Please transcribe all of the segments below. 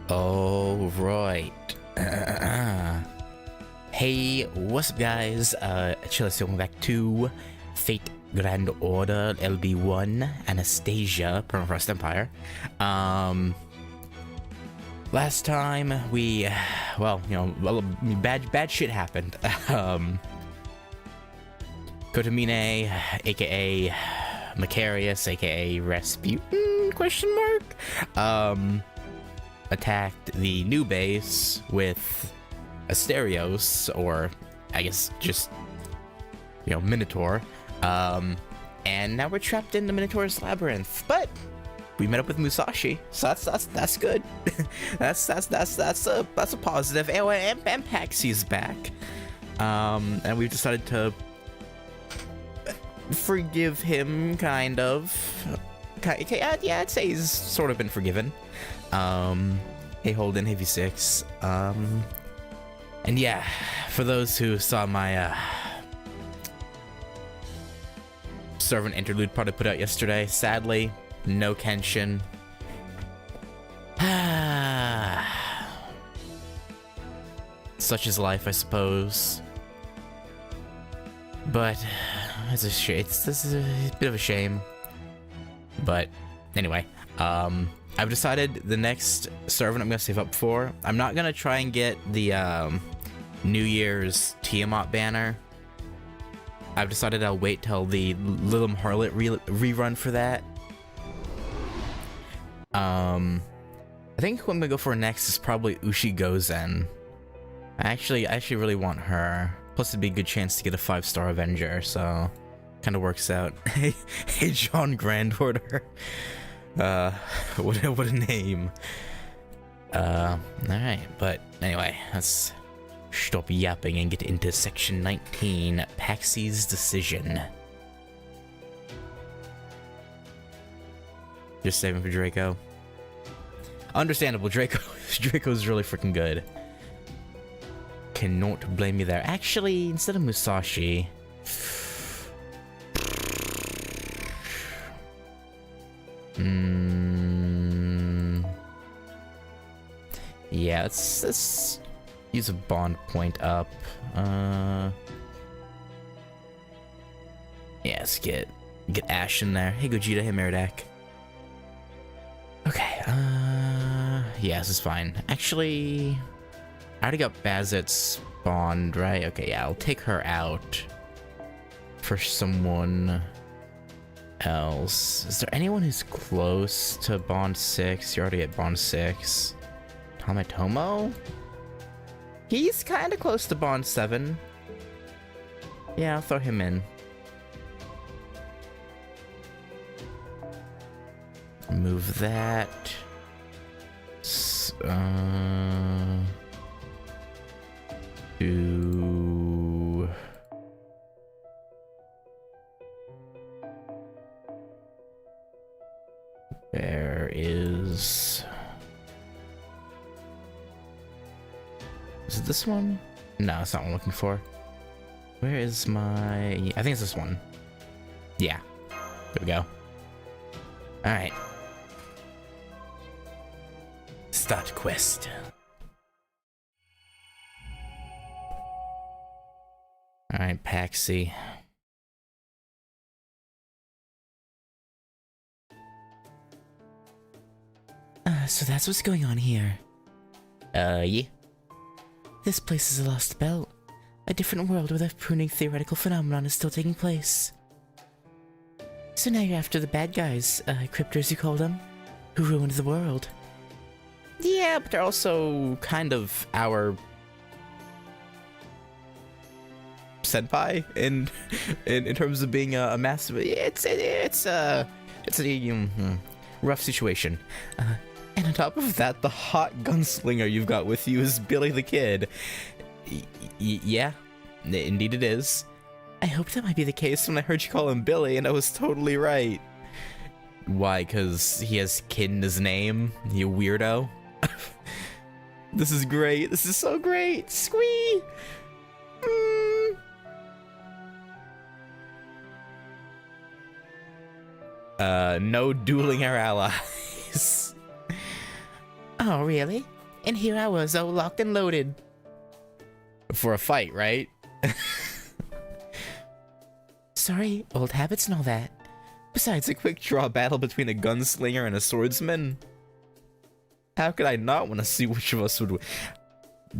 Oh, right. Hey, what's up, guys? Chillis, welcome back to Fate Grand Order LB1 Anastasia Permafrost Empire. Last time we, bad shit happened. Kotamine, aka Macarius, aka Rasputin, question mark, attacked the new base with Asterios, or I guess just, Minotaur, and now we're trapped in the Minotaur's labyrinth, but we met up with Musashi, so that's good. that's a positive. And Paxi's back, and we've decided to forgive him, kind of. Yeah, I'd say he's sort of been forgiven. Hey Holden, hey V6. And yeah, for those who saw my servant interlude part I put out yesterday, sadly, no Kenshin. Such is life, I suppose. But it's a shame. This is a bit of a shame. But anyway, I've decided the next servant I'm gonna save up for. I'm not gonna try and get the New Year's Tiamat banner. I've decided I'll wait till the Lilum Harlot rerun for that. I think who I'm gonna go for next is probably Ushi Gozen. I actually really want her. Plus, it'd be a good chance to get a 5-star Avenger, so kind of works out. Hey, John Grand Order. What a name. Alright, but anyway, let's stop yapping and get into section 19, Paxi's decision. Just saving for Draco. Understandable, Draco's really freaking good. Cannot blame me there. Actually, instead of Musashi, yeah, let's use a bond point up. Yeah, let's get Ash in there. Hey Gogeta, hey Meridak. Okay, yeah, this is fine. Actually, I already got Bazzet's bond, right? Okay, yeah, I'll take her out for someone else. Is there anyone who's close to bond 6? You're already at bond 6. Tomatomo? He's kind of close to bond 7. Yeah, I'll throw him in. Move that. To... Where is... Is it this one? No, it's not what I'm looking for. Where is my... I think it's this one. Yeah. There we go. Alright. Start quest. Alright, Paxi. So that's what's going on here. Yeah. This place is a lost belt. A different world where the pruning theoretical phenomenon is still taking place. So now you're after the bad guys, cryptors you call them, who ruined the world. Yeah, but they're also kind of our senpai in terms of being a massive. It's a rough situation. And on top of that, the hot gunslinger you've got with you is Billy the Kid. Yeah, indeed it is. I hoped that might be the case when I heard you call him Billy, and I was totally right. Why? Because he has kid in his name? You weirdo. This is great. This is so great. Squee! No dueling our allies. Oh, really? And here I was, all locked and loaded. For a fight, right? Sorry, old habits and all that. Besides, a quick draw battle between a gunslinger and a swordsman. How could I not want to see which of us would win?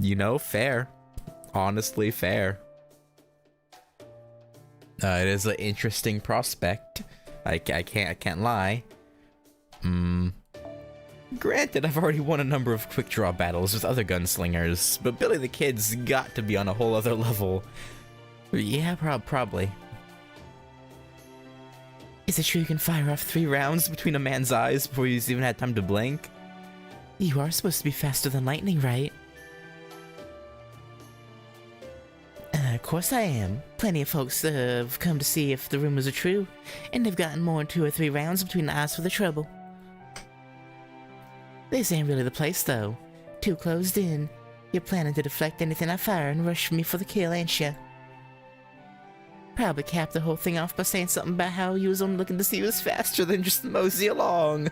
You know, fair. Honestly, fair. It is an interesting prospect. I can't lie. Granted, I've already won a number of quick draw battles with other gunslingers, but Billy the Kid's got to be on a whole other level. Yeah, probably. Is it true you can fire off 3 rounds between a man's eyes before he's even had time to blink? You are supposed to be faster than lightning, right? Of course I am. Plenty of folks have come to see if the rumors are true, and they've gotten more than 2 or 3 rounds between the eyes for the trouble. This ain't really the place, though. Too closed in. You're planning to deflect anything I fire and rush me for the kill, ain't ya? Probably capped the whole thing off by saying something about how you was only looking to see who was faster than just mosey along.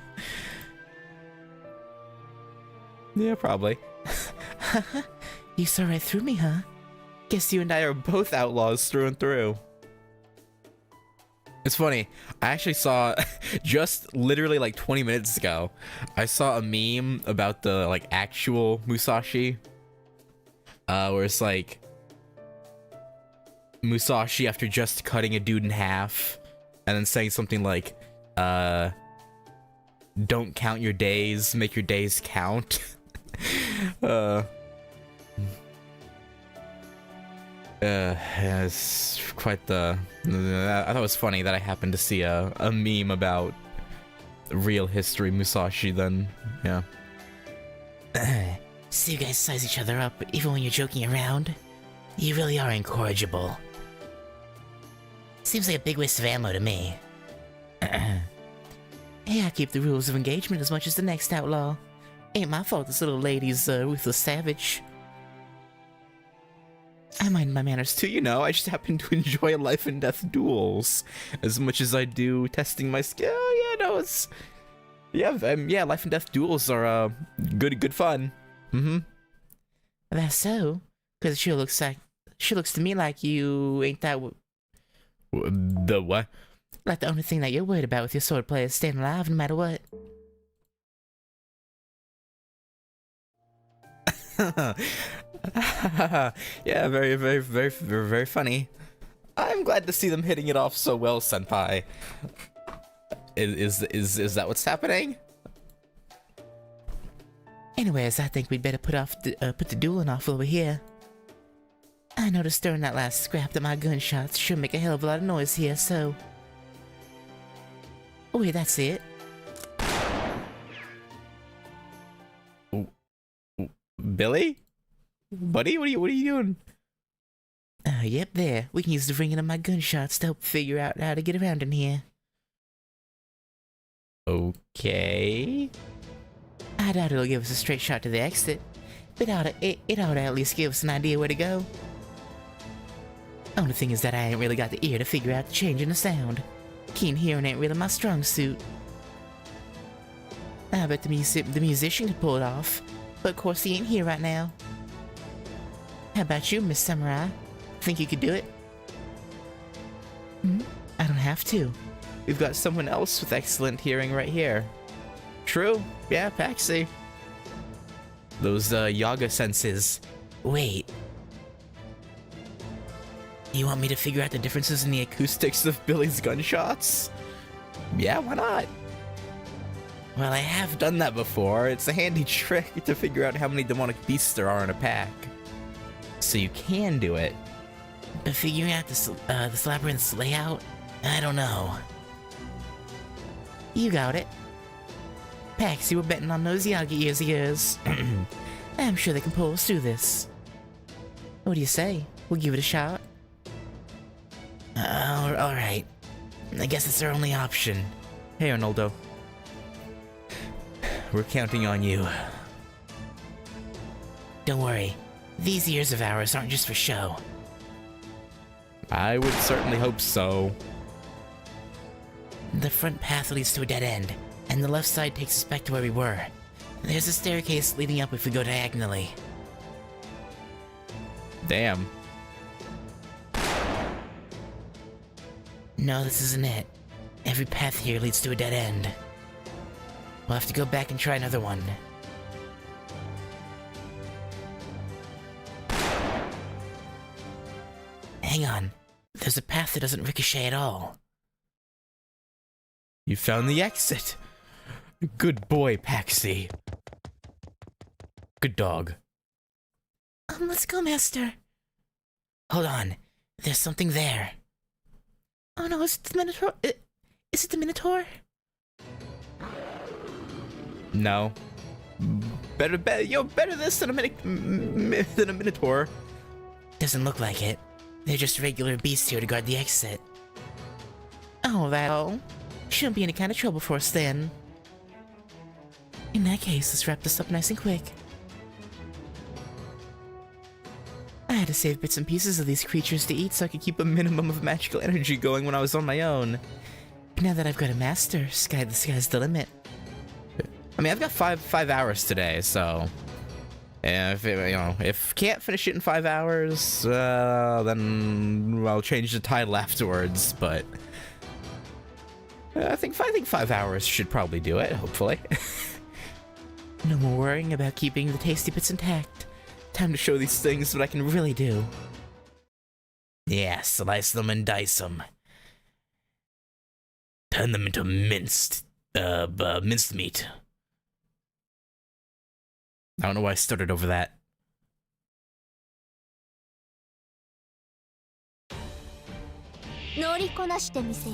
Yeah, probably. You saw right through me, huh? Guess you and I are both outlaws through and through. It's funny, I actually saw, just literally like 20 minutes ago, I saw a meme about the like actual Musashi, where it's like, Musashi after just cutting a dude in half, and then saying something like, don't count your days, make your days count. It's quite the... I thought it was funny that I happened to see a meme about real history Musashi then, yeah. So you guys size each other up even when you're joking around? You really are incorrigible. Seems like a big waste of ammo to me. Hey, I keep the rules of engagement as much as the next outlaw. Ain't my fault this little lady's a ruthless savage. I mind my manners too, you know. I just happen to enjoy life and death duels as much as I do testing my skill. Yeah, no, it's... Yeah, life and death duels are, good fun. That's so. Because she looks to me like you ain't that... The what? Like the only thing that you're worried about with your swordplay is staying alive no matter what. Yeah, very funny. I'm glad to see them hitting it off so well, senpai. Is that what's happening? Anyways, I think we'd better put the dueling off over here. I noticed during that last scrap that my gunshots should make a hell of a lot of noise here, so... Oh wait, that's it. Billy? Buddy, what are you doing? Yep, there. We can use the ringing of my gunshots to help figure out how to get around in here. Okay. I doubt it'll give us a straight shot to the exit, but it ought to at least give us an idea where to go. Only thing is that I ain't really got the ear to figure out the change in the sound. Keen hearing ain't really my strong suit. I bet the musician could pull it off, but of course he ain't here right now. How about you, Miss Samurai? Think you could do it? I don't have to. We've got someone else with excellent hearing right here. True. Yeah, Paxi. Those, Yaga senses. Wait. You want me to figure out the differences in the acoustics of Billy's gunshots? Yeah, why not? Well, I have done that before. It's a handy trick to figure out how many demonic beasts there are in a pack. So you can do it. But figuring out this labyrinth's layout? I don't know. You got it. Paxi, we're betting on those Yaga ears of yours. I'm sure they can pull us through this. What do you say? We'll give it a shot. Alright. I guess it's our only option. Hey, Arnoldo. We're counting on you. Don't worry. These ears of ours aren't just for show. I would certainly hope so. The front path leads to a dead end, and the left side takes us back to where we were. There's a staircase leading up if we go diagonally. Damn. No, this isn't it. Every path here leads to a dead end. We'll have to go back and try another one. Hang on. There's a path that doesn't ricochet at all. You found the exit. Good boy, Paxi. Good dog. Let's go, Master. Hold on. There's something there. Oh no, is it the Minotaur? Is it the Minotaur? No. Better this than a Minotaur. Doesn't look like it. They're just regular beasts here to guard the exit. Oh, that all? Shouldn't be any kind of trouble for us then. In that case, let's wrap this up nice and quick. I had to save bits and pieces of these creatures to eat so I could keep a minimum of magical energy going when I was on my own. Now that I've got a master, the sky's the limit. I mean, I've got five hours today, so if can't finish it in 5 hours, then I'll change the title afterwards. But I think 5 hours should probably do it. Hopefully. No more worrying about keeping the tasty bits intact. Time to show these things what I can really do. Yeah, slice them and dice them. Turn them into minced meat. I don't know why I stuttered over that.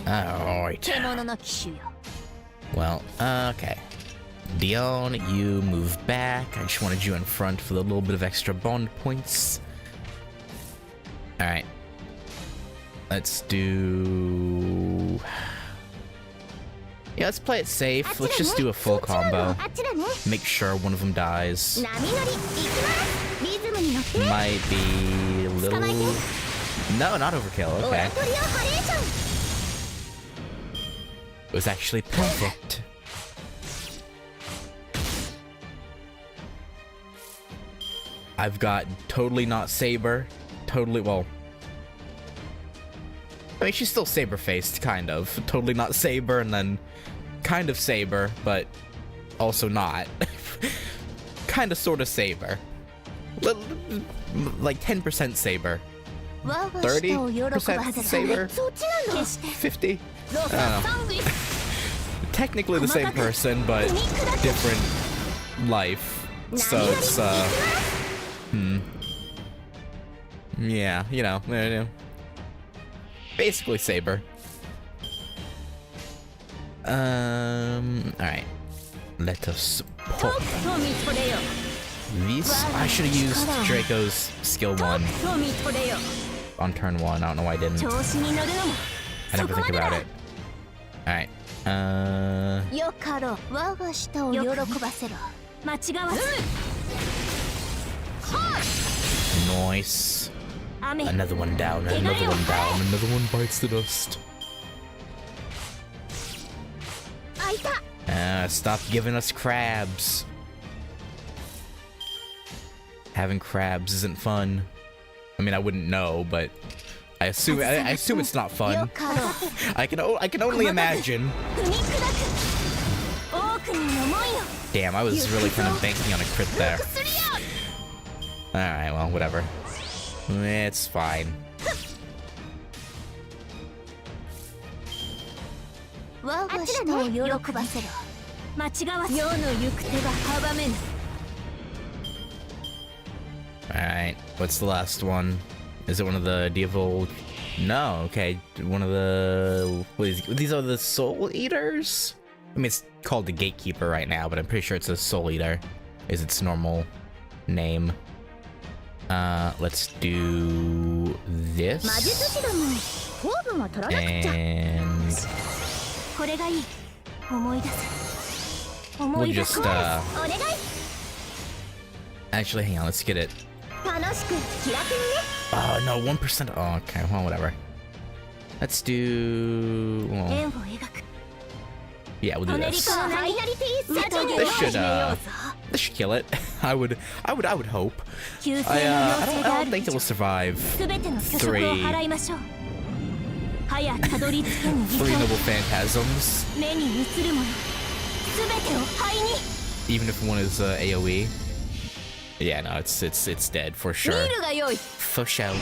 Alright. Well, okay. Dion, you move back. I just wanted you in front for a little bit of extra bond points. Alright. Let's do... Yeah, let's play it safe. Let's just do a full combo. Make sure one of them dies. Might be a little... No, not overkill. Okay. It was actually perfect. I've got totally not Saber. Totally, well... I mean, she's still Saber-faced, kind of. Totally not Saber, and then kind of Saber, but also not. Kind of sort of Saber. Like 10% Saber. 30% Saber? 50? I don't know. Technically the same person, but different life. So it's, yeah, you know. Basically Saber. Alright. Let us pull. These? I should have used Draco's skill 1 on turn 1. I don't know why I didn't. I never think about it. Alright. Nice. Another one down, another one down, another one bites the dust. Stop giving us crabs. Having crabs isn't fun. I mean, I wouldn't know, but I assume it's not fun. I can only imagine. Damn, I was really kind of banking on a crit there. Alright, well, whatever. It's fine. Alright, what's the last one? Is it one of the Devil? No, okay. One of the... These are the Soul Eaters? I mean, it's called the Gatekeeper right now, but I'm pretty sure it's a Soul Eater. Is its normal name. Let's do this. And we'll just, actually, hang on, let's get it. Oh, no, 1%. Oh, okay, well, whatever. Let's do... Well, yeah, we'll do this. This this should kill it. I would hope. I don't think it will survive 3 noble phantasms. Even if one is AoE. Yeah, no, it's dead for sure. For sure.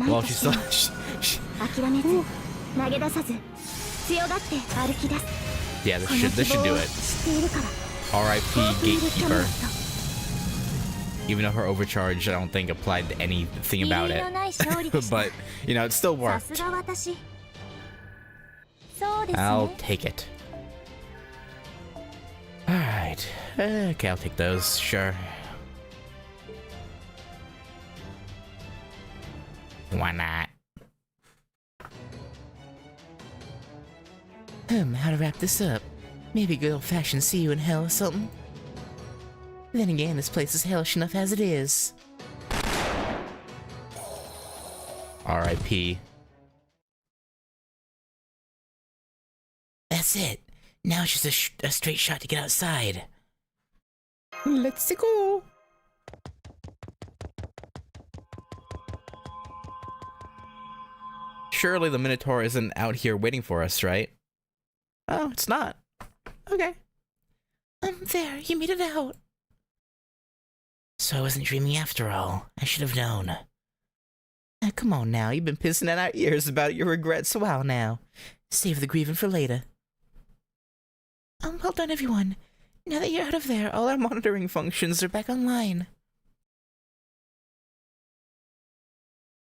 Well, she's so... Yeah, this should do it. R.I.P. Gatekeeper. Even though her overcharge, I don't think applied to anything about it. But, you know, it still worked. I'll take it. Alright. Okay, I'll take those, sure. Why not? How to wrap this up? Maybe a good old-fashioned see you in hell or something? Then again, this place is hellish enough as it is. R.I.P. That's it. Now it's just a straight shot to get outside. Let's go. Surely the Minotaur isn't out here waiting for us, right? Oh, it's not. Okay. There, you made it out. So I wasn't dreaming after all. I should have known. Now, come on now, you've been pissing in our ears about your regrets a while now. Save the grieving for later. Well done, everyone. Now that you're out of there, all our monitoring functions are back online.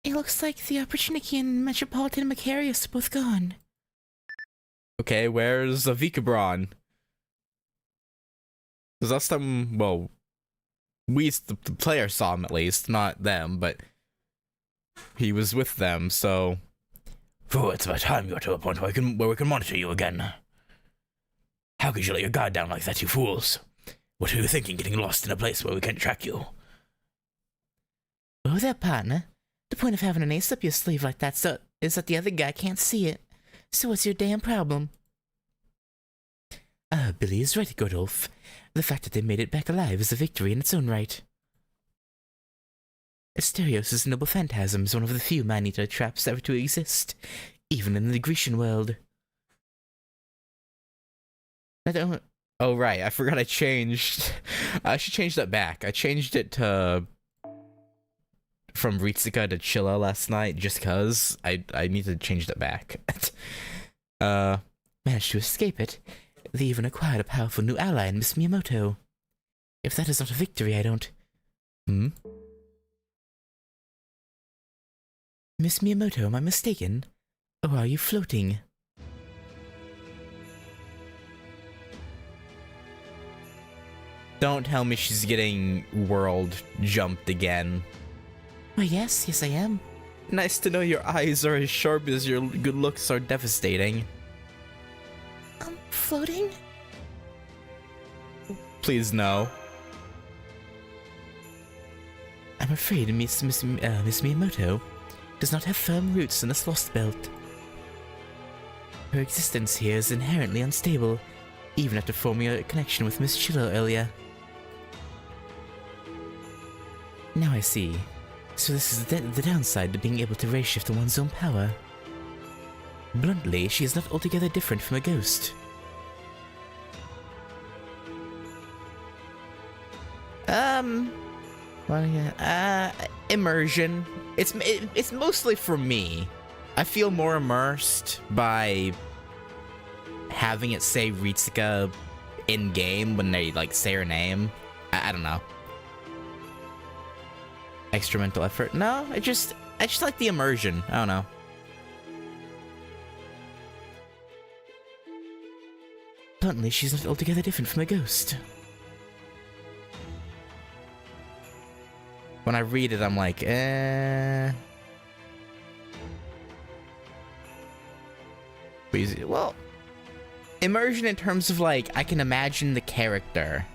It looks like the Opportunity and Metropolitan Macarius are both gone. Okay, where's Vikabron? Because last time, well, the player saw him at least, not them, but he was with them, so... Oh, it's about time you got to a point where we can monitor you again. How could you let your guard down like that, you fools? What are you thinking, getting lost in a place where we can't track you? Oh, there, partner. The point of having an ace up your sleeve like that is that the other guy can't see it. So what's your damn problem? Billy is right, Godolph. The fact that they made it back alive is a victory in its own right. Asterios' noble phantasm is one of the few man-eater traps ever to exist, even in the Grecian world. Oh, right, I forgot I changed... I should change that back. I changed it to... from Ritsuka to Chilla last night, just cause. I need to change that back. Managed to escape it. They even acquired a powerful new ally in Miss Miyamoto. If that is not a victory, I don't... Miss Miyamoto, am I mistaken? Or are you floating? Don't tell me she's getting world jumped again. Why, yes, I am. Nice to know your eyes are as sharp as your good looks are devastating. Floating? Please, no. I'm afraid Miss Miyamoto does not have firm roots in this lost belt. Her existence here is inherently unstable, even after forming a connection with Miss Chillo earlier. Now I see. So this is the downside to being able to ray shift in one's own power. Bluntly, she is not altogether different from a ghost. Well, yeah. Immersion. It's mostly for me. I feel more immersed by having it say Ritsuka in game when they like say her name. I don't know. Extra mental effort. No, I just like the immersion. I don't know. Bluntly, she's not altogether different from a ghost. When I read it, I'm like, Well, immersion in terms of like, I can imagine the character.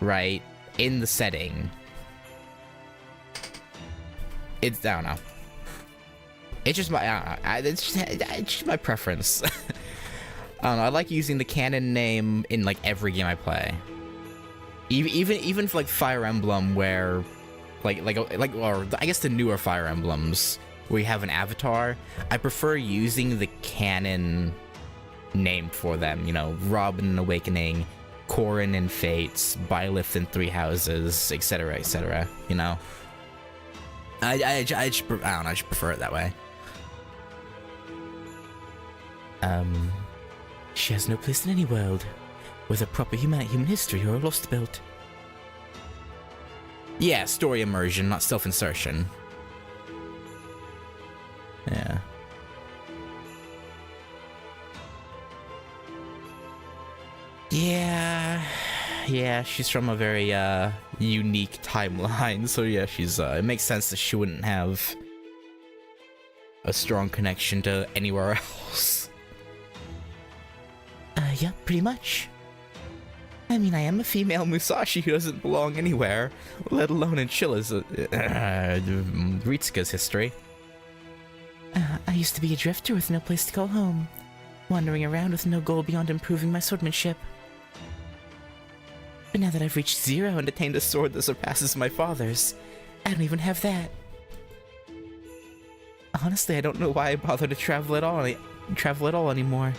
right, in the setting. It's, I don't know. It's just my, I don't know, it's just my preference. I don't know, I like using the canon name in like every game I play. Even for like Fire Emblem, where or I guess the newer Fire Emblems where you have an avatar, I prefer using the canon name for them. You know, Robin in Awakening, Corrin in Fates, Byleth in Three Houses, etc., etc. You know, I don't know, I just prefer it that way. She has no place in any world, whether proper human history or a lost belt. Yeah, story immersion, not self-insertion. Yeah. Yeah, she's from a very unique timeline, so yeah, she's it makes sense that she wouldn't have a strong connection to anywhere else. Yeah, pretty much. I mean, I am a female Musashi who doesn't belong anywhere, let alone in Chilla's Ritsuka's history. I used to be a drifter with no place to call home, wandering around with no goal beyond improving my swordsmanship. But now that I've reached 0 and attained a sword that surpasses my father's, I don't even have that. Honestly, I don't know why I bother to travel at all anymore.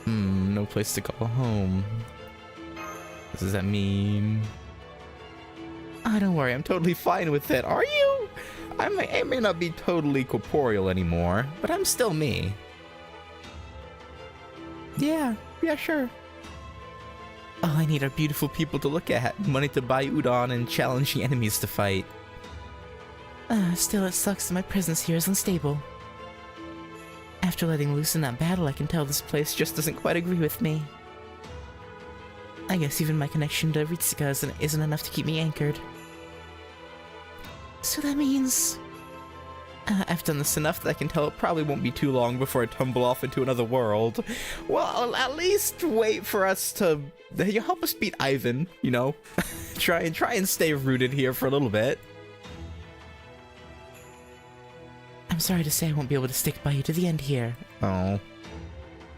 No place to call home. What does that mean? Oh, don't worry, I'm totally fine with it. Are you? I may not be totally corporeal anymore, but I'm still me. Yeah, sure. All I need are beautiful people to look at, money to buy udon, and challenging enemies to fight. Still, it sucks that my presence here is unstable. After letting loose in that battle, I can tell this place just doesn't quite agree with me. I guess even my connection to Ritsuka isn't enough to keep me anchored. So that means... I've done this enough that I can tell it probably won't be too long before I tumble off into another world. Well, at least wait for us to... You help us beat Ivan, you know? try and stay rooted here for a little bit. I'm sorry to say I won't be able to stick by you to the end here. Oh.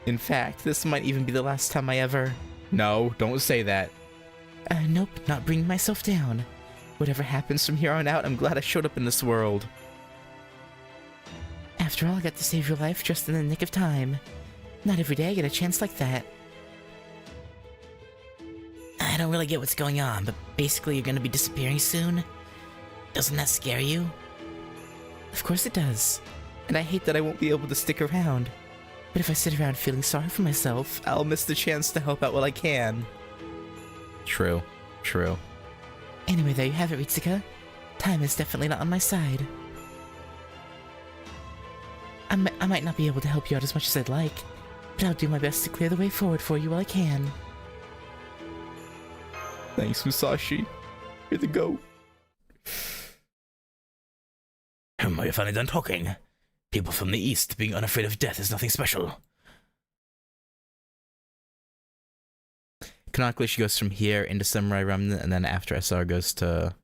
In fact, this might even be the last time I ever... No, don't say that. Nope, not bringing myself down. Whatever happens from here on out, I'm glad I showed up in this world. After all, I got to save your life just in the nick of time. Not every day I get a chance like that. I don't really get what's going on, but basically you're gonna be disappearing soon? Doesn't that scare you? Of course it does. And I hate that I won't be able to stick around. But if I sit around feeling sorry for myself, I'll miss the chance to help out while I can. True. Anyway, there you have it, Ritsuka. Time is definitely not on my side. I might not be able to help you out as much as I'd like, but I'll do my best to clear the way forward for you while I can. Thanks, Musashi. You're the GOAT. Are you finally done talking? People from the East being unafraid of death is nothing special. Canonically, she goes from here into Samurai Remnant, and then after SR goes to...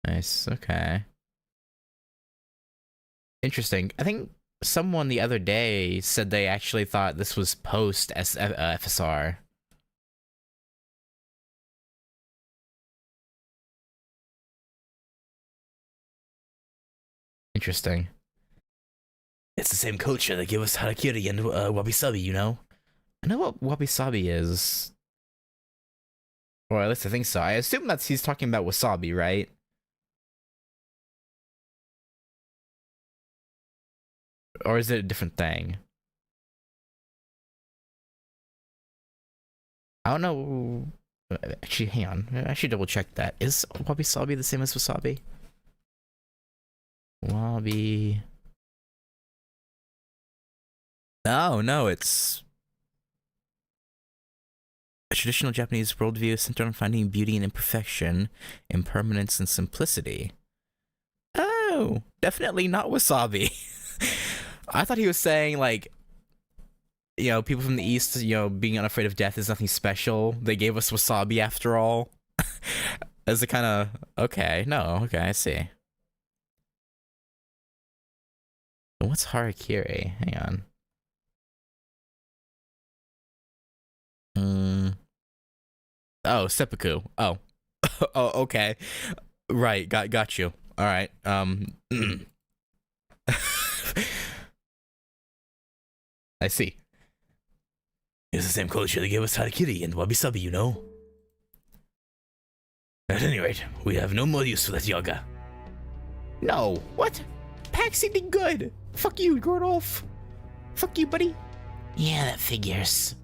Nice, okay. Interesting. I think someone the other day said they actually thought this was post FSR. Interesting. It's the same culture that gave us Harakiri and Wabi-Sabi, you know? I know what Wabi-Sabi is. Or at least I think so. I assume he's talking about wasabi, right? Or is it a different thing? I don't know. Actually, hang on. I should double check that. Is wabi-sabi the same as wasabi? Wabi... Oh, no, it's... A traditional Japanese worldview centered on finding beauty in imperfection, impermanence, and simplicity. Oh, definitely not wasabi. I thought he was saying, like, people from the East, being unafraid of death is nothing special. They gave us wasabi after all. As a kind of, okay, I see. What's harakiri? Hang on. Oh, seppuku. Oh. Oh, okay. Right, got you. All right. I see. It's the same culture that gave us harakiri and wabi-sabi, At any rate, we have no more use for that yaga. No. What? Paxi did good. Fuck you, Gordolf. Fuck you, buddy. Yeah, that figures.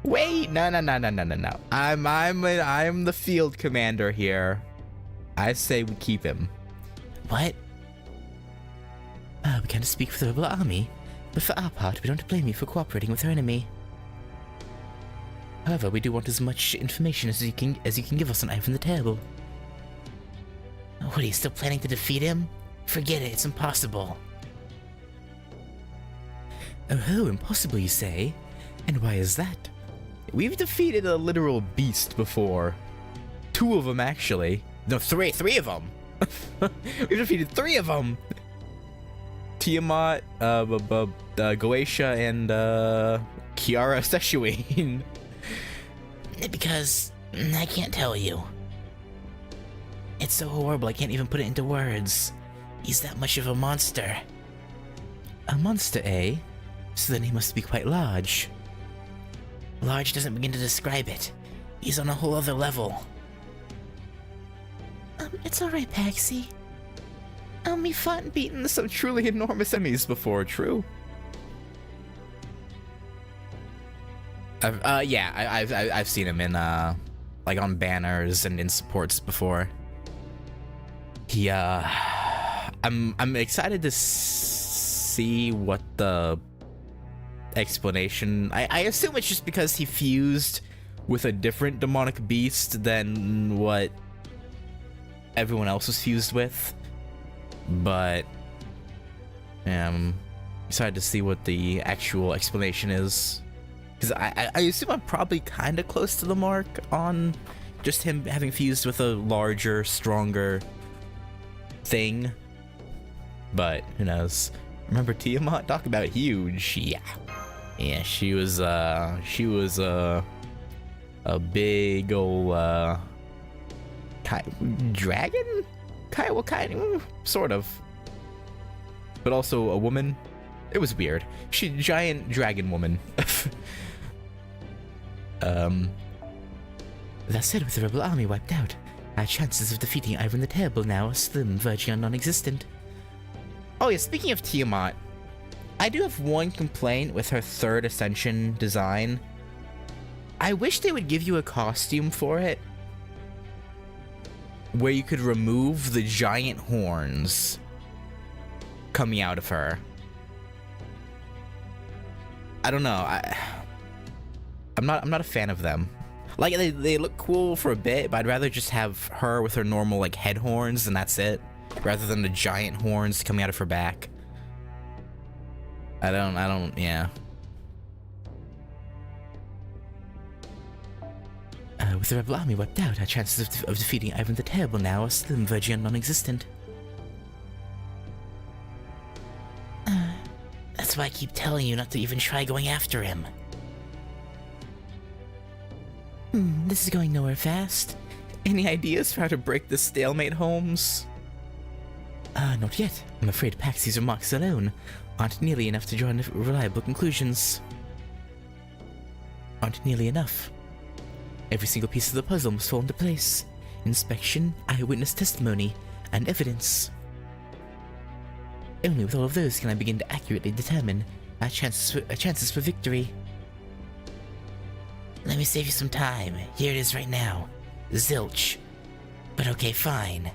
Wait, no. I'm the field commander here. I say we keep him. What? We can't speak for the rebel army, but for our part, we don't blame you for cooperating with our enemy. However, we do want as much information as you can give us on Ivan the Terrible. What, are you still planning to defeat him? Forget it, it's impossible. Oh, impossible, you say? And why is that? We've defeated a literal beast before. 2 of them, actually. No, 3 of them. We've defeated 3 of them. Tiamat, GACHA, and Kiara Seshuin. Because I can't tell you. It's so horrible I can't even put it into words. He's that much of a monster. A monster, eh? So then he must be quite large. Large doesn't begin to describe it. He's on a whole other level. It's alright, Paxi. We fought and beaten some truly enormous enemies before, true? I've seen him in like on banners and in supports before. He I'm excited to see what the explanation. I assume it's just because he fused with a different demonic beast than what everyone else was fused with. But I'm excited to see what the actual explanation is. Because I assume I'm probably kind of close to the mark on just him having fused with a larger, stronger thing. But who knows? Remember Tiamat? Talk about huge. Yeah, she was a big ol' dragon? What kind? Sort of. But also a woman. It was weird. She giant dragon woman. That said, with the rebel army wiped out, our chances of defeating Ivan the Terrible now are slim, verging on non-existent. Oh yeah, speaking of Tiamat, I do have one complaint with her 3rd Ascension design. I wish they would give you a costume for it, where you could remove the giant horns coming out of her. I don't know. I'm not a fan of them. Like they look cool for a bit, but I'd rather just have her with her normal like head horns and that's it, rather than the giant horns coming out of her back. I don't. Yeah. With the rebel army wiped out, our chances of defeating Ivan the Terrible now are slim, verging on non-existent. That's why I keep telling you not to even try going after him. This is going nowhere fast. Any ideas for how to break this stalemate, Holmes? Not yet. I'm afraid Paxi's remarks alone aren't nearly enough to draw reliable conclusions. Aren't nearly enough. Every single piece of the puzzle must fall into place. Inspection, eyewitness testimony, and evidence. Only with all of those can I begin to accurately determine our chances for victory. Let me save you some time. Here it is right now. Zilch. But okay, fine.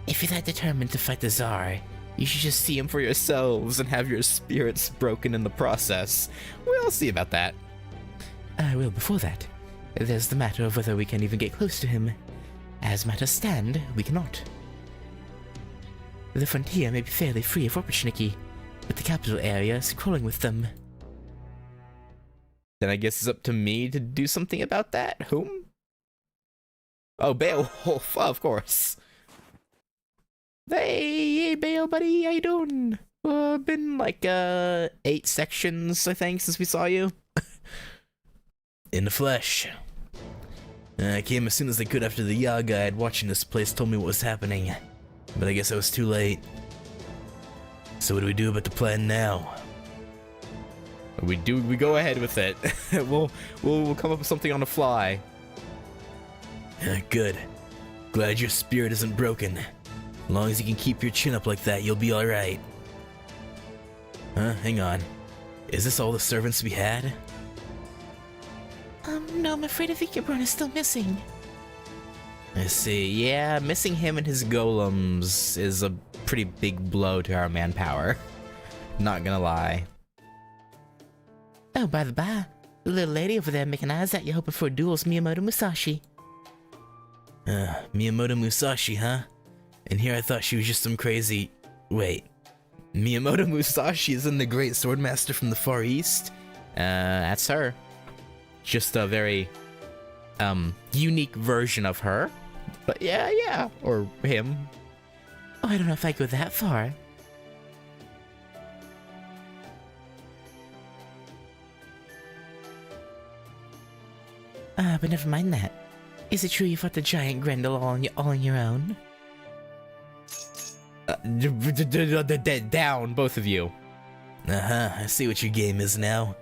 If you're that determined to fight the Tsar, you should just see him for yourselves and have your spirits broken in the process. We'll see about that. Well, before that, there's the matter of whether we can even get close to him. As matters stand, we cannot. The frontier may be fairly free of Opportunity, but the capital area is crawling with them. Then I guess it's up to me to do something about that. Whom? Oh, Beowulf, of course. Hey, Bale, buddy, how you doing? Been like 8 sections, I think, since we saw you. In the flesh. I came as soon as I could after the Yaw guide watching this place told me what was happening. But I guess I was too late. So what do we do about the plan now? We go ahead with it. we'll come up with something on the fly. Good. Glad your spirit isn't broken. As long as you can keep your chin up like that, you'll be alright. Hang on. Is this all the servants we had? No, I'm afraid I think your brother is still missing. I see. Yeah, missing him and his golems is a pretty big blow to our manpower. Not gonna lie. Oh, by the by, the little lady over there making eyes at you hoping for a duel is Miyamoto Musashi. Miyamoto Musashi, huh? And here I thought she was just some crazy... Wait. Miyamoto Musashi isn't the great swordmaster from the Far East? That's her. Just a very, unique version of her. But yeah, or him. Oh, I don't know if I go that far. But never mind that. Is it true you fought the giant Grendel all on your own? Down, both of you. I see what your game is now.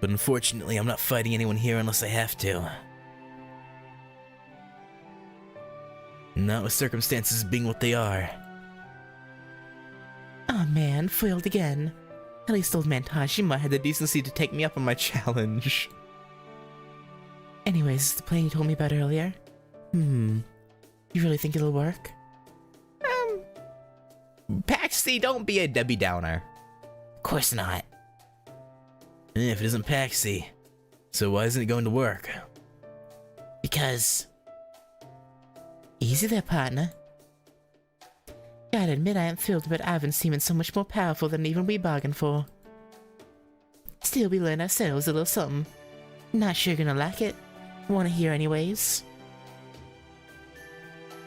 But unfortunately, I'm not fighting anyone here unless I have to. Not with circumstances being what they are. Oh man, foiled again. At least old man Tajima had the decency to take me up on my challenge. Anyways, the plan you told me about earlier? You really think it'll work? Paxi, don't be a Debbie Downer. Of course not. If it isn't Paxi, so why isn't it going to work? Because... Easy there, partner. Gotta admit I am thrilled about Ivan seeming so much more powerful than even we bargained for. Still, we learned ourselves a little something. Not sure you're gonna like it. Wanna hear anyways?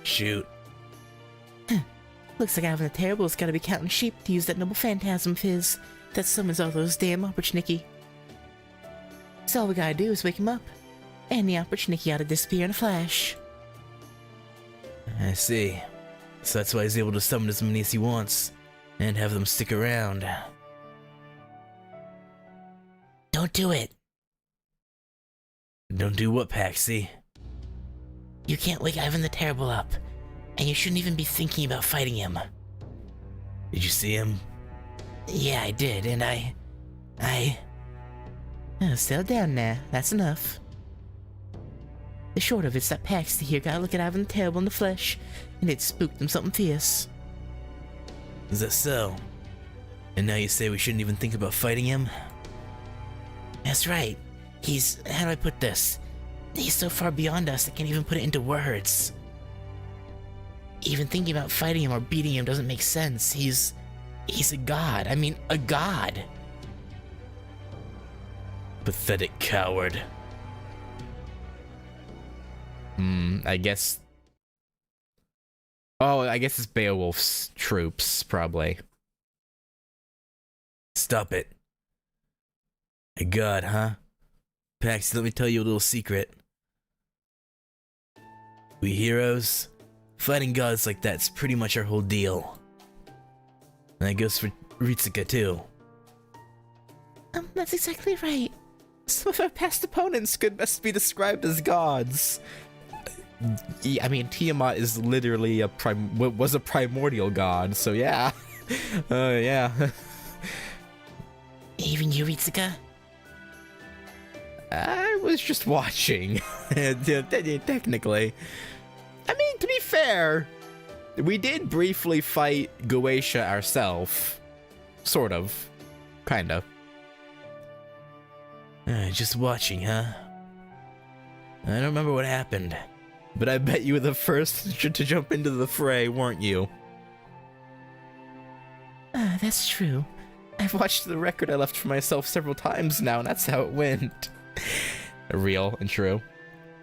Shoot. Looks like Ivan the Terrible's gotta be counting sheep to use that noble phantasm of his that summons all those damn Opportuniki. So all we gotta do is wake him up, and the Opportuniki ought to disappear in a flash. I see. So that's why he's able to summon as many as he wants, and have them stick around. Don't do it! Don't do what, Paxi? You can't wake Ivan the Terrible up, and you shouldn't even be thinking about fighting him. Did you see him? Yeah, I did, and I... Oh, settle down now, that's enough. The short of it's that Paxi here got to look at Ivan the Terrible in the flesh, and it spooked him something fierce. Is that so? And now you say we shouldn't even think about fighting him? That's right. He's... how do I put this? He's so far beyond us I can't even put it into words. Even thinking about fighting him or beating him doesn't make sense. He's a god. I mean, a god. Pathetic coward. I guess... Oh, I guess it's Beowulf's troops, probably. Stop it. A god, huh? Paxi, let me tell you a little secret. We heroes, fighting gods like that's pretty much our whole deal. And that goes for Ritsuka too. That's exactly right. Some of our past opponents could best be described as gods. I mean, Tiamat is literally was a primordial god, so yeah. Yeah. Even you, Ritsuka? I was just watching, technically. I mean, to be fair, we did briefly fight GACHA ourselves. Sort of. Kind of. Just watching, huh? I don't remember what happened. But I bet you were the first to jump into the fray, weren't you? That's true. I've watched the record I left for myself several times now, and that's how it went. real and true.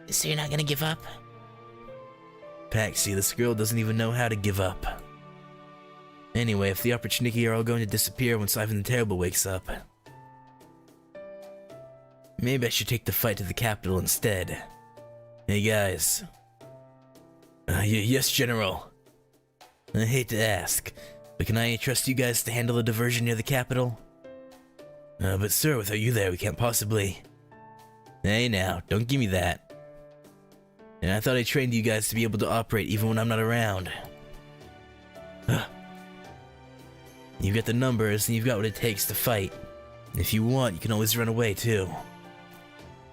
So you're not gonna give up? Paxi, this girl doesn't even know how to give up. Anyway, if the Opportunity are all going to disappear once Ivan the Terrible wakes up, maybe I should take the fight to the capital instead. Hey guys. Yes, General. I hate to ask, but can I trust you guys to handle the diversion near the capital? But sir, without you there, we can't possibly... Hey now, don't give me that. And I thought I trained you guys to be able to operate even when I'm not around. You've got the numbers, and you've got what it takes to fight. If you want, you can always run away, too.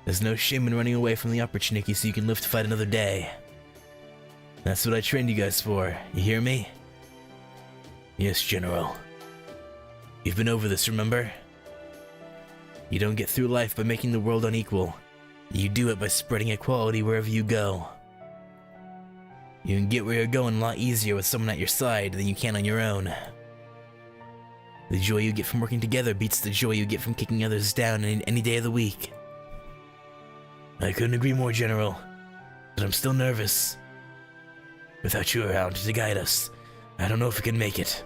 There's no shame in running away from the Opportunity so you can live to fight another day. That's what I trained you guys for, you hear me? Yes, General. You've been over this, remember? You don't get through life by making the world unequal. You do it by spreading equality wherever you go. You can get where you're going a lot easier with someone at your side than you can on your own. The joy you get from working together beats the joy you get from kicking others down any day of the week. I couldn't agree more, General, but I'm still nervous. Without you around to guide us, I don't know if we can make it.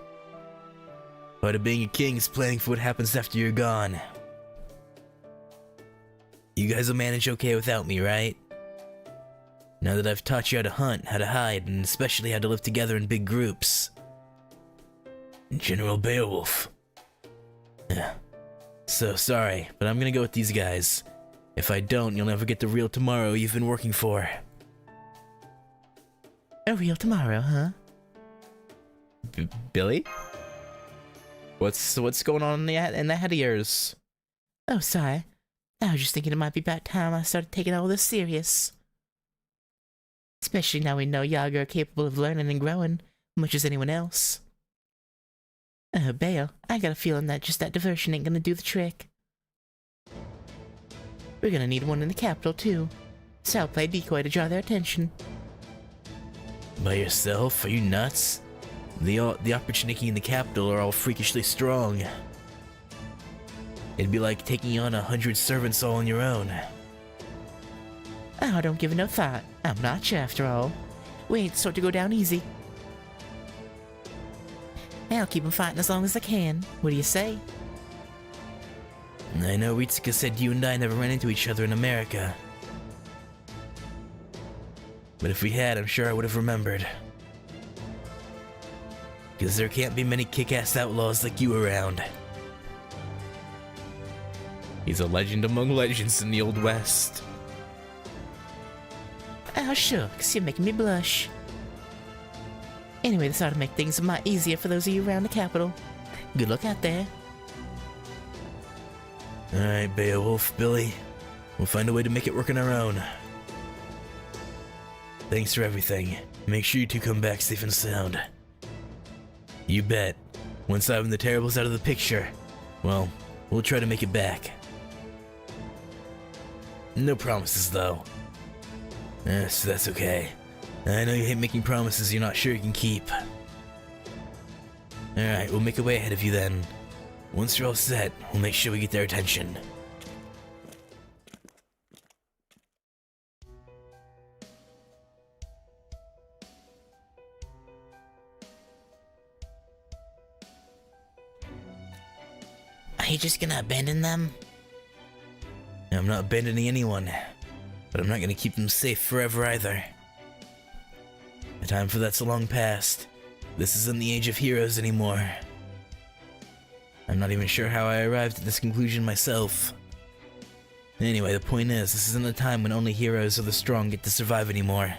Part of being a king is planning for what happens after you're gone. You guys will manage okay without me, right? Now that I've taught you how to hunt, how to hide, and especially how to live together in big groups. General Beowulf. Yeah. So, sorry, but I'm gonna go with these guys. If I don't, you'll never get the real tomorrow you've been working for. A real tomorrow, huh? Billy? What's going on in the head of yours? Oh, sorry. I was just thinking it might be about time I started taking all this serious. Especially now we know Yaga are capable of learning and growing, much as anyone else. Bale, I got a feeling that just that diversion ain't gonna do the trick. We're gonna need one in the capital, too. So I'll play decoy to draw their attention. By yourself? Are you nuts? The Opportunity in the capital are all freakishly strong. It'd be like taking on 100 servants all on your own. Oh, don't give it no thought. I'm not you after all. We ain't the sort to go down easy. I'll keep 'em fighting as long as I can. What do you say? I know Ritsuka said you and I never ran into each other in America. But if we had, I'm sure I would have remembered. Because there can't be many kick-ass outlaws like you around. He's a legend among legends in the Old West. Oh, shucks, you're making me blush. Anyway, this ought to make things a lot easier for those of you around the capital. Good luck out there. Alright, Beowulf, Billy. We'll find a way to make it work on our own. Thanks for everything. Make sure you two come back safe and sound. You bet. Once Ivan the Terrible's out of the picture, well, we'll try to make it back. No promises, though. So that's okay. I know you hate making promises you're not sure you can keep. Alright, we'll make a way ahead of you then. Once you're all set, we'll make sure we get their attention. Are you just gonna abandon them? I'm not abandoning anyone, but I'm not gonna keep them safe forever either. The time for that's long past. This isn't the age of heroes anymore. I'm not even sure how I arrived at this conclusion myself. Anyway, the point is, this isn't a time when only heroes or the strong get to survive anymore.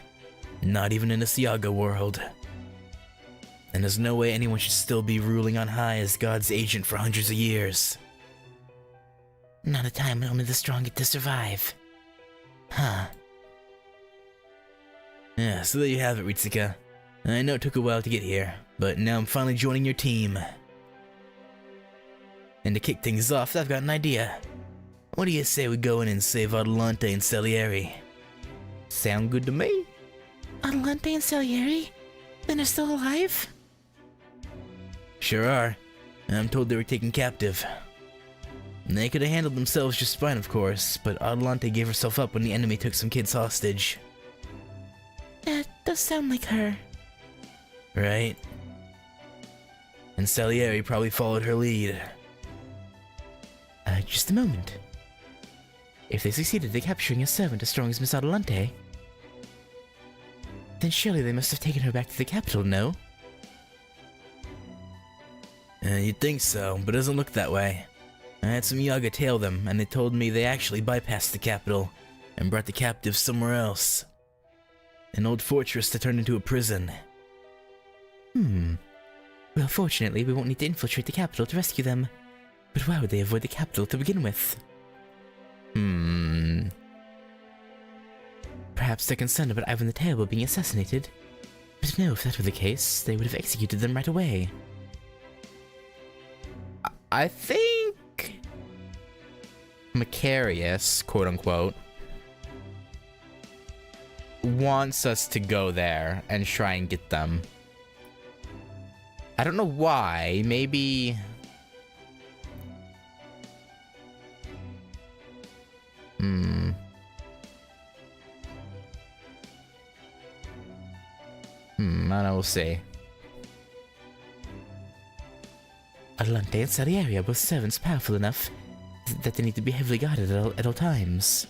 Not even in a Siaga world. And there's no way anyone should still be ruling on high as God's agent for hundreds of years. Not a time when only the strong get to survive. Huh. Yeah, so there you have it, Ritsuka. I know it took a while to get here, but now I'm finally joining your team. And to kick things off, I've got an idea. What do you say we go in and save Adelante and Salieri? Sound good to me? Adelante and Salieri? Then they're still alive? Sure are. I'm told they were taken captive. They could have handled themselves just fine, of course, but Adelante gave herself up when the enemy took some kids hostage. That does sound like her. Right? And Salieri probably followed her lead. Just a moment. If they succeeded in capturing a servant as strong as Miss Adelante, then surely they must have taken her back to the capital, no? You'd think so, but it doesn't look that way. I had some Yaga tail them, and they told me they actually bypassed the capital and brought the captives somewhere else. An old fortress that turned into a prison. Well, fortunately, we won't need to infiltrate the capital to rescue them. But why would they avoid the capital to begin with? Perhaps they're concerned about Ivan the Terrible being assassinated. But no, if that were the case, they would have executed them right away. I think Macarius, quote unquote, wants us to go there and try and get them. I don't know why. Maybe I don't know, we'll see. Adelante and Salieri are both servants powerful enough that they need to be heavily guarded at all times.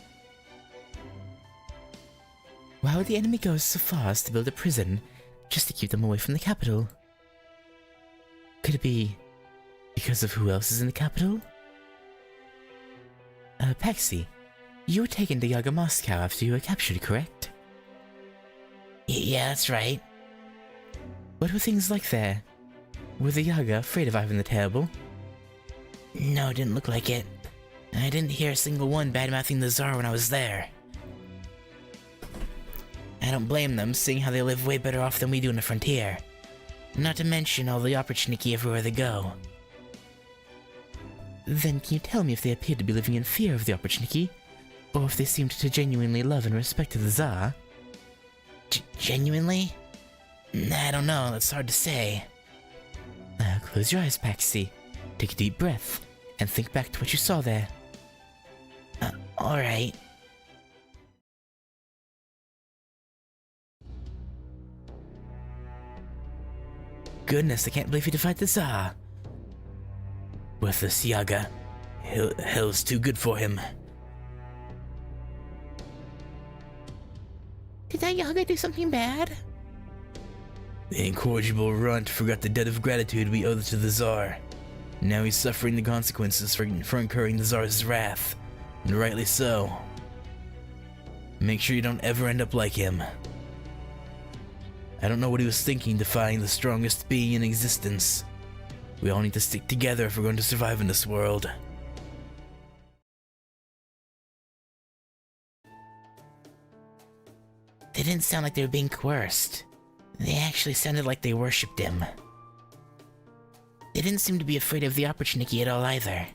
Why would the enemy go so far as to build a prison just to keep them away from the capital? Could it be because of who else is in the capital? Paxi, you were taken to Yaga Moscow after you were captured, correct? Yeah, that's right. What were things like there? Were the Yaga afraid of Ivan the Terrible? No, it didn't look like it. I didn't hear a single one bad-mouthing the Tsar when I was there. I don't blame them, seeing how they live way better off than we do in the frontier. Not to mention all the opportunity everywhere they go. Then can you tell me if they appear to be living in fear of the opportunity, or if they seemed to genuinely love and respect the Tsar? Genuinely? I don't know, that's hard to say. Close your eyes, Paxi. Take a deep breath, and think back to what you saw there. Alright. Goodness, I can't believe you defied the Tsar. Worthless Yaga. Hell's too good for him. Did that Yaga do something bad? The incorrigible runt forgot the debt of gratitude we owe to the Tsar. Now he's suffering the consequences for incurring the Tsar's wrath. And rightly so. Make sure you don't ever end up like him. I don't know what he was thinking, defying the strongest being in existence. We all need to stick together if we're going to survive in this world. They didn't sound like they were being coerced. They actually sounded like they worshipped him. They didn't seem to be afraid of the opportunity at all either.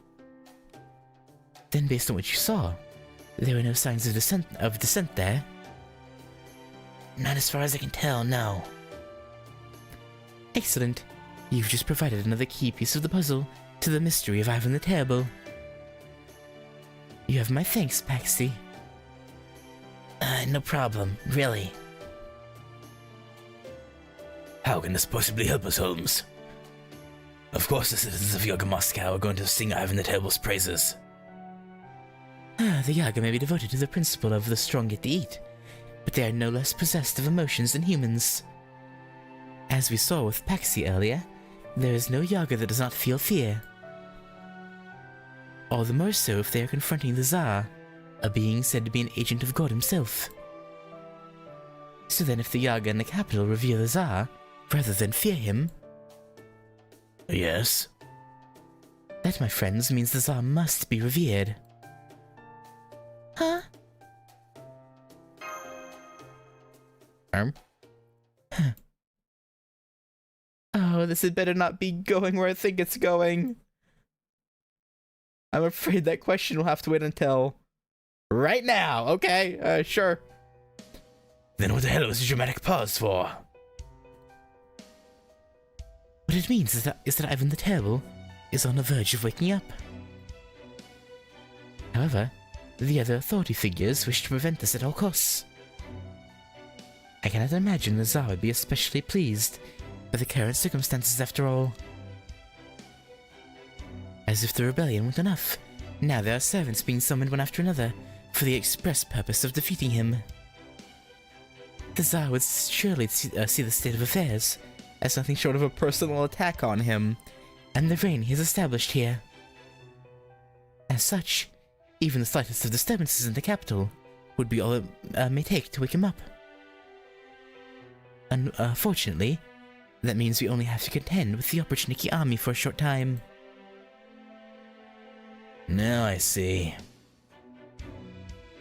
Then based on what you saw, there were no signs of dissent there? Not as far as I can tell, no. Excellent. You've just provided another key piece of the puzzle to the mystery of Ivan the Terrible. You have my thanks, Paxi. No problem, really. How can this possibly help us, Holmes? Of course the citizens of Yaga Moscow are going to sing Ivan the Terrible's praises. The Yaga may be devoted to the principle of the strong get to eat, but they are no less possessed of emotions than humans. As we saw with Paxi earlier, there is no Yaga that does not feel fear. All the more so if they are confronting the Tsar, a being said to be an agent of God himself. So then if the Yaga in the capital revere the Tsar, rather than fear him... Yes? That, my friends, means the Tsar must be revered. Huh? Huh. Oh, this had better not be going where I think it's going. I'm afraid that question will have to wait until right now. Okay, sure. Then what the hell was the dramatic pause for? What it means is that Ivan the Terrible is on the verge of waking up. However, the other authority figures wish to prevent this at all costs. I cannot imagine the Tsar would be especially pleased by the current circumstances after all. As if the rebellion weren't enough, now there are servants being summoned one after another for the express purpose of defeating him. The Tsar would surely see the state of affairs as nothing short of a personal attack on him and the reign he has established here. As such, even the slightest of disturbances in the capital would be all it may take to wake him up. Unfortunately, that means we only have to contend with the Opportunity army for a short time. Now I see.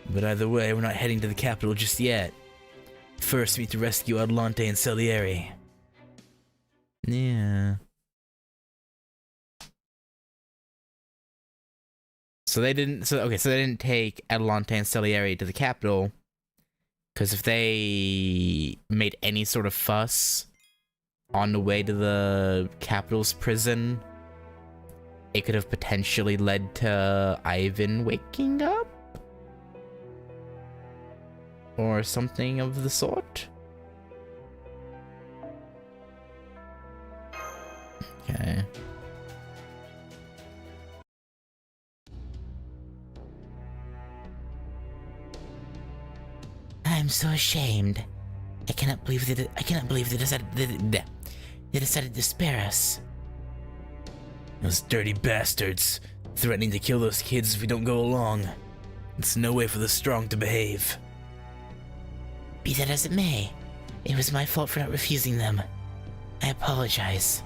But either way, we're not heading to the capital just yet. First, we need to rescue Adelante and Salieri. Yeah. So they didn't take Adelante and Salieri to the capital, because if they made any sort of fuss on the way to the capital's prison, it could have potentially led to Ivan waking up? Or something of the sort? Okay. I'm so ashamed. I cannot believe they decided to spare us. Those dirty bastards, threatening to kill those kids if we don't go along. It's no way for the strong to behave. Be that as it may, it was my fault for not refusing them. I apologize.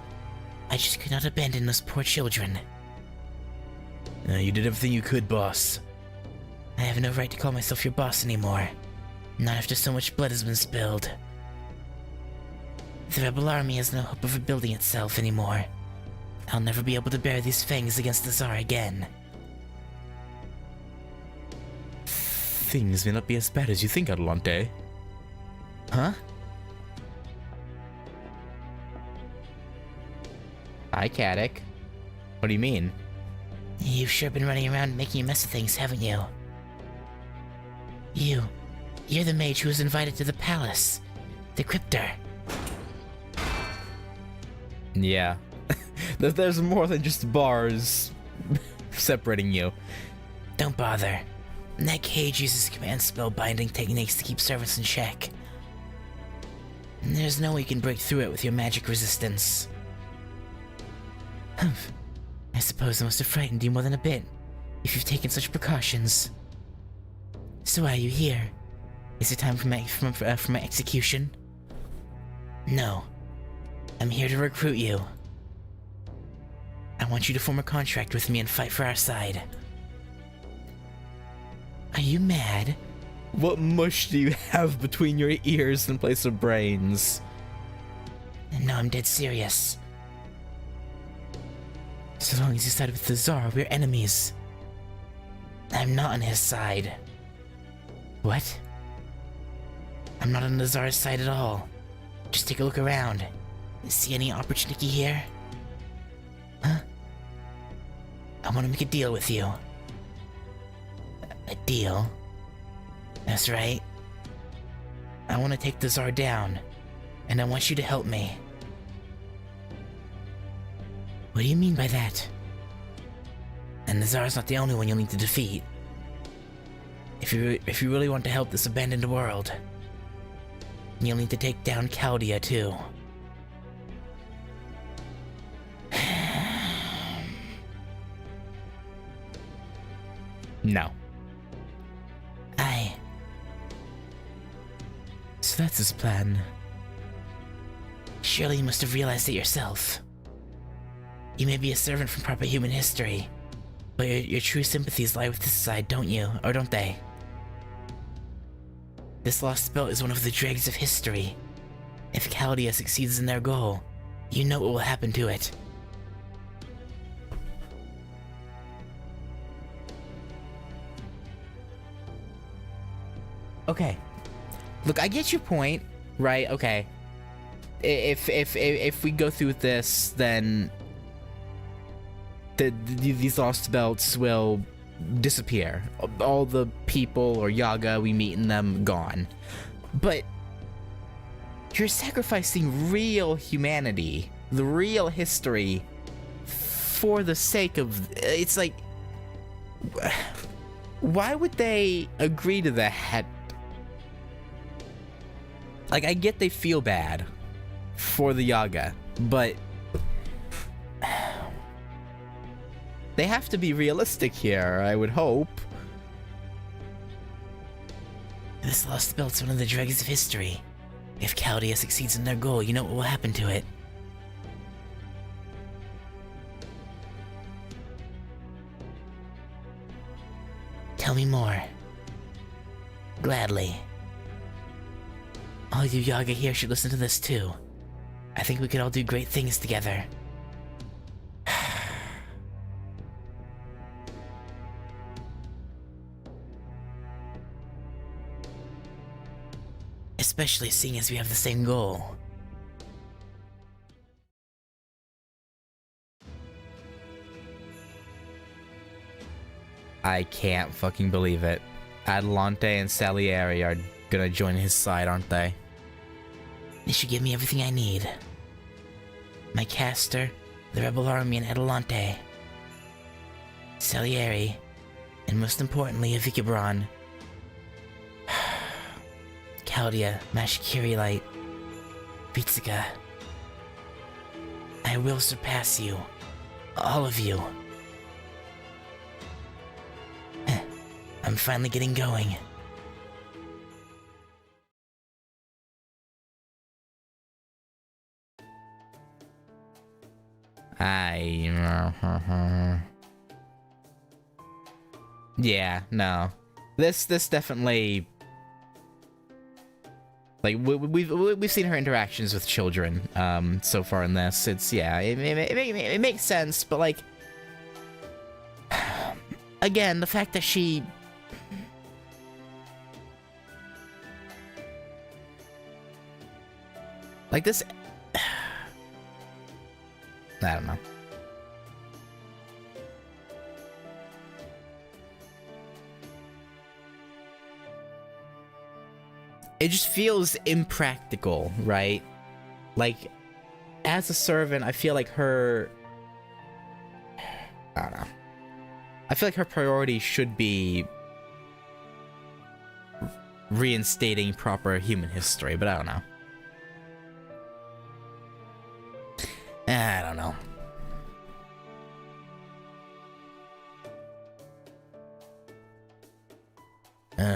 I just could not abandon those poor children. You did everything you could, boss. I have no right to call myself your boss anymore. Not after so much blood has been spilled. The rebel army has no hope of rebuilding itself anymore. I'll never be able to bear these fangs against the Tsar again. Things may not be as bad as you think, Adelante. Huh? Hi, Caddick. What do you mean? You've sure been running around making a mess of things, haven't you? You're the mage who was invited to the palace. The Cryptor. Yeah. There's more than just bars separating you. Don't bother. That cage uses command spell binding techniques to keep servants in check. There's no way you can break through it with your magic resistance. Humph. I suppose it must have frightened you more than a bit, if you've taken such precautions. So why are you here? Is it time for my execution? No. I'm here to recruit you. I want you to form a contract with me and fight for our side. Are you mad? What mush do you have between your ears in place of brains? No, I'm dead serious. So long as you side with the Tsar, we're enemies. I'm not on his side. What? I'm not on the Tsar's side at all. Just take a look around. See any opportunity here? Huh? I want to make a deal with you. A deal? That's right. I want to take the Tsar down, and I want you to help me. What do you mean by that? And the Tsar's not the only one you'll need to defeat. If you really want to help this abandoned world, you'll need to take down Chaldea too. No. So that's his plan. Surely you must have realized it yourself. You may be a servant from proper human history, but your true sympathies lie with this side, don't you? Or don't they? This lost spell is one of the dregs of history. If Chaldea succeeds in their goal, you know what will happen to it. Okay. Look, I get your point, right? Okay. If we go through with this, then these lost belts will disappear. All the people or Yaga we meet in them, gone. But you're sacrificing real humanity, the real history, for the sake of... It's like... Why would they agree to that? Like, I get they feel bad for the Yaga, but... They have to be realistic here, I would hope. This lost belt's one of the dregs of history. If Chaldea succeeds in their goal, you know what will happen to it. Tell me more. Gladly. All you Yaga here should listen to this too. I think we could all do great things together. Especially seeing as we have the same goal. I can't fucking believe it. Adelante and Salieri are gonna join his side, aren't they? They should give me everything I need. My caster, the Rebel Army, and Adelante. Salieri, and most importantly, a Vikibron. Chaldea, Mashkiri Light, Vitsuka. I will surpass you. All of you. I'm finally getting going. Yeah, no. This definitely... Like, we've seen her interactions with children, so far in this. It's, yeah, it makes sense, but, like... Again, the fact that she... Like, this... I don't know. It just feels impractical, right? Like, as a servant, I feel like her... I don't know. I feel like her priority should be reinstating proper human history, but I don't know. I don't know.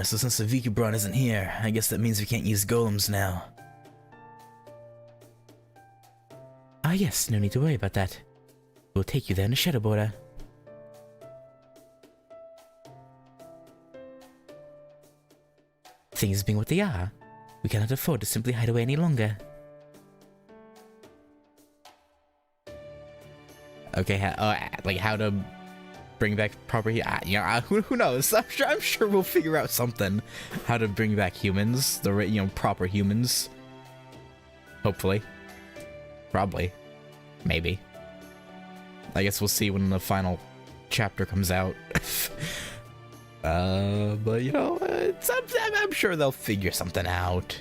So since the Vikibron isn't here, I guess that means we can't use golems now. Ah yes, no need to worry about that. We'll take you there in a shadow border. Things being what they are, we cannot afford to simply hide away any longer. Okay, how to bring back proper... who knows? I'm sure we'll figure out something. How to bring back humans, proper humans. Hopefully. Probably. Maybe. I guess we'll see when the final chapter comes out. But I'm sure they'll figure something out.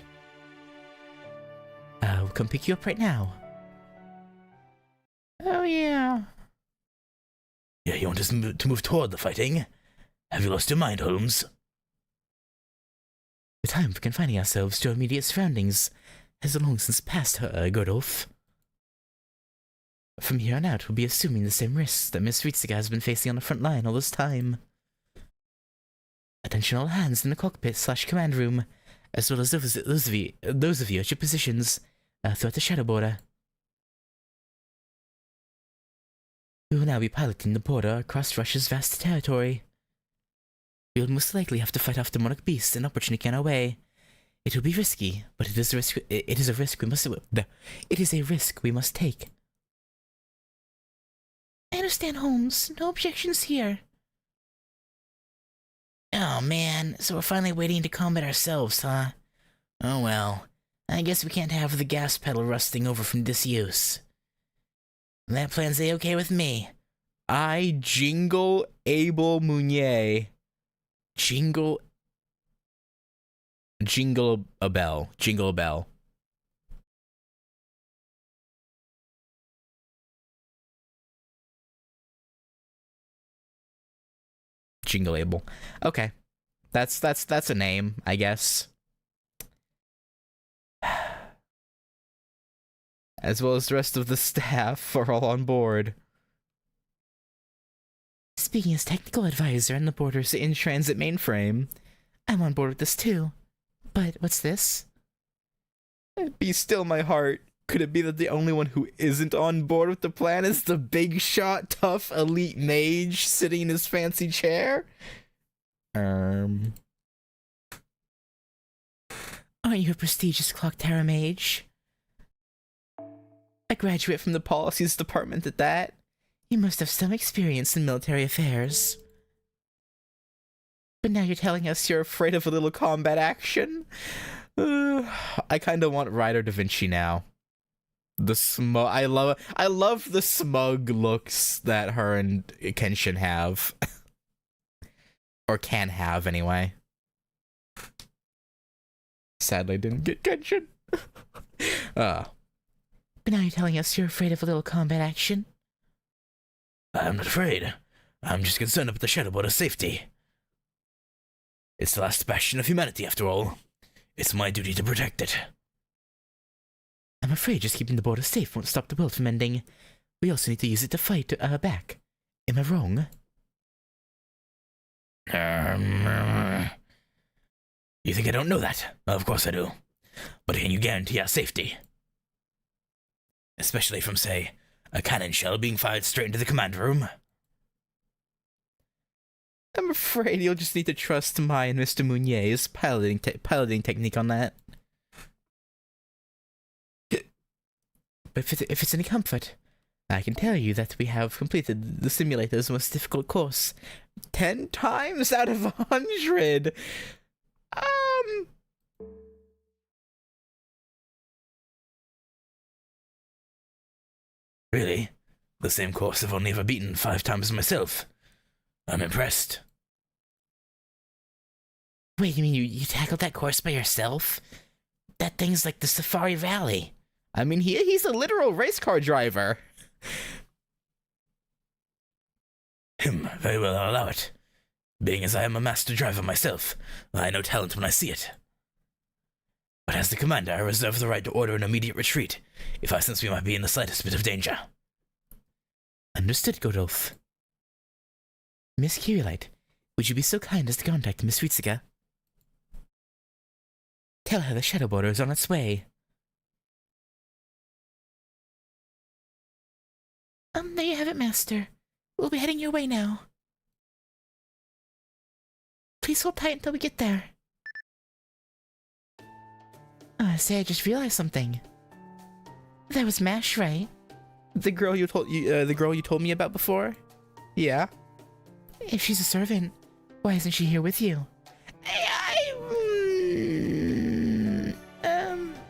We'll come pick you up right now. Oh, yeah. Yeah, you want us to move toward the fighting? Have you lost your mind, Holmes? The time for confining ourselves to our immediate surroundings has long since passed, Godolph. From here on out, we'll be assuming the same risks that Miss Ritsuga has been facing on the front line all this time. Attention all hands in the cockpit/command room, as well as those of you at your positions throughout the shadow border. We will now be piloting the border across Russia's vast territory. We will most likely have to fight off demonic beasts and opportunity on our way. It will be risky, but it is a risk. It is a risk we must. It is a risk we must take. I understand, Holmes. No objections here. Oh man, so we're finally waiting to combat ourselves, huh? Oh well, I guess we can't have the gas pedal rusting over from disuse. That plan's A-okay with me. I jingle Abel Mounier. Jingle a bell. Jingle a bell. Jingle Abel. Okay. That's a name, I guess. As well as the rest of the staff are all on board. Speaking as technical advisor on the Border's in-transit mainframe, I'm on board with this too. But what's this? Be still, my heart. Could it be that the only one who isn't on board with the plan is the big shot, tough, elite mage sitting in his fancy chair? Aren't you a prestigious clock tower mage? I graduate from the policies department at that. You must have some experience in military affairs. But now you're telling us you're afraid of a little combat action? I kind of want Ryder Da Vinci now. The smug. I love the smug looks that her and Kenshin have. Or can have, anyway. Sadly, I didn't get Kenshin. But now you're telling us you're afraid of a little combat action? I'm not afraid. I'm just concerned about the Shadow Border's safety. It's the last bastion of humanity, after all. It's my duty to protect it. I'm afraid just keeping the border safe won't stop the world from ending. We also need to use it to fight back. Am I wrong? You think I don't know that? Of course I do. But can you guarantee our safety? Especially from, say, a cannon shell being fired straight into the command room? I'm afraid you'll just need to trust my and Mr. Mounier's piloting technique on that. But if it's any comfort, I can tell you that we have completed the simulator's most difficult course. 10 times out of 100! Really? The same course I've only ever beaten 5 times myself. I'm impressed. Wait, you mean you tackled that course by yourself? That thing's like the Safari Valley. I mean, he's a literal race car driver. Very well, I'll allow it. Being as I am a master driver myself, I know talent when I see it. But as the commander, I reserve the right to order an immediate retreat, if I sense we might be in the slightest bit of danger. Understood, Godolph. Miss Kirillite, would you be so kind as to contact Miss Ritsuka? Tell her the Shadow Border is on its way. There you have it, Master. We'll be heading your way now. Please hold tight until we get there. Say, I just realized something. That was Mash, right? The girl you told me about before? Yeah. If she's a servant, why isn't she here with you?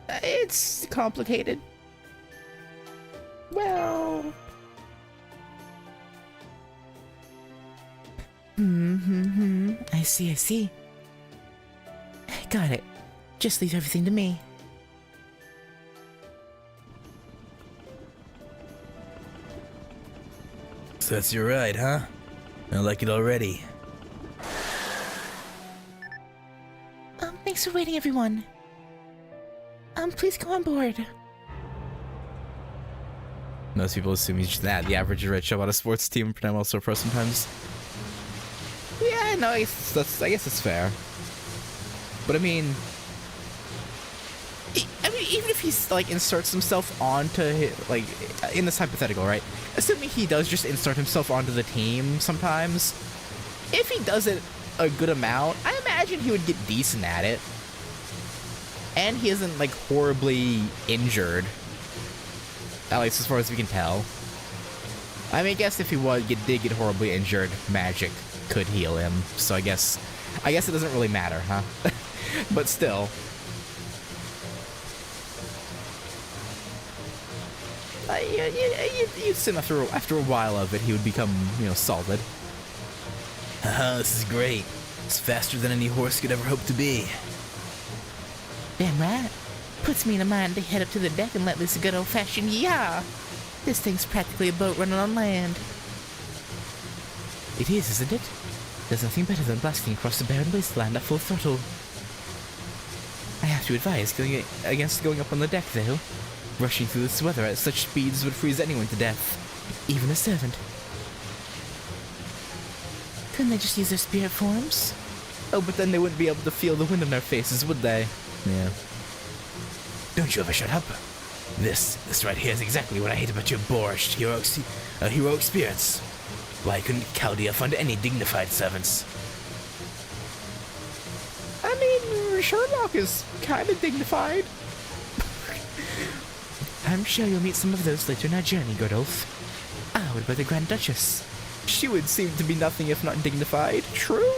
It's complicated. Well... I see. Got it. Just leave everything to me. So that's your ride, huh? I like it already. Thanks for waiting, everyone. Please come on board. Most people assume he's just the average rich about a sports team, but I'm also a pro sometimes. Yeah, no, I guess it's fair. But I mean, even if he's like inserts himself onto like in this hypothetical, right? Assuming he does just insert himself onto the team sometimes, if he does it a good amount, I imagine he would get decent at it. And he isn't like horribly injured, at least as far as we can tell. I mean, I guess if he did get horribly injured, magic could heal him. So I guess it doesn't really matter, huh? But still. You'd assume after a while of it, he would become, solid. Haha, this is great. It's faster than any horse could ever hope to be. Damn right. Puts me in a mind to head up to the deck and let loose a good old-fashioned yah. This thing's practically a boat running on land. It is, isn't it? There's nothing better than blasting across the barren wasteland at full throttle. I have to advise against going up on the deck, though. Rushing through this weather at such speeds would freeze anyone to death, even a servant. Couldn't they just use their spirit forms? Oh, but then they wouldn't be able to feel the wind in their faces, would they? Yeah. Don't you ever shut up. This right here is exactly what I hate about your boorish heroic spirits. Why couldn't Chaldea find any dignified servants? I mean, Sherlock is kind of dignified. I'm sure you'll meet some of those later in our journey, Godolph. Ah, what about the Grand Duchess? She would seem to be nothing if not dignified. True?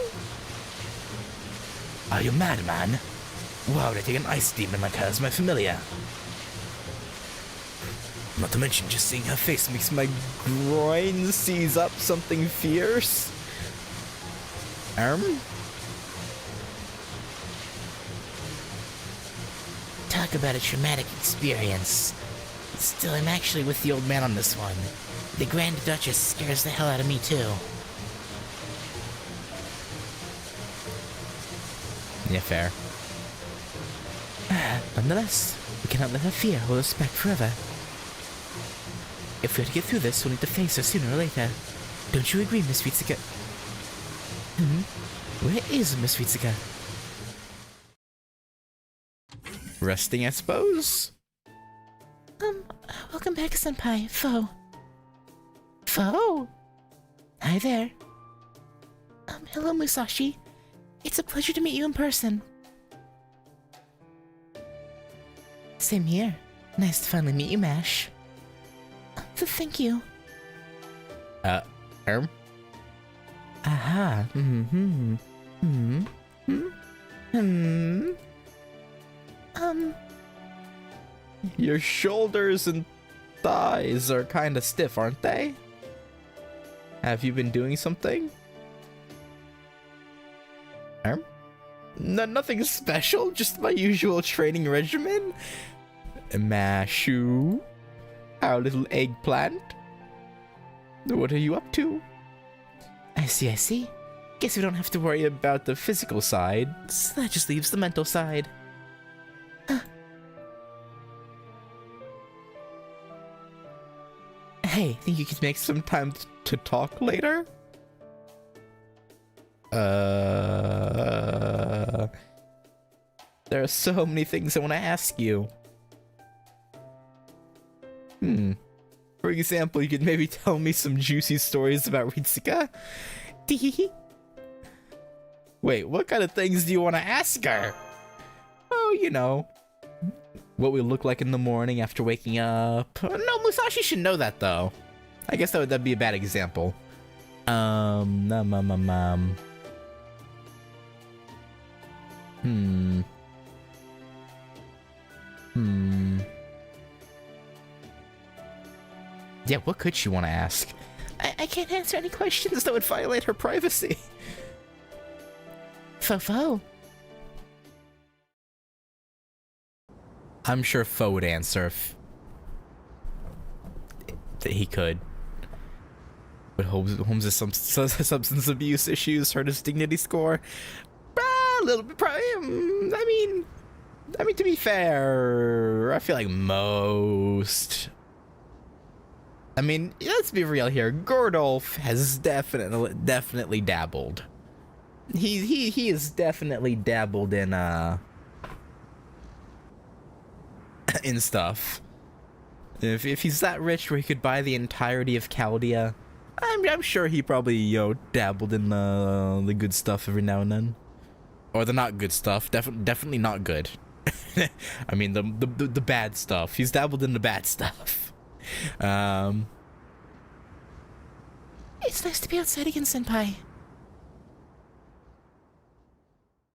Are you mad, man? Why would I take an ice demon like her as my familiar? Not to mention, just seeing her face makes My groin seize up something fierce. Talk about a traumatic experience. Still, I'm actually with the old man on this one. The Grand Duchess scares the hell out of me, too. Yeah, fair. Nonetheless, we cannot let her fear hold us back forever. If we are to get through this, we'll need to face her sooner or later. Don't you agree, Miss Ritsuka? Where is Miss Ritsuka? Resting, I suppose? Welcome back, Senpai. Foe? Hi there. Hello, Musashi. It's a pleasure to meet you in person. Same here. Nice to finally meet you, Mash. Thank you. Aha. Your shoulders and thighs are kind of stiff, aren't they? Have you been doing something? Nothing special, just my usual training regimen. Mashu, our little eggplant. What are you up to? I see. Guess we don't have to worry about the physical side, so that just leaves the mental side. Hey, think you could make some time to talk later? There are so many things I want to ask you. For example, you could maybe tell me some juicy stories about Ritsuka? Wait, what kind of things do you want to ask her? Oh, what we look like in the morning after waking up. No, Musashi should know that, though. I guess that'd be a bad example. Yeah, what could she want to ask? I can't answer any questions that would violate her privacy. Fofo. I'm sure Fo would answer if that he could. But Holmes' substance abuse issues hurt his dignity score. A little bit, probably. I mean, to be fair, I feel like most. I mean, let's be real here. Gordolf has definitely dabbled. He has definitely dabbled in stuff. If he's that rich where he could buy the entirety of Chaldea, I'm sure he probably dabbled in the good stuff every now and then, or the not good stuff. Definitely not good. I mean the bad stuff. He's dabbled in the bad stuff. It's nice to be outside again, Senpai.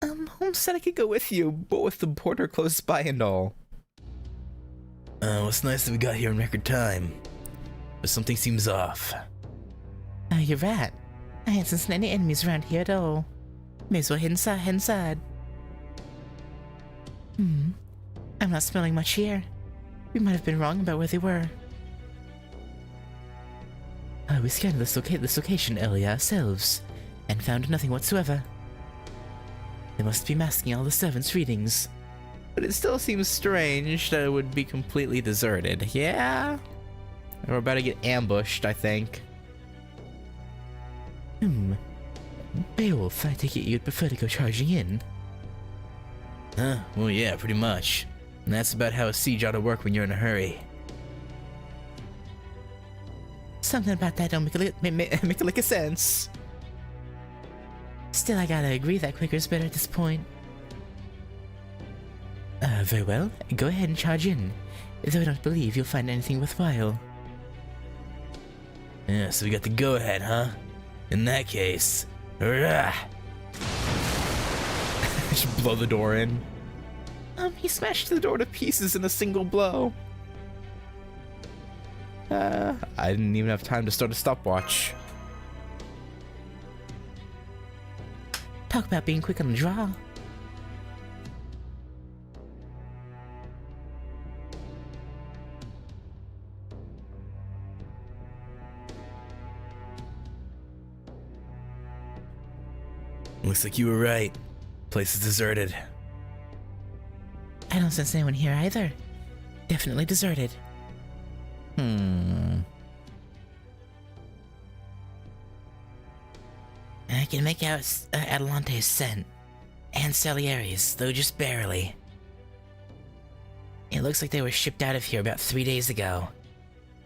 Holmes said I could go with you, but with the border close by and all. Well, it's nice that we got here in record time. But something seems off. You're right. I ain't sensing any enemies around here at all. May as well head inside. I'm not smelling much here. We might have been wrong about where they were. We scanned this location earlier ourselves, and found nothing whatsoever. They must be masking all the servants' readings. But it still seems strange that it would be completely deserted. Yeah? We're about to get ambushed, I think. Beowulf, I take it you'd prefer to go charging in. Well, yeah, pretty much. And that's about how a siege ought to work when you're in a hurry. Something about that don't make a lick of sense. Still, I gotta agree that quicker is better at this point. Very well. Go ahead and charge in, though I don't believe you'll find anything worthwhile. Yeah, so we got the go-ahead, huh? In that case, hurrah! Just blow the door in. He smashed the door to pieces in a single blow. I didn't even have time to start a stopwatch. Talk about being quick on the draw. Looks like you were right. Place is deserted. I don't sense anyone here either. Definitely deserted. I can make out Atalante's scent. And Salieri's, though just barely. It looks like they were shipped out of here about 3 days ago.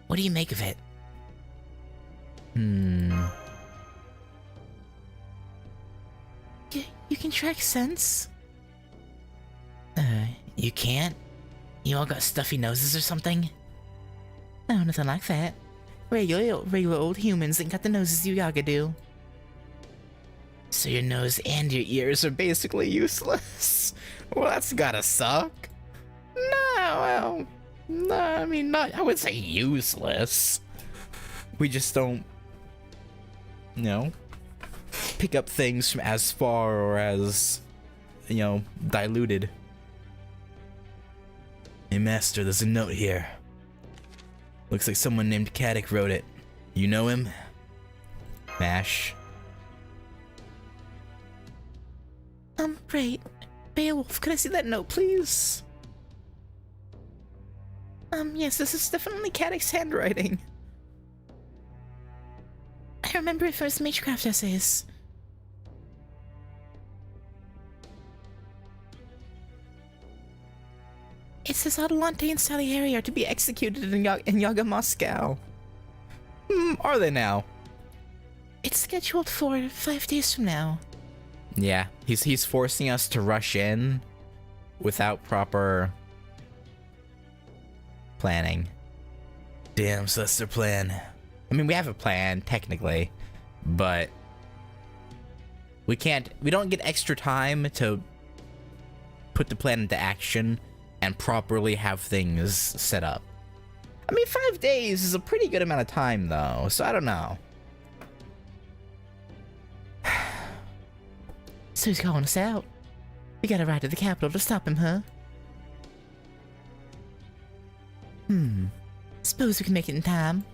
What do you make of it? You can track scents? You can't? You all got stuffy noses or something? No, nothing like that. Regular old humans ain't got the noses you yaga do. So your nose and your ears are basically useless? Well, that's gotta suck. No, I mean, not. I would say useless. We just don't, pick up things from as far or as, diluted. Hey, Master, there's a note here. Looks like someone named Caddick wrote it. You know him? Mash. Great. Beowulf, could I see that note, please? Yes, this is definitely Caddick's handwriting. I remember it from his Magecraft essays. It says Adelante and Salieri are to be executed in Yaga, Moscow. Are they now? It's scheduled for 5 days from now. Yeah, he's forcing us to rush in without proper planning. Damn, so that's their plan. I mean, we have a plan, technically, but we don't get extra time to put the plan into action and properly have things set up. I mean, 5 days is a pretty good amount of time, though, so I don't know. So he's calling us out. We gotta ride to the capital to stop him, huh? Suppose we can make it in time.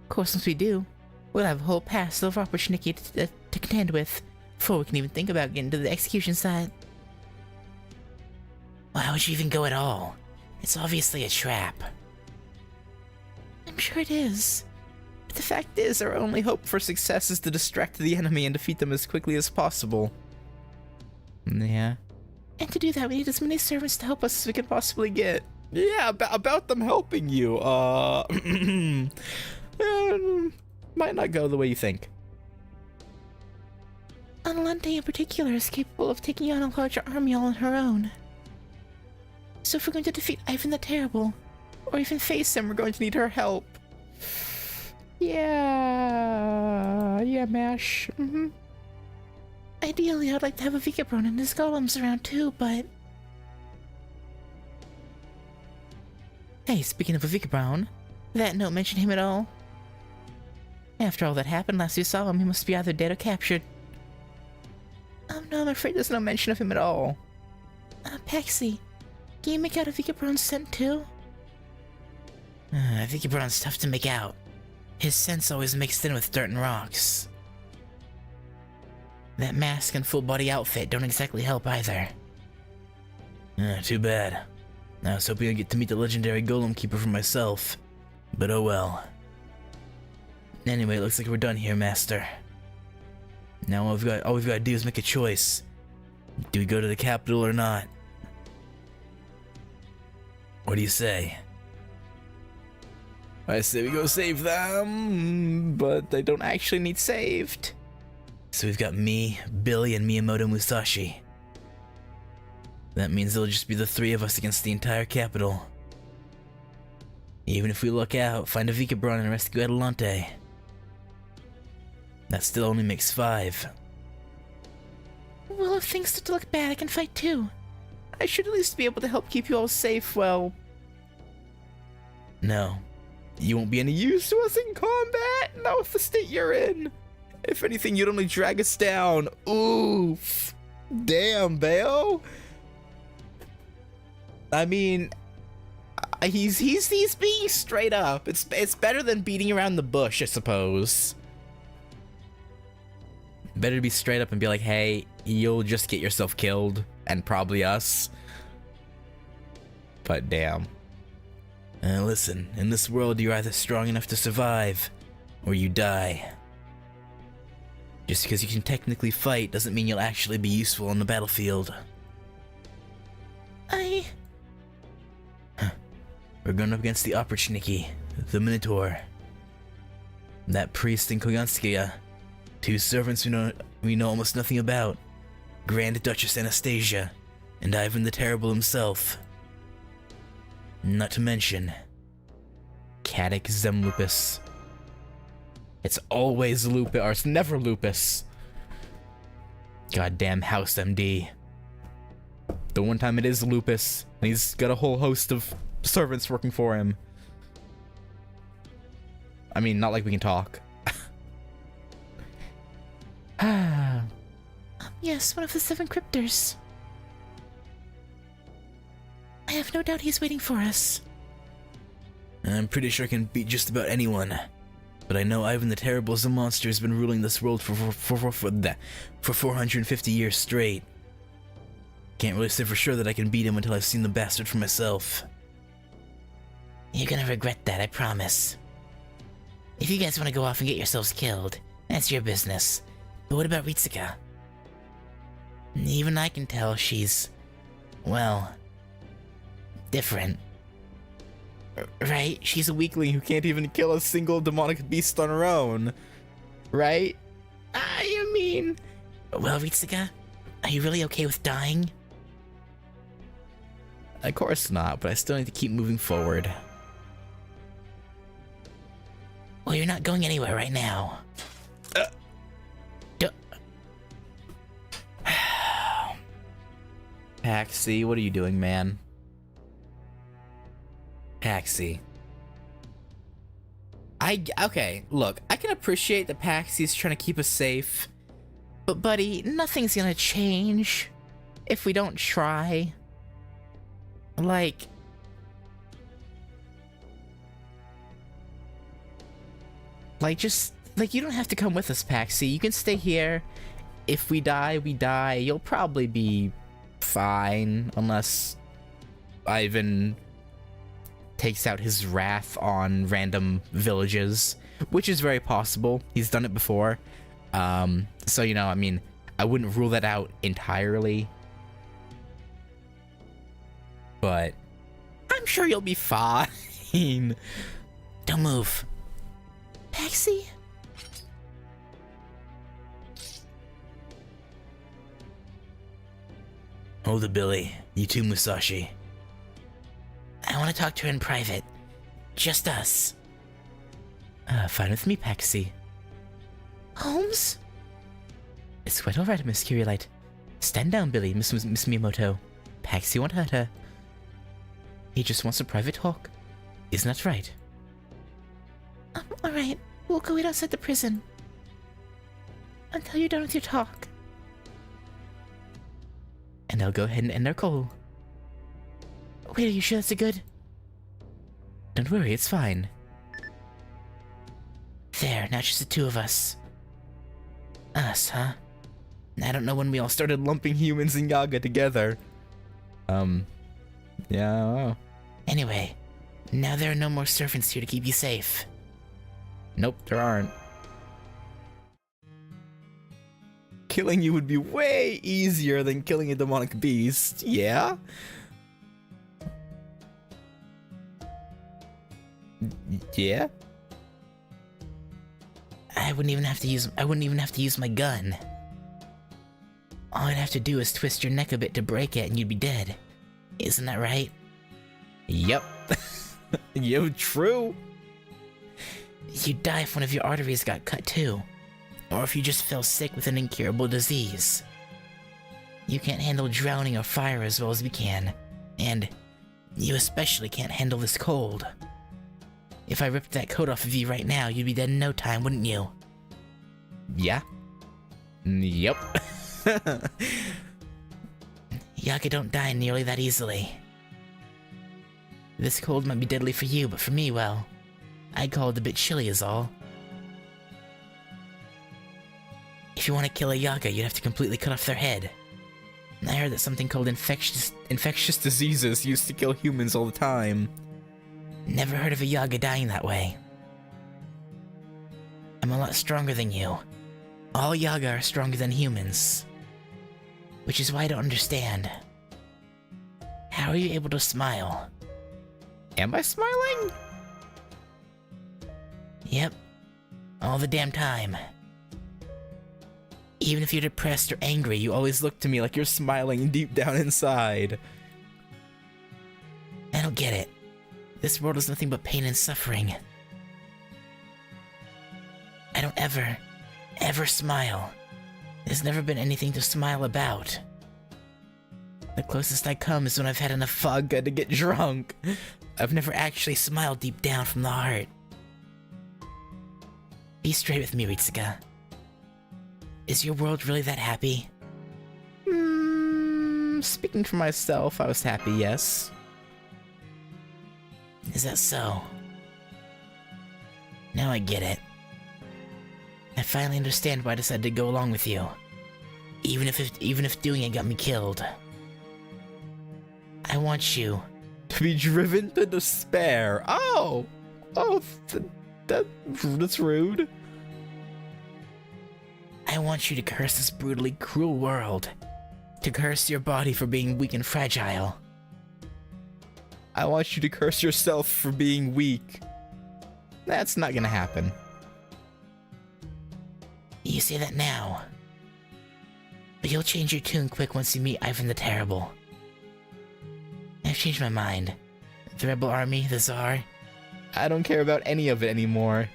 Of course, once we do, we'll have a whole parcel of opportunity to contend with before we can even think about getting to the execution site. Why would you even go at all? It's obviously a trap. I'm sure it is. But the fact is, our only hope for success is to distract the enemy and defeat them as quickly as possible. Yeah. And to do that, we need as many servants to help us as we can possibly get. Yeah, about them helping you, might not go the way you think. Atalante in particular is capable of taking on a larger army all on her own. So if we're going to defeat Ivan the Terrible, Or even face him, we're going to need her help. Yeah, Mash. Ideally, I'd like to have a Vikabron and his golems around too, but... Hey, speaking of Vika Brown, did that note mention him at all? After all that happened last we saw him, he must be either dead or captured. No, I'm afraid there's no mention of him at all. Paxi, can you make out a Vika Brown scent too? Vika Brown's tough to make out. His scent's always mixed in with dirt and rocks. That mask and full body outfit don't exactly help either. Too bad. I was hoping I'd get to meet the legendary Golem Keeper for myself. But oh well. Anyway, it looks like we're done here, Master. Now all we've got to do is make a choice. Do we go to the capital or not? What do you say? I say we go save them, but they don't actually need saved. So we've got me, Billy, and Miyamoto Musashi. That means it'll just be the three of us against the entire capital. Even if we luck out, find a Vika Braun and rescue Adelante. That still only makes 5. Well, if things start to look bad, I can fight too. I should at least be able to help keep you all safe, well... No. You won't be any use to us in combat, not with the state you're in. If anything, you'd only drag us down. Oof. Damn, Bayo. I mean, he's being straight up. It's better than beating around the bush, I suppose. Better to be straight up and be like, hey, you'll just get yourself killed, and probably us. But damn. Listen, in this world you're either strong enough to survive, or you die. Just because you can technically fight doesn't mean you'll actually be useful on the battlefield. We're going up against the Oprichniki, the Minotaur, that priest in Koyanskaya, 2 servants we know almost nothing about, Grand Duchess Anastasia, and Ivan the Terrible himself. Not to mention... Caddic Zemlupus. It's always Lupus, or it's never Lupus. Goddamn House MD. The one time it is Lupus, and he's got a whole host of servants working for him. I mean, not like we can talk. Yes, one of the 7 cryptors. I have no doubt he's waiting for us. I'm pretty sure I can beat just about anyone. But I know Ivan the Terrible as a monster has been ruling this world for 450 years straight. Can't really say for sure that I can beat him until I've seen the bastard for myself. You're gonna regret that, I promise. If you guys want to go off and get yourselves killed, that's your business. But what about Ritsuka? Even I can tell she's... well... different. Right? She's a weakling who can't even kill a single demonic beast on her own. Right? I mean... Well, Ritsuka, are you really okay with dying? Of course not, but I still need to keep moving forward. Well, you're not going anywhere right now. Paxi, what are you doing, man? Paxi. Okay, look, I can appreciate that Paxi's trying to keep us safe, but buddy, nothing's gonna change if we don't try. Like... you don't have to come with us, Paxi. You can stay here. If we die, we die. You'll probably be fine, unless Ivan takes out his wrath on random villages, which is very possible. He's done it before. So, you know, I mean, I wouldn't rule that out entirely. But I'm sure you'll be fine. Don't move. Paxi? Hold it, Billy. You too, Musashi. I want to talk to her in private. Just us. Fine with me, Paxi. Holmes? It's quite alright, Miss Curiolite. Stand down, Billy, Miss Miyamoto. Paxi won't hurt her. He just wants a private talk. Isn't that right? Alright. We'll go wait outside the prison. Until you're done with your talk. And I'll go ahead and end our call. Wait, are you sure that's a good? Don't worry, it's fine. There, now it's just the two of us. Us, huh? I don't know when we all started Lumping humans and Yaga together. Yeah, I don't know. Anyway, now there are no more servants here to keep you safe. Nope, there aren't. Killing you would be way easier than killing a demonic beast, yeah? Yeah? I wouldn't even have to use my gun. All I'd have to do is twist your neck a bit to break it and you'd be dead. Isn't that right? Yep. Yo, true. You'd die if one of your arteries got cut too. Or if you just fell sick with an incurable disease. You can't handle drowning or fire as well as we can. And you especially can't handle this cold. If I ripped that coat off of you right now, you'd be dead in no time, wouldn't you? Yeah. Yep. Yaga don't die nearly that easily. This cold might be deadly for you, but for me, well, I'd call it a bit chilly is all. If you want to kill a Yaga, you'd have to completely cut off their head. I heard that something called infectious diseases used to kill humans all the time. Never heard of a Yaga dying that way. I'm a lot stronger than you. All Yaga are stronger than humans. Which is why I don't understand. How are you able to smile? Am I smiling? Yep. All the damn time. Even if you're depressed or angry, You always look to me like you're smiling deep down inside. I don't get it. This world is nothing but pain and suffering. I don't ever smile. There's never been anything to smile about. The closest I come is when I've had enough vodka to get drunk. I've never actually smiled deep down from the heart. Be straight with me, Ritsuka. Is your world really that happy? Speaking for myself, I was happy, yes. Is that so? Now I get it. I finally understand why I decided to go along with you. Even if doing it got me killed. I want you To be driven to despair. That's rude. I want you to curse this brutally cruel world. To curse your body for being weak and fragile. I want you to curse yourself for being weak. That's not gonna happen. You say that now. But you'll change your tune quick once you meet Ivan the Terrible. I've changed my mind. The Rebel Army, the Tsar. I don't care about any of it anymore.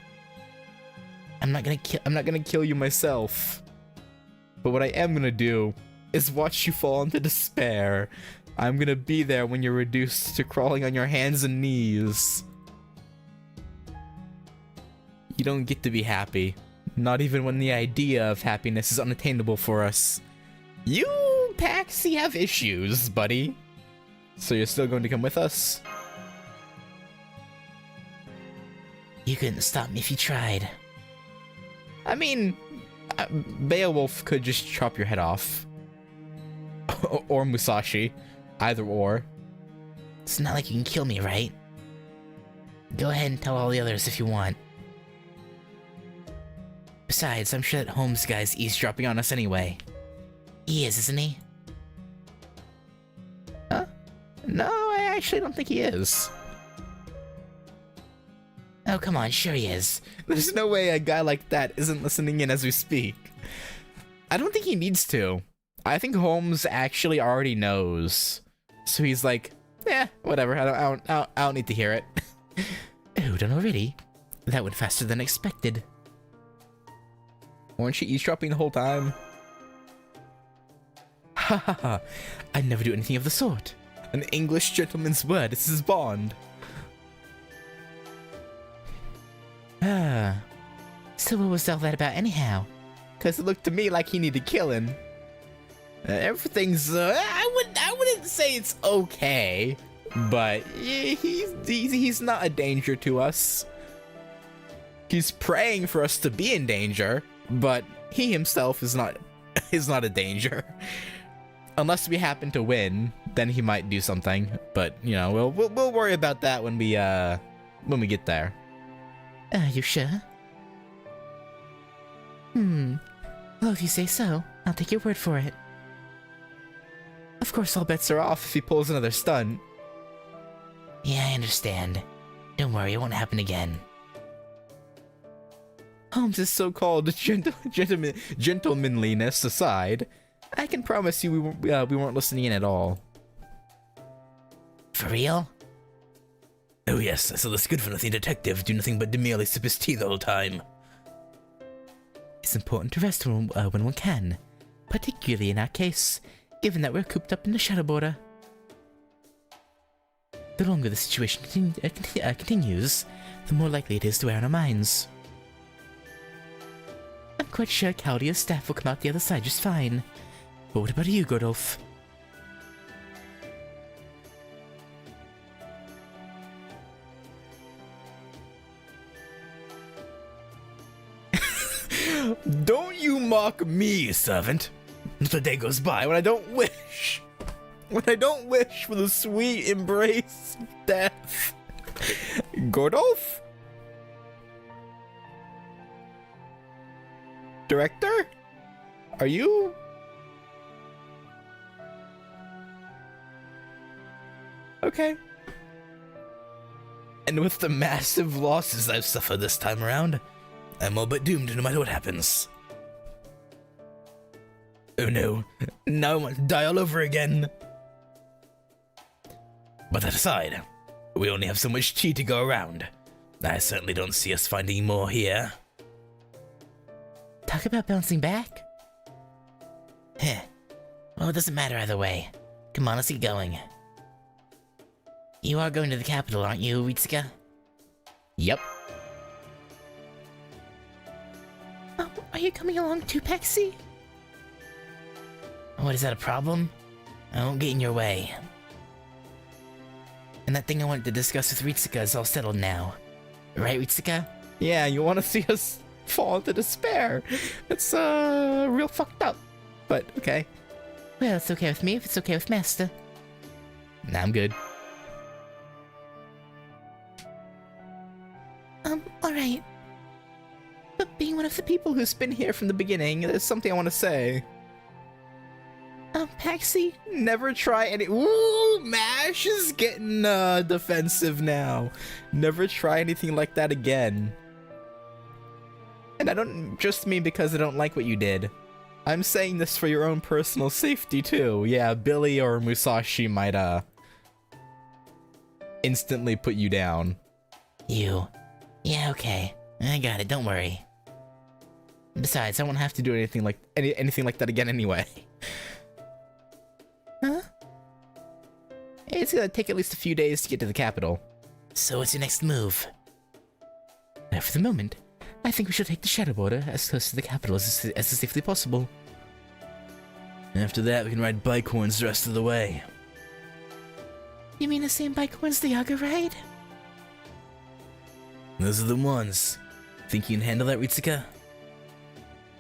I'm not gonna kill you myself. But what I am gonna do is watch you fall into despair. I'm gonna be there when you're reduced to crawling on your hands and knees. You don't get to be happy. Not even when the idea of happiness is unattainable for us. You, Paxi, have issues, buddy. So you're still going to come with us? You couldn't stop me if you tried. I mean, Beowulf could just chop your head off. Or Musashi. Either or. It's not like you can kill me, right? Go ahead and tell all the others if you want. Besides, I'm sure that Holmes guy's eavesdropping on us anyway. He is, isn't he? Huh? No, I actually don't think he is. Oh, come on, sure he is. There's no way a guy like that isn't listening in as we speak. I don't think he needs to. I think Holmes actually already knows. So he's like, whatever, I don't need to hear it. Oh, done already? That went faster than expected. Weren't you eavesdropping the whole time? Ha ha ha, I'd never do anything of the sort. An English gentleman's word, this is Bond. So what was all that about anyhow? Because it looked to me like he needed killing. Everything's, I wouldn't say it's okay, but he's not a danger to us. He's praying for us to be in danger, but he himself is not a danger. Unless we happen to win, then he might do something. But you know, we'll worry about that when we get there. You sure? Well, if you say so, I'll take your word for it. Of course, all bets are off if he pulls another stunt. Yeah, I understand. Don't worry, it won't happen again. Holmes' so-called gentlemanliness aside, I can promise you we weren't listening in at all. For real? Oh yes, I saw this good-for-nothing detective do nothing but merely sip his tea the whole time. It's important to rest when one can, particularly in our case, given that we're cooped up in the Shadow Border. The longer the situation continues, the more likely it is to wear on our minds. I'm quite sure Caldia's staff will come out the other side just fine. But what about you, Godolph? Don't you mock me, servant. Not a day goes by when I don't wish. When I don't wish for the sweet embrace of death. Godolph? Director? Are you? Okay. And with the massive losses I've suffered this time around, I'm all but doomed no matter what happens. Oh no, now I want to die all over again. But that aside, we only have so much tea to go around. I certainly don't see us finding more here. Talk about bouncing back? Heh. Well, it doesn't matter either way. Come on, let's get going. You are going to the capital, aren't you, Ritsuka? Yep. Are you coming along too, Pexi? What, is that a problem? I won't get in your way. And that thing I wanted to discuss with Ritsuka is all settled now. Right, Ritsuka? Yeah, you want to see us fall into despair. It's, real fucked up. But, okay. Well, it's okay with me if it's okay with Master. Nah, I'm good. Alright. But being one of the people who's been here from the beginning, there's something I want to say. Paxi, never try any— Ooh, Mash is getting, defensive now. Never try anything like that again. And I don't just mean because I don't like what you did. I'm saying this for your own personal safety, too. Yeah, Billy or Musashi might, instantly put you down. You. Yeah, okay. I got it, don't worry. Besides, I won't have to do anything like that again anyway. Huh? It's gonna take at least a few days to get to the capital. So what's your next move? Now, for the moment, I think we should take the Shadow Border as close to the capital as safely possible. After that, we can ride bike horns the rest of the way. You mean the same bike horns the Yaga ride? Those are the ones. Think you can handle that, Ritsuka?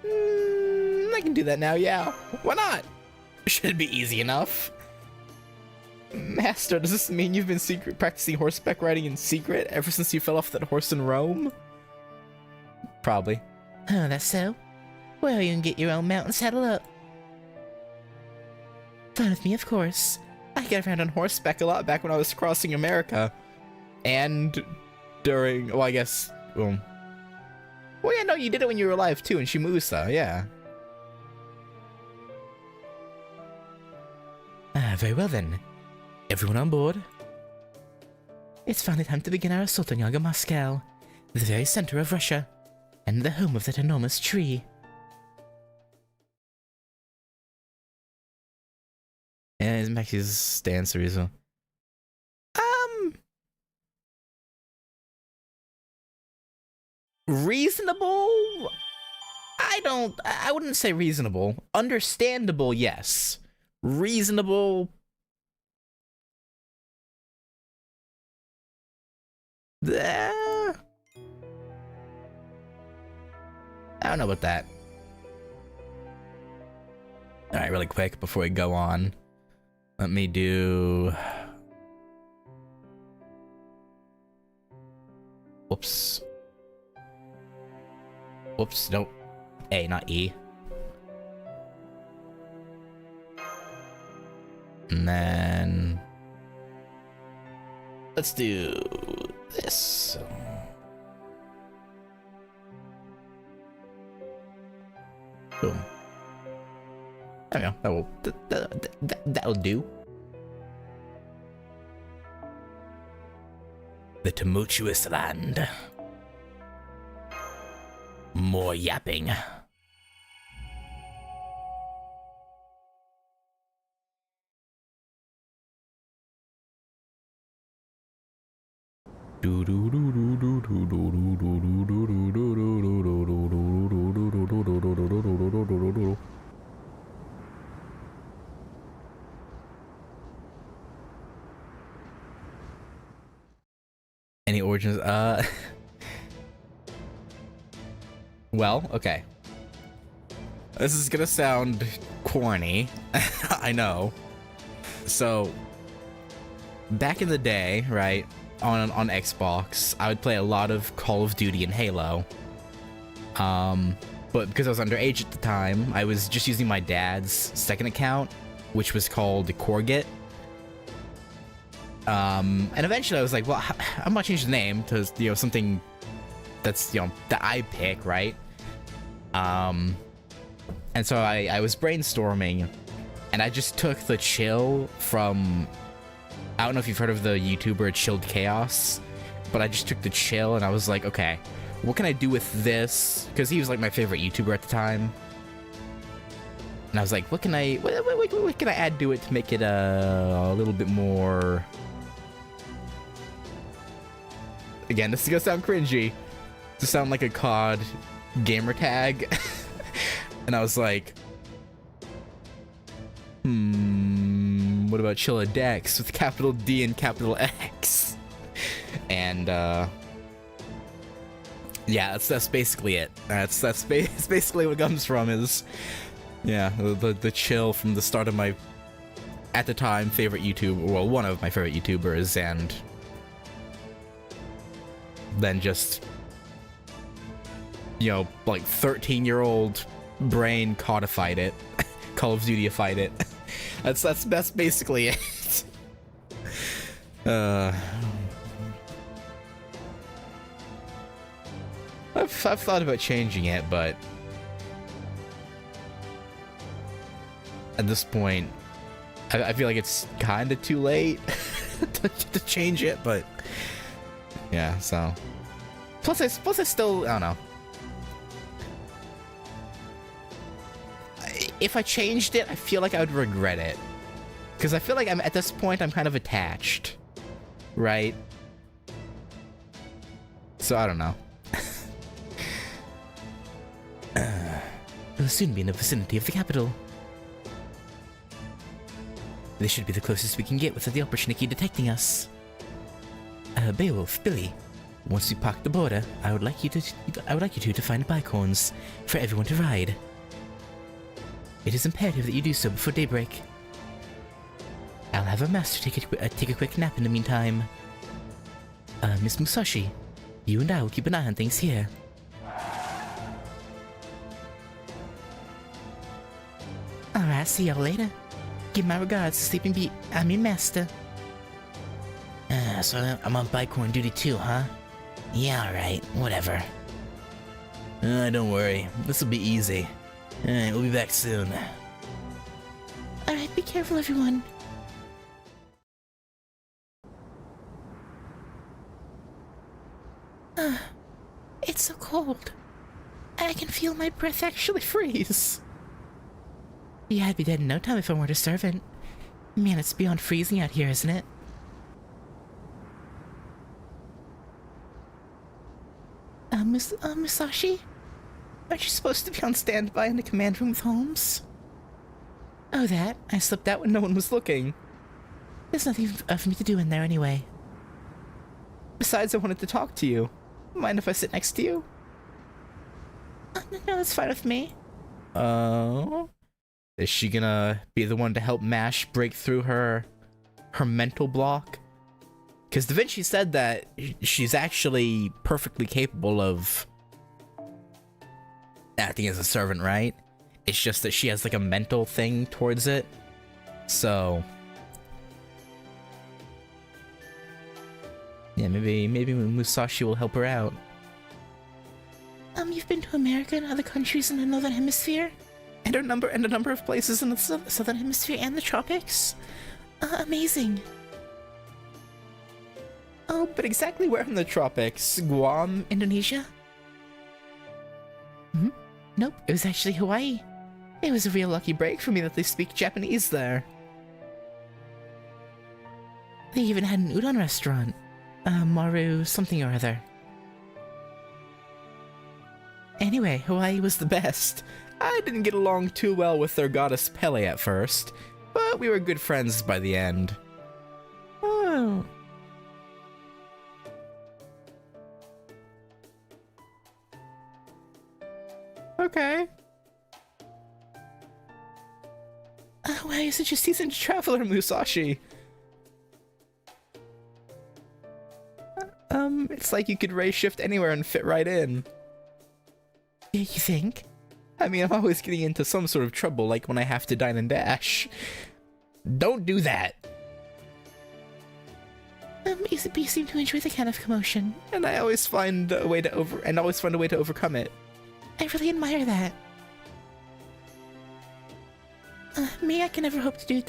I can do that now, yeah. Why not? Should be easy enough. Master, does this mean you've been practicing horseback riding in secret ever since you fell off that horse in Rome? Probably. Oh, that's so? Well, you can get your own mount and saddle up. Fine with me, of course. I got around on horseback a lot back when I was crossing America. And during— well, I guess— well, yeah, no, you did it when you were alive, too, in Shimusa, yeah. Very well then. Everyone on board? It's finally time to begin our assault on Yaga Moscow, the very center of Russia, and the home of that enormous tree. Yeah, it's Maxi's answer as well. Reasonable? I wouldn't say reasonable. Understandable, yes. Reasonable? I don't know about that. Alright, really quick before we go on. Let me do... Whoops. Whoops, nope. A, not E. And then... Let's do this. Boom. There we go. That'll do. The tumultuous land. More yapping. Any origins? Well, okay. This is gonna sound corny. I know. So, back in the day, right, on Xbox, I would play a lot of Call of Duty and Halo. But because I was underage at the time, I was just using my dad's second account, which was called Corgit. And eventually I was like, well, I'm gonna change the name to, you know, something that's, you know, that I pick, right? And so I was brainstorming, and I just took the chill from, I don't know if you've heard of the YouTuber Chilled Chaos, but I just took the chill and I was like, okay, what can I do with this? Because he was like my favorite YouTuber at the time. And I was like, what can I add to it to make it a little bit more... Again, this is gonna sound cringy. To sound like a COD gamer tag. And I was like, what about Chilladex with capital D and capital X? And yeah, that's basically it. That's basically what it comes from, is, yeah, the chill from the start of my, at the time, favorite YouTuber, well, one of my favorite YouTubers, and then just, you know, like 13-year-old brain codified it. Call of Duty-ified it. That's basically it. I've thought about changing it, but at this point, I feel like it's kind of too late to change it. But yeah, so plus I still, I don't know. If I changed it, I feel like I would regret it, because I feel like at this point I'm kind of attached, right? So I don't know. We'll soon be in the vicinity of the capital. This should be the closest we can get without the Opportunity detecting us. Beowulf, Billy, once we park the border, I would like you two to find bicorns for everyone to ride. It is imperative that you do so before daybreak. I'll have our master take a quick nap in the meantime. Miss Musashi, you and I will keep an eye on things here. Alright, see y'all later. Give my regards to Sleeping Master. So I'm on bicorn duty too, huh? Yeah, alright, whatever. Don't worry, this'll be easy. Alright, we'll be back soon. Alright, be careful, everyone. It's so cold. I can feel my breath actually freeze. Yeah, I'd be dead in no time if I weren't a servant. Man, it's beyond freezing out here, isn't it? Musashi? Aren't you supposed to be on standby in the command room with Holmes? Oh, that? I slipped out when no one was looking. There's nothing for me to do in there anyway. Besides, I wanted to talk to you. Mind if I sit next to you? No, that's fine with me. Oh? Is she gonna be the one to help Mash break through her mental block? Because Da Vinci said that she's actually perfectly capable of acting as a servant, right? It's just that she has like a mental thing towards it. So yeah, maybe Musashi will help her out. You've been to America and other countries in the Northern Hemisphere? And a number of places in the Southern Hemisphere and the tropics? Amazing. Oh, but exactly where in the tropics? Guam? Indonesia? Nope, it was actually Hawaii. It was a real lucky break for me that they speak Japanese there. They even had an udon restaurant. Maru something or other. Anyway, Hawaii was the best. I didn't get along too well with their goddess Pele at first, but we were good friends by the end. Oh. Okay. Why is such a seasoned traveler, Musashi? It's like you could ray shift anywhere and fit right in. You think? I mean, I'm always getting into some sort of trouble, like when I have to dine and dash. Don't do that. You seem to enjoy the kind of commotion. And I always find a way to overcome it. I really admire that. Me, I can never hope to do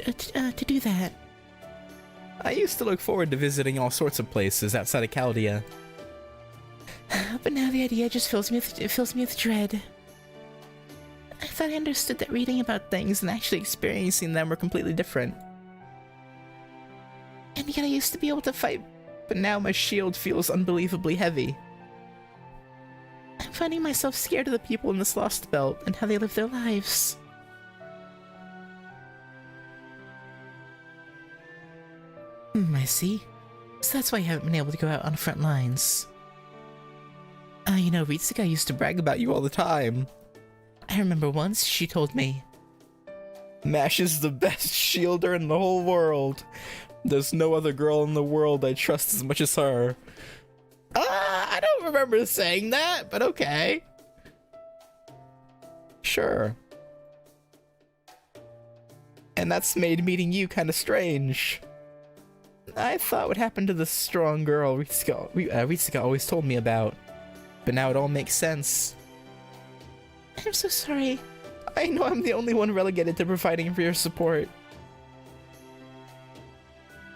that. I used to look forward to visiting all sorts of places outside of Chaldea. But now the idea just fills me with dread. I thought I understood that reading about things and actually experiencing them were completely different. And yet I used to be able to fight, but now my shield feels unbelievably heavy. I'm finding myself scared of the people in this Lost Belt and how they live their lives. I see. So that's why you haven't been able to go out on the front lines. You know, Ritsuka used to brag about you all the time. I remember once she told me, Mash is the best shielder in the whole world. There's no other girl in the world I trust as much as her. I don't remember saying that, but okay. Sure. And that's made meeting you kind of strange. I thought what happened to the strong girl Ritsuka always told me about. But now it all makes sense. I'm so sorry. I know I'm the only one relegated to providing for your support.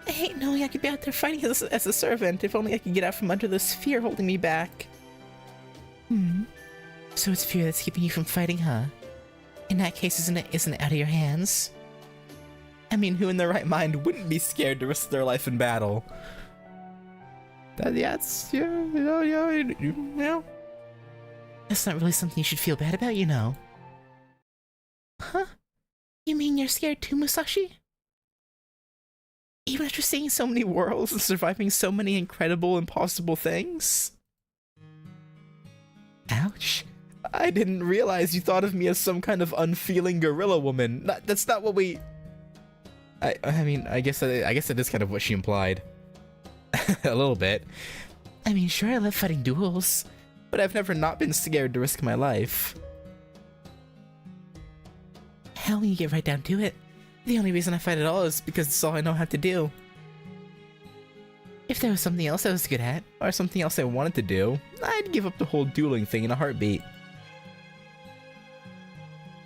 I hate knowing I could be out there fighting as a servant. If only I could get out from under this fear holding me back. So it's fear that's keeping you from fighting, huh? In that case, isn't it out of your hands? I mean, who in their right mind wouldn't be scared to risk their life in battle? That's yeah. That's not really something you should feel bad about, you know. Huh? You mean you're scared too, Musashi? Even after seeing so many worlds and surviving so many incredible, impossible things? Ouch. I didn't realize you thought of me as some kind of unfeeling gorilla woman. That's not what we... I mean, I guess that is kind of what she implied. A little bit. I mean, sure, I love fighting duels, but I've never not been scared to risk my life. Hell, when you get right down to it, the only reason I fight at all is because it's all I know how to do. If there was something else I was good at, or something else I wanted to do, I'd give up the whole dueling thing in a heartbeat.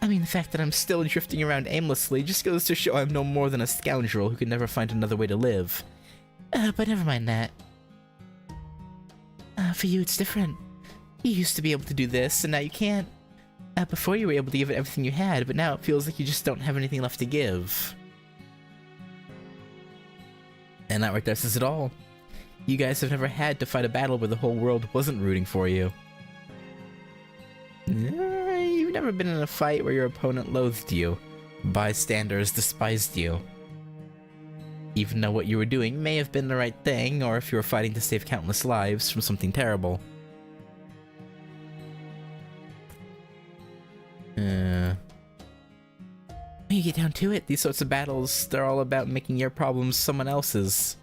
I mean, the fact that I'm still drifting around aimlessly just goes to show I'm no more than a scoundrel who could never find another way to live. But never mind that. For you, it's different. You used to be able to do this, and now you can't. Before you were able to give it everything you had, but now it feels like you just don't have anything left to give. And that right there says it all. You guys have never had to fight a battle where the whole world wasn't rooting for you. ever been in a fight where your opponent loathed you, bystanders despised you? Even though what you were doing may have been the right thing, or if you were fighting to save countless lives from something terrible. When you get down to it, these sorts of battles, they're all about making your problems someone else's.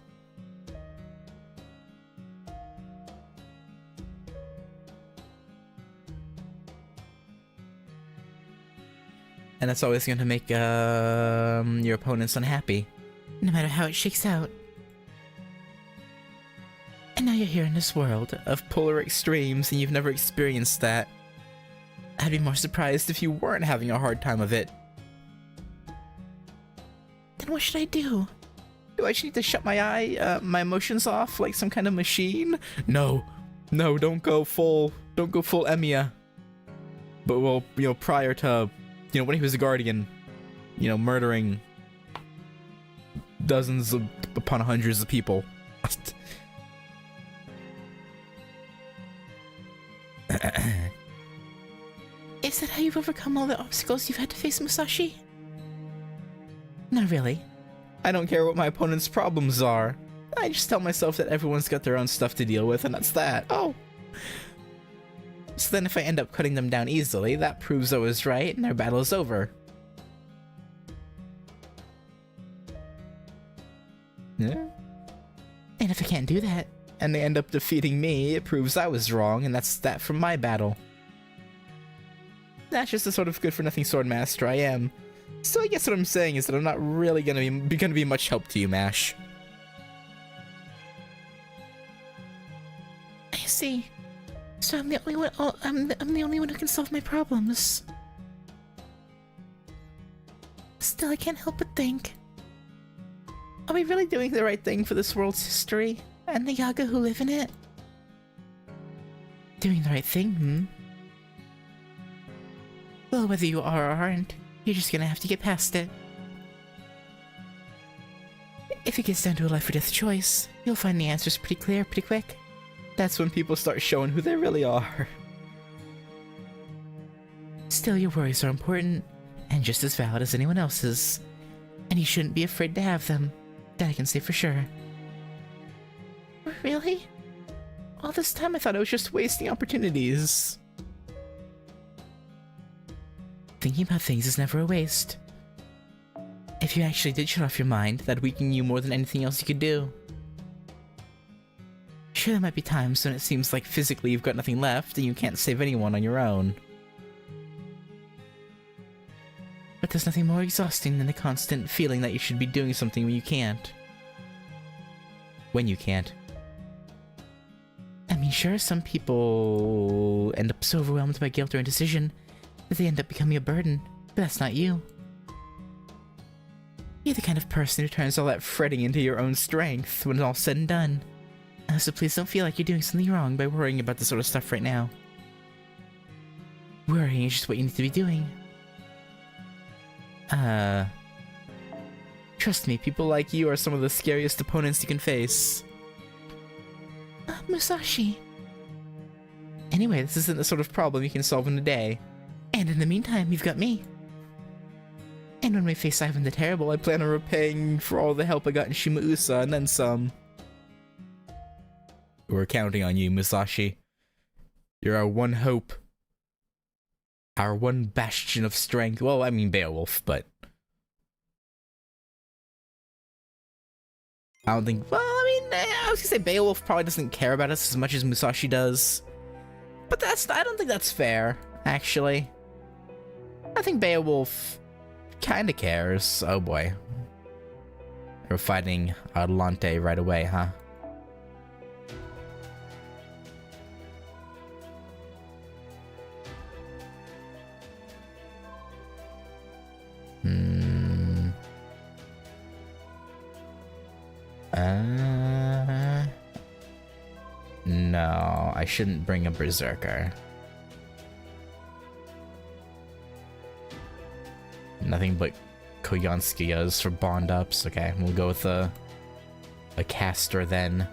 And that's always going to make your opponents unhappy. No matter how it shakes out. And now you're here in this world of polar extremes and you've never experienced that. I'd be more surprised if you weren't having a hard time of it. Then what should I do? Do I just need to shut my emotions off like some kind of machine? No, don't go full Emiya. But well, prior to, when he was a guardian, murdering dozens upon hundreds of people. Is that how you've overcome all the obstacles you've had to face, Musashi? Not really. I don't care what my opponent's problems are. I just tell myself that everyone's got their own stuff to deal with, and that's that. Oh. So then if I end up cutting them down easily, that proves I was right, and their battle is over. Yeah. And if I can't do that, and they end up defeating me, it proves I was wrong, and that's that from my battle. That's just the sort of good-for-nothing sword master I am. So I guess what I'm saying is that I'm not really gonna be much help to you, Mash. I see. So I'm the only one. Oh, I'm the only one who can solve my problems. Still, I can't help but think: are we really doing the right thing for this world's history and the Yaga who live in it? Doing the right thing, Well, whether you are or aren't, you're just gonna have to get past it. If it gets down to a life or death choice, you'll find the answers pretty clear, pretty quick. That's when people start showing who they really are. Still, your worries are important, and just as valid as anyone else's. And you shouldn't be afraid to have them. That I can say for sure. Really? All this time I thought I was just wasting opportunities. Thinking about things is never a waste. If you actually did shut off your mind, that'd weaken you more than anything else you could do. Sure, there might be times when it seems like physically you've got nothing left and you can't save anyone on your own. But there's nothing more exhausting than the constant feeling that you should be doing something when you can't. When you can't. I mean, sure, some people end up so overwhelmed by guilt or indecision that they end up becoming a burden, but that's not you. You're the kind of person who turns all that fretting into your own strength when it's all said and done. So please don't feel like you're doing something wrong by worrying about this sort of stuff right now. Worrying is just what you need to be doing. Trust me, people like you are some of the scariest opponents you can face. Musashi. Anyway, this isn't the sort of problem you can solve in a day. And in the meantime, you've got me. And when we face Ivan the Terrible, I plan on repaying for all the help I got in Shimausa and then some. We're counting on you, Musashi. You're our one hope. Our one bastion of strength. Well, I mean Beowulf, but... I don't think... Well, I mean, I was gonna say Beowulf probably doesn't care about us as much as Musashi does. But I don't think that's fair, actually. I think Beowulf kinda cares. Oh boy. We're fighting Atlante right away, huh? No, I shouldn't bring a berserker. Nothing but Koyanskiyas for bond ups. Okay, we'll go with a caster then.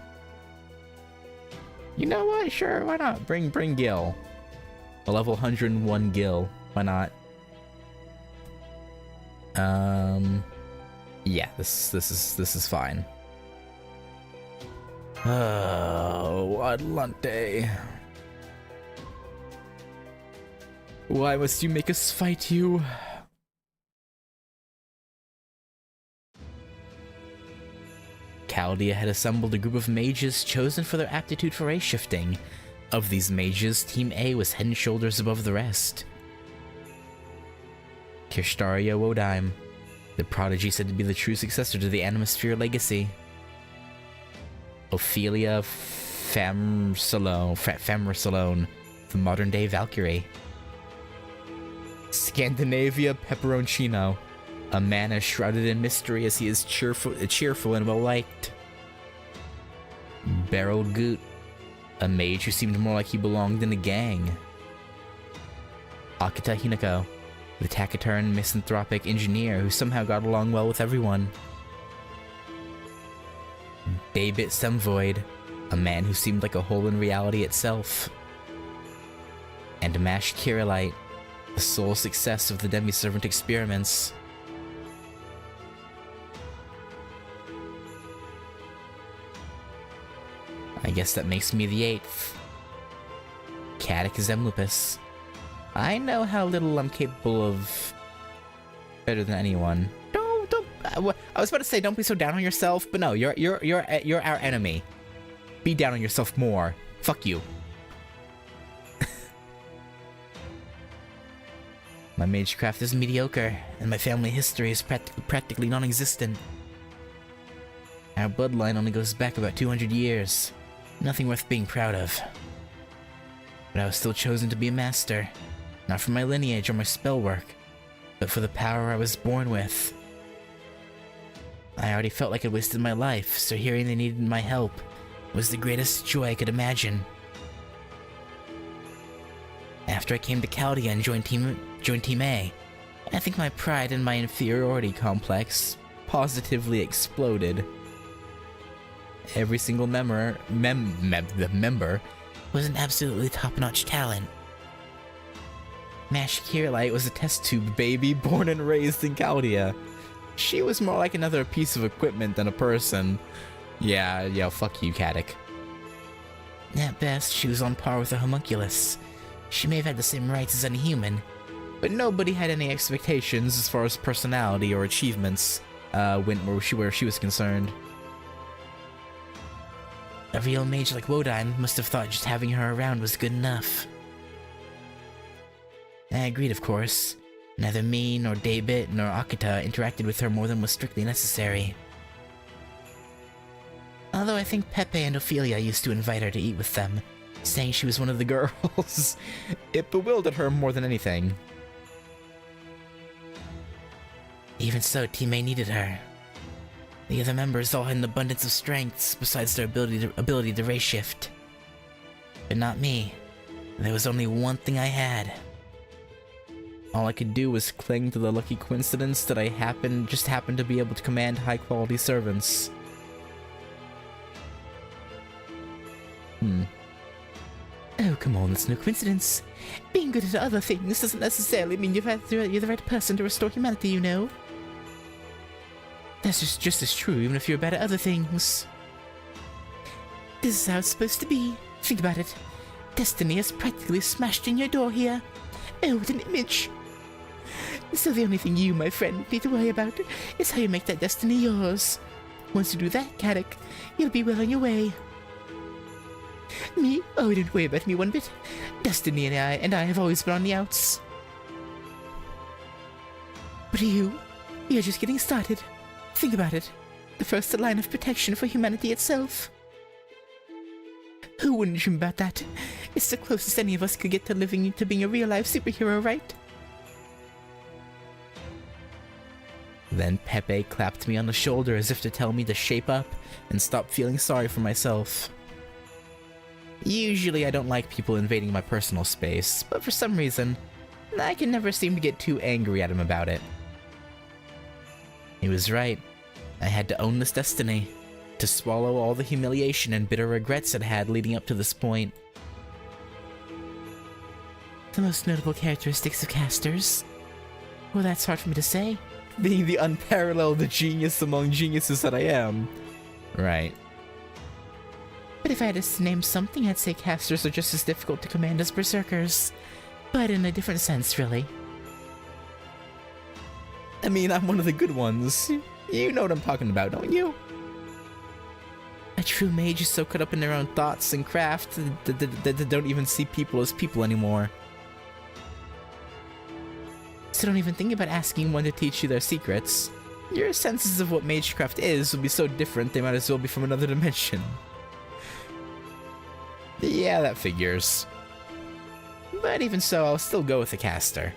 You know what? Sure, why not? Bring Gil. A level 101 Gil. Why not? Yeah, this is fine. Oh, Atlante. Why must you make us fight you? Chaldea had assembled a group of mages chosen for their aptitude for race shifting. Of these mages, Team A was head and shoulders above the rest. Kirstaria Wodaim, the prodigy said to be the true successor to the Animosphere legacy. Ophelia Famrisalone, the modern-day Valkyrie. Scandinavia Peperoncino, a man as shrouded in mystery as he is cheerful and well-liked. Beryl Goot, a mage who seemed more like he belonged in a gang. Akita Hinako, the taciturn, misanthropic engineer who somehow got along well with everyone. Babit Semvoid, a man who seemed like a hole in reality itself. And Mash Kirilite, the sole success of the demi-servant experiments. I guess that makes me the 8th. Caddick Zemlupus. I know how little I'm capable of. Better than anyone. Don't. I was about to say don't be so down on yourself, but no, you're our enemy. Be down on yourself more. Fuck you. My magecraft is mediocre, and my family history is practically non-existent. Our bloodline only goes back about 200 years. Nothing worth being proud of. But I was still chosen to be a master. Not for my lineage or my spell work, but for the power I was born with. I already felt like I'd wasted my life, so hearing they needed my help was the greatest joy I could imagine. After I came to Chaldea and joined Team A, I think my pride and my inferiority complex positively exploded. Every single member was an absolutely top-notch talent. Mash Kirilite was a test tube baby born and raised in Chaldea. She was more like another piece of equipment than a person. Yeah, fuck you, Caddick. At best, she was on par with a homunculus. She may have had the same rights as any human, but nobody had any expectations as far as personality or achievements where she was concerned. A real mage like Wodan must have thought just having her around was good enough. I agreed, of course. Neither me, nor Daybit, nor Akita interacted with her more than was strictly necessary. Although I think Pepe and Ophelia used to invite her to eat with them, saying she was one of the girls. It bewildered her more than anything. Even so, Team A needed her. The other members all had an abundance of strengths besides their ability to race shift. But not me. There was only one thing I had. All I could do was cling to the lucky coincidence that I just happened to be able to command high-quality servants. Oh, come on, it's no coincidence. Being good at other things doesn't necessarily mean you're the right person to restore humanity, you know. That's just as true, even if you're bad at other things. This is how it's supposed to be. Think about it. Destiny has practically smashed in your door here. Oh, what an image. So the only thing you, my friend, need to worry about is how you make that destiny yours. Once you do that, Caddick, you'll be well on your way. Me? Oh, don't worry about me one bit. Destiny and I have always been on the outs. But you're just getting started. Think about it. The first line of protection for humanity itself. Who wouldn't dream about that? It's the closest any of us could get to being a real-life superhero, right? Then Pepe clapped me on the shoulder as if to tell me to shape up and stop feeling sorry for myself. Usually I don't like people invading my personal space, but for some reason, I can never seem to get too angry at him about it. He was right. I had to own this destiny, to swallow all the humiliation and bitter regrets I'd had leading up to this point. The most notable characteristics of casters? Well, that's hard for me to say. Being the unparalleled genius among geniuses that I am. Right. But if I had to name something, I'd say casters are just as difficult to command as berserkers. But in a different sense, really. I mean, I'm one of the good ones. You know what I'm talking about, don't you? A true mage is so caught up in their own thoughts and craft that they don't even see people as people anymore. So don't even think about asking one to teach you their secrets. Your senses of what magecraft is will be so different they might as well be from another dimension. Yeah, that figures. But even so, I'll still go with the caster.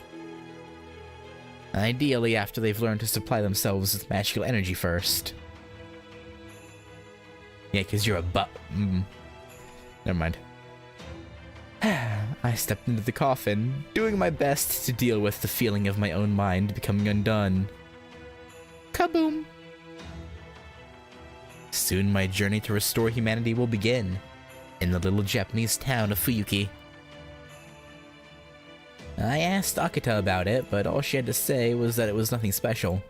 Ideally after they've learned to supply themselves with magical energy first. Yeah, because you're a Never mind. I stepped into the coffin, doing my best to deal with the feeling of my own mind becoming undone. Kaboom! Soon my journey to restore humanity will begin, in the little Japanese town of Fuyuki. I asked Akita about it, but all she had to say was that it was nothing special.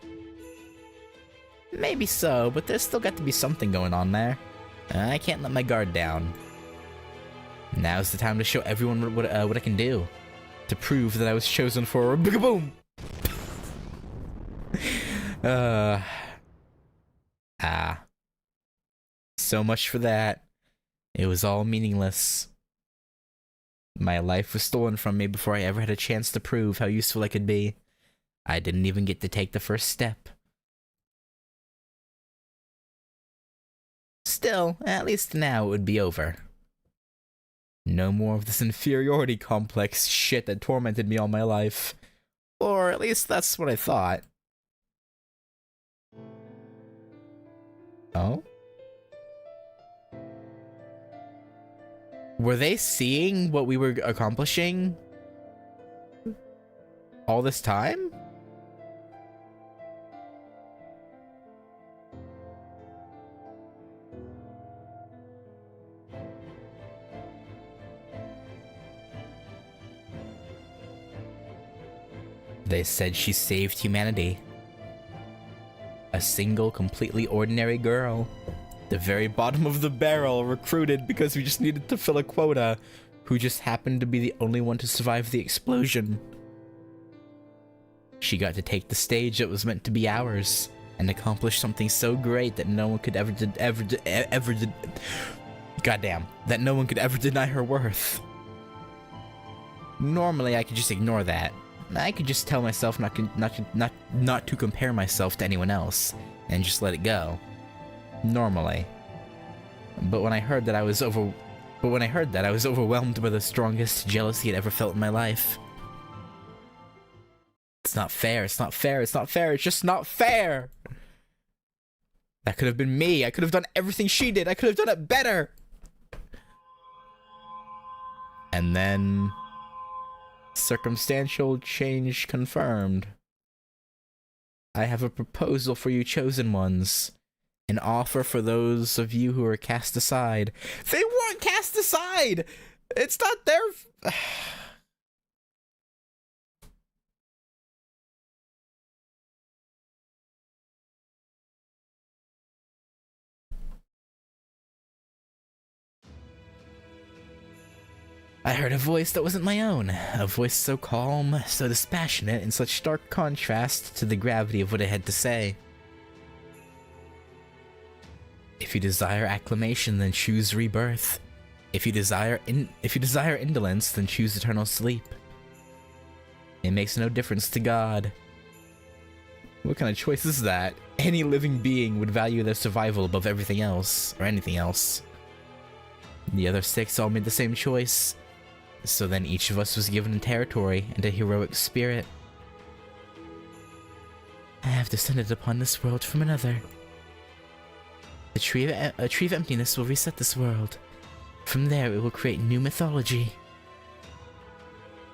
Maybe so, but there's still got to be something going on there. I can't let my guard down. Now's the time to show everyone what I can do. To prove that I was chosen for a boom. So much for that. It was all meaningless. My life was stolen from me before I ever had a chance to prove how useful I could be. I didn't even get to take the first step. Still, at least now it would be over. No more of this inferiority complex shit that tormented me all my life. Or at least that's what I thought. Oh? Were they seeing what we were accomplishing all this time? They said she saved humanity. A single, completely ordinary girl. The very bottom of the barrel, recruited because we just needed to fill a quota, who just happened to be the only one to survive the explosion. She got to take the stage that was meant to be ours, and accomplish something so great that no one could that no one could ever deny her worth. Normally, I could just ignore that. I could just tell myself not to compare myself to anyone else, and just let it go. Normally. But when I heard that I was overwhelmed by the strongest jealousy I'd ever felt in my life. It's not fair, it's not fair, it's not fair, it's just not fair! That could have been me, I could have done everything she did, I could have done it better! And then... circumstantial change confirmed. I have a proposal for you chosen ones. An offer for those of you who are cast aside. They weren't cast aside! It's not their... I heard a voice that wasn't my own. A voice so calm, so dispassionate, in such stark contrast to the gravity of what it had to say. If you desire acclamation, then choose rebirth. If you desire indolence, then choose eternal sleep. It makes no difference to God. What kind of choice is that? Any living being would value their survival above everything else, or anything else. The other 6 all made the same choice. So then each of us was given a territory and a heroic spirit. I have descended upon this world from another. A tree of emptiness will reset this world. From there it will create new mythology.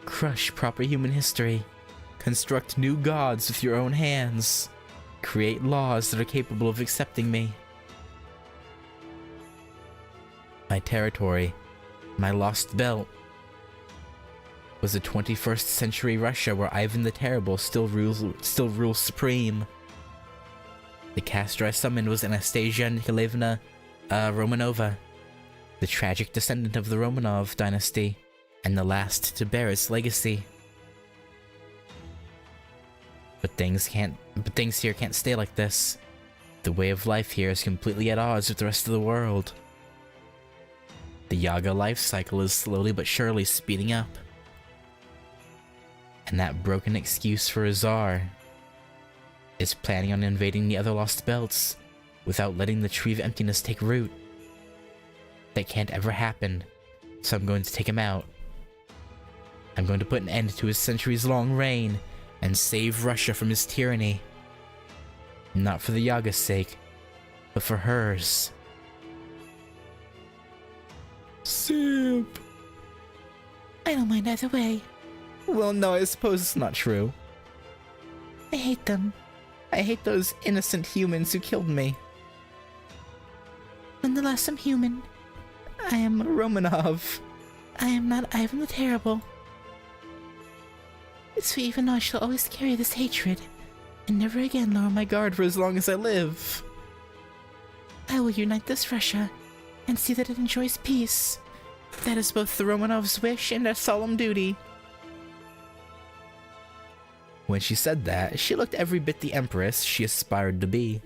Crush proper human history. Construct new gods with your own hands. Create laws that are capable of accepting me. My territory. My lost belt. was a 21st century Russia where Ivan the Terrible still rules supreme. The caster I summoned was Anastasia Nikolaevna Romanova, the tragic descendant of the Romanov dynasty, and the last to bear its legacy. But things here can't stay like this. The way of life here is completely at odds with the rest of the world. The Yaga life cycle is slowly but surely speeding up. And that broken excuse for a czar is planning on invading the other lost belts without letting the tree of emptiness take root. That can't ever happen, so I'm going to take him out. I'm going to put an end to his centuries-long reign and save Russia from his tyranny. Not for the Yaga's sake, but for hers. Simp. I don't mind either way. Well, no, I suppose it's not true. I hate them. I hate those innocent humans who killed me. Nonetheless, I'm human. I am Romanov. I am not Ivan the Terrible. So even though I shall always carry this hatred, and never again lower my guard For as long as I live. I will unite this Russia, and see that it enjoys peace. That is both the Romanovs' wish and their solemn duty. When she said that, she looked every bit the empress she aspired to be.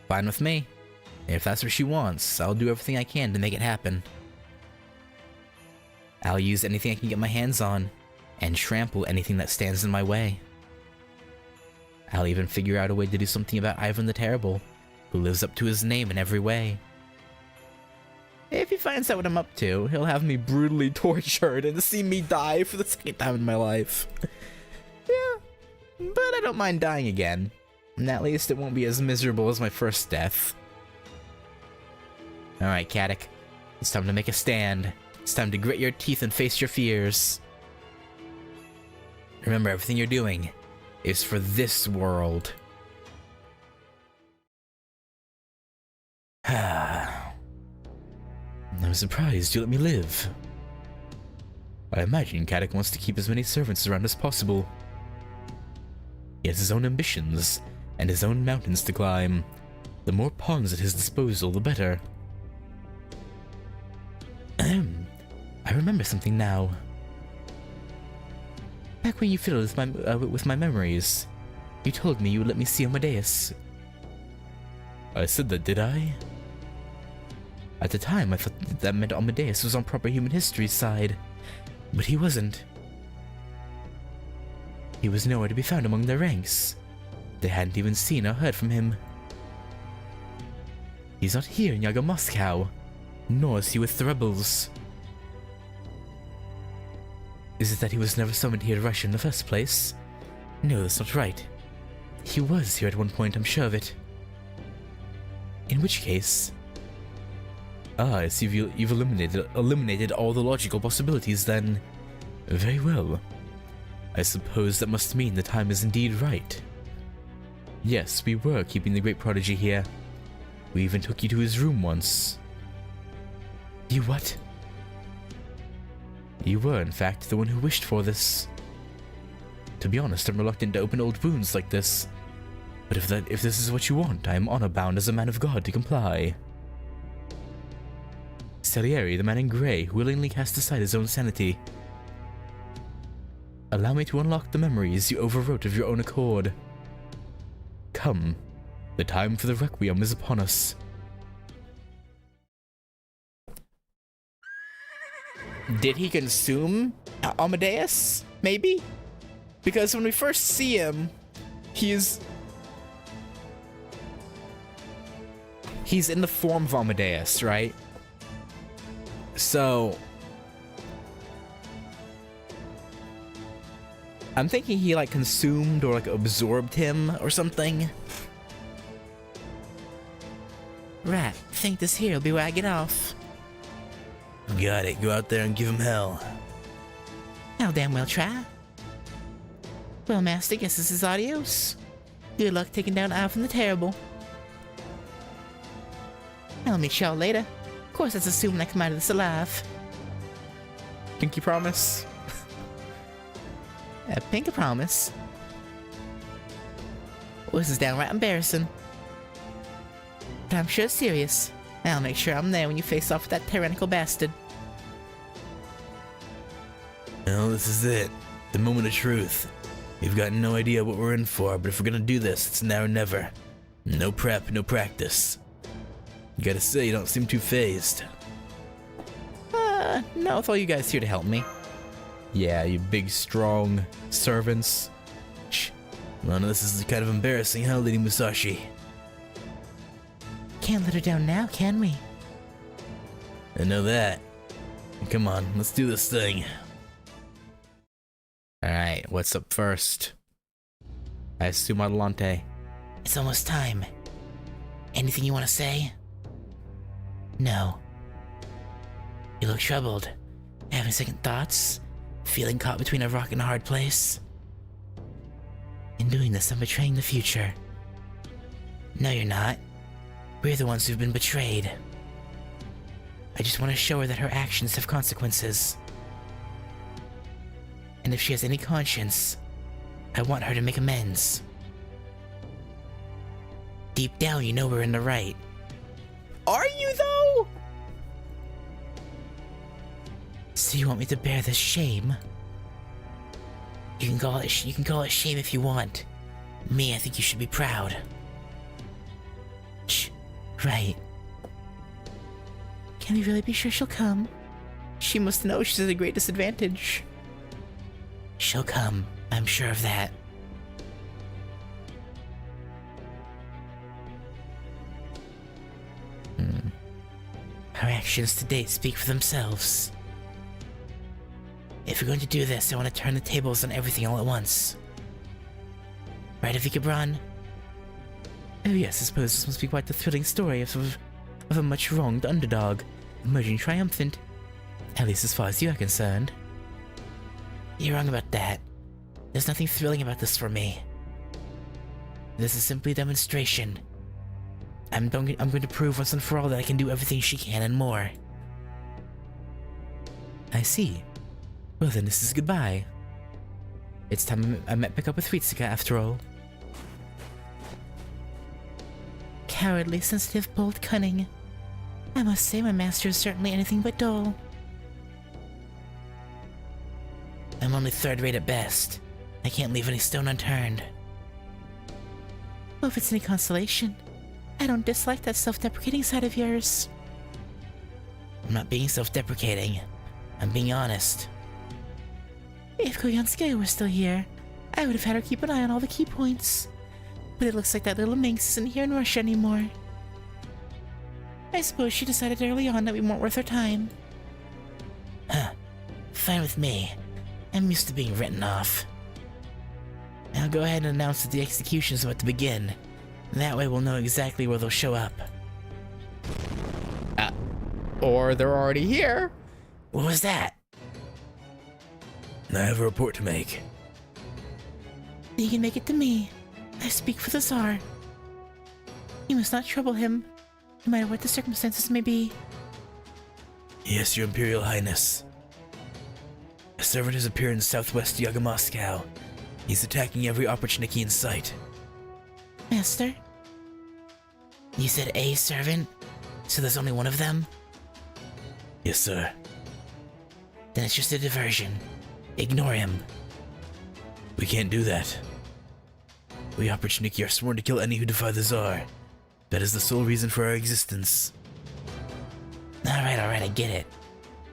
Fine with me. If that's what she wants, I'll do everything I can to make it happen. I'll use anything I can get my hands on, and trample anything that stands in my way. I'll even figure out a way to do something about Ivan the Terrible, who lives up to his name in every way. If he finds out what I'm up to, he'll have me brutally tortured and see me die for the second time in my life. Yeah, but I don't mind dying again. And at least it won't be as miserable as my first death. Alright, Katic. It's time to make a stand. It's time to grit your teeth and face your fears. Remember, everything you're doing is for this world. I'm surprised you let me live. I imagine Katic wants to keep as many servants around as possible. He has his own ambitions and his own mountains to climb. The more pawns at his disposal, the better. I remember something now. Back when you fiddled with my memories, you told me you would let me see Amadeus. I said that, did I? At the time, I thought that meant Amadeus was on proper human history's side, but he wasn't. He was nowhere to be found among their ranks. They hadn't even seen or heard from him. He's not here in Yaga Moscow, nor is he with the rebels. Is it that he was never summoned here to Russia in the first place? No, that's not right. He was here at one point, I'm sure of it. In which case... Ah, I see you've eliminated all the logical possibilities then. Very well. I suppose that must mean the time is indeed right. Yes, we were keeping the great prodigy here. We even took you to his room once. You what? You were, in fact, the one who wished for this. To be honest, I'm reluctant to open old wounds like this. But if this is what you want, I am honor-bound as a man of God to comply. Salieri, the man in grey, willingly cast aside his own sanity. Allow me to unlock the memories you overwrote of your own accord. Come, the time for the Requiem is upon us. Did he consume Amadeus? Maybe? Because when we first see him, he's in the form of Amadeus, right? So I'm thinking he like consumed or like absorbed him or something. Right, think this here will be where I get off. Got it, go out there and give him hell. I'll damn well try. Well, Master, guess this is adios. Good luck taking down Ivan the Terrible. I'll meet y'all later. Of course, that's assuming I come out of this alive. Pinky promise? A pinky promise? Well, this is downright embarrassing. But I'm sure it's serious. I'll make sure I'm there when you face off with that tyrannical bastard. Well, this is it. The moment of truth. We've got no idea what we're in for, but if we're gonna do this, it's now or never. No prep, no practice. Gotta say, you don't seem too phased. No, with all you guys here to help me. Yeah, you big, strong servants. Well, this is kind of embarrassing, huh, Lady Musashi? Can't let her down now, can we? I know that. Come on, let's do this thing. Alright, what's up first? I assume Adelante. It's almost time. Anything you want to say? No. You look troubled. Having second thoughts? Feeling caught between a rock and a hard place? In doing this, I'm betraying the future. No, you're not. We're the ones who've been betrayed. I just want to show her that her actions have consequences. And if she has any conscience, I want her to make amends. Deep down, you know we're in the right. Are you, though? So you want me to bear this shame? You can call it shame if you want. Me, I think you should be proud. Shh. Right. Can we really be sure she'll come? She must know she's at a great disadvantage. She'll come. I'm sure of that. Her actions to date speak for themselves. If we're going to do this, I want to turn the tables on everything all at once. Right, Avikabron? Oh yes, I suppose this must be quite the thrilling story of a much wronged underdog, emerging triumphant. At least as far as you are concerned. You're wrong about that. There's nothing thrilling about this for me. This is simply a demonstration. I'm going to prove once and for all that I can do everything she can and more. I see. Well then, this is goodbye. It's time I met back up with Ritsuka after all. Cowardly, sensitive, bold, cunning. I must say my master is certainly anything but dull. I'm only third-rate at best. I can't leave any stone unturned. Well, if it's any consolation, I don't dislike that self-deprecating side of yours. I'm not being self-deprecating. I'm being honest. If Koyansuke were still here, I would have had her keep an eye on all the key points. But it looks like that little minx isn't here in Russia anymore. I suppose she decided early on that we weren't worth her time. Huh. Fine with me. I'm used to being written off. I'll go ahead and announce that the execution is about to begin. That way we'll know exactly where they'll show up. Or they're already here. What was that? I have a report to make. You can make it to me. I speak for the Tsar. You must not trouble him, no matter what the circumstances may be. Yes, Your Imperial Highness. A servant has appeared in southwest Yaga Moscow. He's attacking every opportunity in sight. Master? You said a servant? So there's only one of them? Yes, sir. Then it's just a diversion. Ignore him. We can't do that. We opportunity are sworn to kill any who defy the Tsar. That is the sole reason for our existence. Alright, I get it.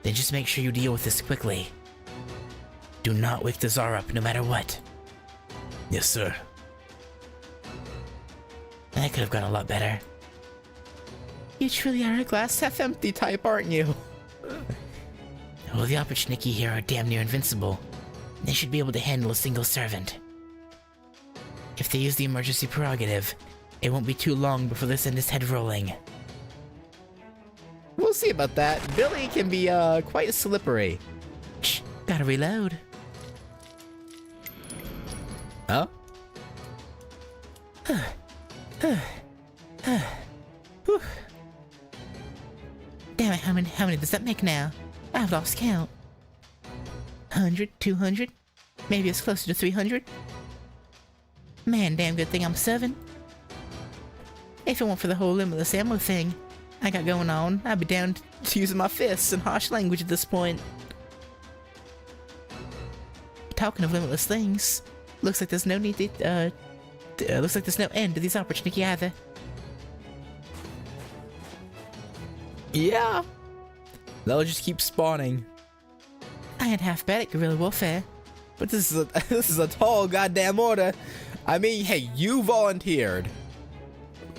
Then just make sure you deal with this quickly. Do not wake the Tsar up, no matter what. Yes, sir. That could have gone a lot better. You truly are a glass half empty type, aren't you? Well, the opportunity here are damn near invincible. They should be able to handle a single servant. If they use the emergency prerogative, it won't be too long before they send his head rolling. We'll see about that. Billy can be quite slippery. Shh, gotta reload. Huh? Damn it, how many does that make now? I've lost count. 100, 200, maybe it's closer to 300. Man, damn good thing I'm 7. If it weren't for the whole limitless ammo thing I got going on, I'd be down to using my fists and harsh language at this point. Talking of limitless things, looks like there's no need to, looks like there's no end to these opportunity either. Yeah. They'll just keep spawning. I ain't half bad at guerrilla warfare. But this is a tall goddamn order. I mean, hey, you volunteered.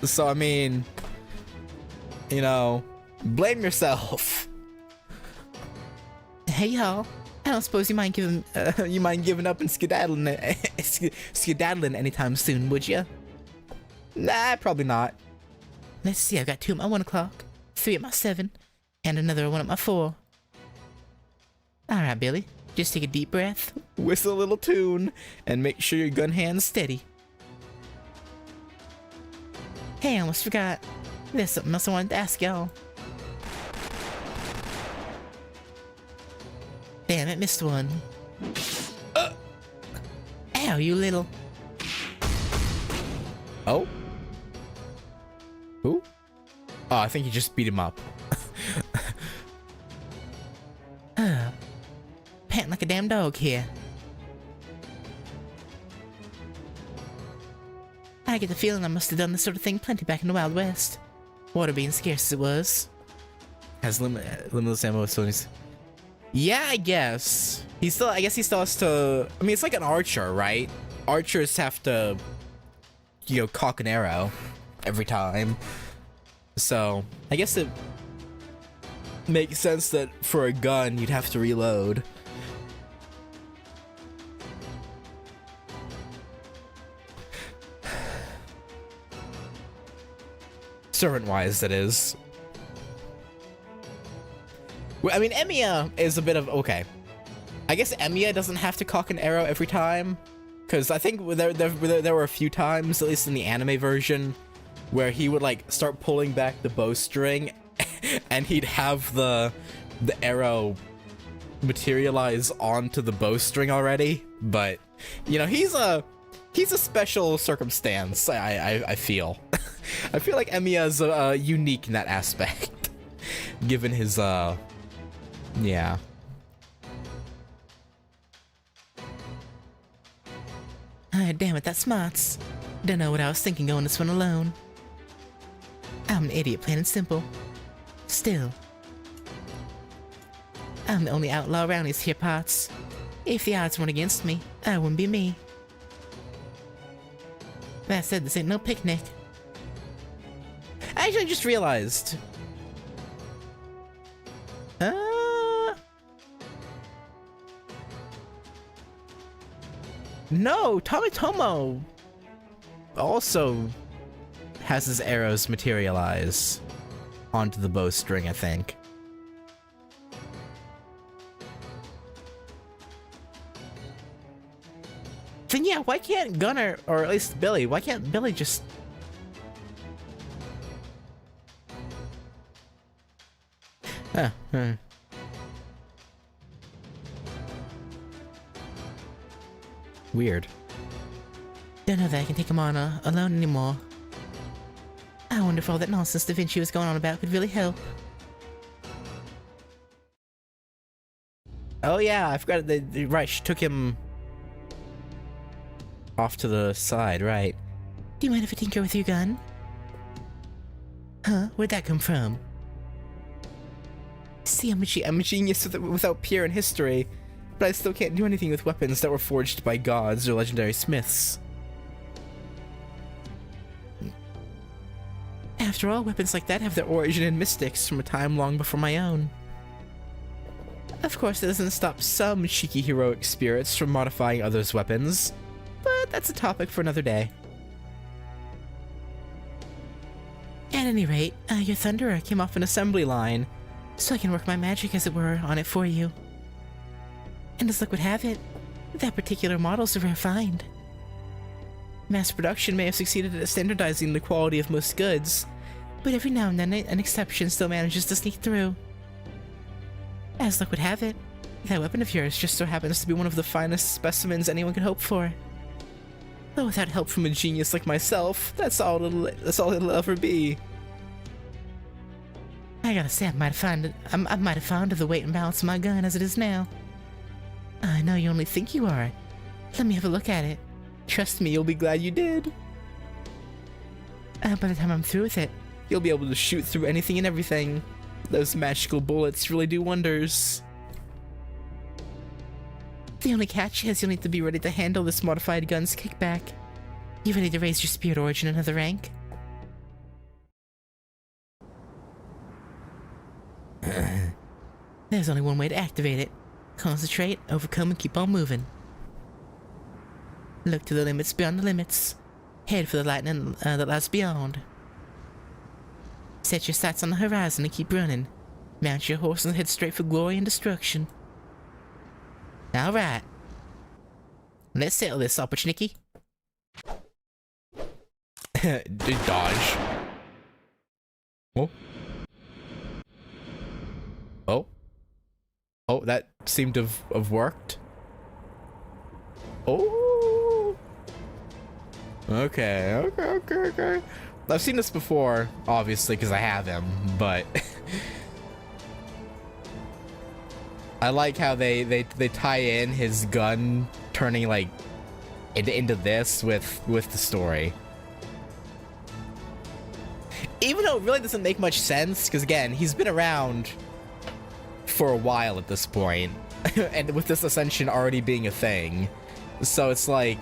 So I mean, you know, blame yourself. Hey y'all, I don't suppose you mind giving up and skedaddling anytime soon, would you? Nah, probably not. Let's see, I've got 2 at my 1 o'clock, 3 at my 7, and another 1 at my 4. Alright, Billy, just take a deep breath, Whistle a little tune, and make sure your gun hand's steady. Hey, I almost forgot. There's something else I wanted to ask y'all. Damn it, missed one. Ow, you little... Oh? Who? Oh, I think you just beat him up. Panting like a damn dog here. I get the feeling I must have done this sort of thing plenty back in the Wild West. Water being scarce as it was. Has limitless ammo facilities. Yeah, I guess. I guess he still has to... I mean, it's like an archer, right? Archers have to, you know, cock an arrow every time. So, I guess it makes sense that for a gun, you'd have to reload. Servant-wise, that is. Well, I mean, Emiya is a bit of... Okay. I guess Emiya doesn't have to cock an arrow every time. Because I think there were a few times, at least in the anime version, where he would, like, start pulling back the bowstring, and he'd have the arrow materialize onto the bowstring already. But, you know, he's a special circumstance, I feel. I feel like Emiya's unique in that aspect, given his, yeah. Ah, damn it, that's smarts. Don't know what I was thinking going this one alone. I'm an idiot, plain and simple. Still, I'm the only outlaw around these here parts. If the odds weren't against me, I wouldn't be me. That said, this ain't no picnic. Actually, I just realized. No, Tomitomo also has his arrows materialize onto the bowstring, I think. Then yeah, why can't Gunner, or at least Billy, why can't Billy just... Weird. Don't know that I can take him on alone anymore. I wonder if all that nonsense Da Vinci was going on about could really help. Oh yeah, I forgot right, she took him off to the side, right. Do you mind if I tinker with your gun? Huh? Where'd that come from? See, I'm a genius without peer in history, but I still can't do anything with weapons that were forged by gods or legendary smiths. After all, weapons like that have their origin in mystics from a time long before my own. Of course, that doesn't stop some cheeky heroic spirits from modifying others' weapons, but that's a topic for another day. At any rate, your Thunderer came off an assembly line, so I can work my magic, as it were, on it for you. And as luck would have it, that particular model's a rare find. Mass production may have succeeded at standardizing the quality of most goods, but every now and then an exception still manages to sneak through. As luck would have it, That weapon of yours just so happens to be one of the finest specimens anyone could hope for. Though without help from a genius like myself, that's all it'll ever be. I gotta say, I might have found the weight and balance of my gun as it is now. I know you only think you are. Let me have a look at it. Trust me, you'll be glad you did. By the time I'm through with it, you'll be able to shoot through anything and everything. Those magical bullets really do wonders. The only catch is you'll need to be ready to handle this modified gun's kickback. You ready to raise your spirit origin another rank? There's only one way to activate it. Concentrate, overcome, and keep on moving. Look to the limits beyond the limits. Head for the lightning that lies beyond. Set your sights on the horizon and keep running. Mount your horse and head straight for glory and destruction. Alright. Let's settle this, opportunity. Dodge. Oh. Oh. Oh, that seemed to have worked. Oh. Okay. I've seen this before, obviously, because I have him, but I like how they tie in his gun turning like into this with the story. Even though it really doesn't make much sense, because again, he's been around for a while at this point, and with this ascension already being a thing, so it's like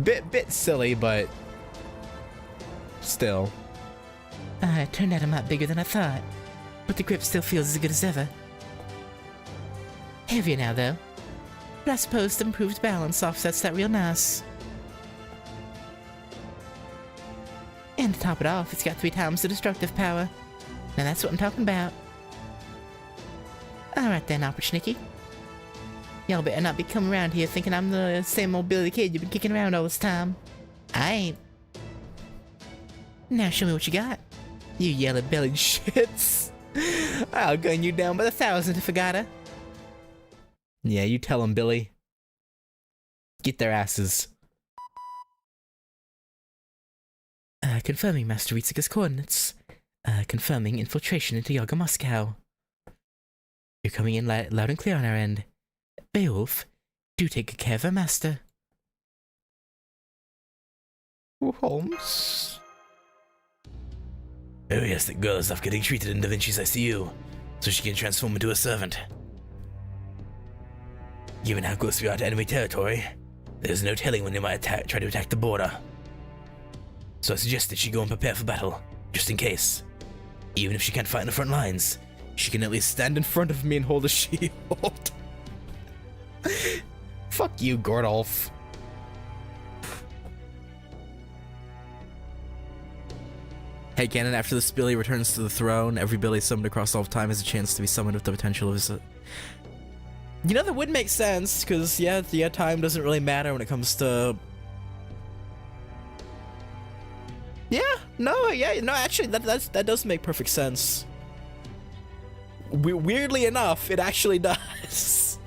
bit silly, but still. It turned out I'm not bigger than I thought, but the grip still feels as good as ever. Heavier now, though. But I suppose the improved balance offsets that real nice. And to top it off, it's got 3 times the destructive power. Now that's what I'm talking about. Alright then, opportunity. Y'all better not be coming around here thinking I'm the same old Billy kid you've been kicking around all this time. I ain't. Now show me what you got. You yellow-bellied shits. I'll gun you down by the 1,000 if I gotta. Yeah, you tell them, Billy. Get their asses. Confirming Master Ritsuka's coordinates. Confirming infiltration into Yaga Moscow. You're coming in loud and clear on our end. Beowulf, do take good care of our master. Holmes? Oh yes, that girl is off getting treated in Da Vinci's ICU, so she can transform into a servant. Given how close we are to enemy territory, there's no telling when they might try to attack the border. So I suggest that she go and prepare for battle, just in case. Even if she can't fight in the front lines, she can at least stand in front of me and hold a shield. Fuck you, Gordolf. Hey, Canon, after this Billy returns to the throne, every Billy summoned across all of time has a chance to be summoned with the potential of his... You know, that would make sense, because, yeah, time doesn't really matter when it comes to... actually, that does make perfect sense. Weirdly enough, it actually does.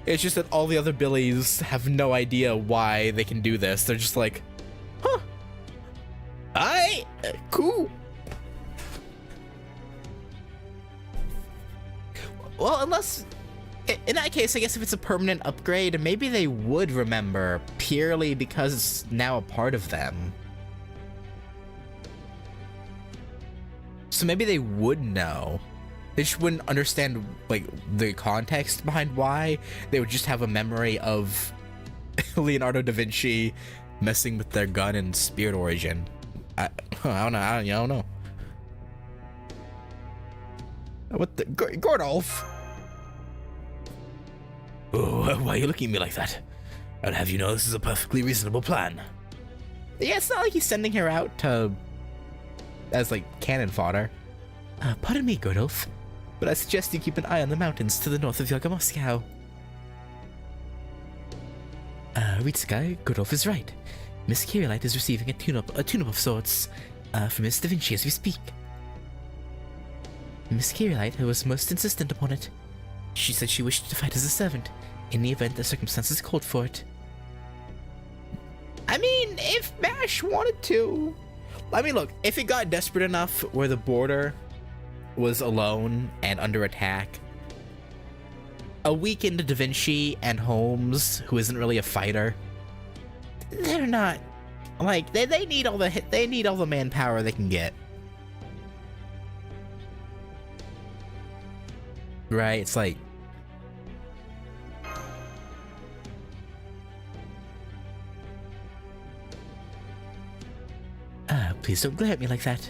It's just that all the other Billies have no idea why they can do this. They're just like, huh, alright, cool. Well, unless, in that case, I guess if it's a permanent upgrade, maybe they would remember purely because it's now a part of them. So maybe they would know. They just wouldn't understand, like, the context behind why. They would just have a memory of Leonardo da Vinci messing with their gun and spirit origin. I don't know. What the... Gordolf! Oh, why are you looking at me like that? I'll have you know this is a perfectly reasonable plan. Yeah, it's not like he's sending her out to... as, like, cannon fodder. Pardon me, Gordolf, but I suggest you keep an eye on the mountains to the north of Yaga Moscow. Ritsuka, Gordolf is right. Miss Kirielite is receiving a tune-up of sorts from Miss Da Vinci as we speak. Miss Kirielite was most insistent upon it. She said she wished to fight as a servant in the event the circumstances called for it. I mean, if MASH wanted to. I mean, look, if it got desperate enough where the border was alone and under attack, a weakened Da Vinci and Holmes, who isn't really a fighter, they're not like they need all the manpower they can get. Right? It's like Please don't glare at me like that.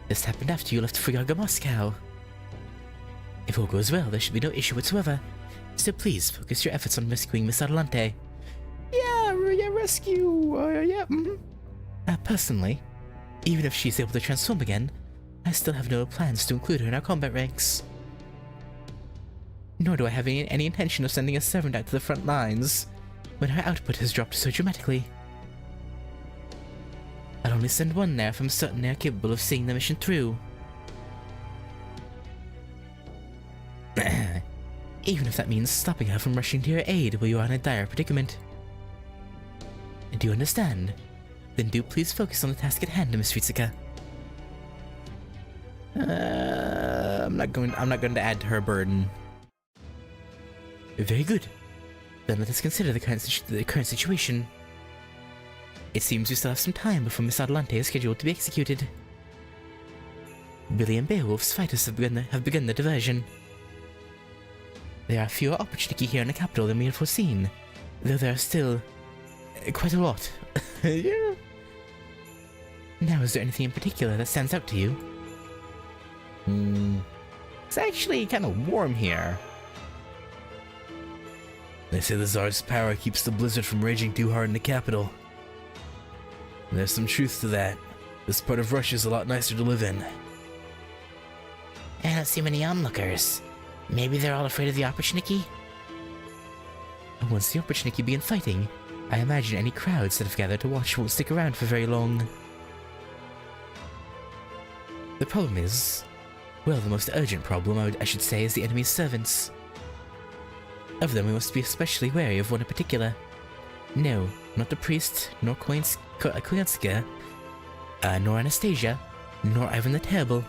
This happened after you left for Yaga Moscow. If all goes well, there should be no issue whatsoever. So please, focus your efforts on rescuing Miss Adelante. yeah, rescue. Yeah. Personally, even if she's able to transform again, I still have no plans to include her in our combat ranks. Nor do I have any intention of sending a servant out to the front lines when her output has dropped so dramatically. I'll only send one there if I'm certain they are capable of seeing the mission through. Even if that means stopping her from rushing to your aid while you are in a dire predicament. Do you understand? Then do please focus on the task at hand, Miss Ritsuka. I'm not going to add to her burden. Very good. Then let us consider the current situation. It seems we still have some time before Miss Adelante is scheduled to be executed. Billy and Beowulf's fighters have begun the diversion. There are fewer Opportunity here in the capital than we had foreseen, though there are still quite a lot. Yeah. Now, is there anything in particular that stands out to you? It's actually kind of warm here. They say the Tsar's power keeps the blizzard from raging too hard in the capital. And there's some truth to that. This part of Russia is a lot nicer to live in. I don't see many onlookers. Maybe they're all afraid of the Opportunity? Once the Opportunity begin fighting, I imagine any crowds that have gathered to watch won't stick around for very long. The problem is... well, the most urgent problem, I should say, is the enemy's servants. Of them we must be especially wary of one in particular. No, not the priest, nor Koyanska, nor Anastasia, nor Ivan the Terrible.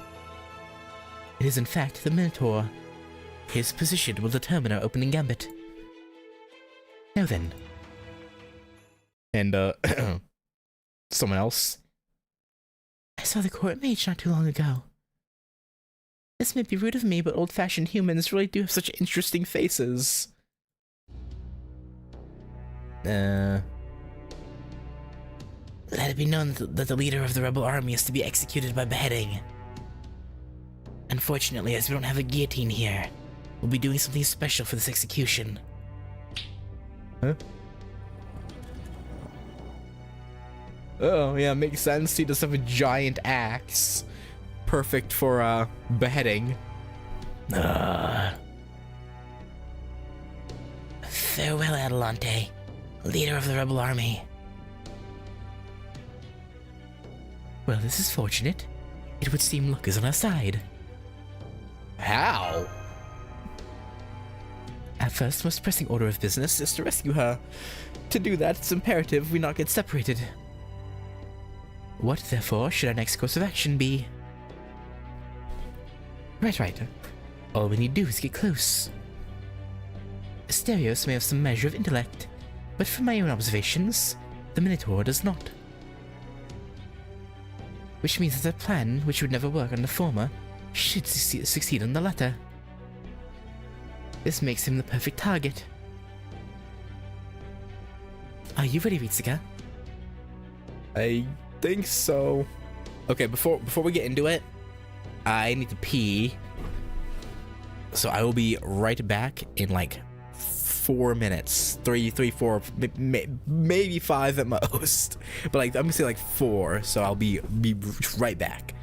It is in fact the Minotaur. His position will determine our opening gambit. Now then. And, someone else? I saw the court mage not too long ago. This may be rude of me, but old-fashioned humans really do have such interesting faces. Let it be known that the leader of the rebel army is to be executed by beheading. Unfortunately, as we don't have a guillotine here, we'll be doing something special for this execution. Huh? Oh, yeah, makes sense. He does have a giant axe. Perfect for, beheading. Farewell, Adelante, leader of the rebel army. Well, this is fortunate. It would seem luck is on our side. How? Our first most pressing order of business is to rescue her. To do that, it's imperative we not get separated. What, therefore, should our next course of action be? Right. All we need to do is get close. Asterios may have some measure of intellect, but from my own observations, the Minotaur does not. Which means that a plan which would never work on the former should succeed on the latter. This makes him the perfect target. Are you ready, Ritsuka? I think so. Okay, before we get into it, I need to pee. So I will be right back in like 4 minutes. 3, 4, maybe 5 at most. But like I'm gonna say like 4, so I'll be right back.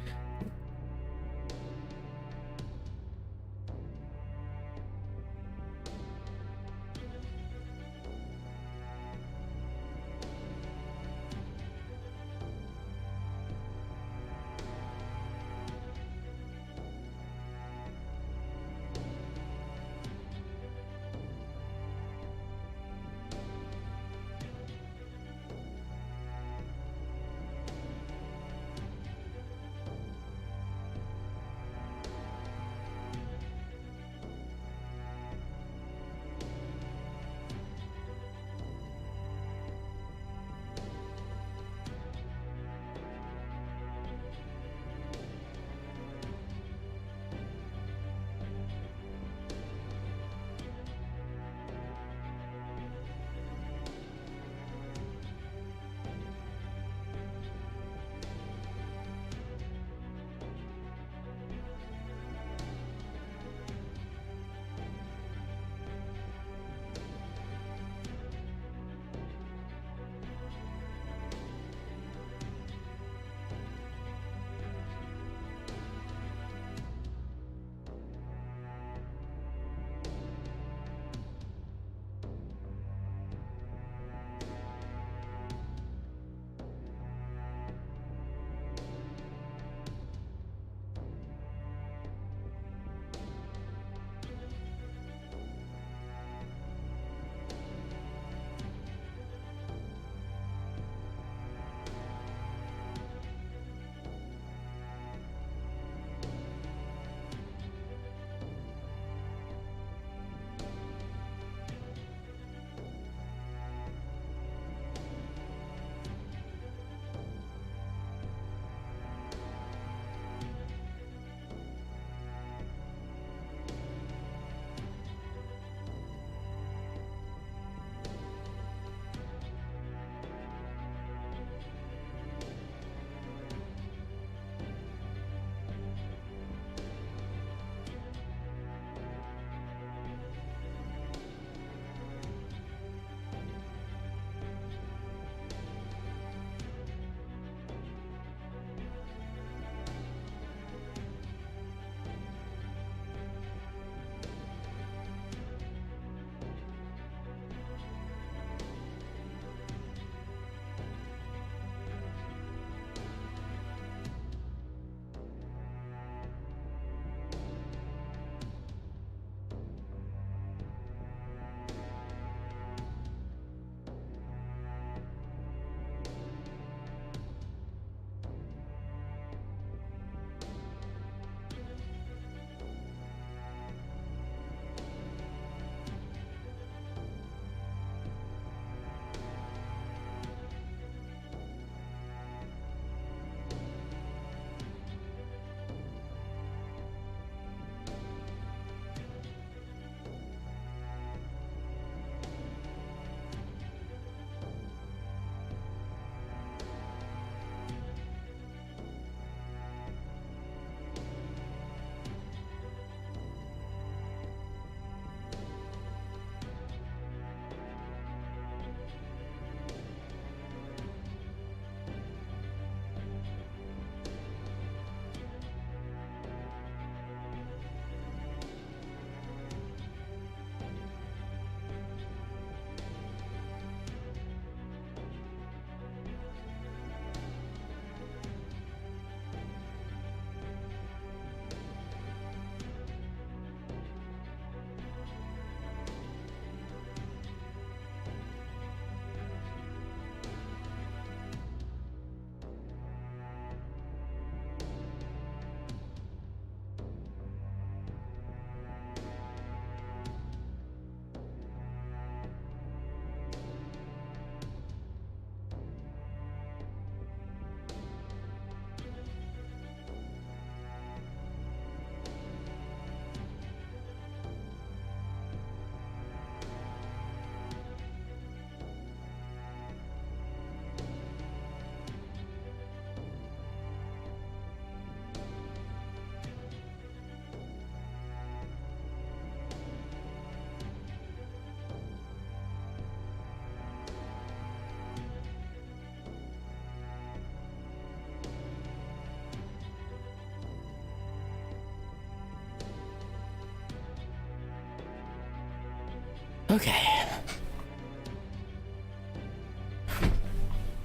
Okay.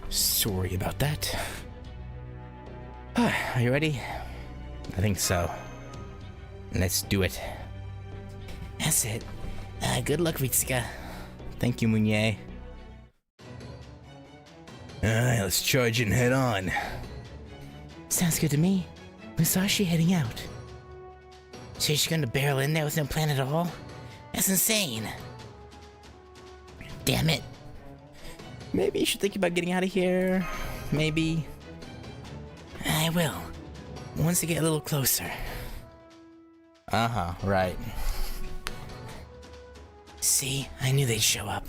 Sorry about that. Are you ready? I think so. Let's do it. That's it. Good luck, Ritsuka. Thank you, Mounier. Alright, let's charge it and head on. Sounds good to me. Musashi heading out. So you're just gonna barrel in there with no plan at all? That's insane. Damn it. Maybe you should think about getting out of here. Maybe. I will. Once I get a little closer. Uh-huh, right. See, I knew they'd show up.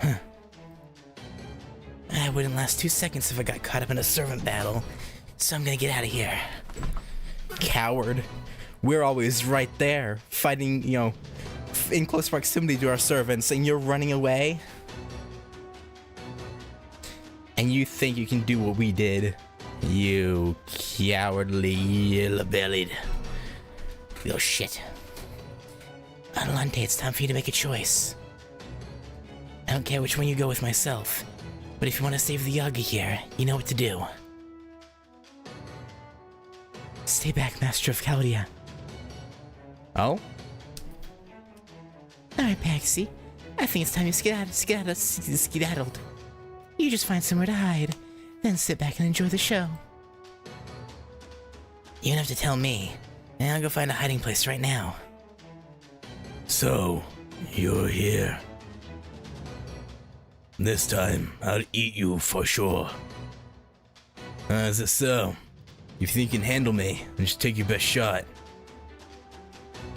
Huh. I wouldn't last 2 seconds if I got caught up in a servant battle, so I'm gonna get out of here. Coward. We're always right there, fighting, you know, in close proximity to our servants, and you're running away? And you think you can do what we did? You cowardly, yellow-bellied little shit. Adelante, it's time for you to make a choice. I don't care which one you go with myself, but if you want to save the Yaga here, you know what to do. Stay back, Master of Chaldea. Oh? Alright, Paxi. I think it's time you skedaddled. You just find somewhere to hide, then sit back and enjoy the show. You don't have to tell me, and I'll go find a hiding place right now. So, you're here. This time, I'll eat you for sure. Is it so? You think you can handle me, then just take your best shot.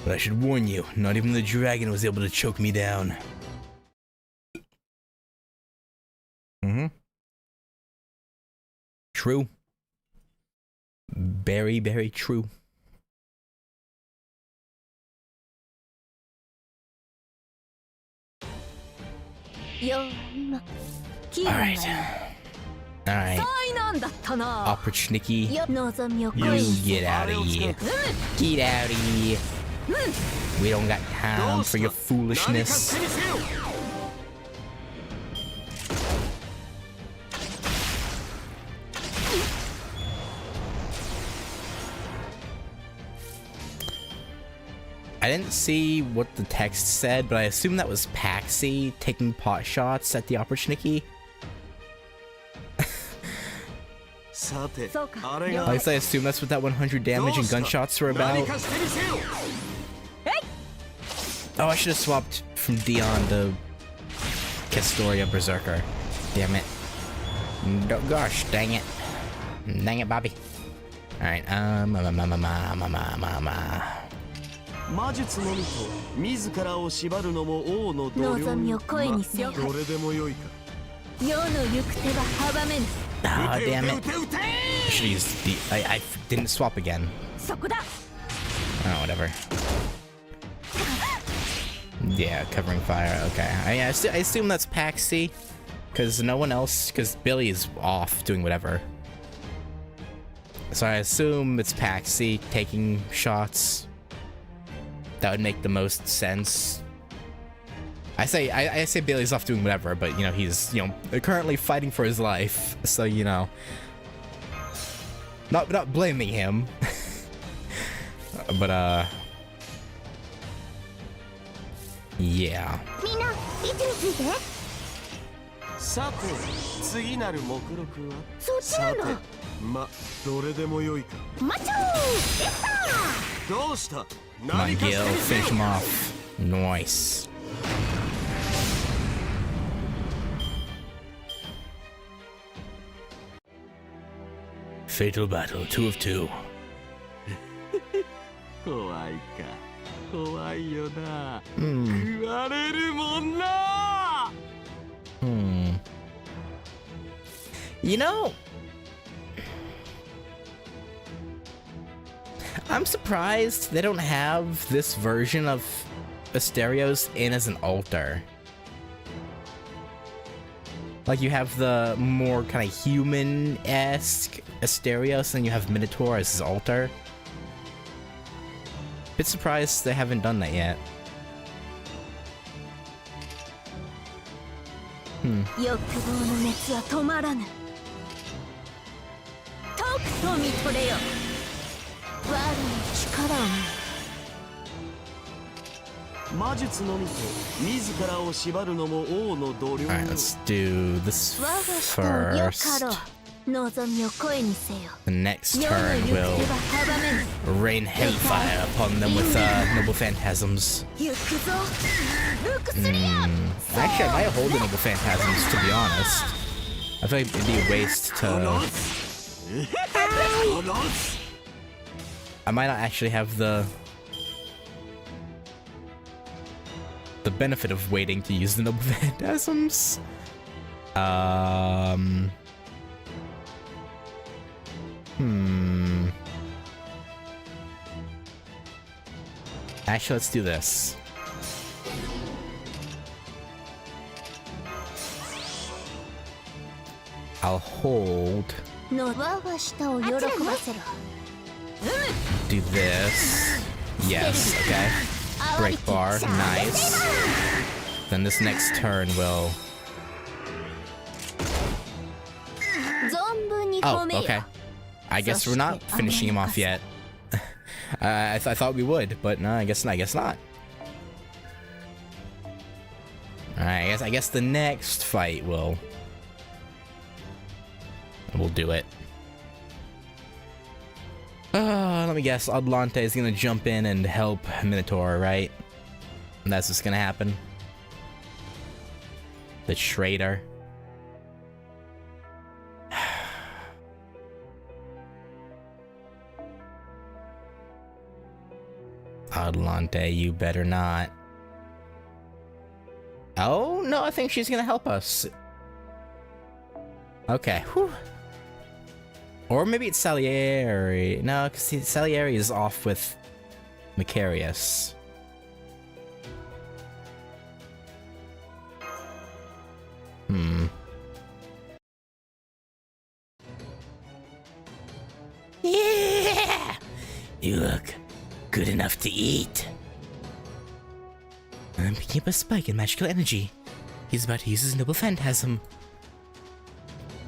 But I should warn you, not even the dragon was able to choke me down. Mm-hmm. True. Very, very true. Alright. Alright. Opportunity. You get out of here. Get out of here. We don't got time for your foolishness. I didn't see what the text said, but I assume that was Paxi taking pot shots at the opportunity. At least I assume that's what that 100 damage and gunshots were about. Oh, I should have swapped from Dion to Castoria Berserker. Damn it. Gosh, dang it. Dang it, Bobby. Alright, 魔術のみと自らを縛るのも王の度量。望みを声にせよ。どれでもよいか。世の行く手は阻めぬ。Ah, damn it. I should use the. I didn't swap again. Oh, whatever. Yeah, covering fire. Okay. I assume that's Paxi, because no one else. Because Billy is off doing whatever. So I assume it's Paxi taking shots. That would make the most sense. I say Billy's off doing whatever, but you know he's currently fighting for his life, so you know, not blaming him, but yeah. さて、次なる目録は。そっちなの。ま、どれでもよいか。マチョー。できた。どうした。 Come on, Gil, finish him off. Nice. Fatal battle, 2 of 2. 怖いか。怖いよな。食われるもんな。You know, I'm surprised they don't have this version of Asterios in as an altar. Like you have the more kind of human-esque Asterios, and you have Minotaur as his altar. Bit surprised they haven't done that yet. 欲望の熱は止まらぬ。とくと見とれよ。我の力をね。魔術のみと自らを縛るのも王の度量。 Alright, let's do this 我が人をよか first. ろう。望みを声にせよ。 The next 世の turn 行く手 will は阻めぬ。 rain hellfire upon them with noble phantasms. 行くぞ。ルクスリア。 Actually, I might hold the noble phantasms, to be honest. I feel like it'd be a waste to. I might not actually have the benefit of waiting to use the noble phantasms. Actually, let's do this. I'll hold. の我が舌を喜ばせろ。 Do this. Yes, okay. Break bar, nice. Then this next turn will. 存分に Oh, 褒めよ。 okay. I guess we're not finishing him off yet. I thought we would, but no, I guess not. Alright, I guess the next fight will. We'll do it. Let me guess. Adlante is gonna jump in and help Minotaur, right? And that's what's gonna happen. The traitor. Adlante, you better not. Oh, no, I think she's gonna help us. Okay, whew. Or maybe it's Salieri. No, because Salieri is off with Macarius. Yeah! You look good enough to eat. I'm picking up a spike in magical energy. He's about to use his noble phantasm.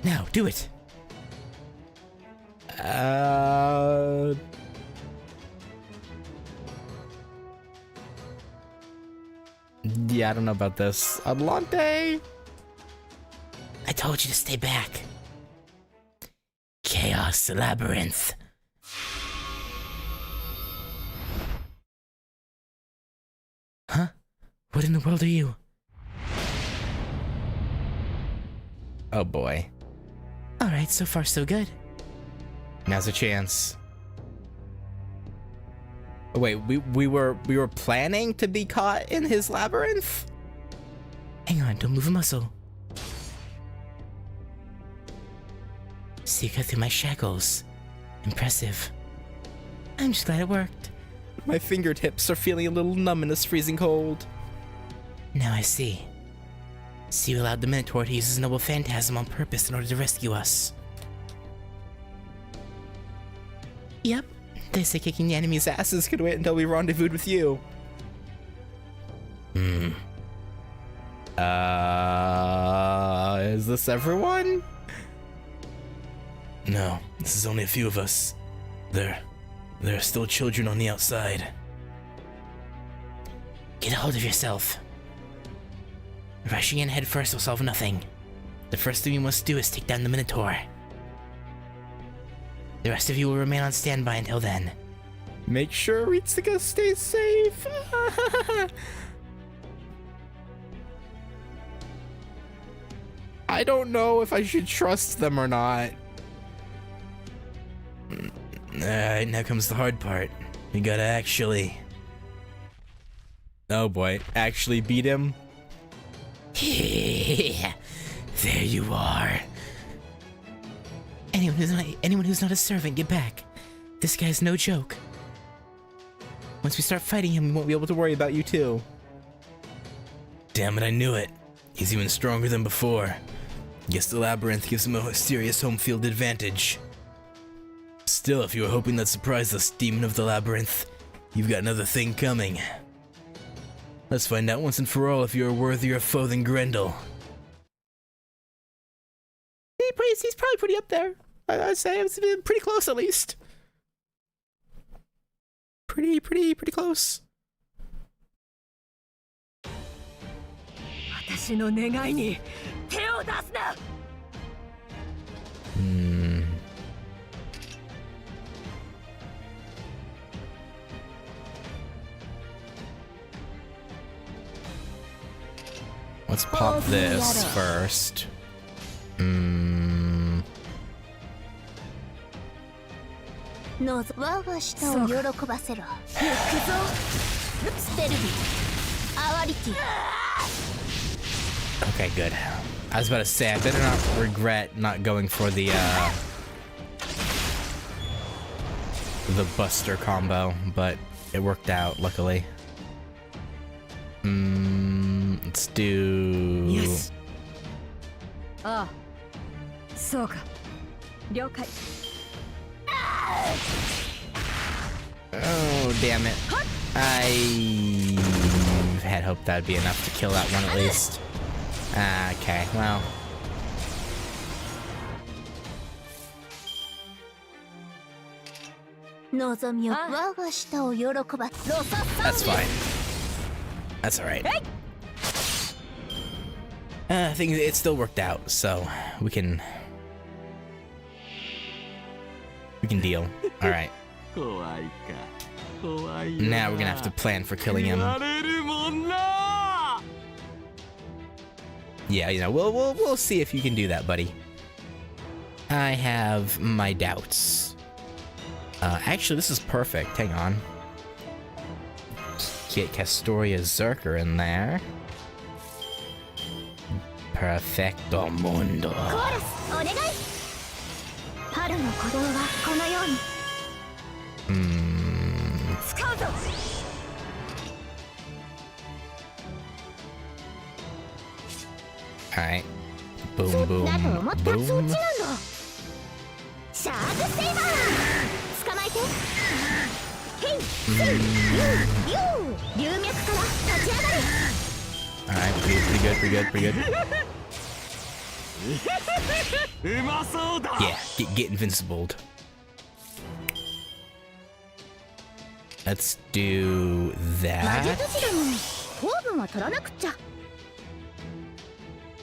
Now, do it. Yeah, I don't know about this. Adlante? I told you to stay back. Chaos Labyrinth. Huh? What in the world are you? Oh boy. Alright, so far so good. Now's a chance. Oh, wait, we were planning to be caught in his labyrinth? Hang on, don't move a muscle. So you cut through my shackles. Impressive. I'm just glad it worked. My fingertips are feeling a little numb in this freezing cold. Now I see. So you allowed the Minotaur to use his noble phantasm on purpose in order to rescue us. Yep. They say kicking the enemy's asses could wait until we rendezvoused with you. Is this everyone? No, this is only a few of us. There are still children on the outside. Get a hold of yourself. Rushing in head first will solve nothing. The first thing we must do is take down the Minotaur. The rest of you will remain on standby until then. Make sure Ritsuka stays safe. I don't know if I should trust them or not. Alright, now comes the hard part. We gotta actually... Oh boy, actually beat him? There you are. Anyone who's not a servant, get back. This guy's no joke. Once we start fighting him, we won't be able to worry about you too. Damn it, I knew it. He's even stronger than before. Guess the labyrinth gives him a serious home field advantage. Still, if you were hoping that surprised us, Demon of the Labyrinth, you've got another thing coming. Let's find out once and for all if you're a worthier foe than Grendel. probably pretty up there. I'd say it's pretty close at least. Pretty close. 私の願いに手を出すな。Let's pop this first. のぞ我が舌を喜ばせろ。行くぞ。ステルビアワリティ。 Okay, good. I was about to say, I better not regret not going for the Buster combo, but it worked out, luckily. Let's do... Yes. ああ、そうか。了解。 Oh, damn it. I had hoped that'd be enough to kill that one at least. Okay, well. That's fine. That's alright. I think it still worked out, so we can deal. Alright. Now we're gonna have to plan for killing him. Yeah, you know, we'll see if you can do that, buddy. I have my doubts. Actually, this is perfect. Hang on. Get Castoria Zerker in there. Perfecto mundo. Alright. Boom, boom, boom. Alright, pretty good. Yeah, get invincibled. Let's do that.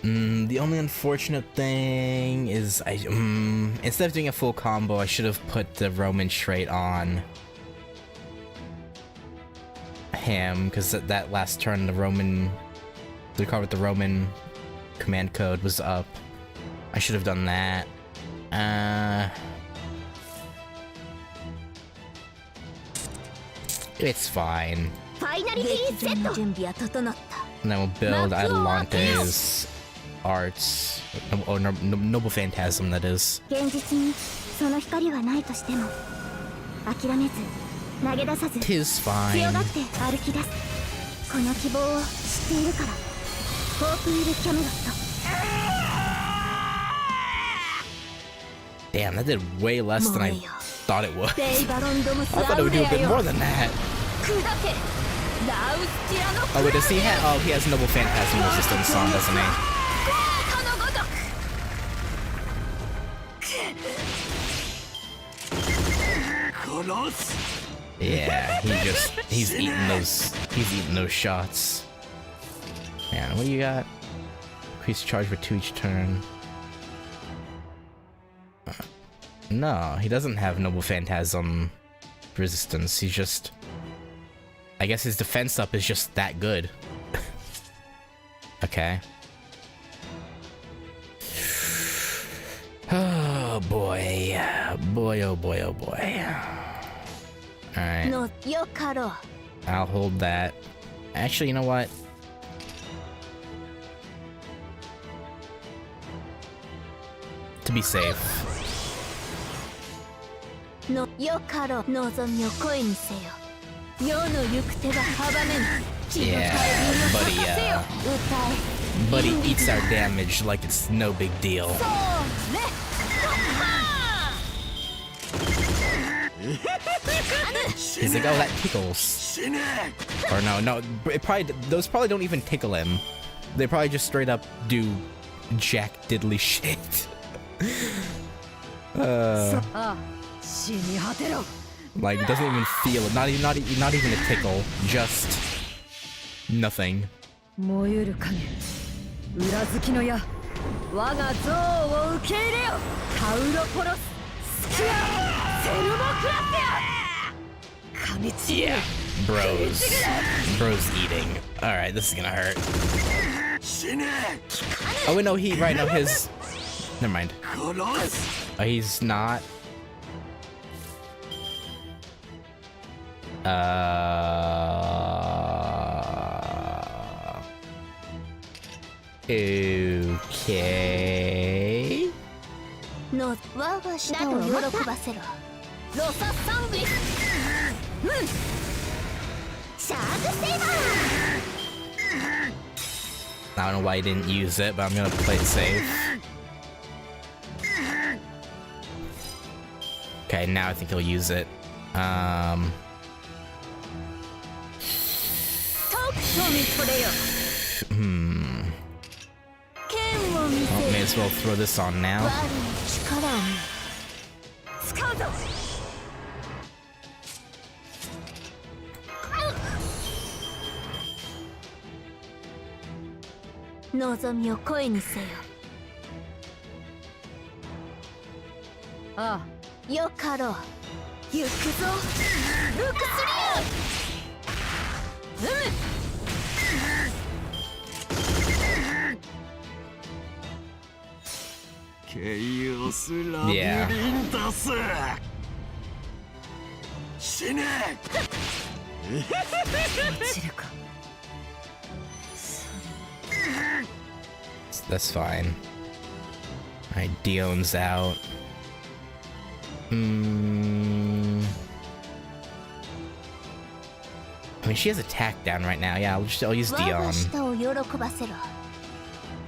The only unfortunate thing is instead of doing a full combo, I should have put the Roman trait on him, because that last turn the card with the Roman command code was up. I should have done that. It's fine. And then we'll build Atalante's arts. Or Noble Phantasm, that is. Tis fine. Damn, that did way less than I thought it would. I thought it would do a bit more than that. Oh wait, does he have? Oh, he has Noble Phantasm resistance on, doesn't he? Yeah, he's eating those shots. Man, what do you got? Increase charge for 2 each turn. No, he doesn't have Noble Phantasm resistance. He's just... I guess his defense up is just that good. Okay. Oh boy. Boy, oh boy, oh boy. Alright. I'll hold that. Actually, you know what? To be safe. Yeah, buddy eats our damage like it's no big deal. He's like, oh, that tickles. Or no, those probably don't even tickle him. They probably just straight up do jack diddly shit. Like, it doesn't even feel it. Not even a tickle. Just nothing. 燃ゆる影裏付きの矢我が像を受け入れよタウロポロススキアセルモクラスヤ噛みちぎる Bro's eating. Alright, this is gonna hurt. Oh wait, no, no, his... Never mind. Oh, he's not... Okay... の我が舌を喜ばせろロササングリスシャークセイバー I don't know why he didn't use it, but I'm gonna play it safe. Okay, now I think he'll use it. Hmm. Well, may as well throw this on now. Yo karo. Yukuzo. Look Yeah. That's fine. Alright, Dion's out. I mean, she has attack down right now. Yeah, I'll use Dion.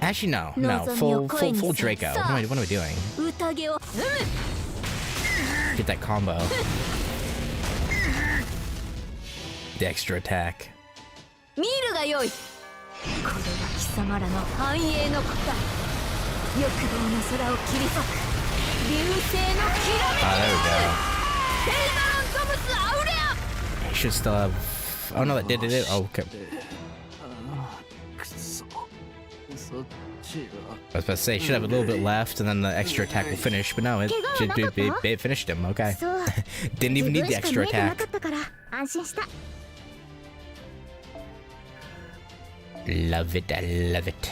Actually, no. Full Draco. What am I doing? Get that combo. The extra attack. Oh, there we go. He should still have... Oh no, that did it. Oh, okay. I was about to say, should have a little bit left, and then the extra attack will finish, but no, it finished him, okay. Didn't even need the extra attack. Love it, I love it.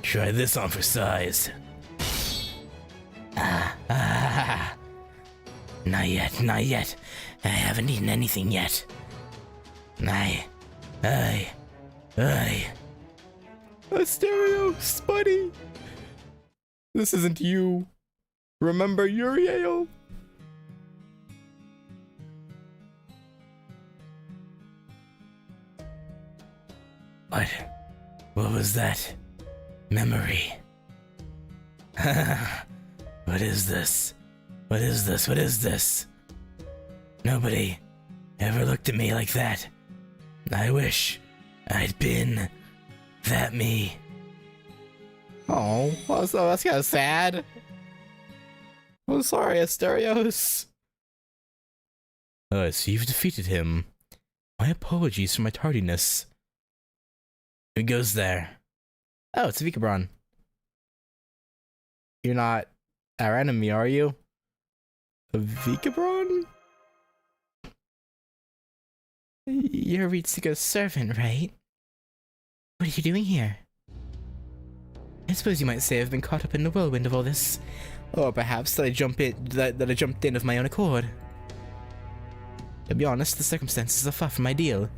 Try this on for size. Not yet. I haven't eaten anything yet. Asterios, buddy. This isn't you. Remember Uriel? What was that? Memory. What is this? What is this? Nobody ever looked at me like that. I wish I'd been that me. Oh, well, so that's kind of sad. I'm sorry, Asterios. So you've defeated him. My apologies for my tardiness. Who goes there? Oh, it's Vikabron. You're not our enemy, are you? Vikabron? You're Ritsuko's servant, right? What are you doing here? I suppose you might say I've been caught up in the whirlwind of all this. Or perhaps that I jumped in of my own accord. To be honest, the circumstances are far from ideal.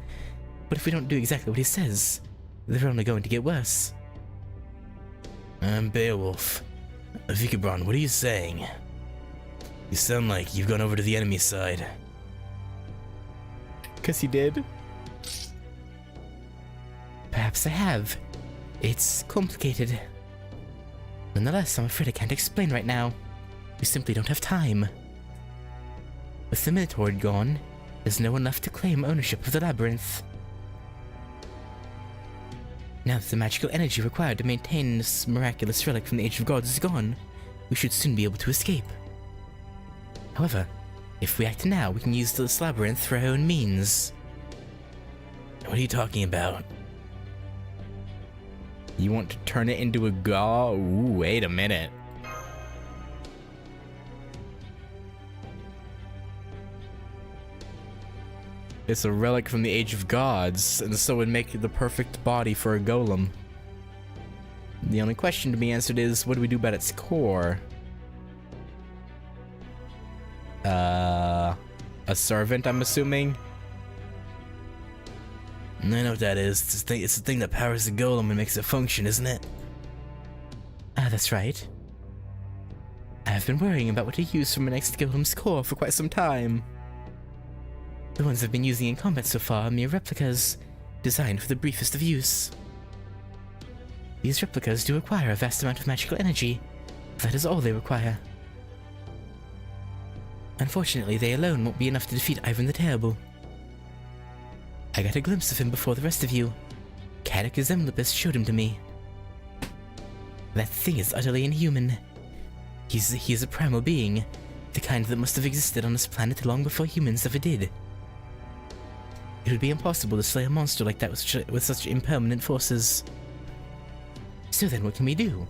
But if we don't do exactly what he says, they're only going to get worse. Beowulf. Vikabron, what are you saying? You sound like you've gone over to the enemy side. 'Cause you did? Perhaps I have. It's complicated. Nonetheless, I'm afraid I can't explain right now. We simply don't have time. With the Minotaur gone, there's no one left to claim ownership of the labyrinth. Now that the magical energy required to maintain this miraculous relic from the Age of Gods is gone, we should soon be able to escape. However, if we act now, we can use this labyrinth for our own means. What are you talking about? You want to turn it into a god? Ooh, wait a minute. It's a relic from the Age of Gods, and so it would make it the perfect body for a golem. The only question to be answered is, what do we do about its core? A servant, I'm assuming? I know what that is. It's the thing that powers the golem and makes it function, isn't it? Ah, that's right. I've been worrying about what to use for my next golem's core for quite some time. The ones I've been using in combat so far are mere replicas, designed for the briefest of use. These replicas do require a vast amount of magical energy. That is all they require. Unfortunately, they alone won't be enough to defeat Ivan the Terrible. I got a glimpse of him before the rest of you. Catechus Emlipus showed him to me. That thing is utterly inhuman. He is a primal being, the kind that must have existed on this planet long before humans ever did. It would be impossible to slay a monster like that with such impermanent forces. So then what can we do?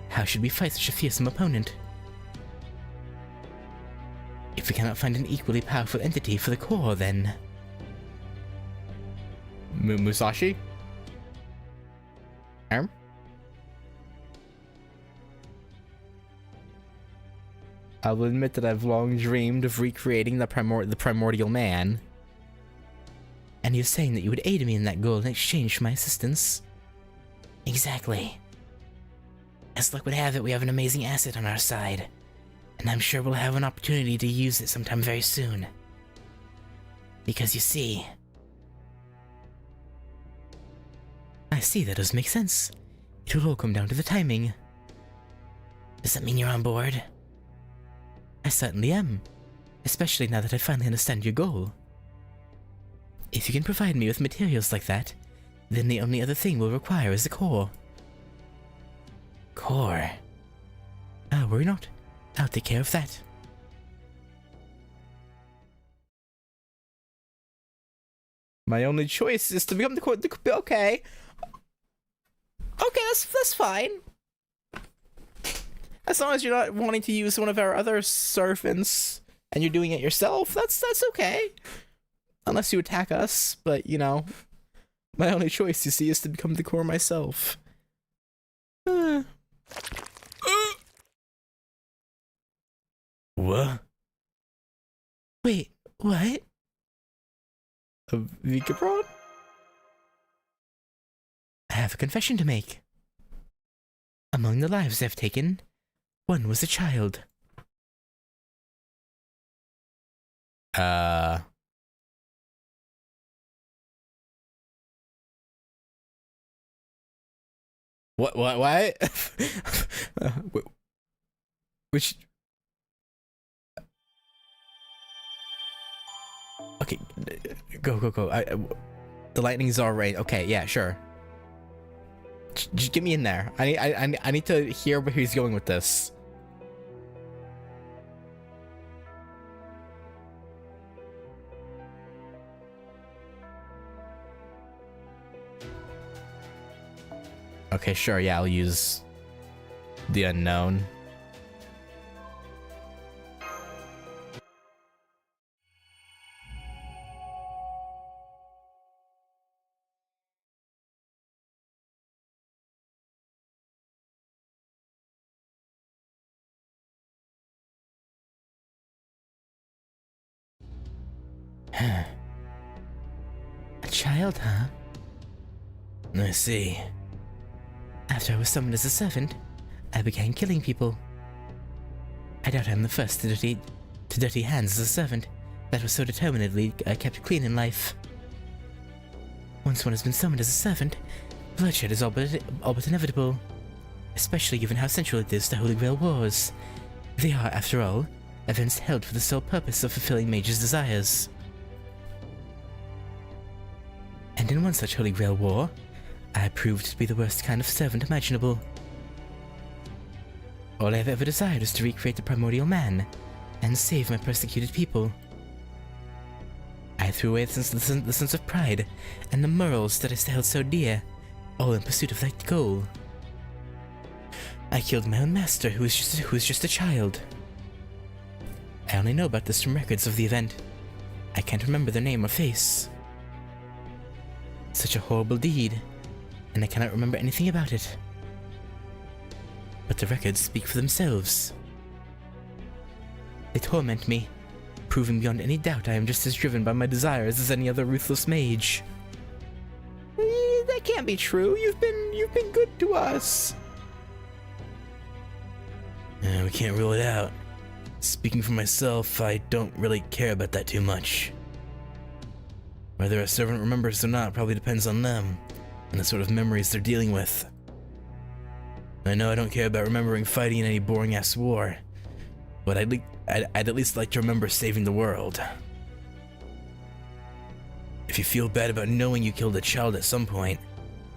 How should we fight such a fearsome opponent? If we cannot find an equally powerful entity for the core, then... Musashi? I'll admit that I've long dreamed of recreating the primordial man. And you're saying that you would aid me in that goal in exchange for my assistance? Exactly. As luck would have it, we have an amazing asset on our side, and I'm sure we'll have an opportunity to use it sometime very soon. Because you see... I see, that does make sense. It will all come down to the timing. Does that mean you're on board? I certainly am, especially now that I finally understand your goal. If you can provide me with materials like that, then the only other thing we'll require is a core. Core? Ah, worry not. I'll take care of that. My only choice is to become the okay. Okay, that's fine. As long as you're not wanting to use one of our other servants and you're doing it yourself, that's okay. Unless you attack us, but you know, my only choice, you see, is to become the core myself. What? Wait, what? A Vikabron? I have a confession to make. Among the lives I've taken, one was a child. What? Which? Okay, go. The lightning's alright. Okay, yeah, sure. Just get me in there. I need to hear where he's going with this. Okay, sure, yeah, I'll use the unknown. A child, huh? I see. After I was summoned as a servant, I began killing people. I doubt I'm the first to dirty hands as a servant that was so determinedly kept clean in life. Once one has been summoned as a servant, bloodshed is all but inevitable, especially given how central it is to Holy Grail wars. They are, after all, events held for the sole purpose of fulfilling mages' desires. And in one such Holy Grail war, I proved to be the worst kind of servant imaginable. All I have ever desired is to recreate the primordial man and save my persecuted people. I threw away the sense of pride and the morals that I held so dear, all in pursuit of that goal. I killed my own master, who was just a child. I only know about this from records of the event. I can't remember their name or face. Such a horrible deed, and I cannot remember anything about it. But the records speak for themselves. They torment me, proving beyond any doubt I am just as driven by my desires as any other ruthless mage. That can't be true. You've been good to us. We can't rule it out. Speaking for myself, I don't really care about that too much. Whether a servant remembers or not probably depends on them, and the sort of memories they're dealing with. I know I don't care about remembering fighting in any boring-ass war, but I'd at least like to remember saving the world. If you feel bad about knowing you killed a child at some point,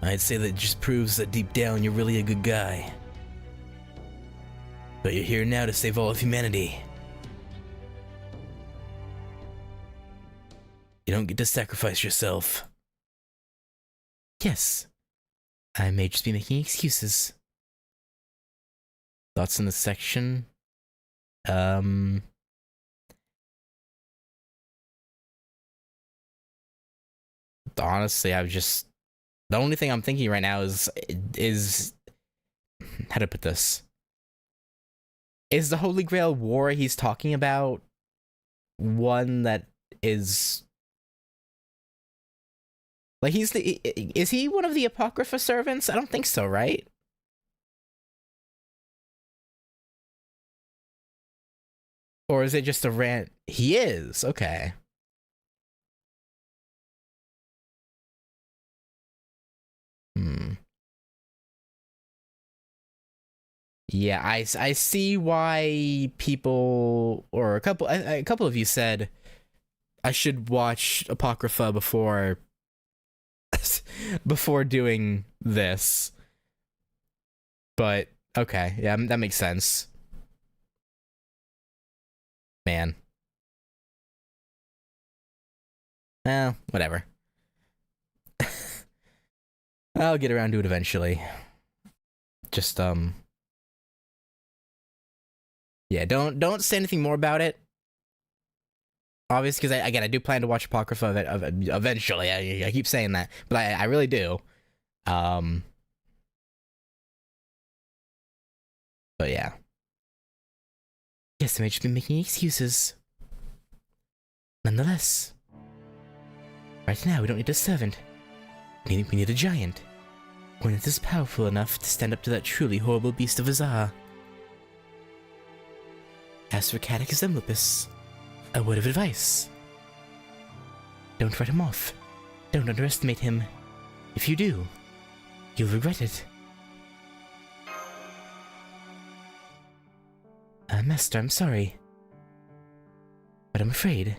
I'd say that just proves that deep down you're really a good guy. But you're here now to save all of humanity. You don't get to sacrifice yourself. Yes, I may just be making excuses. Thoughts in this section? Honestly, the only thing I'm thinking right now is how to put this. Is the Holy Grail War he's talking about one that is like is he one of the Apocrypha servants? I don't think so, right? Or is it just a rant? He is, okay. Yeah, I see why people, or a couple of you said I should watch Apocrypha before doing this. But okay, yeah, that makes sense. Man. Well, whatever. I'll get around to it eventually. Just yeah, don't say anything more about it. Obviously, because I do plan to watch Apocrypha eventually. I keep saying that, but I really do. But yeah. Yes, I may just be making excuses. Nonetheless, right now we don't need a servant. We need a giant. One that is powerful enough to stand up to that truly horrible beast of Azar. As for Catechus Emlipus, a word of advice. Don't write him off. Don't underestimate him. If you do, you'll regret it. Master, I'm sorry. But I'm afraid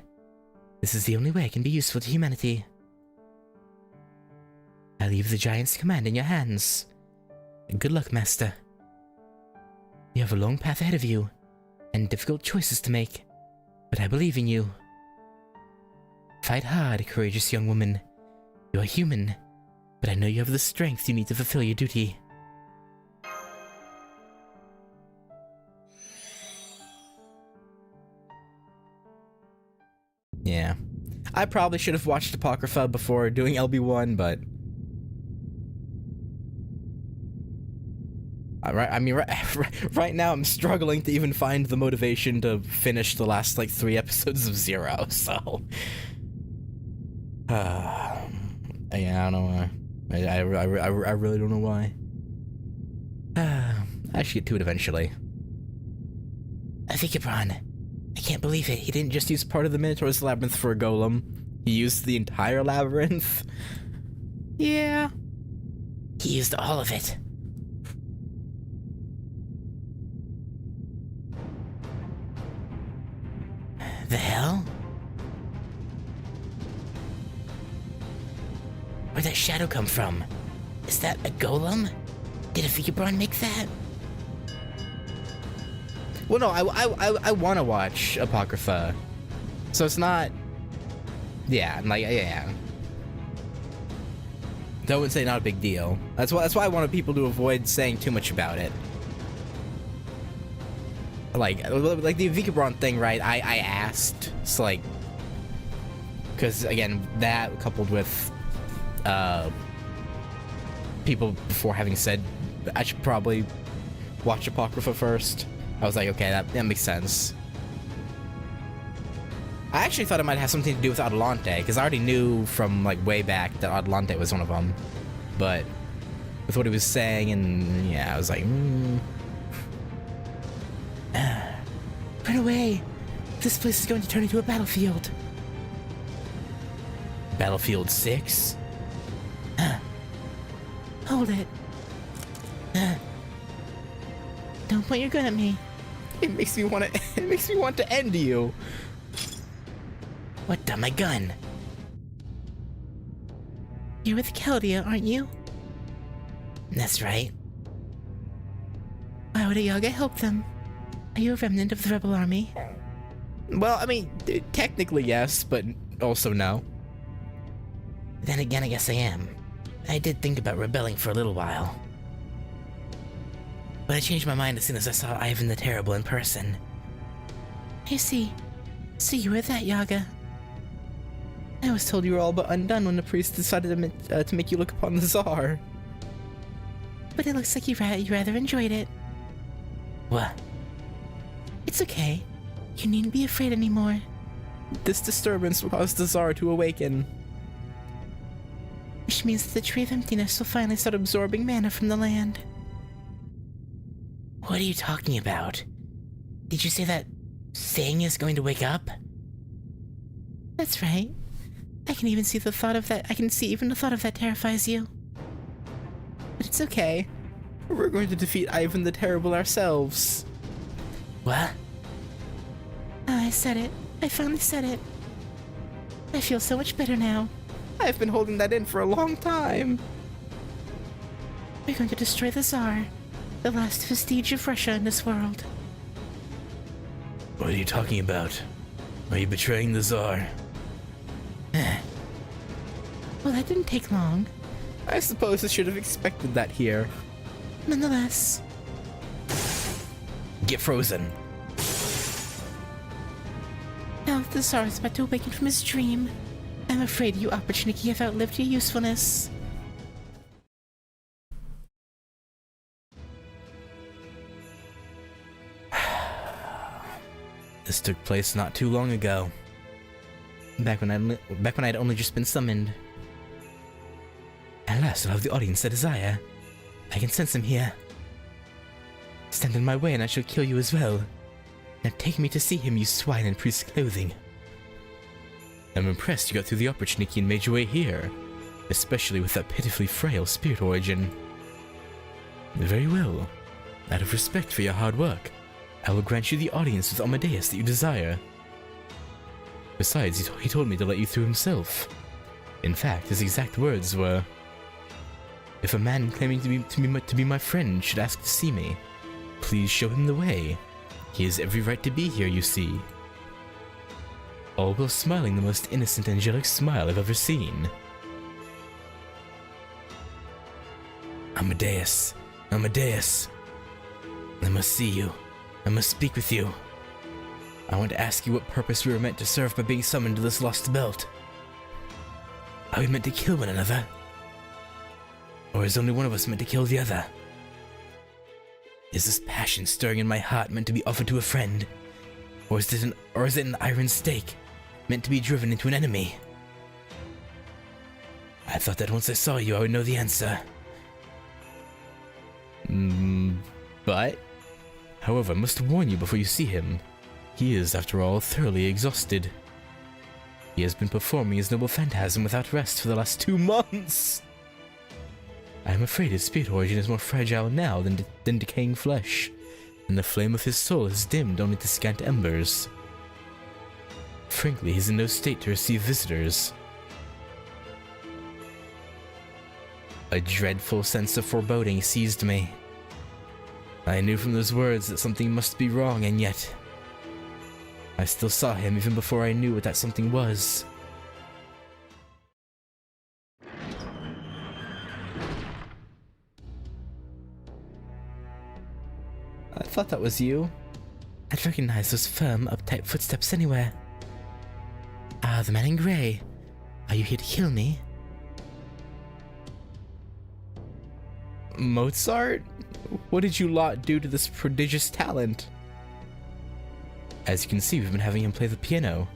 this is the only way I can be useful to humanity. I leave the giant's command in your hands. Good luck, Master. You have a long path ahead of you, and difficult choices to make, but I believe in you. Fight hard, courageous young woman. You are human, but I know you have the strength you need to fulfill your duty. Yeah. I probably should have watched Apocrypha before doing LB1, but right now I'm struggling to even find the motivation to finish the last like 3 episodes of Zero, so yeah, I don't know why. I really don't know why. I should get to it eventually. Vikabron, I can't believe it. He didn't just use part of the Minotaur's labyrinth for a golem. He used the entire labyrinth. Yeah. He used all of it. The hell? Where'd that shadow come from? Is that a golem? Did a Vikabron make that? Well, no, I want to watch Apocrypha, so it's not. Yeah, like yeah. I would say not a big deal. That's why I wanted people to avoid saying too much about it. Like the Vikabron thing, right? I asked, so like, because again, that coupled with people before having said I should probably watch Apocrypha first. I was like, okay, that makes sense. I actually thought it might have something to do with Adelante, because I already knew from like way back that Adelante was one of them. But with what he was saying, and yeah, I was like, Run away! This place is going to turn into a battlefield. Battlefield 6? Hold it. Don't point your gun at me. It makes me want to. It makes me want to end you. What? My gun. You're with Caldia, aren't you? That's right. Why would a Yaga help them? Are you a remnant of the rebel army? Well, I mean, technically yes, but also no. Then again, I guess I am. I did think about rebelling for a little while. But I changed my mind as soon as I saw Ivan the Terrible in person. I see. So you were that Yaga. I was told you were all but undone when the priest decided to make you look upon the Tsar. But it looks like you rather enjoyed it. What? It's okay. You needn't be afraid anymore. This disturbance will cause the Tsar to awaken. Which means that the Tree of Emptiness will finally start absorbing mana from the land. What are you talking about? Did you say that thing is going to wake up? That's right. I can even see the thought of that. I can see even the thought of that terrifies you. But it's okay. We're going to defeat Ivan the Terrible ourselves. What? I said it. I finally said it. I feel so much better now. I've been holding that in for a long time. We're going to destroy the Tsar, the last vestige of Russia in this world. What are you talking about? Are you betraying the Tsar? Well, that didn't take long. I suppose I should have expected that here. Nonetheless. Get frozen. Now that the Tsar is about to awaken from his dream, I'm afraid you Opportunity have outlived your usefulness. This took place not too long ago. Back when I'd only just been summoned. At last I'll have the audience I desire. I can sense him here. Stand in my way and I shall kill you as well. Now take me to see him, you swine in priest's clothing. I'm impressed you got through the opportunity and made your way here, especially with that pitifully frail spirit origin. Very well. Out of respect for your hard work, I will grant you the audience with Amadeus that you desire. Besides, he told me to let you through himself. In fact, his exact words were, "If a man claiming to be my friend should ask to see me, please show him the way. He has every right to be here, you see." All while smiling the most innocent angelic smile I've ever seen. Amadeus, Amadeus. I must see you. I must speak with you. I want to ask you what purpose we were meant to serve by being summoned to this lost belt. Are we meant to kill one another? Or is only one of us meant to kill the other? Is this passion stirring in my heart meant to be offered to a friend? Or is it an iron stake, meant to be driven into an enemy? I thought that once I saw you, I would know the answer. But? However, I must warn you before you see him. He is, after all, thoroughly exhausted. He has been performing his noble phantasm without rest for the last 2 months. I am afraid his spirit origin is more fragile now than decaying flesh, and the flame of his soul is dimmed only to scant embers. Frankly, he's in no state to receive visitors. A dreadful sense of foreboding seized me. I knew from those words that something must be wrong, and yet I still saw him even before I knew what that something was. I thought that was you. I'd recognize those firm, uptight footsteps anywhere. Ah, the man in grey. Are you here to kill me? Mozart? What did you lot do to this prodigious talent? As you can see, we've been having him play the piano,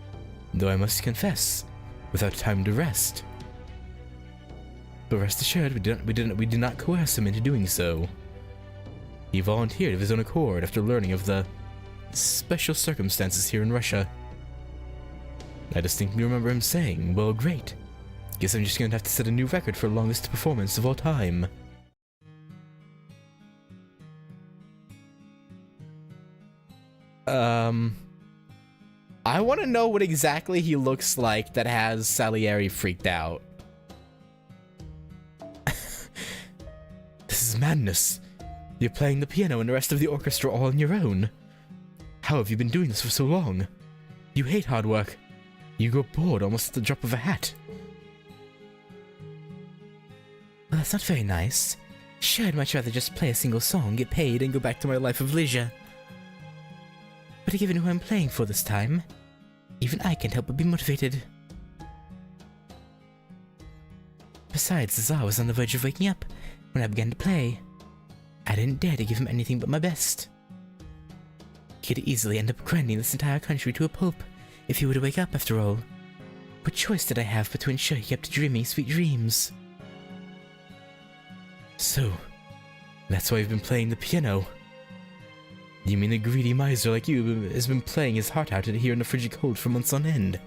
though I must confess, without time to rest. But rest assured, we did not coerce him into doing so. He volunteered of his own accord after learning of the special circumstances here in Russia. I distinctly remember him saying, "Well, great. Guess I'm just gonna have to set a new record for longest performance of all time." I want to know what exactly he looks like that has Salieri freaked out. This is madness. You're playing the piano and the rest of the orchestra all on your own. How have you been doing this for so long? You hate hard work. You grow bored almost at the drop of a hat. Well, that's not very nice. Sure, I'd much rather just play a single song, get paid, and go back to my life of leisure. But given who I'm playing for this time, even I can't help but be motivated. Besides, the Tsar was on the verge of waking up when I began to play. I didn't dare to give him anything but my best. He could easily end up grinding this entire country to a pulp if he were to wake up after all. What choice did I have but to ensure he kept dreaming sweet dreams? So, that's why you've been playing the piano. You mean a greedy miser like you has been playing his heart out here in the frigid cold for months on end?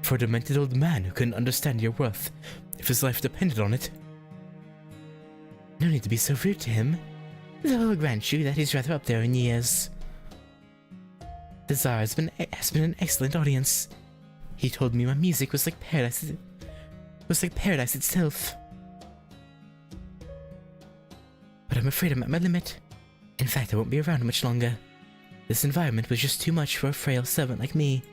For a demented old man who couldn't understand your worth if his life depended on it? No need to be so rude to him, though I'll grant you that he's rather up there in years. The Tsar has been an excellent audience. He told me my music was like paradise itself. But I'm afraid I'm at my limit. In fact, I won't be around much longer. This environment was just too much for a frail servant like me.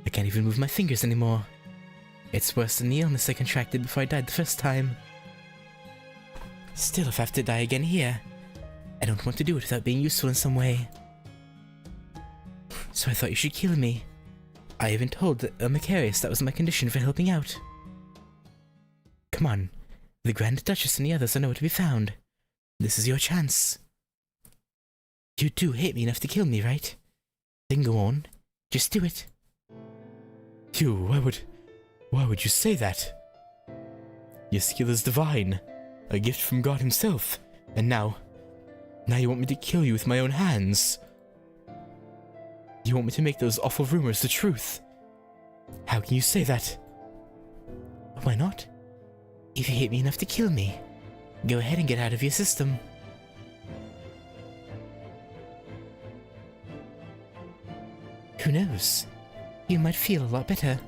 I can't even move my fingers anymore. It's worse than the illness I contracted before I died the first time. Still, if I have to die again here, I don't want to do it without being useful in some way. So I thought you should kill me. I even told Macarius that was my condition for helping out. Come on, the Grand Duchess and the others are nowhere to be found. This is your chance. You do hate me enough to kill me, right? Then go on, just do it. You, why would you say that? Your skill is divine, a gift from God himself, and now you want me to kill you with my own hands. You want me to make those awful rumors the truth. How can you say that? Why not? If you hate me enough to kill me, go ahead and get out of your system. Who knows? You might feel a lot better.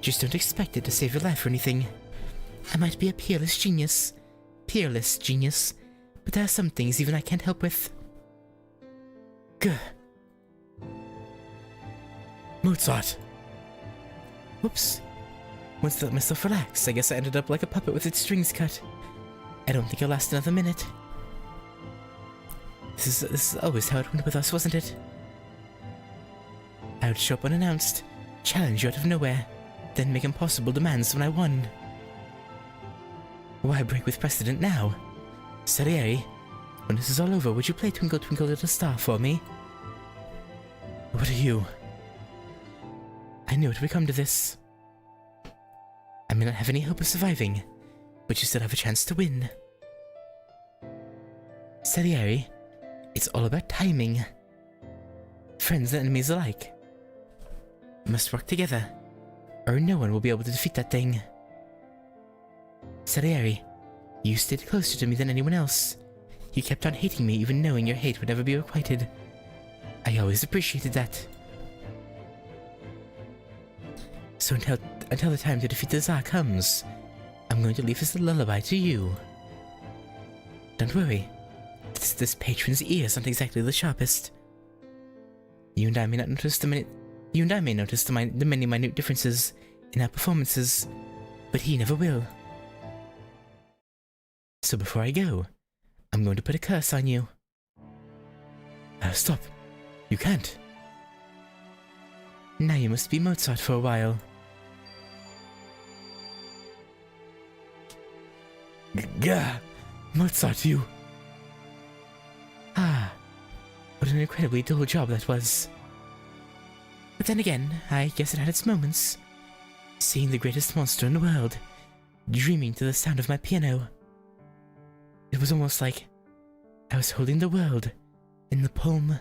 Just don't expect it to save your life or anything. I might be a peerless genius, but there are some things even I can't help with. Gah. Mozart! Whoops. Once I let myself relax, I guess I ended up like a puppet with its strings cut. I don't think I'll last another minute. This is always how it went with us, wasn't it? I would show up unannounced, challenge you out of nowhere, then make impossible demands when I won. Why break with precedent now? Salieri, when this is all over, would you play Twinkle Twinkle Little Star for me? What are you? I knew it would come to this. I may not have any hope of surviving, but you still have a chance to win. Salieri, it's all about timing. Friends and enemies alike must work together, or no one will be able to defeat that thing. Salieri, you stayed closer to me than anyone else. You kept on hating me even knowing your hate would never be requited. I always appreciated that. So until the time to defeat the Tsar comes, I'm going to leave this lullaby to you. Don't worry. This patron's ears aren't exactly the sharpest. You and I may notice the many minute differences in our performances, but he never will. So before I go, I'm going to put a curse on you. Stop. You can't. Now you must be Mozart for a while. Gah! Mozart, you... Ah, what an incredibly dull job that was. But then again, I guess it had its moments. Seeing the greatest monster in the world, dreaming to the sound of my piano. It was almost like I was holding the world in the palm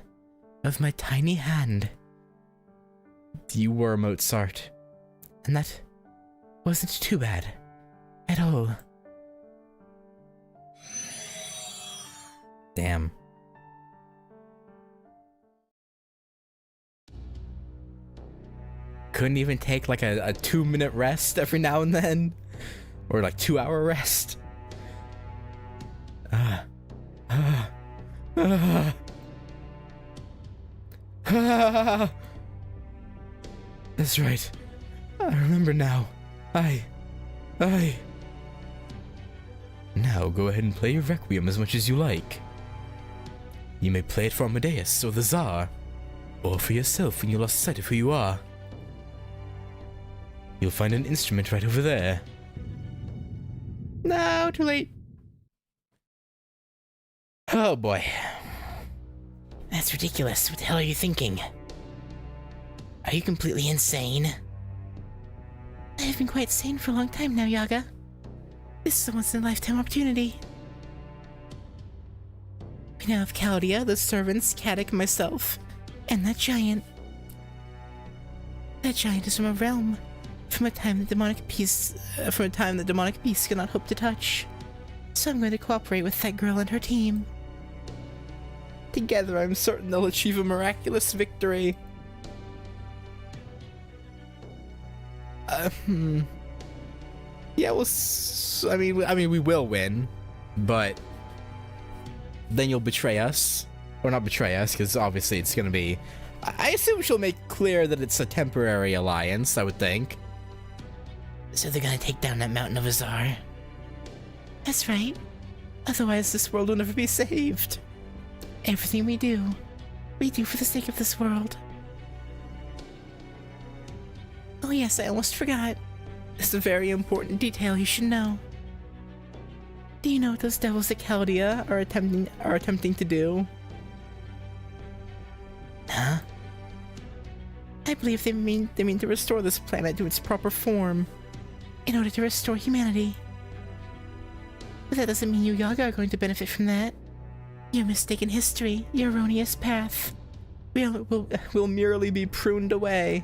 of my tiny hand. You were Mozart, and that wasn't too bad at all. Damn. Couldn't even take like a 2-minute rest every now and then? Or like 2-hour rest? That's right. I remember now. Now go ahead and play your Requiem as much as you like. You may play it for Amadeus or the Tsar, or for yourself when you lost sight of who you are. You'll find an instrument right over there. No, too late. Oh boy. That's ridiculous. What the hell are you thinking? Are you completely insane? I've been quite sane for a long time now, Yaga. This is a once-in-a-lifetime opportunity. We now have Chaldea, the servants, Caddick, myself, and that giant. That giant is from a realm, from a time that demonic beasts cannot hope to touch. So I'm going to cooperate with that girl and her team. Together, I'm certain they'll achieve a miraculous victory. Yeah, I mean, we will win, but then you'll betray us, or not betray us, because obviously it's gonna be. I assume she'll make clear that it's a temporary alliance. I would think. So they're gonna take down that mountain of a Tsar? That's right. Otherwise, this world will never be saved. Everything we do for the sake of this world. Oh yes, I almost forgot. This is a very important detail you should know. Do you know what those devils at Chaldea are attempting to do? Huh? I believe they mean to restore this planet to its proper form, in order to restore humanity. But that doesn't mean you Yaga are going to benefit from that. Your mistaken history, your erroneous path, will merely be pruned away.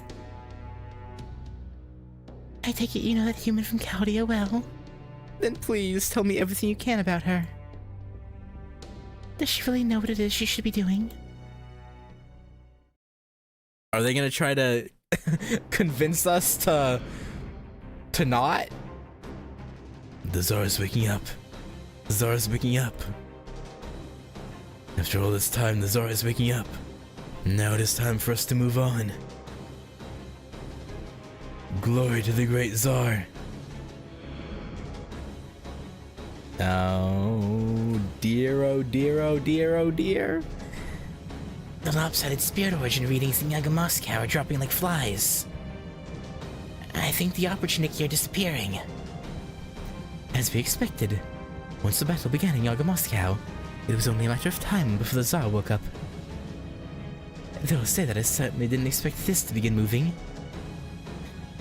I take it you know that human from Chaldea well? Then please tell me everything you can about her. Does she really know what it is she should be doing? Are they gonna try to convince us to not? The Tsar's waking up. The Tsar's waking up. After all this time, the Tsar is waking up. Now it is time for us to move on. Glory to the great Tsar. Oh dear, oh dear, oh dear, oh dear. The lopsided spirit origin readings in Yaga Moscow are dropping like flies. I think the opportunity are disappearing. As we expected, once the battle began in Yaga Moscow, it was only a matter of time before the Tsar woke up. Though I'll say that I certainly didn't expect this to begin moving.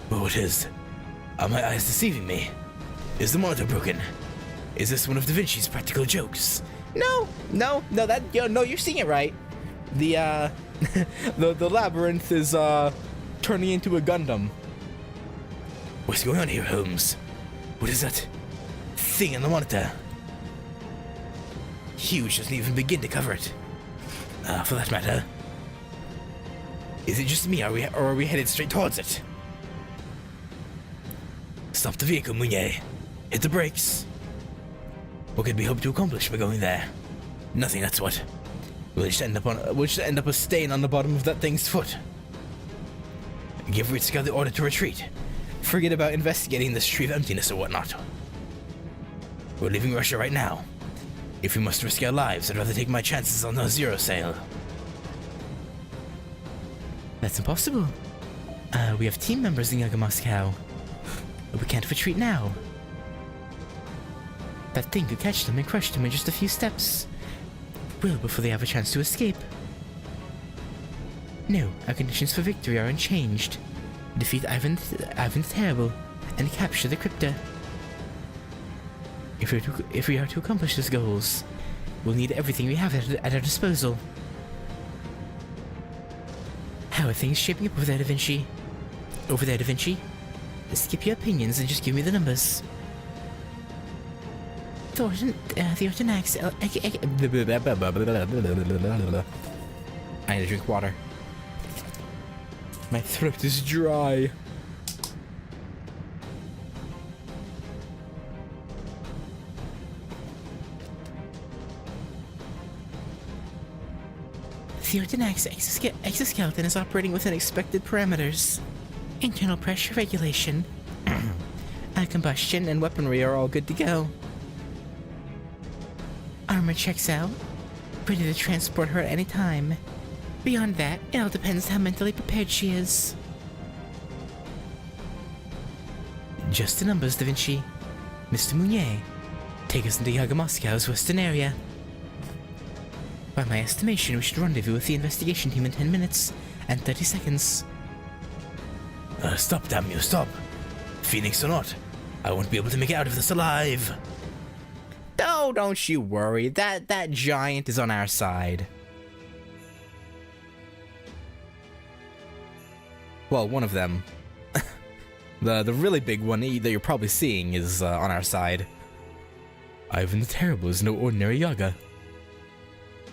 But what is? Are my eyes deceiving me? Is the monitor broken? Is this one of Da Vinci's practical jokes? No, you're seeing it right. The the labyrinth is turning into a Gundam. What's going on here, Holmes? What is that thing on the monitor? Huge doesn't even begin to cover it. For that matter. Is it just me, or are we headed straight towards it? Stop the vehicle, Munye. Hit the brakes. What could we hope to accomplish by going there? Nothing, that's what. We'll just end up a stain on the bottom of that thing's foot. Give Red Scout the order to retreat. Forget about investigating this tree of emptiness or whatnot. We're leaving Russia right now. If we must risk our lives, I'd rather take my chances on the Zero sale. That's impossible. We have team members in Yaga Moscow. We can't retreat now. That thing could catch them and crush them in just a few steps. Well, before they have a chance to escape. No, our conditions for victory are unchanged. Defeat Ivan the Terrible and capture the crypta. If we are to accomplish these goals, we'll need everything we have at our disposal. How are things shaping up over there, Da Vinci? Skip your opinions and just give me the numbers. Thornton Axe. I need to drink water. My throat is dry. The Ordinax exoskeleton is operating within expected parameters. Internal pressure regulation, combustion, and weaponry are all good to go. Armor checks out, ready to transport her at any time. Beyond that, it all depends how mentally prepared she is. Just the numbers, Da Vinci. Mr. Mounier, take us into Yaga Moscow's western area. By my estimation, we should rendezvous with the investigation team in 10 minutes and 30 seconds. Stop, damn you, stop. Phoenix or not, I won't be able to make it out of this alive. Oh, don't you worry. That giant is on our side. Well, one of them. The really big one that you're probably seeing is on our side. Ivan the Terrible is no ordinary Yaga.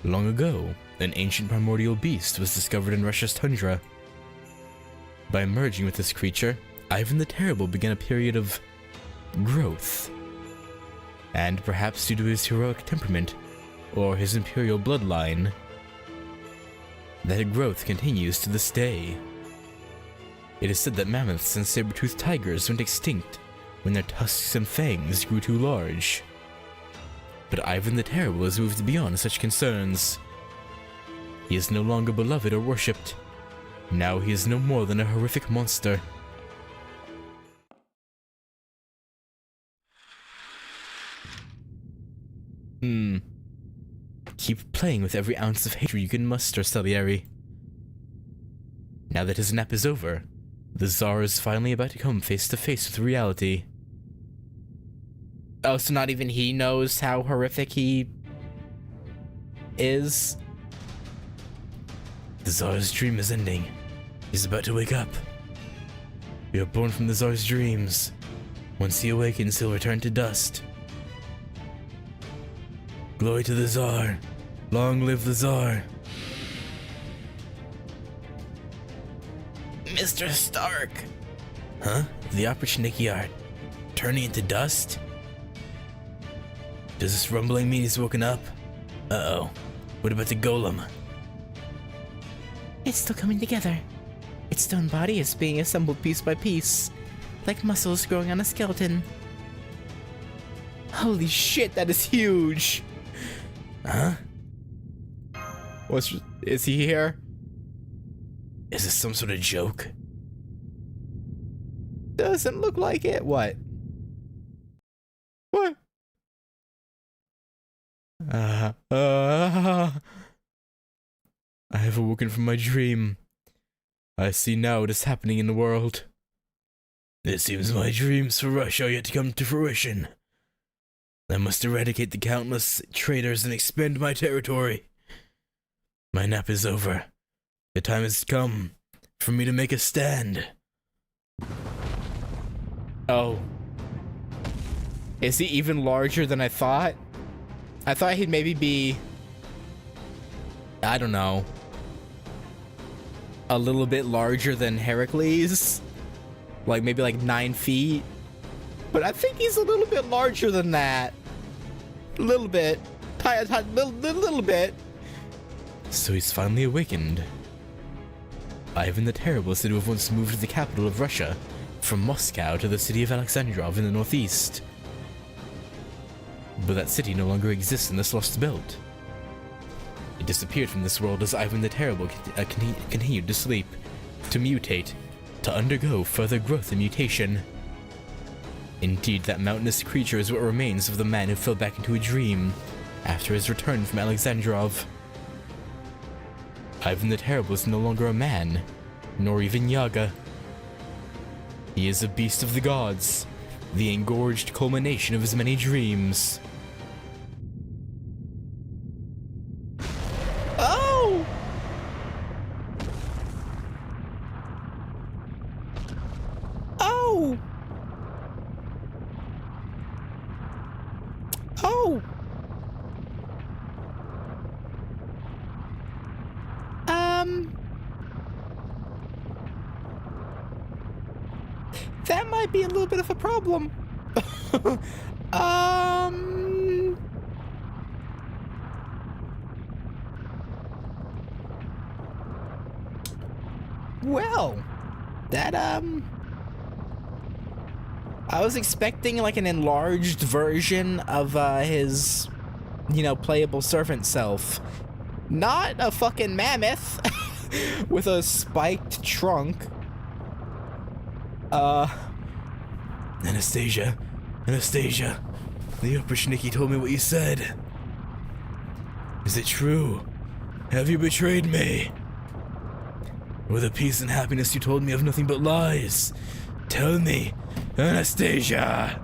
Long ago, an ancient primordial beast was discovered in Russia's tundra. By merging with this creature, Ivan the Terrible began a period of growth. And perhaps due to his heroic temperament, or his imperial bloodline, that growth continues to this day. It is said that mammoths and saber-toothed tigers went extinct when their tusks and fangs grew too large. But Ivan the Terrible has moved beyond such concerns. He is no longer beloved or worshipped. Now he is no more than a horrific monster. Keep playing with every ounce of hatred you can muster, Salieri. Now that his nap is over, the Tsar is finally about to come face to face with reality. Oh, so not even he knows how horrific he is? The Tsar's dream is ending. He's about to wake up. We are born from the Tsar's dreams. Once he awakens, he'll return to dust. Glory to the Tsar. Long live the Tsar. Mr. Stark! Huh? The opportunity art. Turning into dust? Does this rumbling mean he's woken up? Uh-oh. What about the golem? It's still coming together. Its stone body is being assembled piece by piece, like muscles growing on a skeleton. Holy shit, that is huge! Huh? Is he here? Is this some sort of joke? Doesn't look like it. What? What? I have awoken from my dream. I see now what is happening in the world. It seems my dreams for Russia are yet to come to fruition. I must eradicate the countless traitors and expand my territory. My nap is over. The time has come for me to make a stand. Oh. Is he even larger than I thought? I thought he'd maybe be, I don't know, a little bit larger than Heracles. Like maybe like 9 feet. But I think he's a little bit larger than that. A little bit. Little bit. So he's finally awakened. Ivan the Terrible is said to have once moved to the capital of Russia, from Moscow to the city of Alexandrov in the northeast. But that city no longer exists in this lost belt. It disappeared from this world as Ivan the Terrible continued to sleep, to mutate, to undergo further growth and mutation. Indeed, that mountainous creature is what remains of the man who fell back into a dream after his return from Alexandrov. Ivan the Terrible is no longer a man, nor even Yaga. He is a beast of the gods, the engorged culmination of his many dreams. Oh! Oh! Oh! That might be a little bit of a problem. Well, that, I was expecting like an enlarged version of, his, you know, playable servant self. Not a fucking mammoth with a spiked trunk. Anastasia, the Oprichniki told me what you said. Is it true? Have you betrayed me? With the peace and happiness you told me of nothing but lies. Tell me, Anastasia.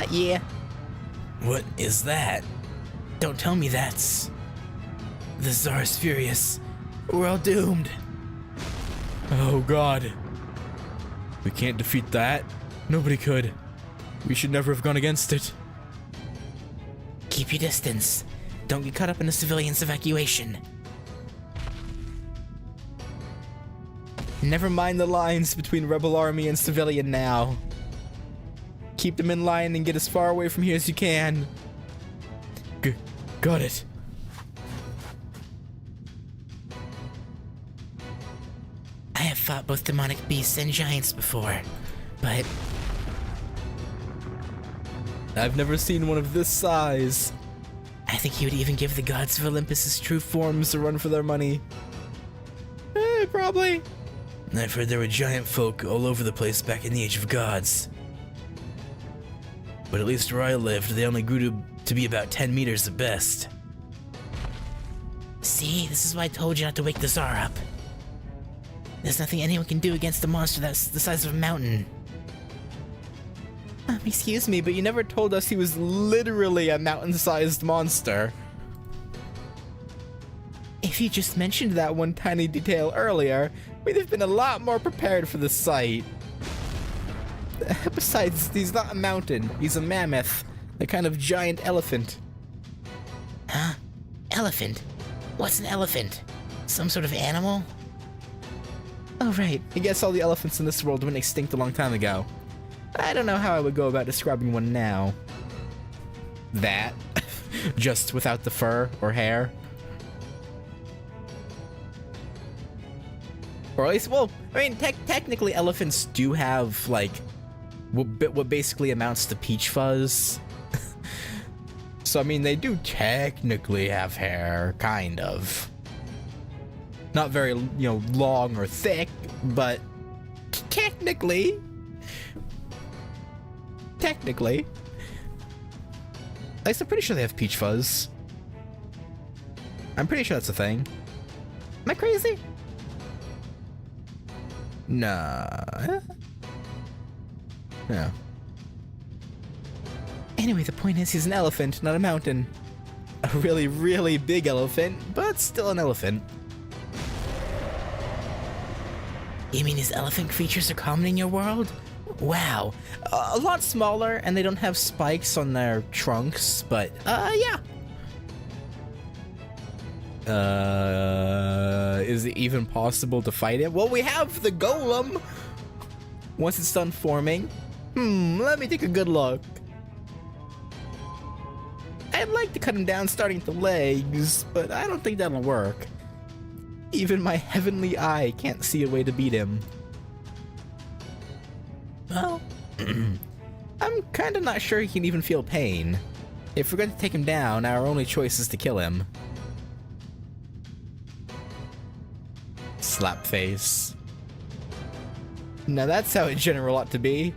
Yeah. What is that? Don't tell me that's... The Tsar is furious. We're all doomed. Oh God. We can't defeat that. Nobody could. We should never have gone against it. Keep your distance. Don't get caught up in the civilians' evacuation. Never mind the lines between Rebel Army and civilian now. Keep them in line and get as far away from here as you can. Got it. I have fought both demonic beasts and giants before, but I've never seen one of this size. I think you would even give the gods of Olympus's true Forms to run for their money. Probably. I've heard there were giant folk all over the place back in the Age of Gods. But at least where I lived, they only grew to be about 10 meters at best. See, this is why I told you not to wake the Tsar up. There's nothing anyone can do against a monster that's the size of a mountain. Excuse me, but you never told us he was literally a mountain-sized monster. If you just mentioned that one tiny detail earlier, we'd have been a lot more prepared for the sight. Besides, he's not a mountain. He's a mammoth. A kind of giant elephant. Huh? Elephant? What's an elephant? Some sort of animal? Oh, right. I guess all the elephants in this world went extinct a long time ago. I don't know how I would go about describing one now. That. Just without the fur or hair. Or at least, well, I mean, technically elephants do have, like, what basically amounts to peach fuzz. So, I mean, they do technically have hair, kind of. Not very, you know, long or thick, but technically. At least I'm pretty sure they have peach fuzz. I'm pretty sure that's a thing. Am I crazy? Nah. No. Anyway, the point is he's an elephant, not a mountain. A really, really big elephant, but still an elephant. You mean these elephant creatures are common in your world? Wow. A lot smaller, and they don't have spikes on their trunks, but, yeah. Is it even possible to fight it? Well, we have the golem! Once it's done forming, let me take a good look. I'd like to cut him down starting at the legs, but I don't think that'll work. Even my heavenly eye can't see a way to beat him. Well, I'm kinda not sure he can even feel pain. If we're going to take him down, our only choice is to kill him. Slap face. Now that's how a general ought to be.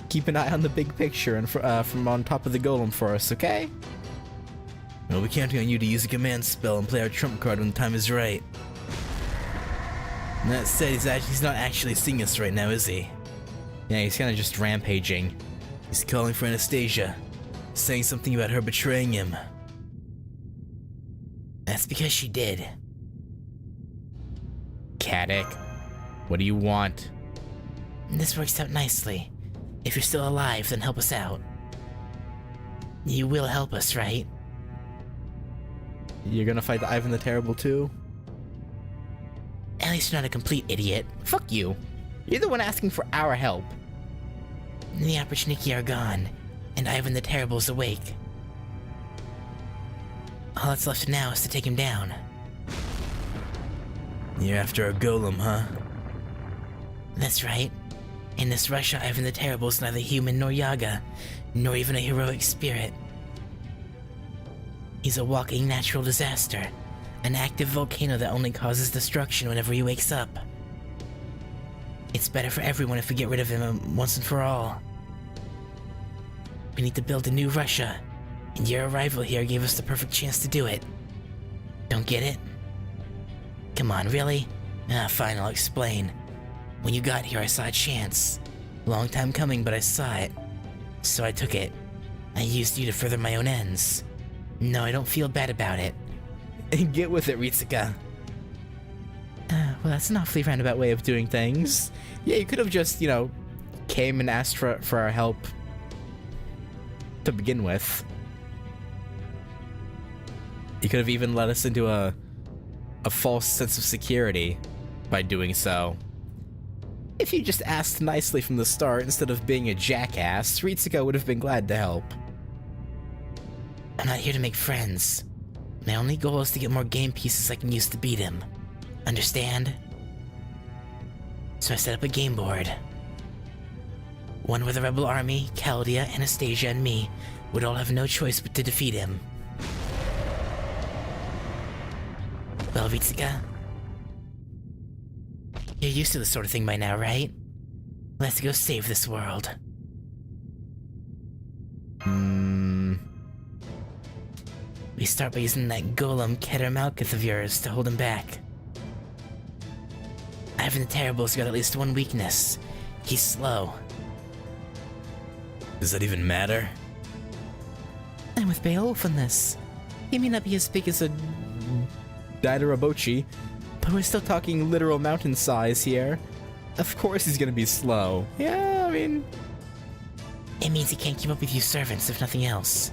Keep an eye on the big picture and from on top of the golem for us, okay? Well, we're counting on you to use a command spell and play our trump card when the time is right. And that said, he's not actually seeing us right now, is he? Yeah, he's kinda just rampaging. He's calling for Anastasia, saying something about her betraying him. That's because she did. Caddick, what do you want? This works out nicely. If you're still alive, then help us out. You will help us, right? You're gonna fight Ivan the Terrible too? At least you're not a complete idiot. Fuck you. You're the one asking for our help. The Opportunity are gone, and Ivan the Terrible's awake. All that's left now is to take him down. You're after our golem, huh? That's right. In this Russia, Ivan the Terrible's neither human nor Yaga, nor even a heroic spirit. He's a walking natural disaster, an active volcano that only causes destruction whenever he wakes up. It's better for everyone if we get rid of him once and for all. We need to build a new Russia, and your arrival here gave us the perfect chance to do it. Don't get it? Come on, really? Fine, I'll explain. When you got here, I saw a chance. Long time coming, but I saw it. So I took it. I used you to further my own ends. No, I don't feel bad about it. Get with it, Ritsuka. Well, that's an awfully roundabout way of doing things. Yeah, you could have just, came and asked for our help to begin with. You could have even let us into a false sense of security by doing so. If you just asked nicely from the start instead of being a jackass, Ritsuka would have been glad to help. I'm not here to make friends. My only goal is to get more game pieces I can use to beat him. Understand? So I set up a game board. One where the rebel army, Chaldea, Anastasia, and me would all have no choice but to defeat him. Well, Ritsuka? You're used to this sort of thing by now, right? Let's go save this world. We start by using that golem Keter Malkuth of yours to hold him back. Ivan the Terrible's got at least one weakness. He's slow. Does that even matter? I'm with Beowulf on this. He may not be as big as a Daidarabochi, but we're still talking literal mountain size here. Of course he's gonna be slow. Yeah, I mean... It means he can't keep up with you servants, if nothing else.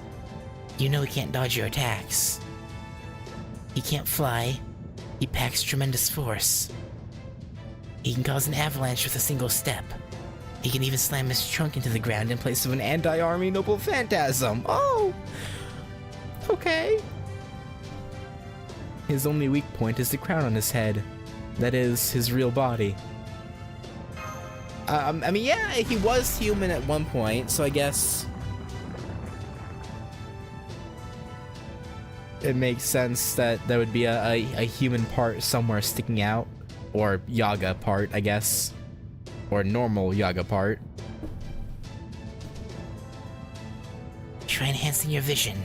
You know he can't dodge your attacks. He can't fly. He packs tremendous force. He can cause an avalanche with a single step. He can even slam his trunk into the ground in place of an anti-army noble phantasm. Oh! Okay. His only weak point is the crown on his head. That is, his real body. I mean, yeah, he was human at one point, so I guess... it makes sense that there would be a human part somewhere sticking out. Or Yaga part, I guess. Or normal Yaga part. Try enhancing your vision.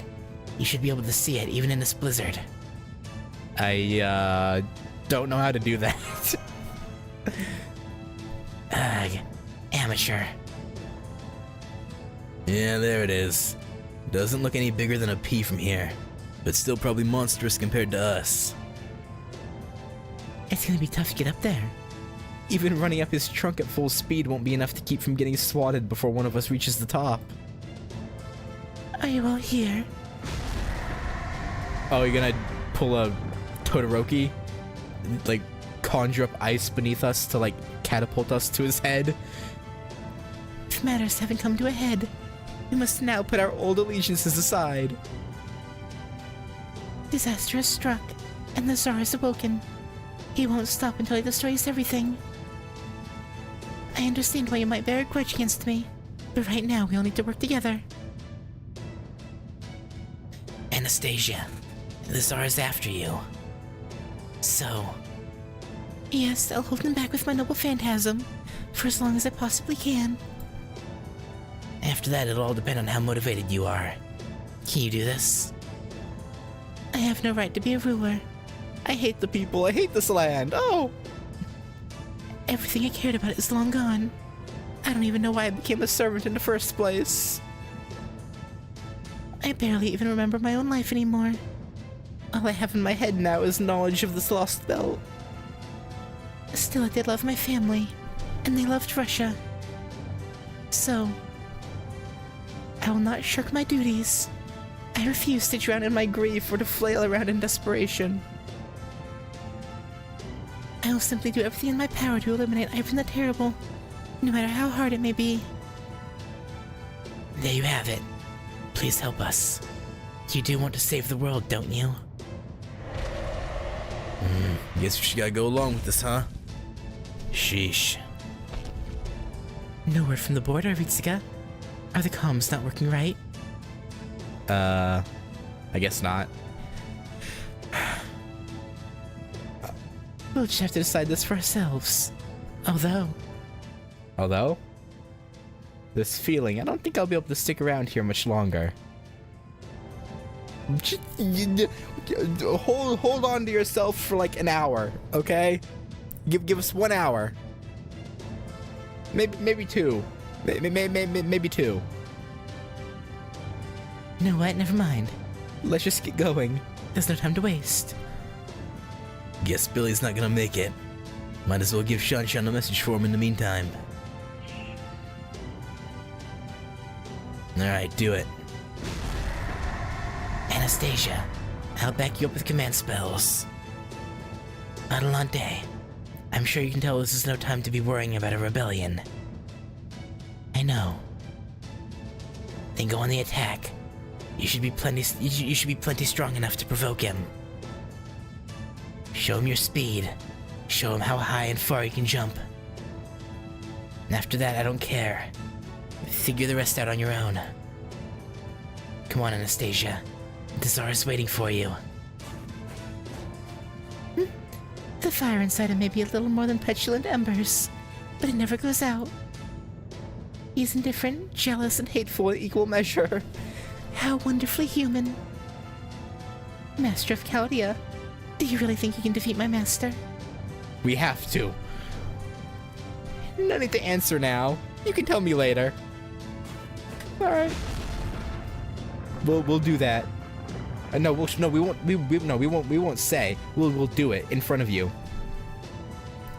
You should be able to see it even in this blizzard. I, don't know how to do that. Ugh, amateur. Yeah, there it is. Doesn't look any bigger than a pea from here, but still probably monstrous compared to us. It's gonna be tough to get up there. Even running up his trunk at full speed won't be enough to keep from getting swatted before one of us reaches the top. Are you all here? Oh, you're gonna pull a Todoroki? Like, conjure up ice beneath us to, like, catapult us to his head? matters haven't come to a head. We must now put our old allegiances aside. Disaster has struck, and the Tsar has awoken. He won't stop until he destroys everything. I understand why you might bear a grudge against me, but right now we all need to work together. Anastasia, the Tsar is after you. So... Yes, I'll hold him back with my noble phantasm, for as long as I possibly can. after that, it'll all depend on how motivated you are. Can you do this? I have no right to be a ruler. I hate the people. I hate this land. Oh! Everything I cared about is long gone. I don't even know why I became a servant in the first place. I barely even remember my own life anymore. All I have in my head now is knowledge of this lost belt. Still, I did love my family, and they loved Russia. So, I will not shirk my duties. I refuse to drown in my grief or to flail around in desperation. I will simply do everything in my power to eliminate Ivan the Terrible, no matter how hard it may be. There you have it. Please help us. You do want to save the world, don't you? Guess we just gotta go along with this, huh? Sheesh. No word from the board, Ritsuka. Are the comms not working right? I guess not. We'll just have to decide this for ourselves. Although, This feeling, I don't think I'll be able to stick around here much longer. Hold on to yourself for like an hour, okay? Give us 1 hour. Maybe two. Maybe two. you know what? Never mind. Let's just get going. There's no time to waste. Guess Billy's not gonna make it. Might as well give Shanshan a message for him in the meantime. Alright, do it. Anastasia, I'll back you up with command spells. Adelante. I'm sure you can tell this is no time to be worrying about a rebellion. I know. Then go on the attack. You should be plenty strong enough to provoke him. Show him your speed. Show him how high and far you can jump. And after that, I don't care. Figure the rest out on your own. Come on, Anastasia. The Tsar is waiting for you. The fire inside him may be a little more than petulant embers, but it never goes out. He's indifferent, jealous, and hateful in equal measure. How wonderfully human. Master of Chaldea, do you really think you can defeat my master? We have to. No need to answer now. You can tell me later. All right. We'll do that. No, we won't. We won't say. We'll do it in front of you.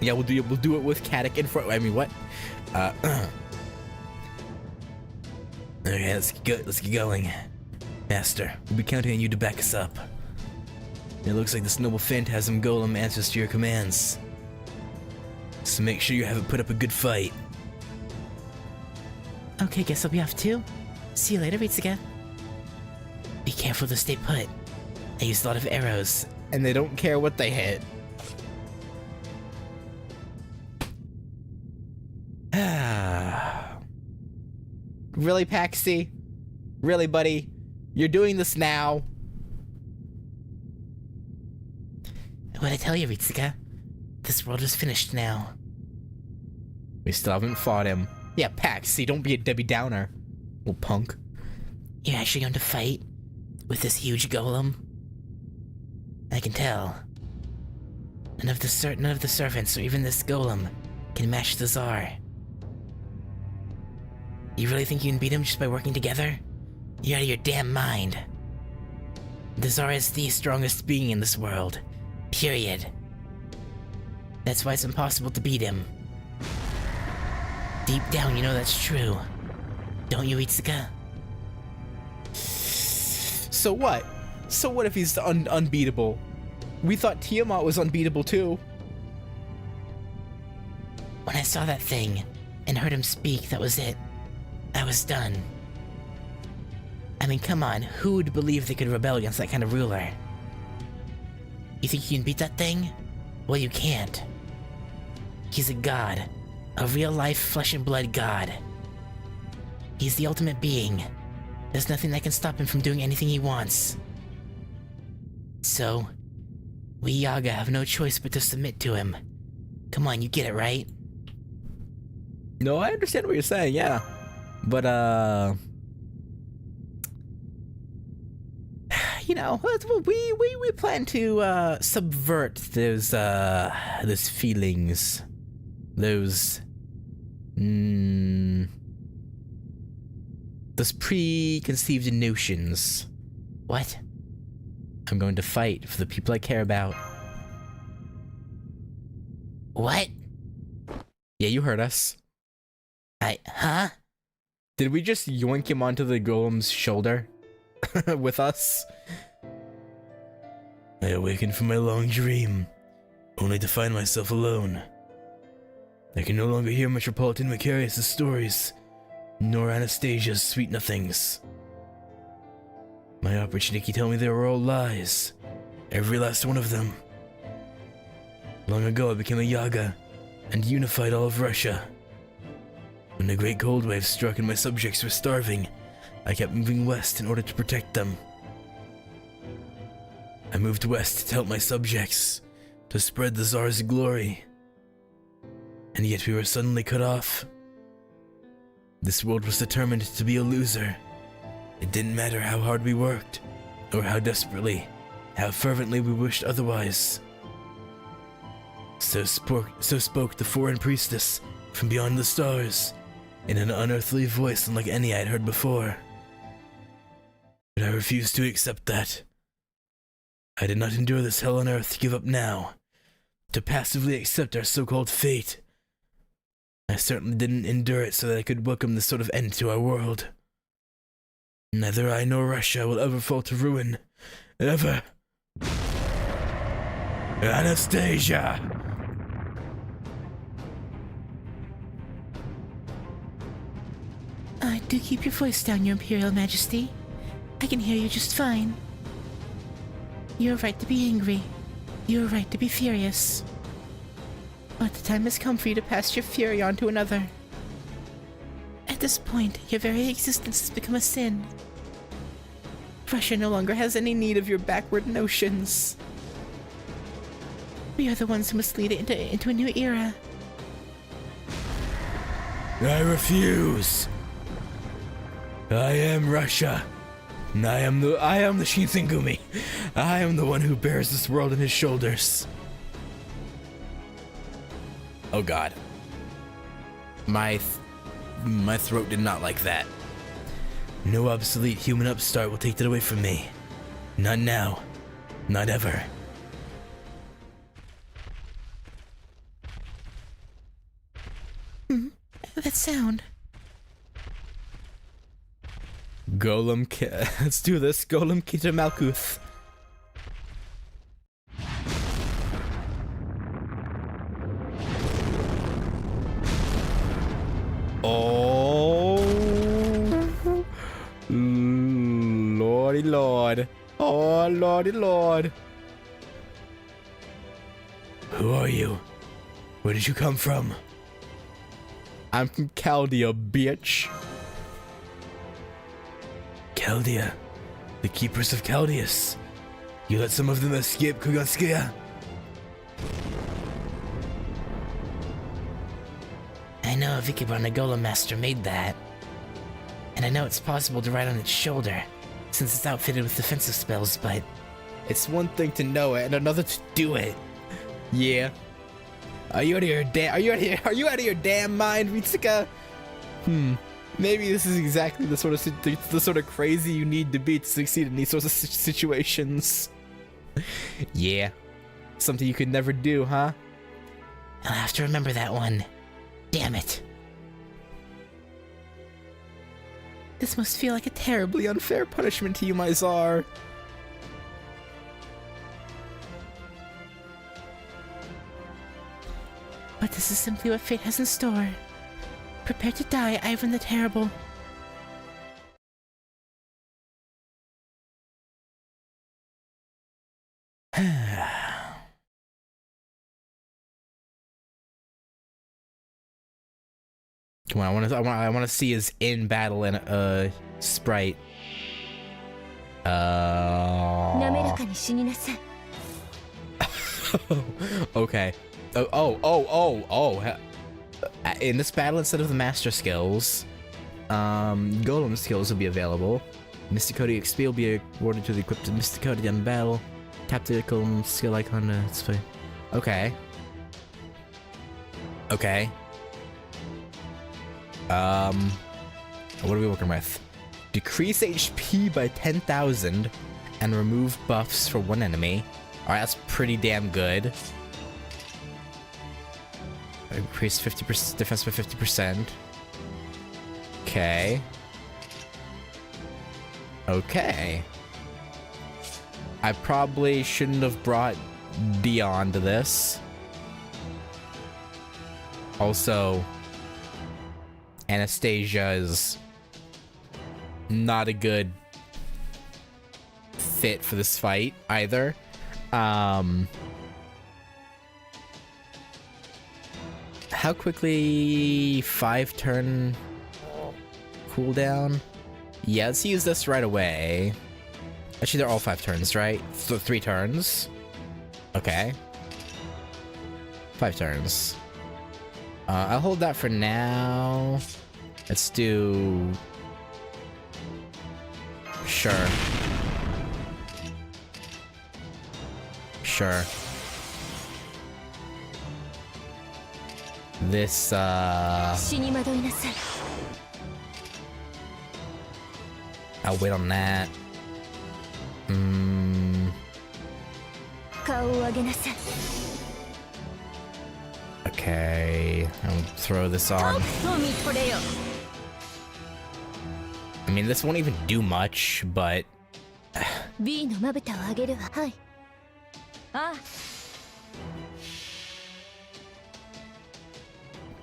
Yeah, we'll do it with Katic in front. I mean, what? Okay, let's get going. Master, we'll be counting on you to back us up. It looks like this noble phantasm golem answers to your commands. So make sure you have it put up a good fight. Okay, guess I'll be off too. See you later, Ritsuka. Be careful to stay put. I use a lot of arrows. And they don't care what they hit. Really, Paxi? Really, buddy? You're doing this now? What'd I tell you, Ritsuka? This world is finished now. We still haven't fought him. Yeah, Paxi, don't be a Debbie Downer. Little punk. You're actually going to fight? With this huge golem? I can tell. None of the servants or even this golem can match the Tsar. You really think you can beat him just by working together? You're out of your damn mind. The Tsar is the strongest being in this world. Period. That's why it's impossible to beat him. Deep down, you know that's true. Don't you, Itsuka? So what? So what if he's unbeatable? We thought Tiamat was unbeatable too. When I saw that thing and heard him speak, that was it. I was done. I mean, come on, who would believe they could rebel against that kind of ruler? You think you can beat that thing? Well, you can't. He's a god. A real-life flesh and blood god. He's the ultimate being. There's nothing that can stop him from doing anything he wants. So, we Yaga have no choice but to submit to him. Come on, you get it, right? No, I understand what you're saying, yeah. But, you know, we plan to, subvert those feelings. Those preconceived notions. What? I'm going to fight for the people I care about. What? Yeah, you heard us. Huh? Did we just yoink him onto the golem's shoulder? With us? I awakened from my long dream, only to find myself alone. I can no longer hear Metropolitan Macarius' stories, nor Anastasia's sweet nothings. My opportunity told me they were all lies, every last one of them. Long ago I became a Yaga, and unified all of Russia. When the Great Cold Wave struck and my subjects were starving, I kept moving west in order to protect them. I moved west to help my subjects, to spread the Tsar's glory. And yet we were suddenly cut off. This world was determined to be a loser. It didn't matter how hard we worked, or how desperately, how fervently we wished otherwise. So spoke the foreign priestess from beyond the stars, in an unearthly voice unlike any I'd heard before. But I refused to accept that. I did not endure this hell on earth to give up now, to passively accept our so-called fate. I certainly didn't endure it so that I could welcome this sort of end to our world. Neither I nor Russia will ever fall to ruin. Ever. Anastasia! Do keep your voice down, Your Imperial Majesty. I can hear you just fine. You have right to be angry. You have right to be furious. But the time has come for you to pass your fury on to another. At this point, your very existence has become a sin. Russia no longer has any need of your backward notions. We are the ones who must lead it into a new era. I refuse. I am Russia. And I am the Shinsengumi. I am the one who bears this world on his shoulders. Oh god. My throat did not like that. No obsolete human upstart will take that away from me. Not now. Not ever. That sound. Let's do this. Golem Kita Malkuth. Oh, lordy lord. Oh, lordy lord. Who are you? Where did you come from? I'm from Chaldea, bitch. Chaldea, the keepers of Chaldeus. You let some of them escape Kuganskaya? I know Vikibon the Golem Master made that. And I know it's possible to ride on its shoulder, since it's outfitted with defensive spells, but it's one thing to know it and another to do it. Yeah. Are you out of your damn mind, Ritsuka? Maybe this is exactly the sort of crazy you need to be to succeed in these sorts of situations. Yeah. Something you could never do, huh? I'll have to remember that one. Damn it. This must feel like a Terribly unfair punishment to you, my Tsar. But this is simply what fate has in store. Prepare to die, Ivan the Terrible. Come on, I want to see his in battle and sprite. Okay. In this battle, instead of the master skills, golem skills will be available. Mysticody XP will be awarded to the equipped Mysticody in battle. Tactical skill icon. It's fine. Okay. Okay. What are we working with? Decrease HP by 10,000 and remove buffs for one enemy. Alright, that's pretty damn good. Increase 50% defense by 50%. Okay. Okay. I probably shouldn't have brought Dion to this. Also, Anastasia is not a good fit for this fight either. How quickly 5-turn cooldown? Yeah, let's use this right away. Actually, they're all 5 turns, right? So 3 turns. Okay. 5 turns. I'll hold that for now. Let's do... Sure. Sure. This, I'll wait on that. Okay, I'll throw this on. I mean, this won't even do much, but...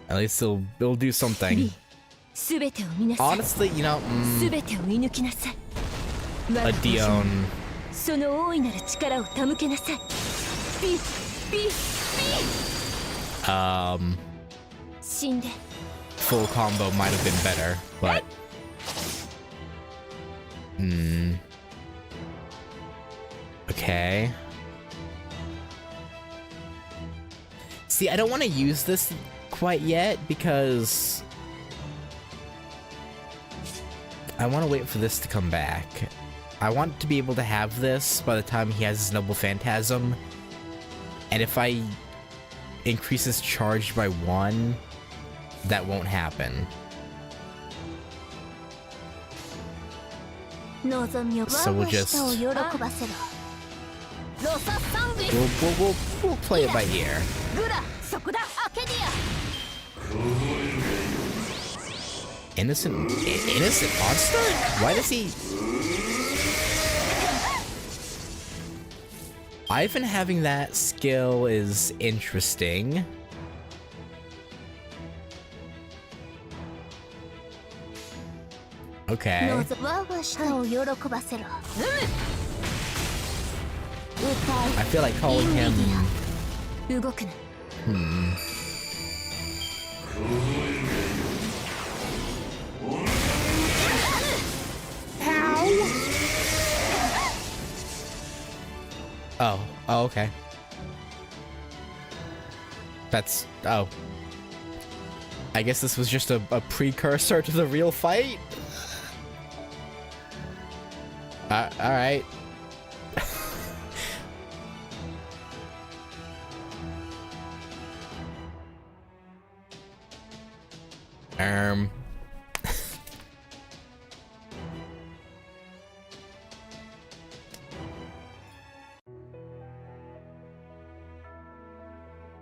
At least it'll do something. Honestly, you know, a Dion. Full combo might have been better, but... Okay. See, I don't want to use this quite yet because I want to wait for this to come back. I want to be able to have this by the time he has his Noble Phantasm, and if I increase his charge by 1, that won't happen. So we'll just we'll play it by ear. Innocent monster? Why does he? Ivan having that skill is interesting. Okay. I feel like calling him... Oh, okay. That's... Oh. I guess this was just a precursor to the real fight? Alright.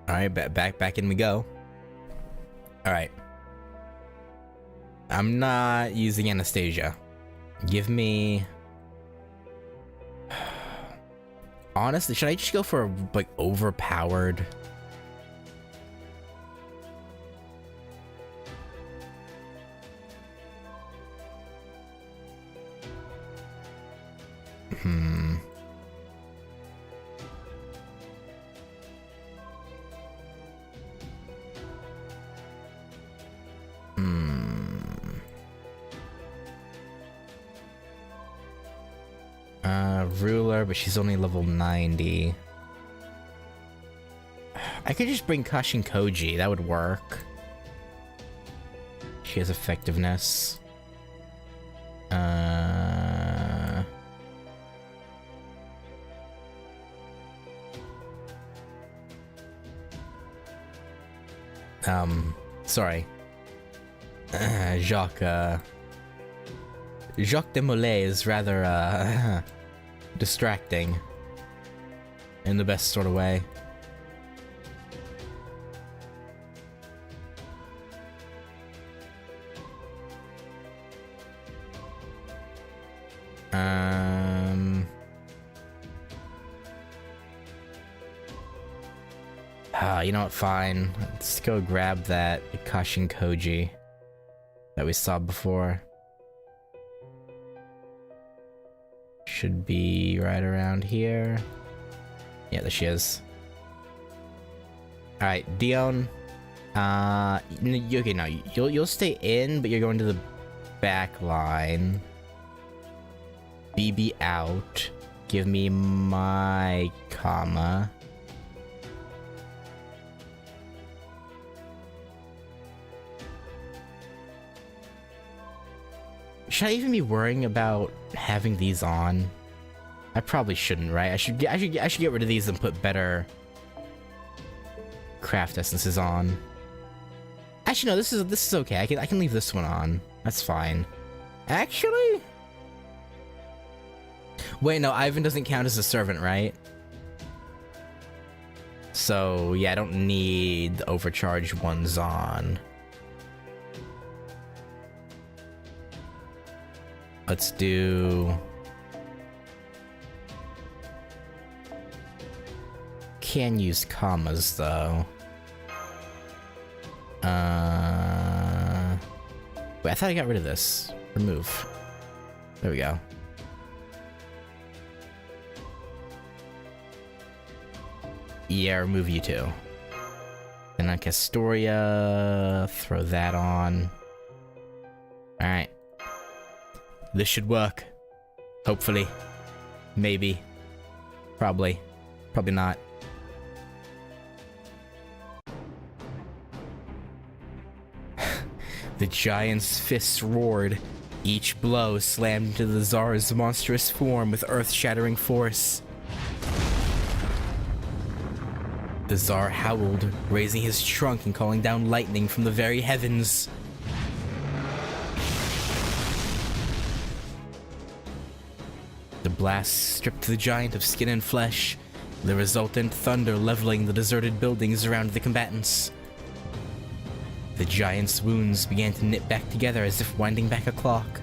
Alright, back in we go. Alright. I'm not using Anastasia. Give me... Honestly, should I just go for, like, overpowered? ruler, but she's only level 90. I could just bring Kashin Koji, that would work. She has effectiveness. Sorry. Jacques de Molay is rather, distracting. In the best sort of way. You know what, fine. Let's go grab that Kashin Koji that we saw before. Should be right around here. Yeah, there she is. Alright, Dion. Okay, no, you'll stay in, but you're going to the back line. BB out. Give me my comma. Should I even be worrying about having these on? I probably shouldn't, right? I should get rid of these and put better craft essences on. Actually, no, this is okay. I can leave this one on. That's fine. Actually, wait, no, Ivan doesn't count as a servant, right? So yeah, I don't need the overcharged ones on. Let's do... Can use commas, though. Wait, I thought I got rid of this. Remove. There we go. Yeah, remove you too. And on Castoria, throw that on. Alright. This should work. Hopefully. Maybe. Probably. Probably not. The giant's fists roared. Each blow slammed into the Tsar's monstrous form with earth-shattering force. The Tsar howled, raising his trunk and calling down lightning from the very heavens. The blast stripped the giant of skin and flesh, the resultant thunder leveling the deserted buildings around the combatants. The giant's wounds began to knit back together as if winding back a clock.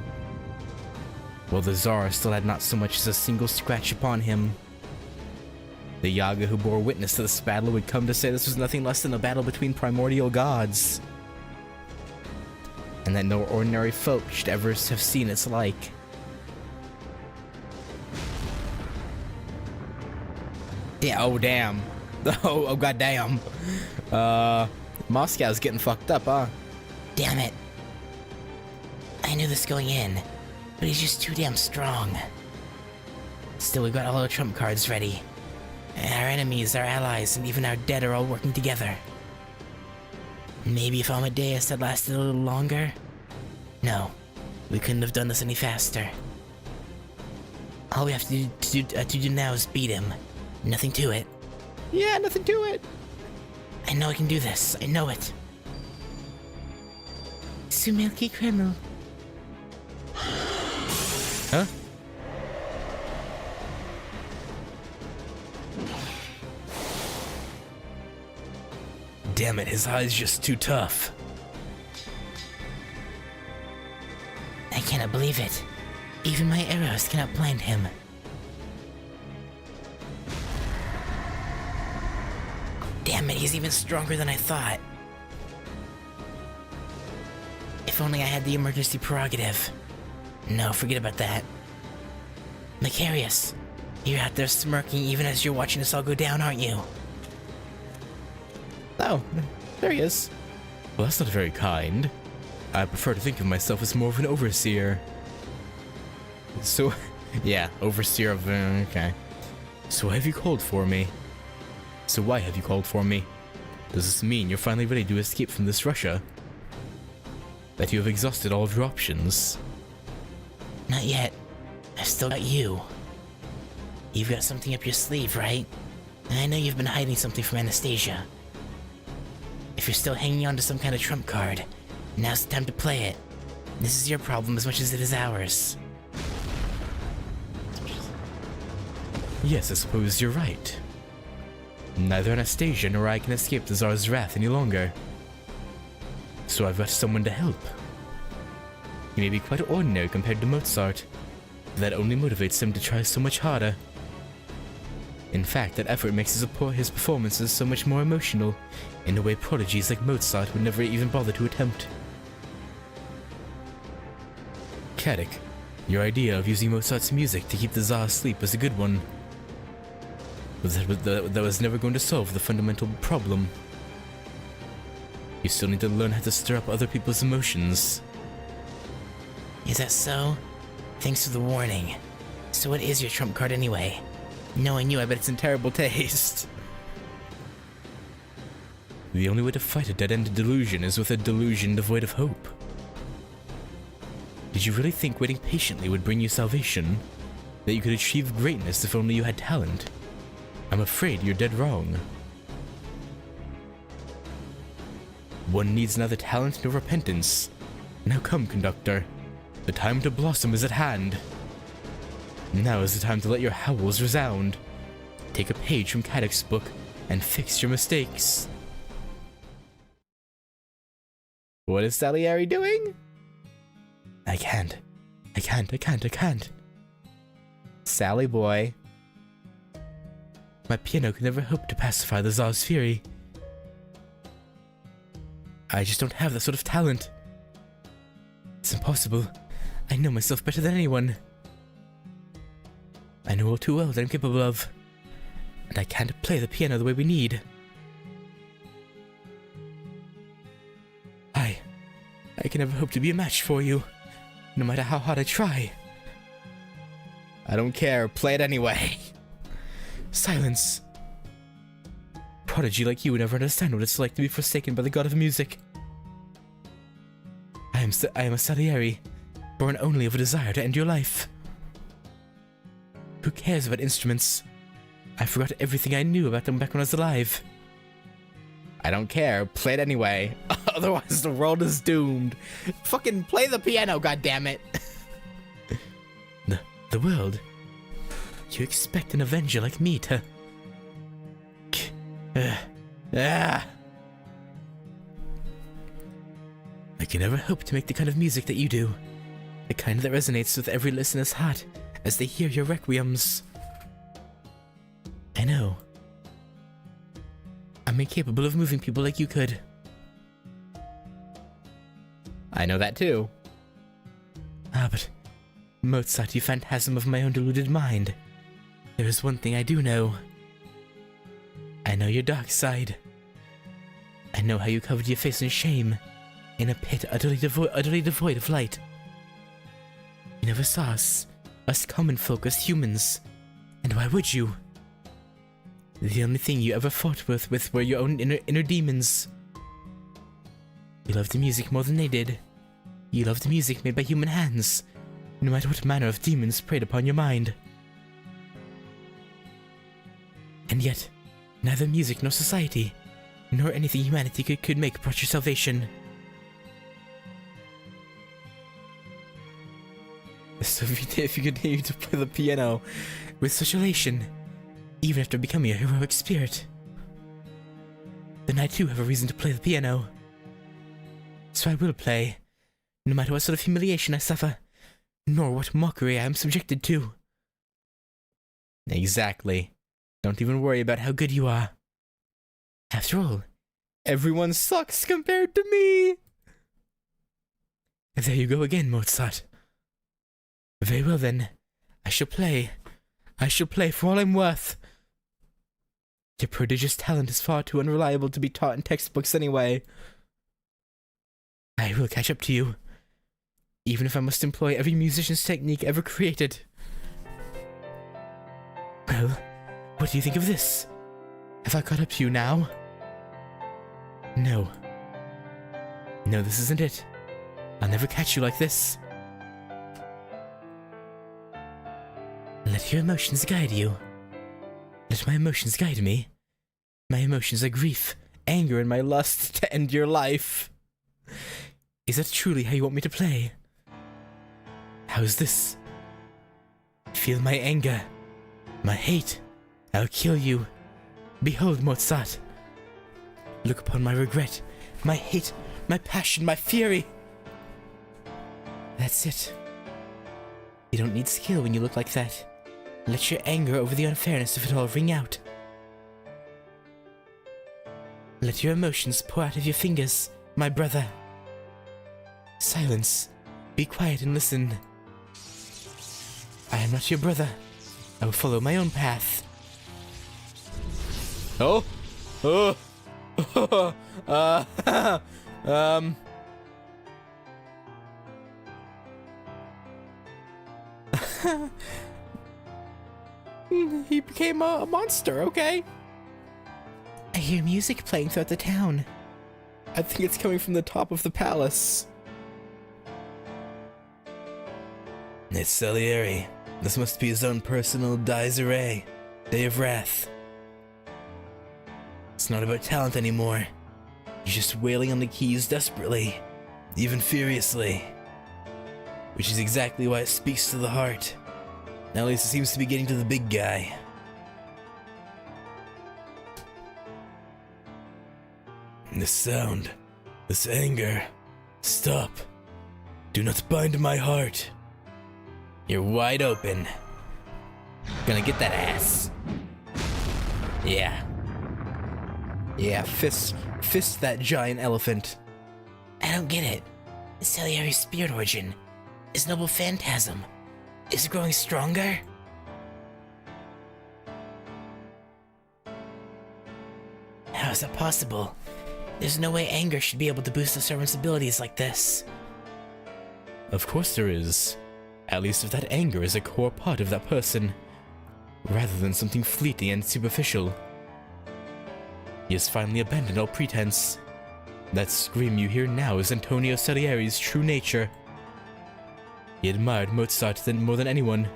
While the Tsar still had not so much as a single scratch upon him. The Yaga who bore witness to this battle would come to say this was nothing less than a battle between primordial gods. And that no ordinary folk should ever have seen its like. Yeah, oh damn. Oh goddamn. Moscow's getting fucked up, huh? Damn it. I knew this going in, but he's just too damn strong. Still, we've got all our trump cards ready. Our enemies, our allies, and even our dead are all working together. Maybe if Amadeus had lasted a little longer? No, we couldn't have done this any faster. All we have to do now is beat him. Nothing to it. Yeah, nothing to it. I know I can do this. I know it. Sumilky Kreml. Huh? Damn it, his eye's just too tough. I cannot believe it. Even my arrows cannot blind him. Damn it, he's even stronger than I thought. If only I had the emergency prerogative. No, forget about that. Macarius, you're out there smirking even as you're watching us all go down, aren't you? Oh, there he is. Well, that's not very kind. I prefer to think of myself as more of an overseer. So Yeah, overseer of... okay. So why have you called for me? Does this mean you're finally ready to escape from this Russia? That you have exhausted all of your options? Not yet. I've still got you. You've got something up your sleeve, right? I know you've been hiding something from Anastasia. If you're still hanging on to some kind of trump card, now's the time to play it. This is your problem as much as it is ours. Yes, I suppose you're right. Neither Anastasia nor I can escape the Tsar's wrath any longer. So I've got someone to help. He may be quite ordinary compared to Mozart, but that only motivates him to try so much harder. In fact, that effort makes his performances so much more emotional, in a way prodigies like Mozart would never even bother to attempt. Kadik, your idea of using Mozart's music to keep the Tsar asleep was a good one. But that was never going to solve the fundamental problem. You still need to learn how to stir up other people's emotions. Is that so? Thanks for the warning. So what is your trump card anyway? Knowing you, I bet it's in terrible taste. The only way to fight a dead-end delusion is with a delusion devoid of hope. Did you really think waiting patiently would bring you salvation? That you could achieve greatness if only you had talent? I'm afraid you're dead wrong. One needs neither talent nor repentance. Now come, conductor. The time to blossom is at hand. Now is the time to let your howls resound. Take a page from Kadik's book and fix your mistakes. What is Salieri doing? I can't. Sally boy. My piano could never hope to pacify the Tsar's fury. I just don't have that sort of talent. It's impossible. I know myself better than anyone. I know all too well what I'm capable of. And I can't play the piano the way we need. I can never hope to be a match for you, no matter how hard I try. I don't care, play it anyway. Silence. Prodigy like you would never understand what it's like to be forsaken by the god of music. I am a Salieri, born only of a desire to end your life. Who cares about instruments? I forgot everything I knew about them back when I was alive. I don't care, play it anyway. Otherwise the world is doomed. Fucking play the piano, goddammit. The world? You expect an avenger like me to... I can never hope to make the kind of music that you do. The kind that resonates with every listener's heart as they hear your requiems. I know. I'm incapable of moving people like you could. I know that too. But Mozart, you phantasm of my own deluded mind. There is one thing I do know. I know your dark side. I know how you covered your face in shame, in a pit utterly devoid of light. You never saw us common folk as humans, and why would you? The only thing you ever fought with were your own inner demons. You loved the music more than they did. You loved the music made by human hands, no matter what manner of demons preyed upon your mind. And yet, neither music nor society, nor anything humanity could make brought your salvation. So if you continue to play the piano with such elation, even after becoming a heroic spirit, then I too have a reason to play the piano. So I will play, no matter what sort of humiliation I suffer, nor what mockery I am subjected to. Exactly. Don't even worry about how good you are. After all, everyone sucks compared to me. And there you go again, Mozart. Very well then, I shall play. I shall play for all I'm worth. Your prodigious talent is far too unreliable to be taught in textbooks anyway. I will catch up to you, even if I must employ every musician's technique ever created. Well, what do you think of this? Have I caught up to you now? No. No, this isn't it. I'll never catch you like this. Let your emotions guide you. Let my emotions guide me. My emotions are grief, anger, and my lust to end your life. Is that truly how you want me to play? How is this? Feel my anger, my hate. I'll kill you. Behold, Mozart. Look upon my regret, my hate, my passion, my fury. That's it. You don't need skill when you look like that. Let your anger over the unfairness of it all ring out. Let your emotions pour out of your fingers, my brother. Silence. Be quiet and listen. I am not your brother. I will follow my own path. Oh? Oh? He became a monster, okay? I hear music playing throughout the town. I think it's coming from the top of the palace. It's Salieri. This must be his own personal Dies Irae, Day of Wrath. It's not about talent anymore. He's just wailing on the keys desperately, even furiously. Which is exactly why it speaks to the heart. At least it seems to be getting to the big guy. This sound, this anger, stop. Do not bind my heart. You're wide open. Gonna get that ass. Yeah. Yeah, fist that giant elephant. I don't get it. Salieri's spirit origin, his noble phantasm, is it growing stronger? How is that possible? There's no way anger should be able to boost the servant's abilities like this. Of course there is. At least if that anger is a core part of that person, rather than something fleeting and superficial. He has finally abandoned all pretense. That scream you hear now is Antonio Salieri's true nature. He admired Mozart more than anyone,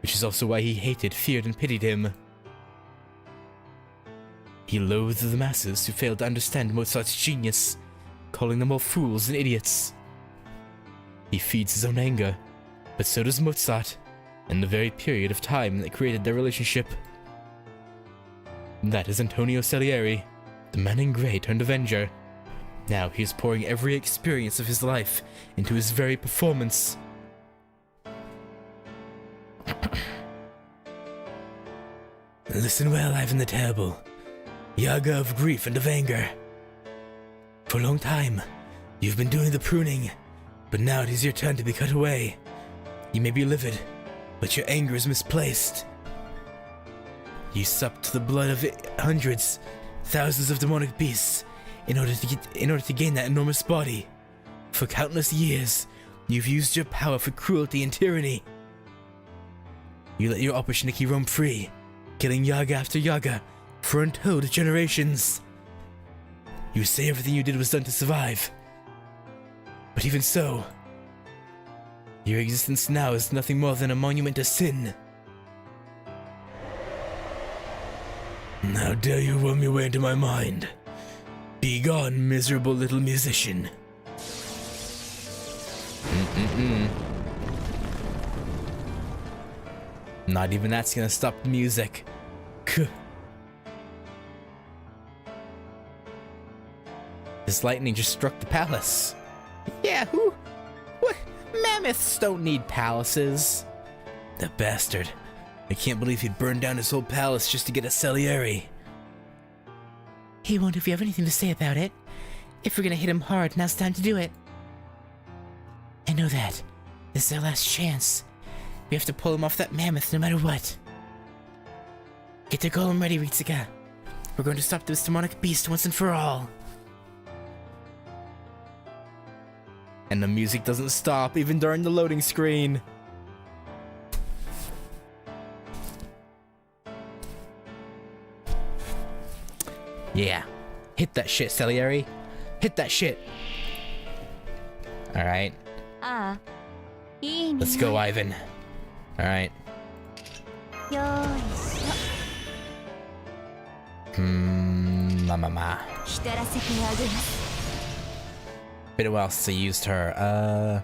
which is also why he hated, feared, and pitied him. He loathed the masses who failed to understand Mozart's genius, calling them all fools and idiots. He feeds his own anger, but so does Mozart, in the very period of time that created their relationship. That is Antonio Salieri, the man in grey turned Avenger. Now he is pouring every experience of his life into his very performance. Listen well, Ivan the Terrible. Yaga of grief and of anger. For a long time, you've been doing the pruning, but now it is your turn to be cut away. You may be livid, but your anger is misplaced. You supped the blood of hundreds, thousands of demonic beasts in order to gain that enormous body. For countless years, you've used your power for cruelty and tyranny. You let your Opportunity roam free, killing Yaga after Yaga for untold generations. You say everything you did was done to survive. But even so, your existence now is nothing more than a monument to sin. How dare you worm your way into my mind? Be gone, miserable little musician. Not even that's gonna stop the music. This lightning just struck the palace. Yeah, who? What? Mammoths don't need palaces. That bastard. I can't believe he burned down his whole palace just to get a Salieri. He won't if you have anything to say about it. If we're gonna hit him hard, now's the time to do it. I know that. This is our last chance. We have to pull him off that mammoth no matter what. Get the golem ready, Ritsuka. We're going to stop this demonic beast once and for all. And the music doesn't stop even during the loading screen. Yeah. Hit that shit, Celiary. Hit that shit. Alright. Let's go, Ivan. Alright. Ma. Been a while since I used her.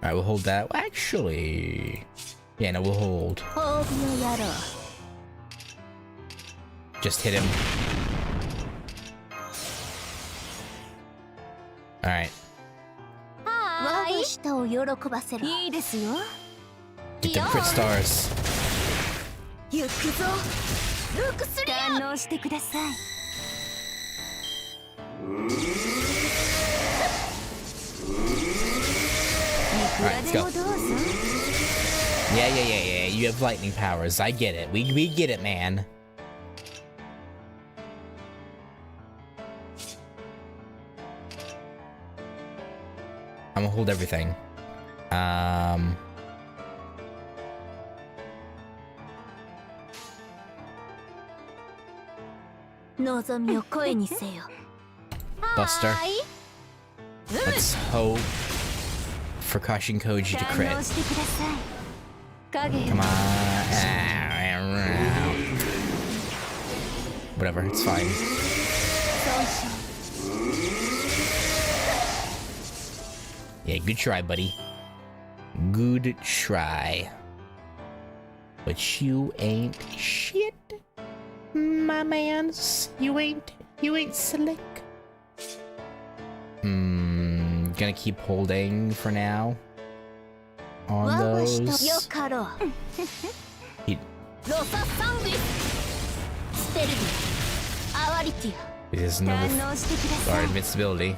Alright, we'll hold that. Well, actually... Yeah, no, we'll hold. Just hit him. Alright. Get them crit stars. Alright, let's go. Yeah. You have lightning powers. I get it. We get it, man. I'm gonna hold everything. Buster. Let's hope for Kashin Koji to crit. Come on. Whatever, it's fine. Yeah, good try, buddy. Good try. But you ain't shit, my mans. You ain't slick. Gonna keep holding for now. On those. There's no guard invincibility.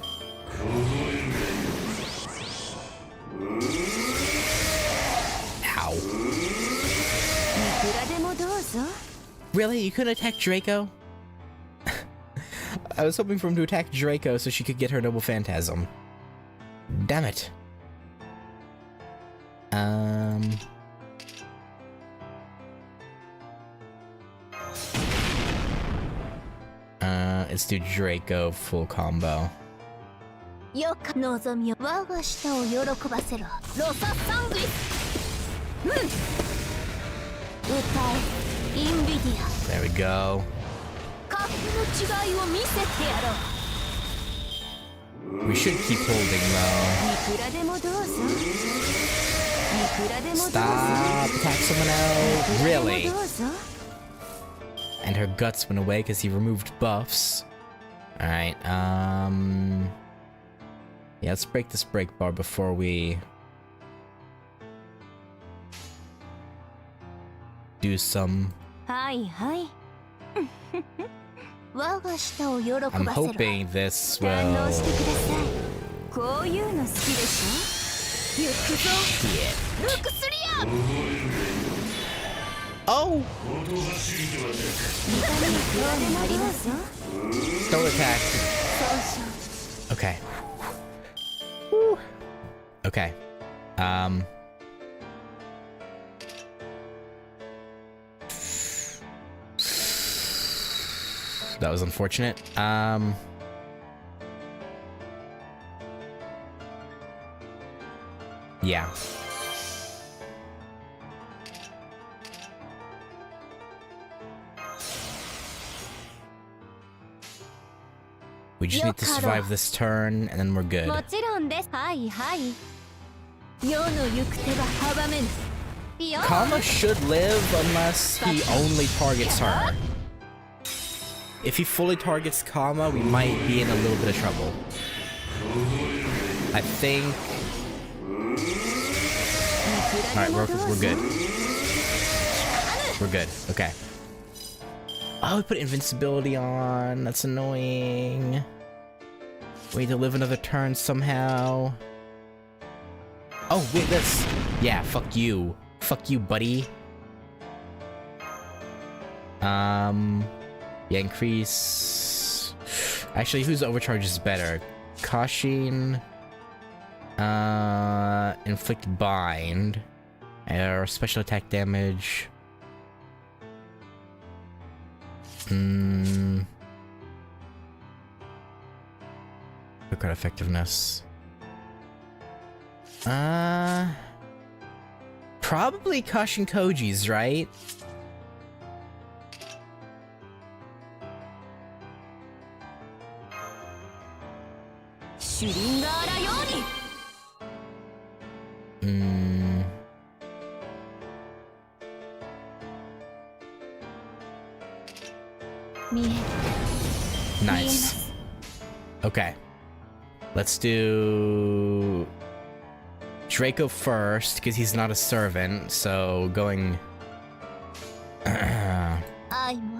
Ow. Really? You couldn't attack Draco? I was hoping for him to attack Draco so she could get her Noble Phantasm. Damn it. Let's do Draco full combo. There we go. We should keep holding though. Stop! Attack someone else! Really? And her guts went away because he removed buffs. Alright, yeah, let's break this break bar before we do some... I'm hoping this will... Shit. Oh! Don't attack. Okay. Whew. Okay. That was unfortunate. Yeah. We just need to survive this turn, and then we're good. Kama should live unless he only targets her. If he fully targets Kama, we might be in a little bit of trouble. I think... Alright, we're good. We're good, okay. Oh, we put invincibility on. That's annoying. We need to live another turn somehow. Oh, wait, this. Yeah, fuck you. Fuck you, buddy. Yeah, increase... Actually, whose overcharge is better? Kashin... inflict bind. Or special attack damage. Card effectiveness. Probably Kashin Koji's, right? Nice. Okay. Let's do Draco first, because he's not a servant, so going the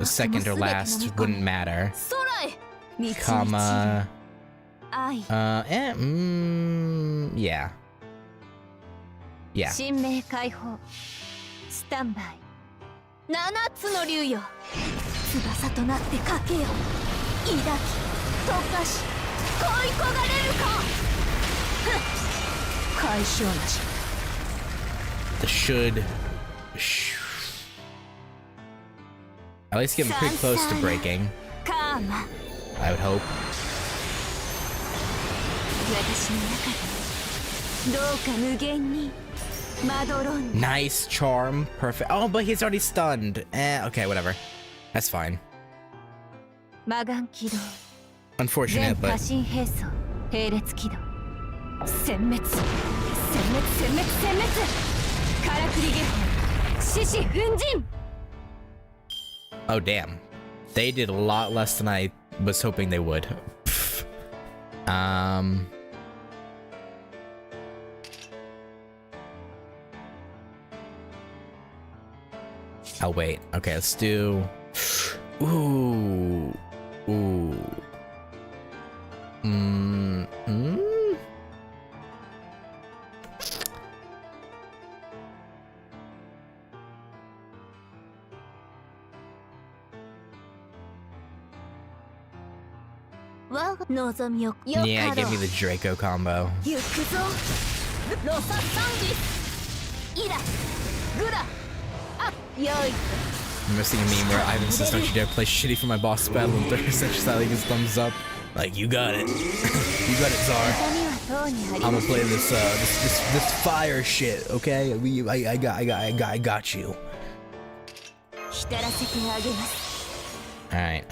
second or last wouldn't matter. Comma. Yeah. Yeah. 翼となってかけよ抱き溶かし恋焦がれるか解消なし The should at least get him pretty close to breaking. I would hope. 私の中でどうか無限に Nice charm, perfect. Oh, but he's already stunned. Okay, whatever. That's fine. Unfortunate, but oh damn, they did a lot less than I was hoping they would. Oh wait, okay, let's do... Ooh. Yeah, give me the Draco combo. I'm missing a meme where Ivan says, "Don't you dare play shitty for my boss battle," and Thursday just like his thumbs up. Like, you got it. You got it, Czar. I'm gonna play this fire shit, okay? I got you. Alright,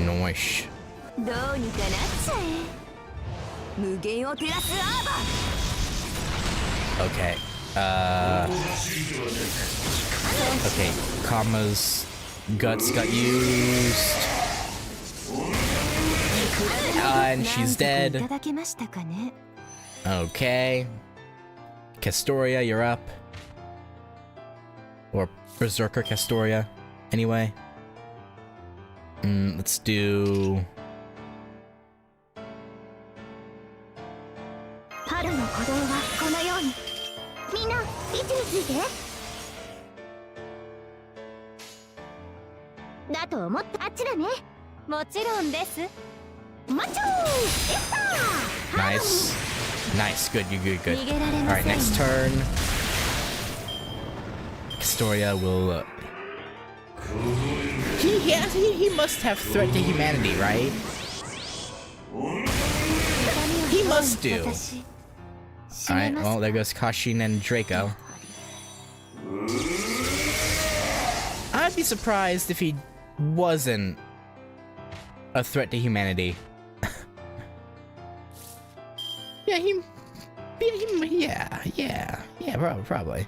Noish. Okay. Okay, Kama's guts got used. And she's dead. Okay. Castoria, you're up. Or Berserker Castoria. Anyway. Let's do... Nice. Nice, good, you're good. Alright, next turn. Castoria will... He must have threat to humanity, right? He must do. Alright, well, there goes Kashin and Draco. I'd be surprised if he wasn't a threat to humanity. Yeah, probably.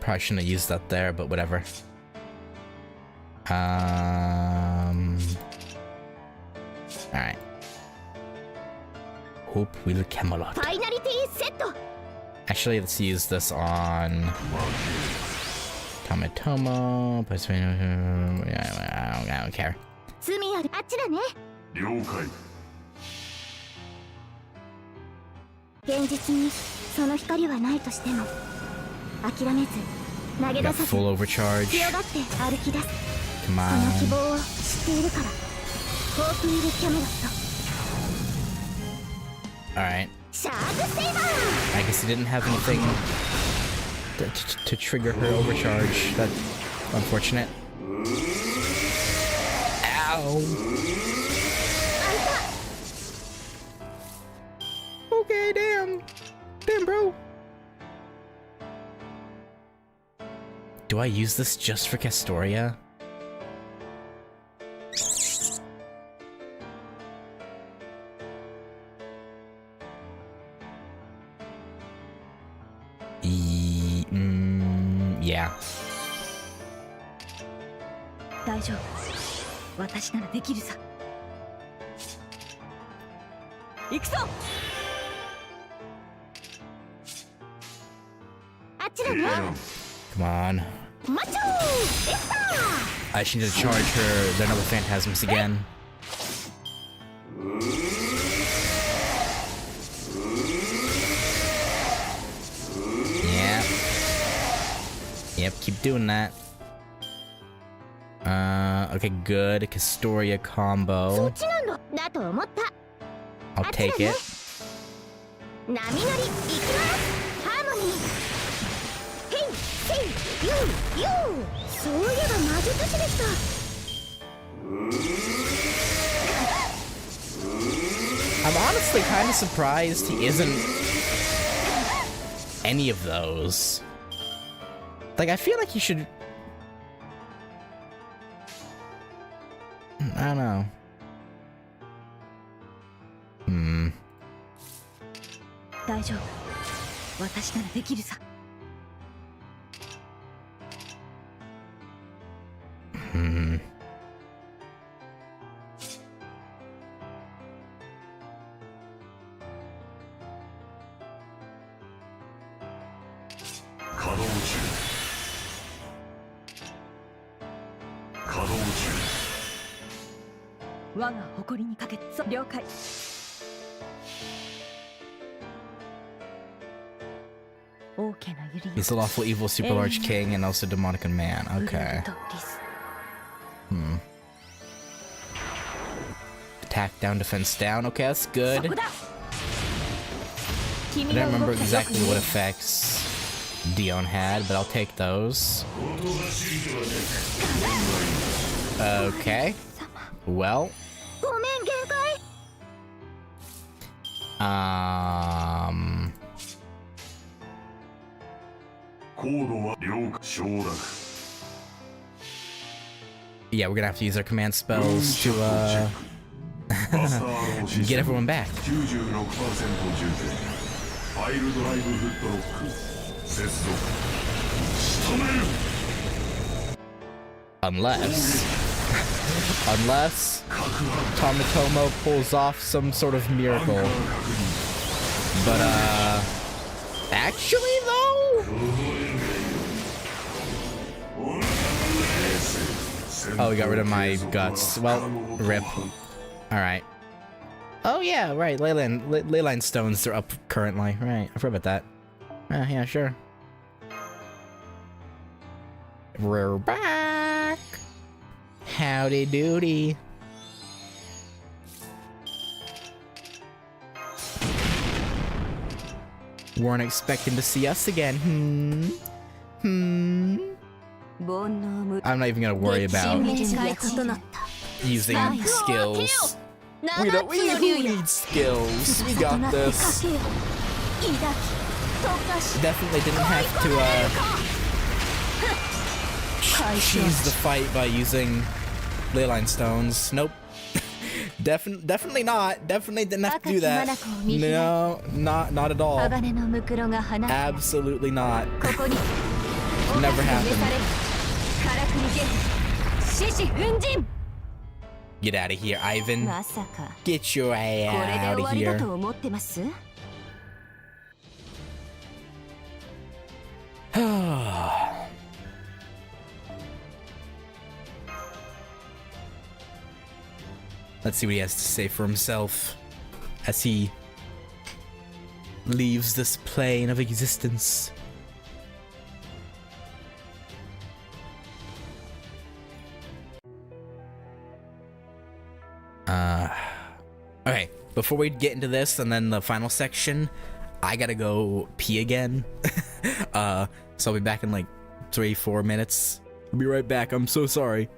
Probably shouldn't have used that there, but whatever. Alright. Hope will Camelot. Actually, let's use this on Kametomo. I don't care. 現実にその光はないとしても諦めず投げ Got 出さず full overcharge. 強がって歩き出す Come その希 on. 望を知っているからホープウィル・キャメロット Alright. シャープセイバー I guess he didn't have anything to trigger her overcharge. That's unfortunate. Ow! Okay, damn. Damn, bro. Do I use this just for Castoria? Yeah. 大丈夫私ならできるさ行くぞあっちだね Come on. マッチョーエスター I just need to charge her the another phantasms again. Yeah. Yep, keep doing that. Okay, good. Castoria そ combo. っちなんだだと思った I'll take it. 波乗り行きますハーモニーヘイヘイユーユーそういえば魔術師でした I'm honestly kind of surprised he isn't any of those. Like, I feel like he should... I don't know. Hmm. 大丈夫私ならできるさ Hmm. He's a lawful evil super large king and also demonic and man. Okay. Hmm. Attack down, defense down. Okay, that's good. I don't remember exactly what effects Dion had, but I'll take those. Okay. Well. Yeah, we're gonna have to use our command spells to get everyone back. Unless Tomatomo pulls off some sort of miracle. But actually though? Oh, we got rid of my guts. Well, rip. Alright. Oh yeah, right, Leyline stones are up currently. Right, I forgot about that. Yeah, sure. We're back! Howdy doody. Weren't expecting to see us again. I'm not even gonna worry about using skills. We need skills. We got this. Definitely didn't have to cheese the fight by using leyline stones. Nope. Definitely not. Definitely didn't have to do that. No, not at all. Absolutely not. Never happened. Get out of here, Ivan. Get your ass out of here. Let's see what he has to say for himself as he leaves this plane of existence. Okay, before we get into this and then the final section, I gotta go pee again. So I'll be back in like 3-4 minutes. I'll be right back. I'm so sorry.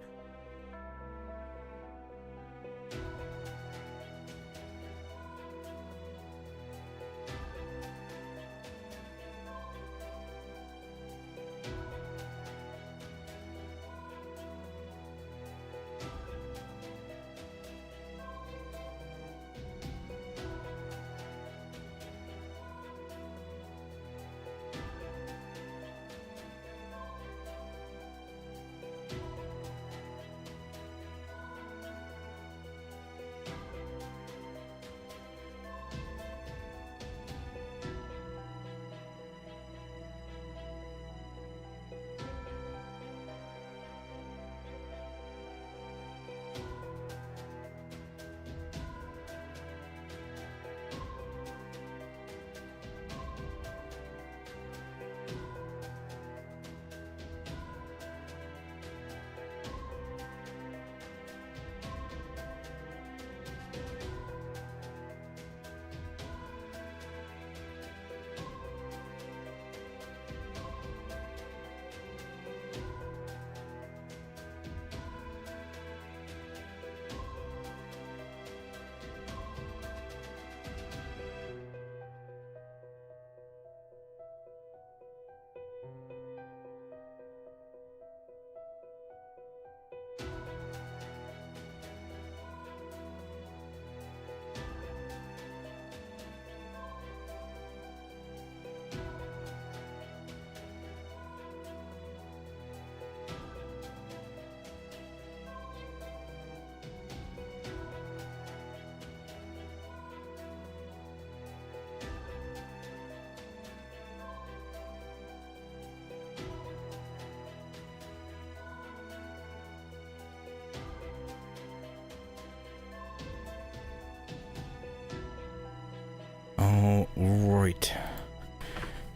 Alright.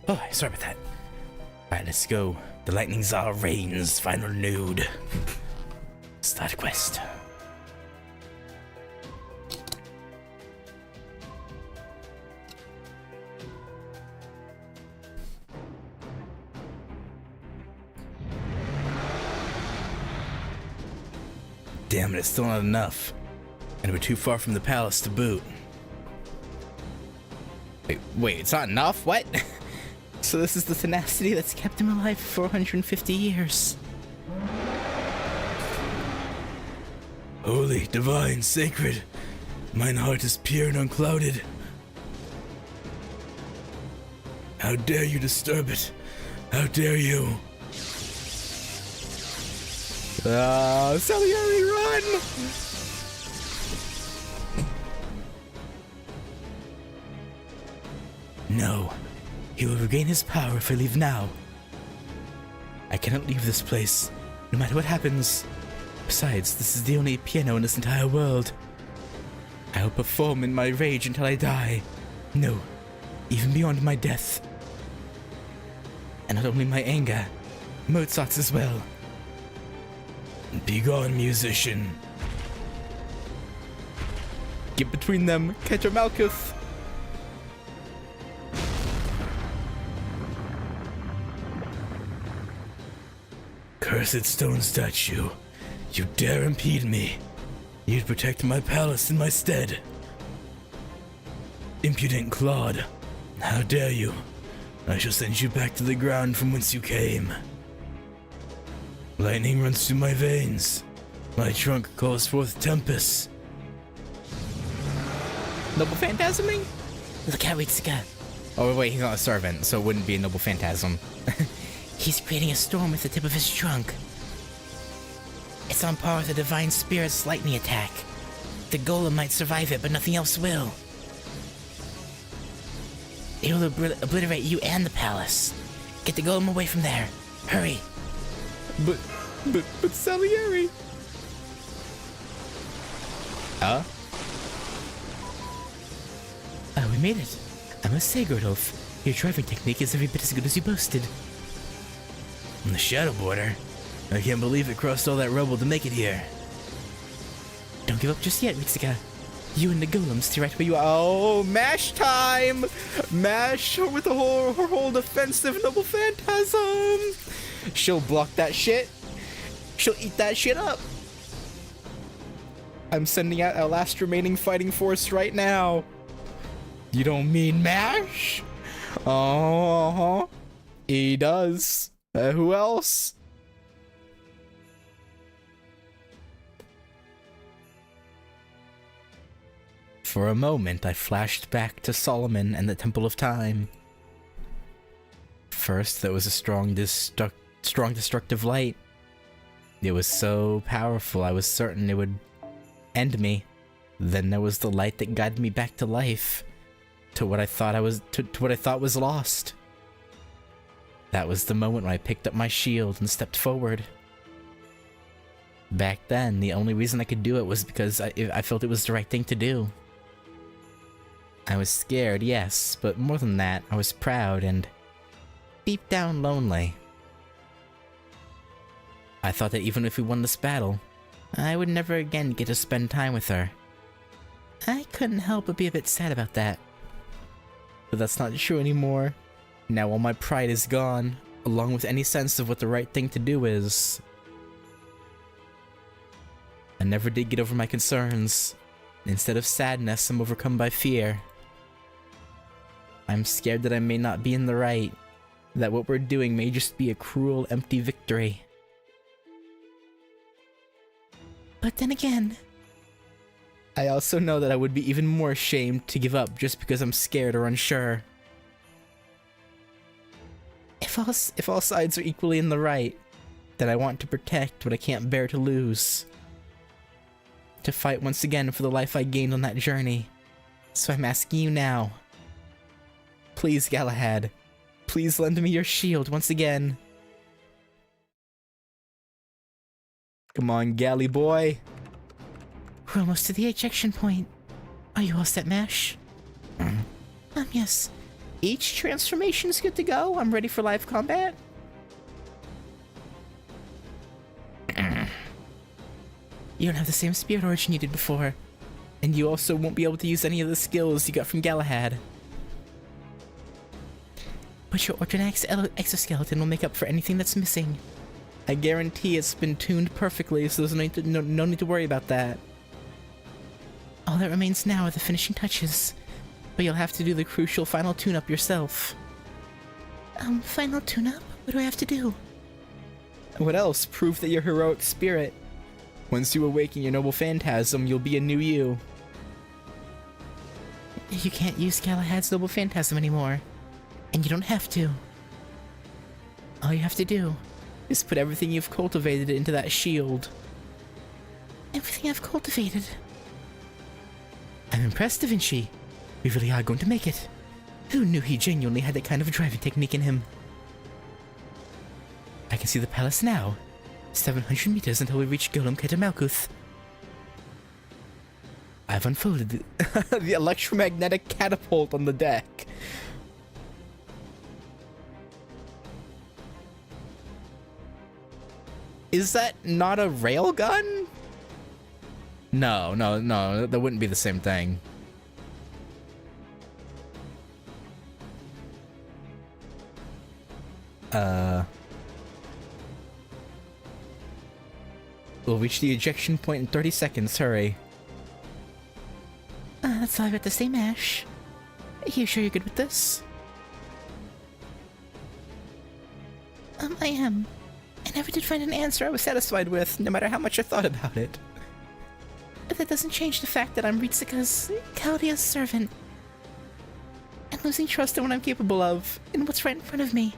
Oh, sorry about that. Alright, let's go. The Lightning Czar reigns. Final nude. Start quest. Damn it, it's still not enough. And we're too far from the palace to boot. Wait, it's not enough? What? So this is the tenacity that's kept him alive for 450 years. Holy, divine, sacred, mine heart is pure and unclouded. How dare you disturb it? How dare you? Salieri, run! No, he will regain his power if I leave now. I cannot leave this place, no matter what happens. Besides, this is the only piano in this entire world. I will perform in my rage until I die. No, even beyond my death. And not only my anger, Mozart's as well. Begone, musician. Get between them, Ketra Malkuth. Cursed stone statue, you dare impede me. You'd protect my palace in my stead. Impudent clod, how dare you? I shall send you back to the ground from whence you came. Lightning runs through my veins. My trunk calls forth tempests. Noble phantasming? Look out, Ritsuka. Oh wait, he's not a servant, so it wouldn't be a noble phantasm. He's creating a storm with the tip of his trunk. It's on par with the Divine Spirit's lightning attack. The golem might survive it, but nothing else will. It will obliterate you and the palace. Get the golem away from there. Hurry. But Salieri. Oh, we made it. I must say, Gurdolf, your driving technique is every bit as good as you boasted. And the Shadow Border? I can't believe it crossed all that rubble to make it here. Don't give up just yet, Ritsuka. You and the golems stay right where you are. Oh, mash time! Mash with her whole defensive noble phantasm! She'll block that shit. She'll eat that shit up. I'm sending out our last remaining fighting force right now. You don't mean mash? Uh-huh. He does. Who else? For a moment, I flashed back to Solomon and the Temple of Time. First, there was a strong destructive light. It was so powerful, I was certain it would end me. Then there was the light that guided me back to life, to what I thought was lost. That was the moment when I picked up my shield and stepped forward. Back then, the only reason I could do it was because I felt it was the right thing to do. I was scared, yes, but more than that, I was proud and deep down lonely. I thought that even if we won this battle, I would never again get to spend time with her. I couldn't help but be a bit sad about that. But that's not true anymore. Now all my pride is gone, along with any sense of what the right thing to do is. I never did get over my concerns. Instead of sadness, I'm overcome by fear. I'm scared that I may not be in the right, that what we're doing may just be a cruel, empty victory. But then again, I also know that I would be even more ashamed to give up just because I'm scared or unsure. If all sides are equally in the right, then I want to protect what I can't bear to lose. To fight once again for the life I gained on that journey. So I'm asking you now. Please, Galahad, please lend me your shield once again. Come on, Galley boy. We're almost to the ejection point. Are you all set, Mash? Yes. Each transformation is good to go. I'm ready for live combat. You don't have the same spirit origin you did before. And you also won't be able to use any of the skills you got from Galahad. But your Originax exoskeleton will make up for anything that's missing. I guarantee it's been tuned perfectly, so there's no need to worry about that. All that remains now are the finishing touches, but you'll have to do the crucial final tune-up yourself. Final tune-up? What do I have to do? What else? Prove that your heroic spirit. Once you awaken your noble phantasm, you'll be a new you. You can't use Galahad's noble phantasm anymore. And you don't have to. All you have to do is put everything you've cultivated into that shield. Everything I've cultivated? I'm impressed, Da Vinci. We really are going to make it. Who knew he genuinely had that kind of driving technique in him? I can see the palace now. 700 meters until we reach Golem Keta Malkuth. I've unfolded the electromagnetic catapult on the deck. Is that not a railgun? No, that wouldn't be the same thing. We'll reach the ejection point in 30 seconds, hurry. That's all I've got to say, Mash. You sure you're good with this? I am. I never did find an answer I was satisfied with, no matter how much I thought about it. But that doesn't change the fact that I'm Ritsuka's Chaldea's servant. And losing trust in what I'm capable of, and what's right in front of me,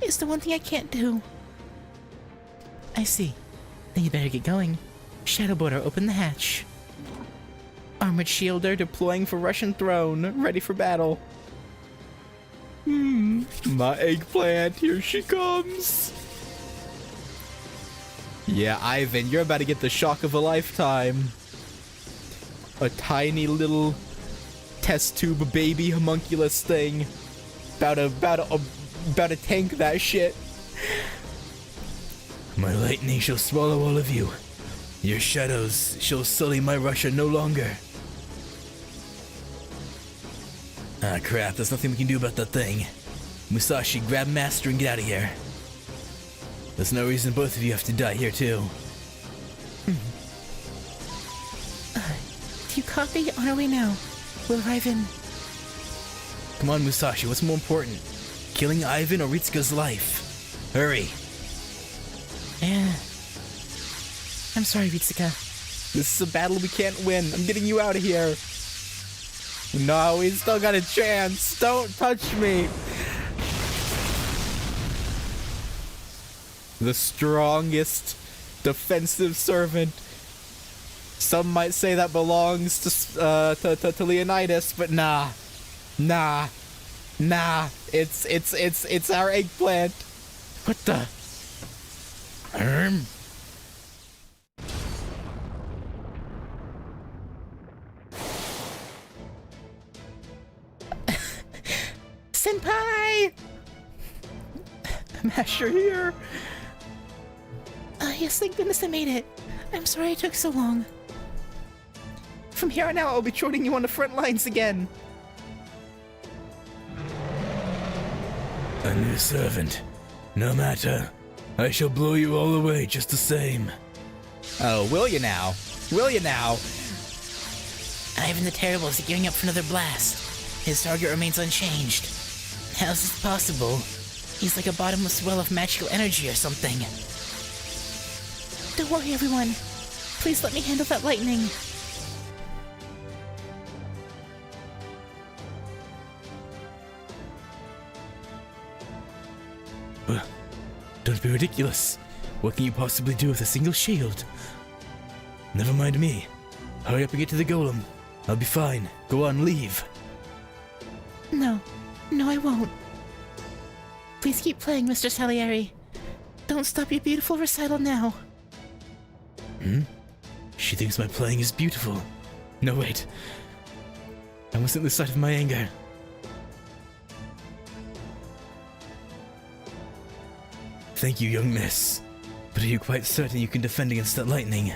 is the one thing I can't do. I see. Then you better get going. Shadow Border, open the hatch. Armored Shielder deploying for Russian throne, ready for battle. My eggplant, here she comes. Yeah, Ivan, you're about to get the shock of a lifetime. A tiny little test tube baby homunculus thing. About to tank that shit. My lightning shall swallow all of you. Your shadows shall sully my Russia no longer. Ah, crap, there's nothing we can do about that thing. Musashi, grab Master and get out of here. There's no reason both of you have to die here, too. Do you copy? On our way now. We'll arrive in... Come on, Musashi, what's more important? Killing Ivan or Ritsuka's life? Hurry. Yeah. I'm sorry, Ritsuka. This is a battle we can't win. I'm getting you out of here. No, we still got a chance. Don't touch me. The strongest defensive servant. Some might say that belongs to Leonidas, but nah. It's our eggplant. What the? Senpai! Mash, you're here. Yes, thank goodness I made it. I'm sorry it took so long. From here on out, I'll be joining you on the front lines again. A new servant. No matter. I shall blow you all away just the same. Oh, will you now? Will you now? Ivan the Terrible is gearing up for another blast. His target remains unchanged. How's this possible? He's like a bottomless well of magical energy or something. Don't worry, everyone. Please let me handle that lightning. Don't be ridiculous. What can you possibly do with a single shield? Never mind me. Hurry up and get to the golem. I'll be fine. Go on, leave. No, I won't. Please keep playing, Mr. Salieri. Don't stop your beautiful recital now. She thinks my playing is beautiful. No, wait. I mustn't lose sight of my anger. Thank you, young miss. But are you quite certain you can defend against that lightning?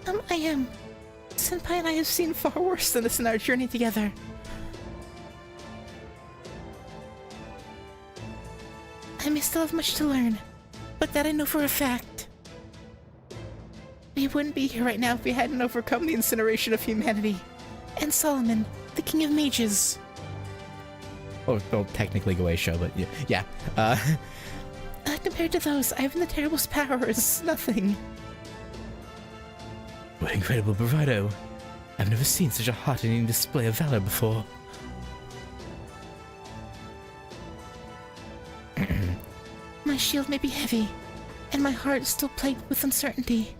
I am. Senpai and I have seen far worse than this in our journey together. I may still have much to learn, but that I know for a fact. We wouldn't be here right now if we hadn't overcome the incineration of humanity. And Solomon, the king of mages. Oh, well, technically Goetia, but yeah. Compared to those, Ivan the Terrible's power is nothing. What incredible bravado. I've never seen such a heartening display of valor before. My shield may be heavy, and my heart is still plagued with uncertainty.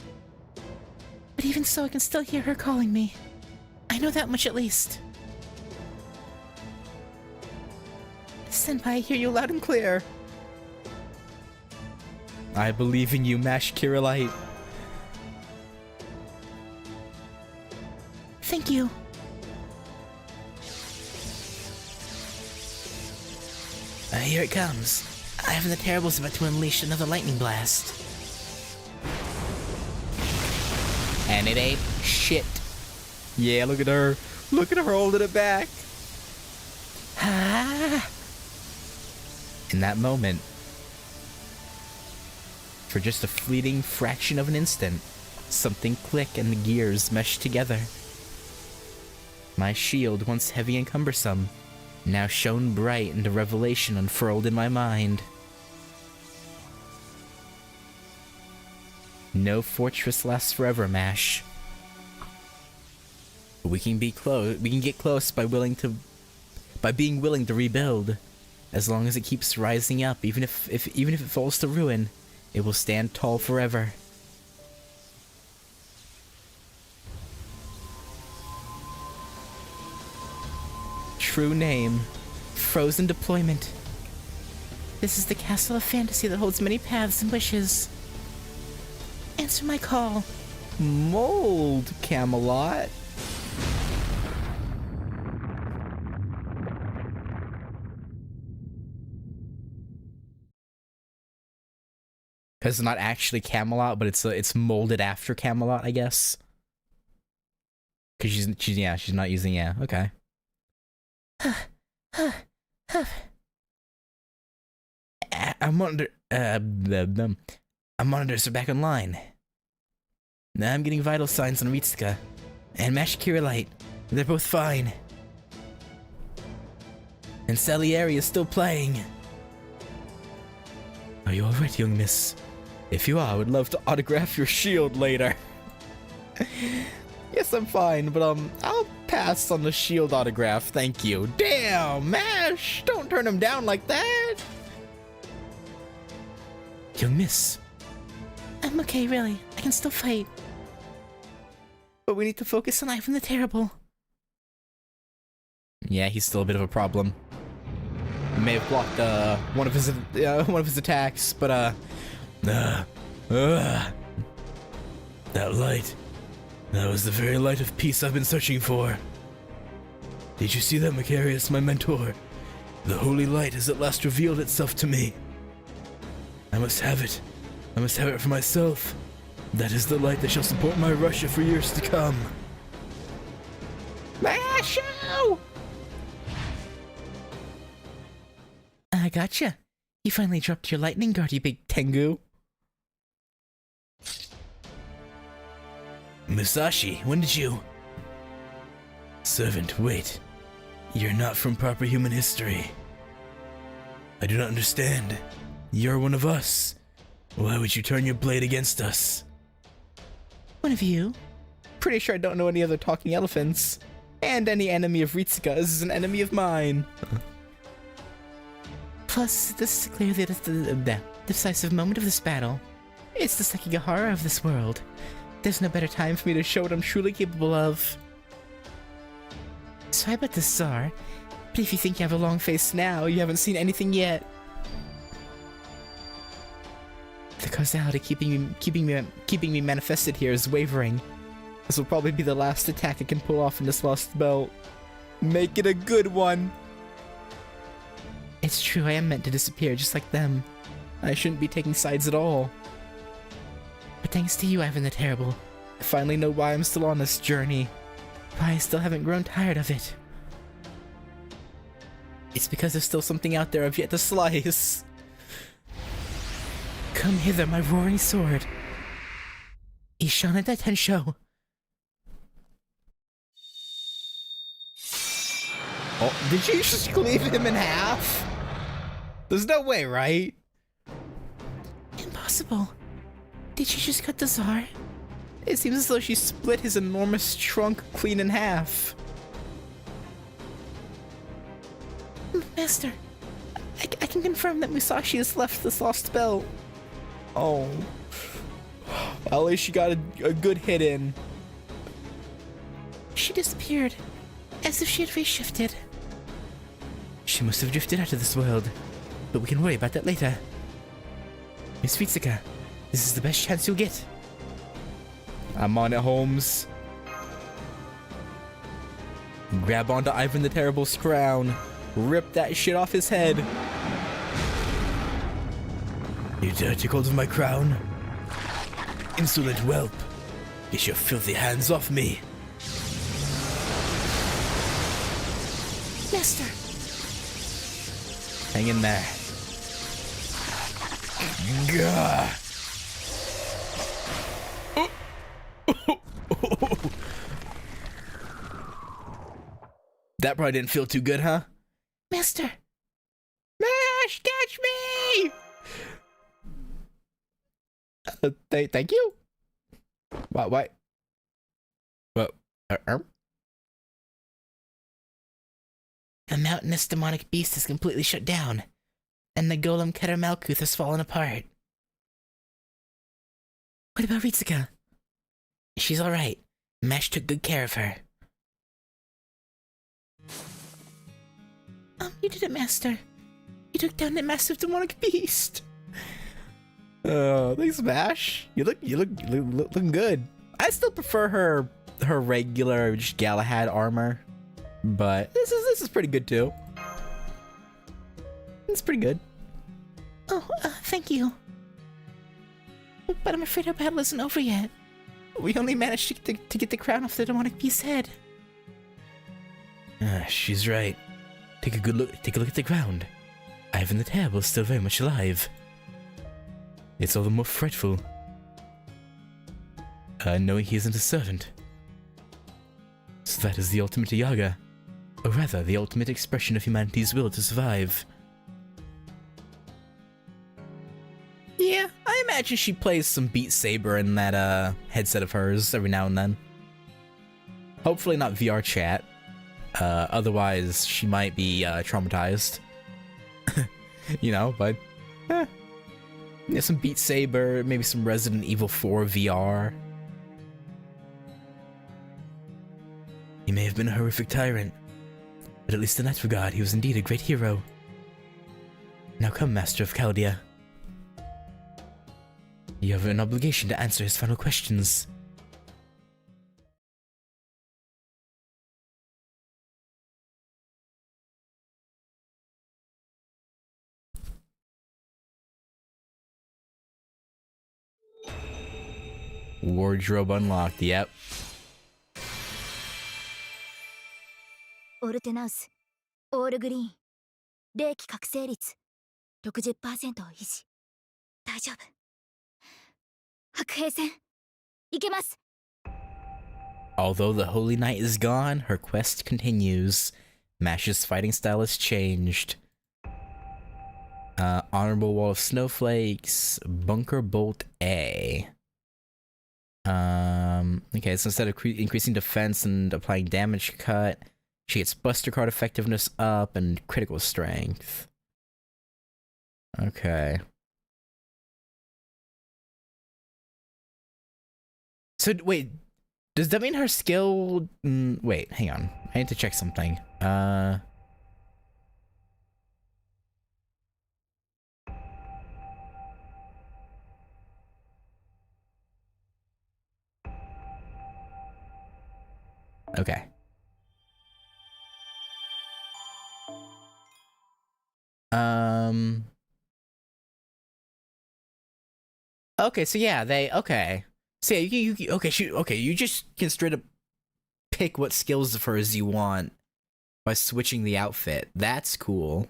But even so, I can still hear her calling me. I know that much at least. Senpai, I hear you loud and clear. I believe in you, Mash Kirillite. Thank you. Here it comes. Ivan the Terrible's about to unleash another lightning blast. And it ain't shit. Yeah, look at her. Look at her holding it back. Ah! In that moment, for just a fleeting fraction of an instant, something clicked and the gears meshed together. My shield, once heavy and cumbersome, now shone bright and a revelation unfurled in my mind. No fortress lasts forever, Mash. But we can be close. We can get close by being willing to rebuild. As long as it keeps rising up, even if it falls to ruin, it will stand tall forever. True name, Frozen Deployment. This is the castle of fantasy that holds many paths and wishes. Answer my call. Mold, Camelot. It's not actually Camelot, but it's molded after Camelot, I guess. Cause she's not using okay. Our monitors are back online. Now I'm getting vital signs on Ritsuka and Mashikira Light. They're both fine. And Salieri is still playing. Are you alright, young miss? If you are, I would love to autograph your shield later. Yes, I'm fine, but I'll pass on the shield autograph, thank you. Damn, Mash! Don't turn him down like that! Young miss. I'm okay, really. I can still fight. But we need to focus on Ivan the Terrible. Yeah, he's still a bit of a problem. He may have blocked one of his attacks, but that light. That was the very light of peace I've been searching for. Did you see that, Macarius, my mentor? The holy light has at last revealed itself to me. I must have it. I must have it for myself. That is the light that shall support my Russia for years to come. Masho! I gotcha. You finally dropped your lightning guard, you big Tengu. Musashi, when did you... Servant, wait. You're not from proper human history. I do not understand. You're one of us. Why would you turn your blade against us? One of you? Pretty sure I don't know any other talking elephants. And any enemy of Ritsuka's is an enemy of mine. Plus, this is clearly the decisive moment of this battle. It's the Sekigahara of this world. There's no better time for me to show what I'm truly capable of. So I bet this Tsar, but if you think you have a long face now, you haven't seen anything yet. The causality keeping me manifested here is wavering. This will probably be the last attack I can pull off in this lost belt. Make it a good one! It's true, I am meant to disappear just like them. I shouldn't be taking sides at all. But thanks to you, Ivan the Terrible, I finally know why I'm still on this journey. why I still haven't grown tired of it. It's because there's still something out there I've yet to slice. Come hither, my roaring sword. Ishana Tensho. Oh, did you just cleave him in half? There's no way, right? Impossible. Did she just cut the Tsar? It seems as though she split his enormous trunk clean in half. Master, I can confirm that Musashi has left this lost belt. Oh. At least she got a good hit in. She disappeared, as if she had face-shifted. She must have drifted out of this world, but we can worry about that later. Miss Ritsuka, this is the best chance you'll get. I'm on it, Holmes. Grab onto Ivan the Terrible's crown. Rip that shit off his head. You dare take hold of my crown? Insolent whelp. Get your filthy hands off me. Master! Hang in there. Gah! That probably didn't feel too good, huh? Master! Mash, catch me! Thank you. Why? What? The mountainous demonic beast is completely shut down, and the golem Keter Malkuth has fallen apart. What about Ritsuka? She's alright. Mash took good care of her. You did it, Master. You took down that massive demonic beast. Oh, thanks, Mash. You looking good. I still prefer her regular just Galahad armor, but this is pretty good too. It's pretty good. Oh, thank you. But I'm afraid our battle isn't over yet. We only managed to get the crown off the demonic beast's head. She's right. Take a look at the ground. Ivan the Terrible is still very much alive. It's all the more frightful, knowing he isn't a servant. So that is the ultimate Yaga. Or rather, the ultimate expression of humanity's will to survive. Yeah, I imagine she plays some Beat Saber in that headset of hers every now and then. Hopefully not VR chat. Otherwise, she might be traumatized. You know, but yeah, some Beat Saber, maybe some Resident Evil 4 VR. He may have been a horrific tyrant, but at least in that regard, he was indeed a great hero. Now come, Master of Chaldea. You have an obligation to answer his final questions. Wardrobe unlocked, yep. オルテナウス、オールグリーン、冷気覚醒率 60% を維持。大丈夫。白兵戦、いけます。 Although the Holy Knight is gone, her quest continues. Mash's fighting style has changed. Honorable Wall of Snowflakes, Bunker Bolt A. Okay, so instead of increasing defense and applying damage cut, she gets Buster Card effectiveness up and critical strength. Okay. So, wait, does that mean her skill... wait, hang on. I need to check something. Okay. Okay, so yeah, okay. So yeah, you just can straight up pick what skills of hers you want by switching the outfit. That's cool.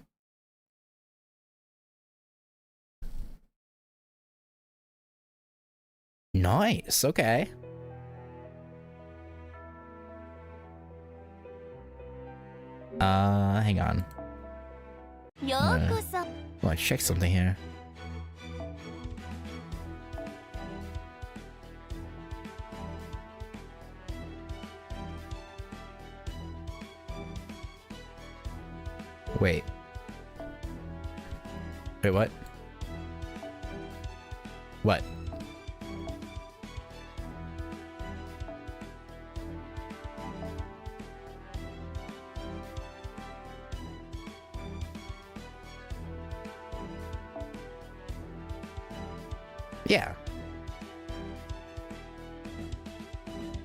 Nice, okay. Hang on. I want to check something here. Wait. Wait, what? What? Yeah.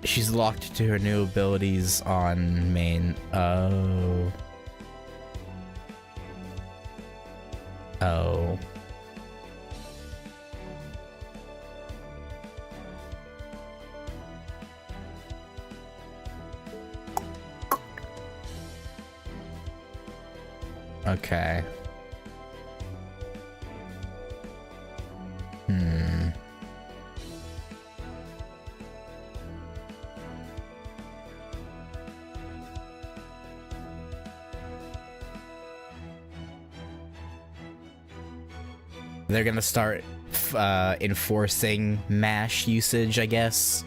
She's locked to her new abilities on main. Oh. Oh. Okay. They're gonna start enforcing MASH usage, I guess.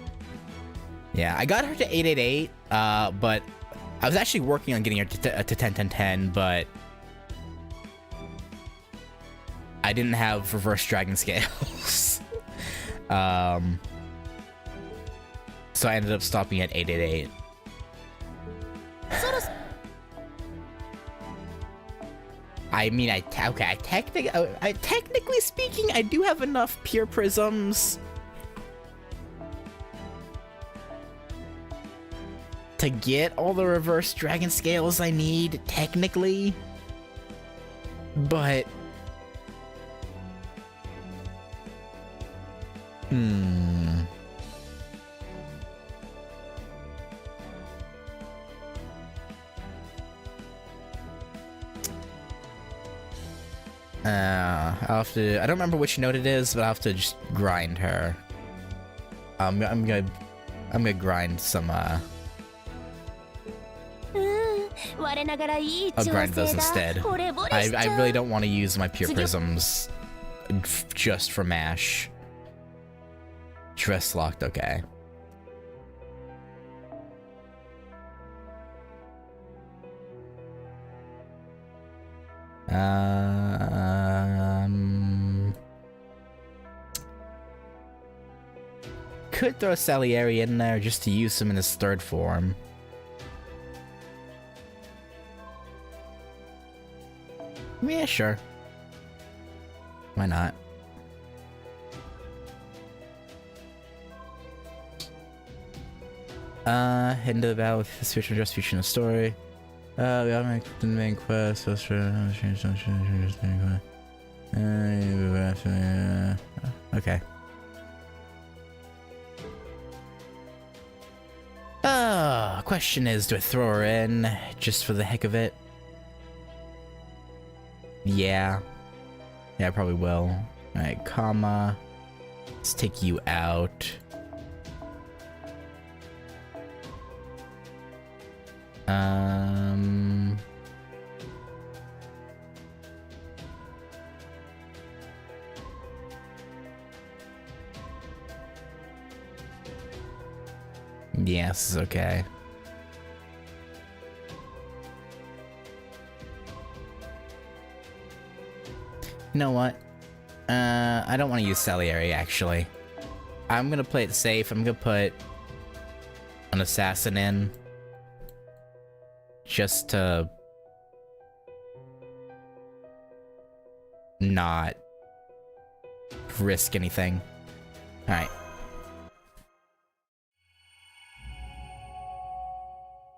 Yeah, I got her to 888, but I was actually working on getting her to 10-10-10, but I didn't have reverse dragon scales. So I ended up stopping at 888. I mean, technically speaking, I do have enough pure prisms to get all the reverse dragon scales I need, technically, but Hmm. I'll have to. I don't remember which note it is, but I'll have to just grind her. I'm gonna grind some. I'll grind those instead. I really don't want to use my pure prisms just for mash. Dress locked, okay. Could throw Salieri in there just to use him in his third form. Yeah, sure. Why not? Head to the battle with this future, just future in the story. We gotta make the main quest. Okay. Question is, do I throw her in just for the heck of it? Yeah. Yeah, I probably will. Alright, comma. Let's take you out. Yeah, this is okay. You know what? I don't want to use Salieri, actually. I'm gonna play it safe. I'm gonna put an assassin in. Just to not risk anything. Alright.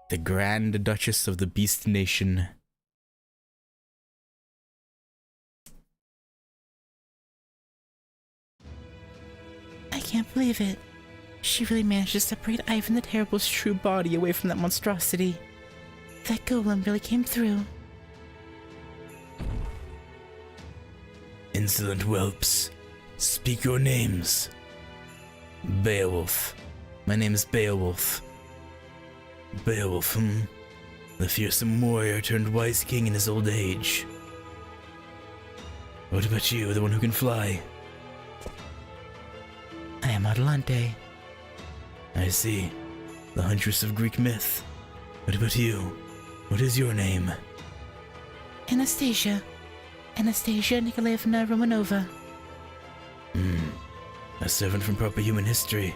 The Grand Duchess of the Beast Nation. I can't believe it. She really managed to separate Ivan the Terrible's true body away from that monstrosity. That golem really came through. Insolent whelps, speak your names. Beowulf. My name is Beowulf. Beowulf, the fearsome warrior turned wise king in his old age. What about you, the one who can fly? I am Adelante. I see. The huntress of Greek myth. What about you? What is your name? Anastasia. Anastasia Nikolaevna Romanova. A servant from proper human history.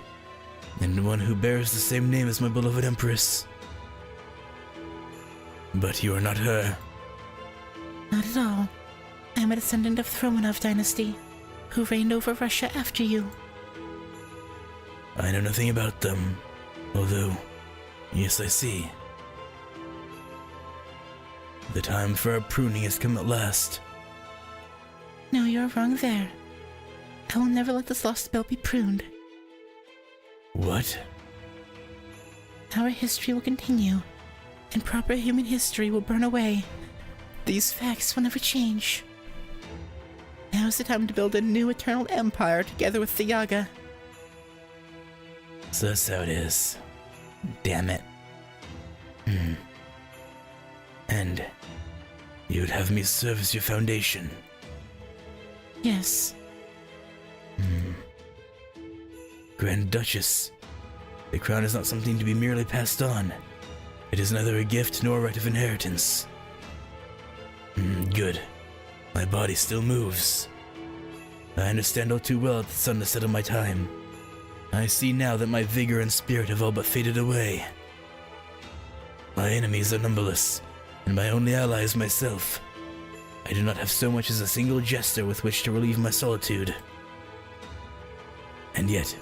And one who bears the same name as my beloved empress. But you are not her. Not at all. I am a descendant of the Romanov dynasty, who reigned over Russia after you. I know nothing about them. Although, yes, I see. The time for our pruning has come at last. No, you're wrong there. I will never let this lost spell be pruned. What? Our history will continue, and proper human history will burn away. These facts will never change. Now is the time to build a new eternal empire together with the Yaga. So that's how it is. Damn it. And you would have me serve as your foundation? Yes. Grand Duchess, the crown is not something to be merely passed on. It is neither a gift nor a right of inheritance. Good. My body still moves. I understand all too well that the sun has set on my time. I see now that my vigor and spirit have all but faded away. My enemies are numberless, and my only ally is myself. I do not have so much as a single jester with which to relieve my solitude. And yet,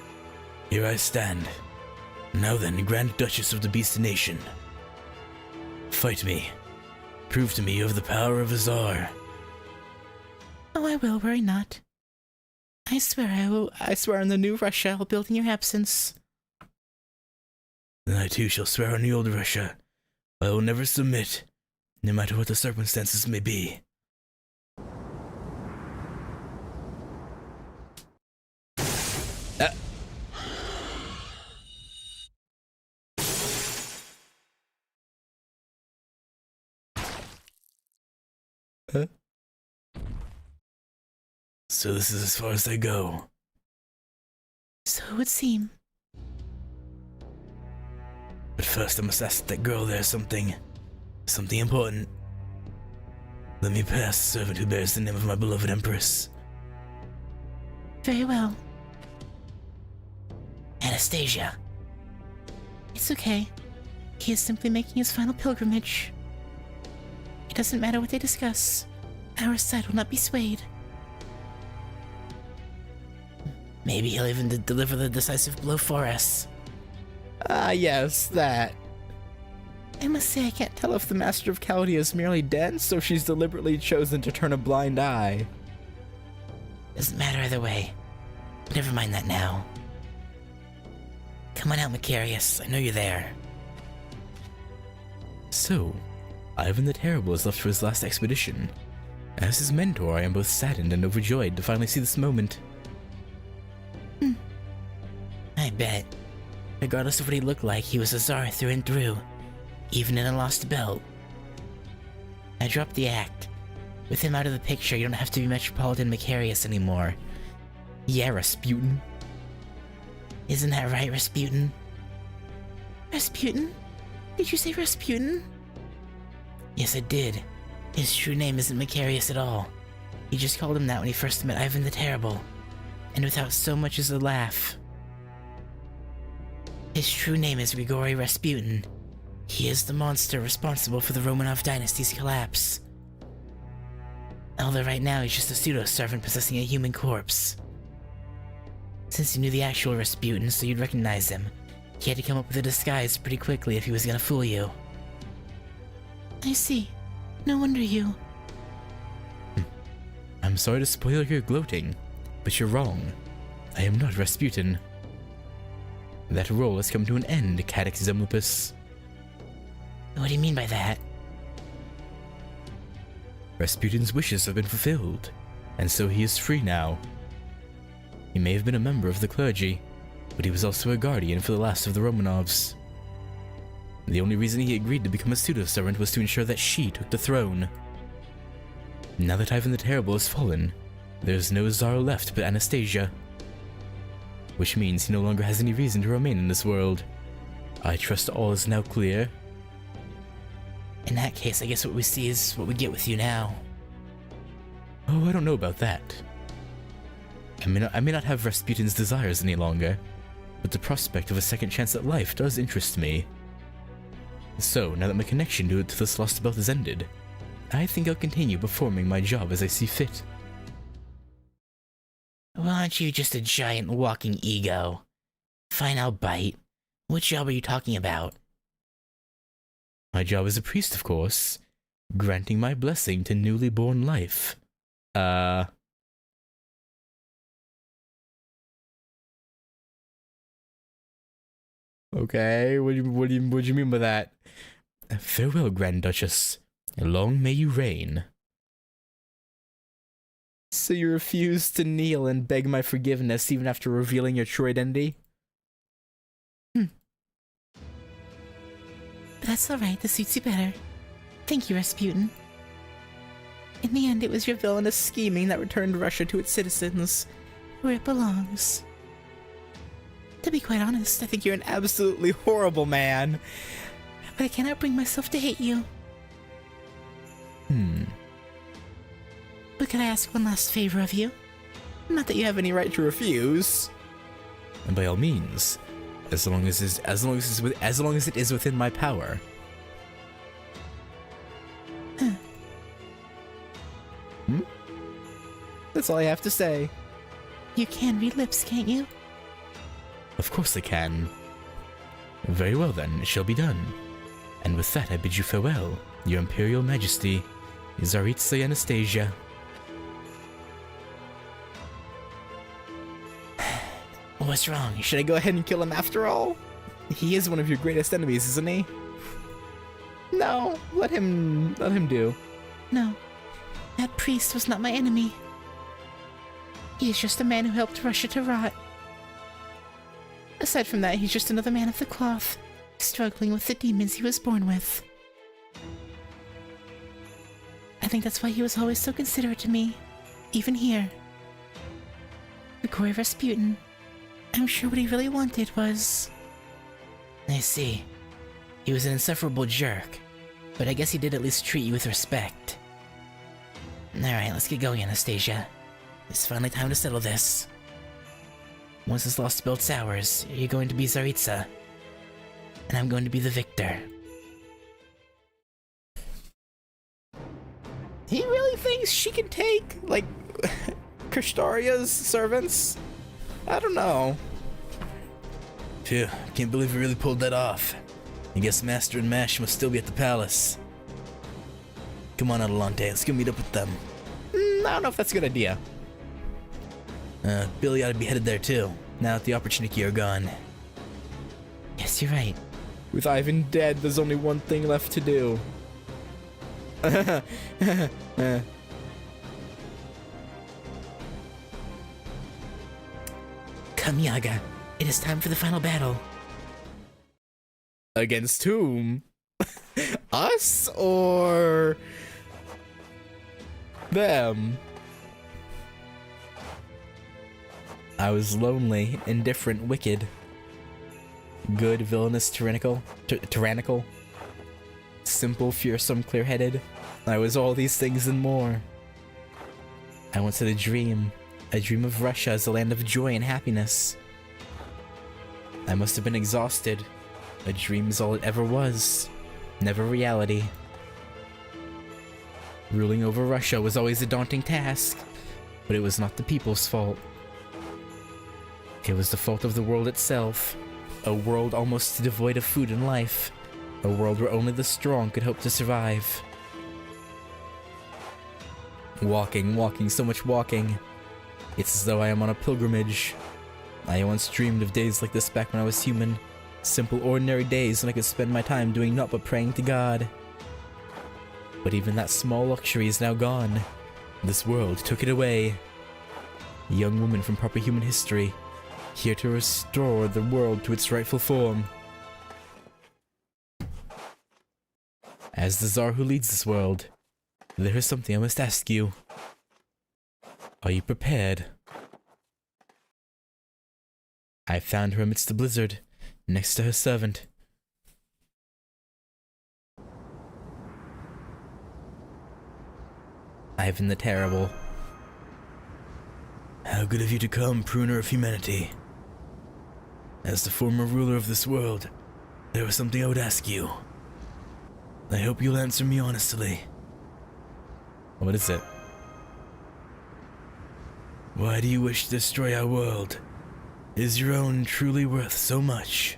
here I stand. Now then, Grand Duchess of the Beast Nation. Fight me. Prove to me you have the power of a Tsar. Oh, I will, worry not. I swear on the new Russia I'll build in your absence. Then I too shall swear on the old Russia. I will never submit, no matter what the circumstances may be. So this is as far as they go. So it would seem. But first I must ask that girl there something important. Let me pass, servant who bears the name of my beloved Empress. Very well. Anastasia. It's okay. He is simply making his final pilgrimage. It doesn't matter what they discuss. Our side will not be swayed. Maybe he'll even deliver the decisive blow for us. Ah, yes, that. I must say I can't tell If the Master of Chaldea is merely dense, or she's deliberately chosen to turn a blind eye. Doesn't matter either way. Never mind that now. Come on out, Macarius. I know you're there. So, Ivan the Terrible has left for his last expedition. As his mentor, I am both saddened and overjoyed to finally see this moment. I bet. Regardless of what he looked like, he was a czar through and through, even in a lost belt. I dropped the act. With him out of the picture, you don't have to be Metropolitan Macarius anymore. Yeah, Rasputin. Isn't that right, Rasputin? Rasputin? Did you say Rasputin? Yes, I did. His true name isn't Macarius at all. He just called him that when he first met Ivan the Terrible, and without so much as a laugh. His true name is Grigori Rasputin. He is the monster responsible for the Romanov dynasty's collapse. Although right now he's just a pseudo-servant possessing a human corpse. Since you knew the actual Rasputin, so you'd recognize him, he had to come up with a disguise pretty quickly if he was gonna fool you. I see. No wonder you... I'm sorry to spoil your gloating, but you're wrong. I am not Rasputin. That role has come to an end, Cadex Zemlopus. What do you mean by that? Rasputin's wishes have been fulfilled, and so he is free now. He may have been a member of the clergy, but he was also a guardian for the last of the Romanovs. The only reason he agreed to become a pseudo-servant was to ensure that she took the throne. Now that Ivan the Terrible has fallen, there's no Tsar left but Anastasia. Which means he no longer has any reason to remain in this world. I trust all is now clear. In that case, I guess what we see is what we get with you now. Oh, I don't know about that. I may not have Rasputin's desires any longer, but the prospect of a second chance at life does interest me. So, now that my connection to this lost belt has ended, I think I'll continue performing my job as I see fit. Well, aren't you just a giant walking ego? Fine, I'll bite. What job are you talking about? My job as a priest, of course. Granting my blessing to newly born life. Okay, what do you mean by that? Farewell, Grand Duchess. Long may you reign. So you refuse to kneel and beg my forgiveness even after revealing your true identity? But that's alright, this suits you better. Thank you, Rasputin. In the end, it was your villainous scheming that returned Russia to its citizens, where it belongs. To be quite honest, I think you're an absolutely horrible man, but I cannot bring myself to hate you. But could I ask one last favor of you? Not that you have any right to refuse. And by all means, as long as it is within my power. That's all I have to say. You can read lips, can't you? Of course I can. Very well then, it shall be done. And with that I bid you farewell, your Imperial Majesty, Tsaritsa Anastasia. What's wrong? Should I go ahead and kill him after all? He is one of your greatest enemies, isn't he? No, let him do. No, that priest was not my enemy. He is just a man who helped Russia to rot. Aside from that, he's just another man of the cloth, struggling with the demons he was born with. I think that's why he was always so considerate to me, even here. The core of Rasputin. I'm sure what he really wanted was... I see. He was an insufferable jerk, but I guess he did at least treat you with respect. Alright, let's get going, Anastasia. It's finally time to settle this. Once this lost belt's ours, you're going to be Tsaritsa, and I'm going to be the victor. He really thinks she can take, like, Kristaria's servants? I don't know. Phew, can't believe we really pulled that off. I guess Master and Mash must still be at the palace. Come on, Adelante, let's go meet up with them. I don't know if that's a good idea. Billy ought to be headed there too, now that the opportunity are gone. Yes, you're right. With Ivan dead, there's only one thing left to do. Come, Yaga. It is time for the final battle. Against whom? Us or them? I was lonely, indifferent, wicked. Good, villainous, tyrannical. Simple, fearsome, clear-headed. I was all these things and more. I once had a dream of Russia as a land of joy and happiness. I must have been exhausted. A dream is all it ever was, never reality. Ruling over Russia was always a daunting task, but it was not the people's fault. It was the fault of the world itself, a world almost devoid of food and life, a world where only the strong could hope to survive. Walking, so much walking. It's as though I am on a pilgrimage. I once dreamed of days like this back when I was human. Simple, ordinary days when I could spend my time doing naught but praying to God. But even that small luxury is now gone. This world took it away. A young woman from proper human history, here to restore the world to its rightful form. As the Tsar who leads this world, there is something I must ask you. Are you prepared? I found her amidst the blizzard, next to her servant. Ivan the Terrible. How good of you to come, pruner of humanity. As the former ruler of this world, there was something I would ask you. I hope you'll answer me honestly. What is it? Why do you wish to destroy our world? Is your own truly worth so much?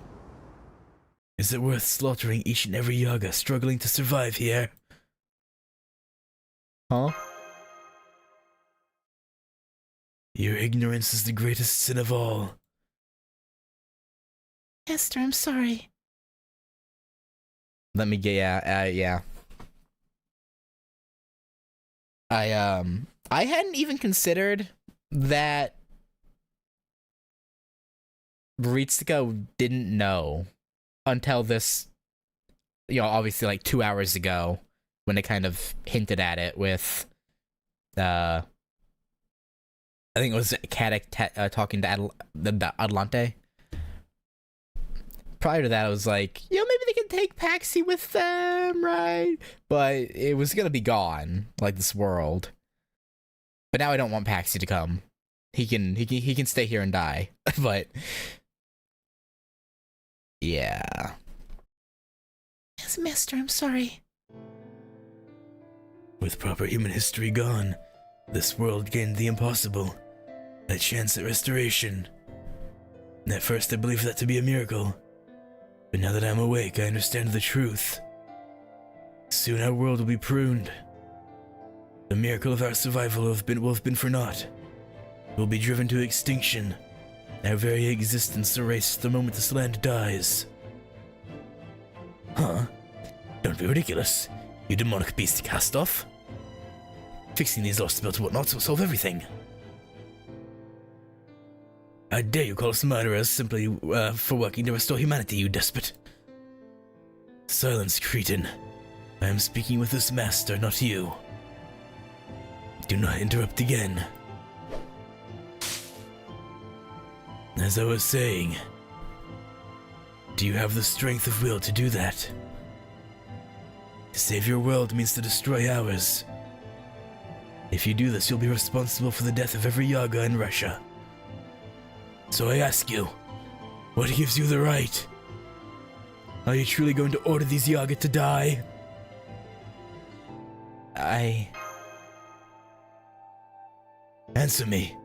Is it worth slaughtering each and every Yaga struggling to survive here? Huh? Your ignorance is the greatest sin of all. Esther, I'm sorry. Let me get, yeah. I hadn't even considered that Ritsuko didn't know until this, obviously like 2 hours ago when they kind of hinted at it with, I think it was Kadek talking to Adelante. Prior to that, I was like, maybe they can take Paxi with them, right? But it was gonna be gone, like this world. But now I don't want Paxi to come. He can stay here and die. But yeah. Yes, Master, I'm sorry. With proper human history gone, this world gained the impossible. A chance at restoration. At first I believed that to be a miracle. But now that I'm awake, I understand the truth. Soon our world will be pruned. The miracle of our survival will have been for naught. We'll be driven to extinction, Our very existence erased the moment this land dies. Huh? Don't be ridiculous. You demonic beast cast off. Fixing these lost spells and whatnots will solve everything. I dare you call us murderers simply for working to restore humanity, you despot. Silence, cretin. I am speaking with this master, not you. Do not interrupt again. As I was saying, do you have the strength of will to do that? To save your world means to destroy ours. If you do this, you'll be responsible for the death of every Yaga in Russia. So I ask you, what gives you the right? Are you truly going to order these Yaga to die? Answer me.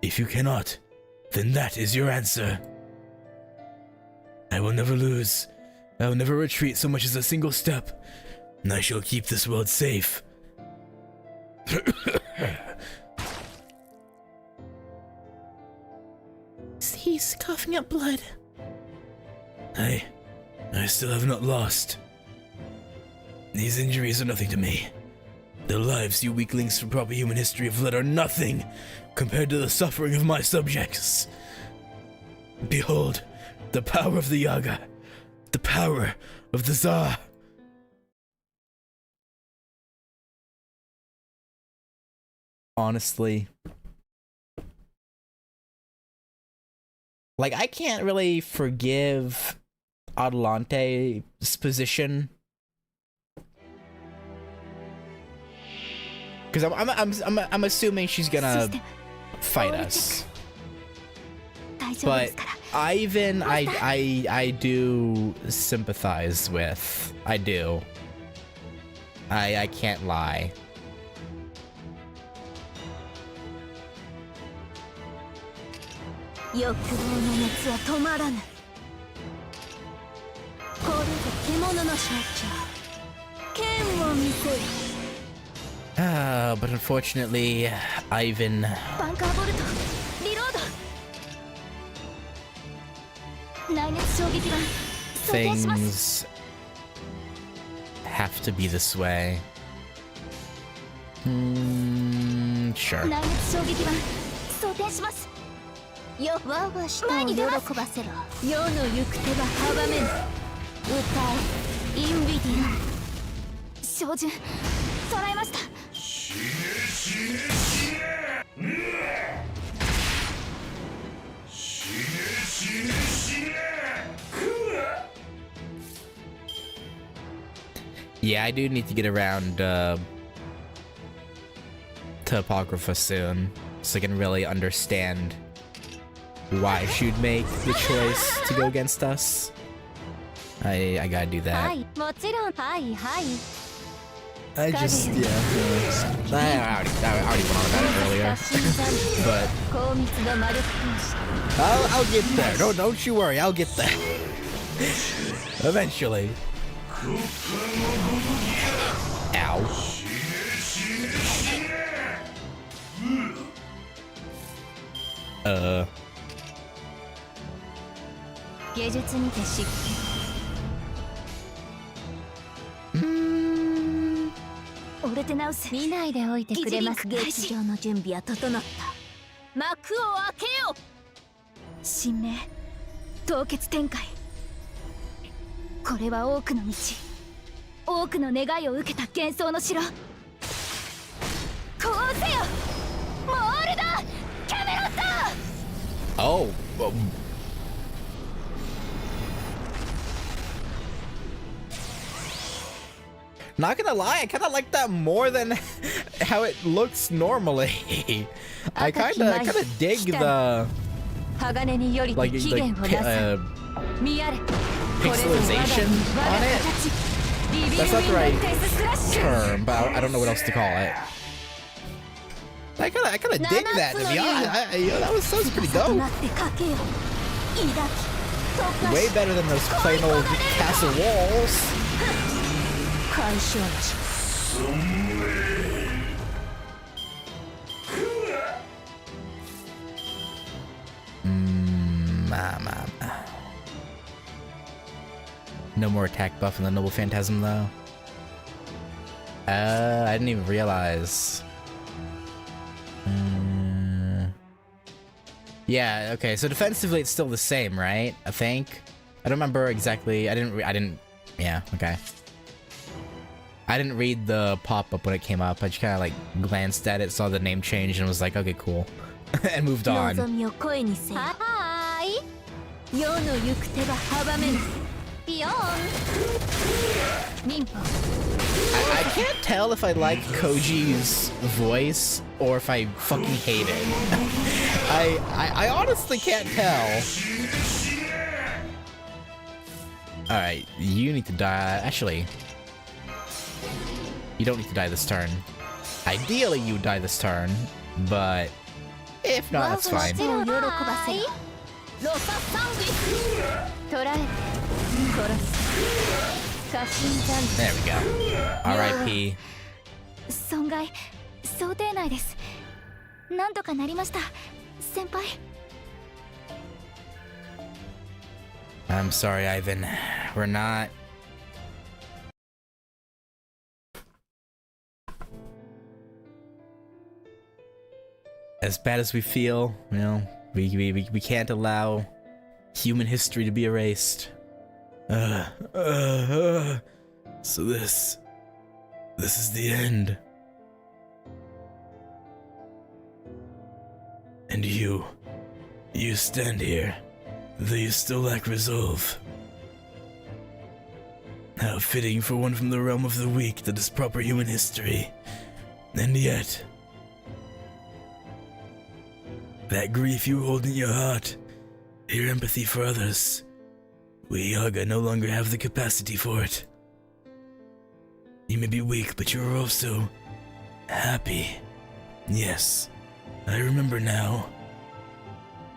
If you cannot, then that is your answer. I will never lose. I will never retreat so much as a single step, and I shall keep this world safe. He's coughing up blood. I still have not lost. These injuries are nothing to me. The lives you weaklings from proper human history have led are nothing compared to the suffering of my subjects. Behold, the power of the Yaga, the power of the Tsar. Honestly, like, I can't really forgive Adelante's position, because I'm assuming she's gonna fight us. But Ivan, I do sympathize with. I do. I can't lie. But unfortunately, Ivan... Things have to be this way. Sure. 我が舌を喜ばせろ。世の行く手は阻めぬ。歌え、インビディアン。照準、捉えました。死ね死ね死ね。死ね死ね死ね。Yeah, I do need to get around to Apocrypha soon, so I can really understand why she'd make the choice to go against us. I gotta do that. I just, yeah. I already went on about it earlier. But I'll get there. Don't you worry, I'll get there. Eventually. Ow. Uh. 芸術にて失権。オルテナウス、見ないでおいてくれます。劇場の準備は整った。幕を開けよ。神明、凍結展開。これは多くの道、多くの願いを受けた幻想の城。こうせよ、モールド・キャメロット。Oh. Not gonna lie, I kind of like that more than how it looks normally. I kind of dig the like pixelization on it. That's not the right term, but I don't know what else to call it. I kind of dig that, to be honest. That sounds pretty dope. Way better than those plain old castle walls. No more attack buff in the Noble Phantasm, though. I didn't even realize. Yeah, okay, so defensively it's still the same, right? I think. I don't remember exactly. Yeah, okay. I didn't read the pop-up when it came up. I just kind of like glanced at it, saw the name change, and was like, okay, cool. And moved on. I can't tell if I like Koji's voice or if I fucking hate it. I honestly can't tell. Alright, you need to die. Actually, you don't need to die this turn. Ideally, you would die this turn, but if not, that's fine. There we go. R.I.P. 損害想定内です。なんとかなりました、先輩。I'm sorry, Ivan. We're not. As bad as we feel, you know, we can't allow human history to be erased. So this is the end. And you stand here, though you still lack resolve. How fitting for one from the realm of the weak that is proper human history. And yet, that grief you hold in your heart, your empathy for others, we Yaga no longer have the capacity for it. You may be weak, but you are also happy. Yes, I remember now.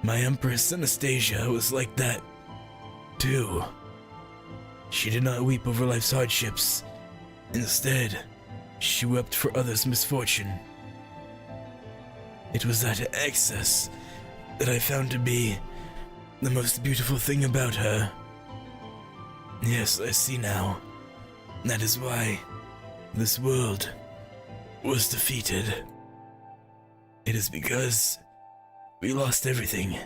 My Empress Anastasia was like that, too. She did not weep over life's hardships. Instead, she wept for others' misfortune. It was that excess that I found to be the most beautiful thing about her. Yes, I see now. That is why this world was defeated. It is because we lost everything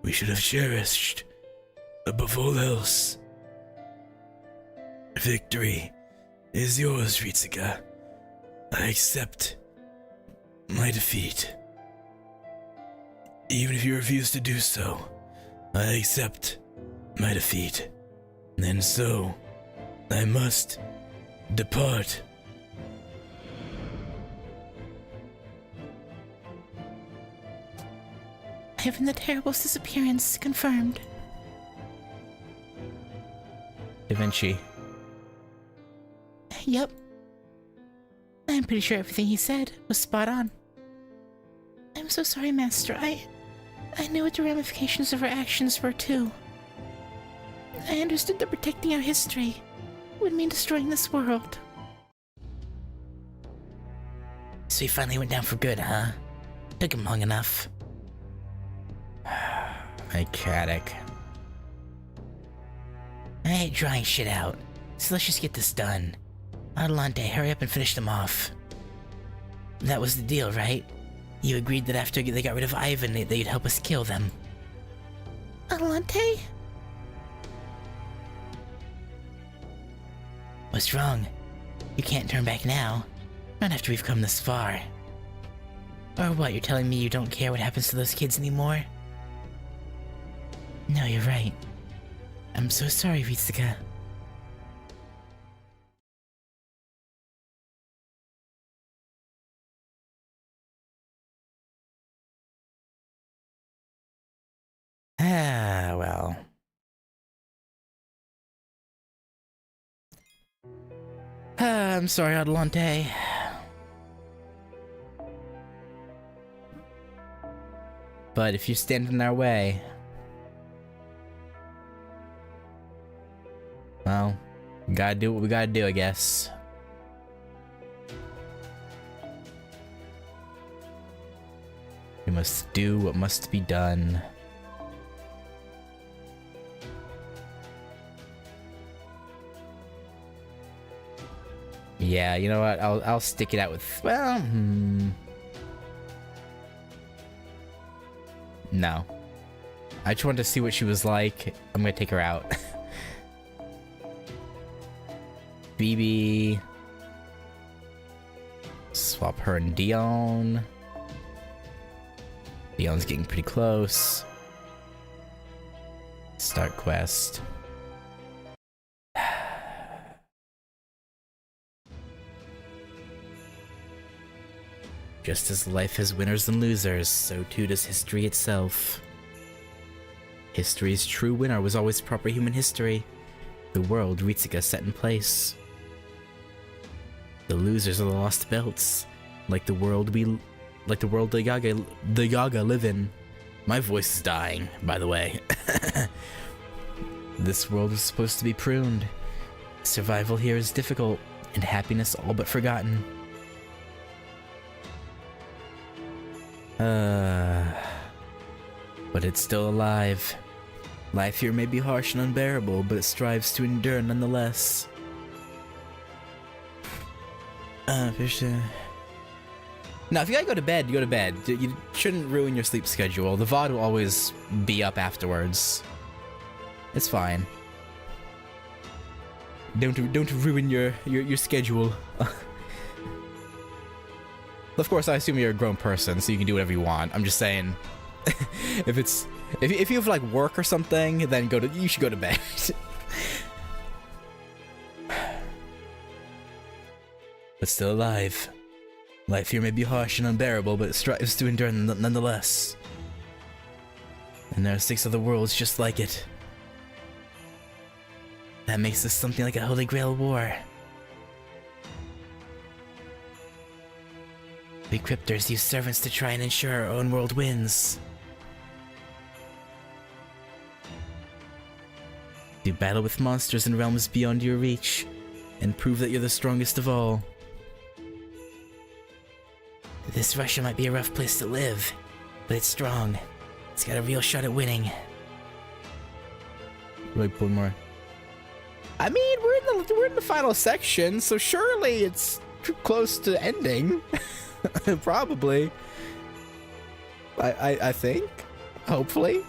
we should have cherished above all else. Victory is yours, Ritsuka. I accept my defeat. Even if you refuse to do so, I accept my defeat. And so, I must depart. Ivan the Terrible's disappearance confirmed. Da Vinci. Yep. I'm pretty sure everything he said was spot on. I'm so sorry, Master. I knew what the ramifications of our actions were, too. I understood that protecting our history would mean destroying this world. So he finally went down for good, huh? Took him long enough. Icadic. I hate drawing shit out, so let's just get this done. Adelante, hurry up and finish them off. That was the deal, right? You agreed that after they got rid of Ivan, that you'd help us kill them. Adelante? What's wrong? You can't turn back now. Not after we've come this far. Or what, you're telling me you don't care what happens to those kids anymore? No, you're right. I'm so sorry, Ritsuka. Ah, well. I'm sorry, Adelante. But if you stand in our way, well, we gotta do what we gotta do, I guess. We must do what must be done. Yeah, you know what? I'll stick it out with, well, no. I just wanted to see what she was like. I'm gonna take her out. BB. Swap her and Dion. Dion's getting pretty close. Start quest. Just as life has winners and losers, so too does history itself. History's true winner was always proper human history. The world Ritsuka set in place. The losers are the lost belts, like the world the Yaga live in. My voice is dying, by the way. This world is supposed to be pruned. Survival here is difficult, and happiness all but forgotten. But it's still alive. Life here may be harsh and unbearable, but it strives to endure nonetheless. For sure. Now, if you gotta go to bed, you go to bed. You shouldn't ruin your sleep schedule. The VOD will always be up afterwards. It's fine. Don't ruin your schedule. Of course, I assume you're a grown person, so you can do whatever you want. I'm just saying, if you have like work or something, then you should go to bed. But still alive. Life here may be harsh and unbearable, but it strives to endure nonetheless. And there are 6 other worlds just like it. That makes this something like a Holy Grail war. We cryptors use servants to try and ensure our own world wins. Do battle with monsters in realms beyond your reach, and prove that you're the strongest of all. This Russia might be a rough place to live, but it's strong. It's got a real shot at winning. Like one more. I mean, we're in the final section, so surely it's too close to ending. Probably. I think. Hopefully.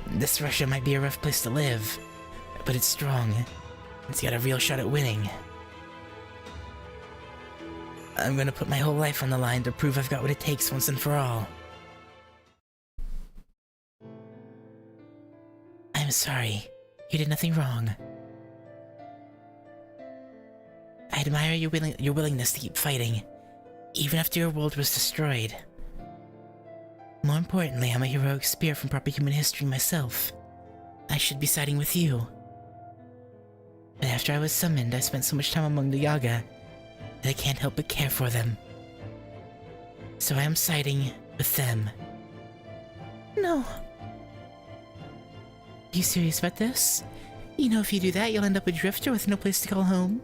This Russia might be a rough place to live, but it's strong. It's got a real shot at winning. I'm gonna put my whole life on the line to prove I've got what it takes once and for all. I'm sorry. You did nothing wrong. I admire your willingness to keep fighting, even after your world was destroyed. More importantly, I'm a heroic spear from proper human history myself. I should be siding with you. But after I was summoned, I spent so much time among the Yaga that I can't help but care for them. So I am siding with them. No. Are you serious about this? You know, if you do that, you'll end up a drifter with no place to call home.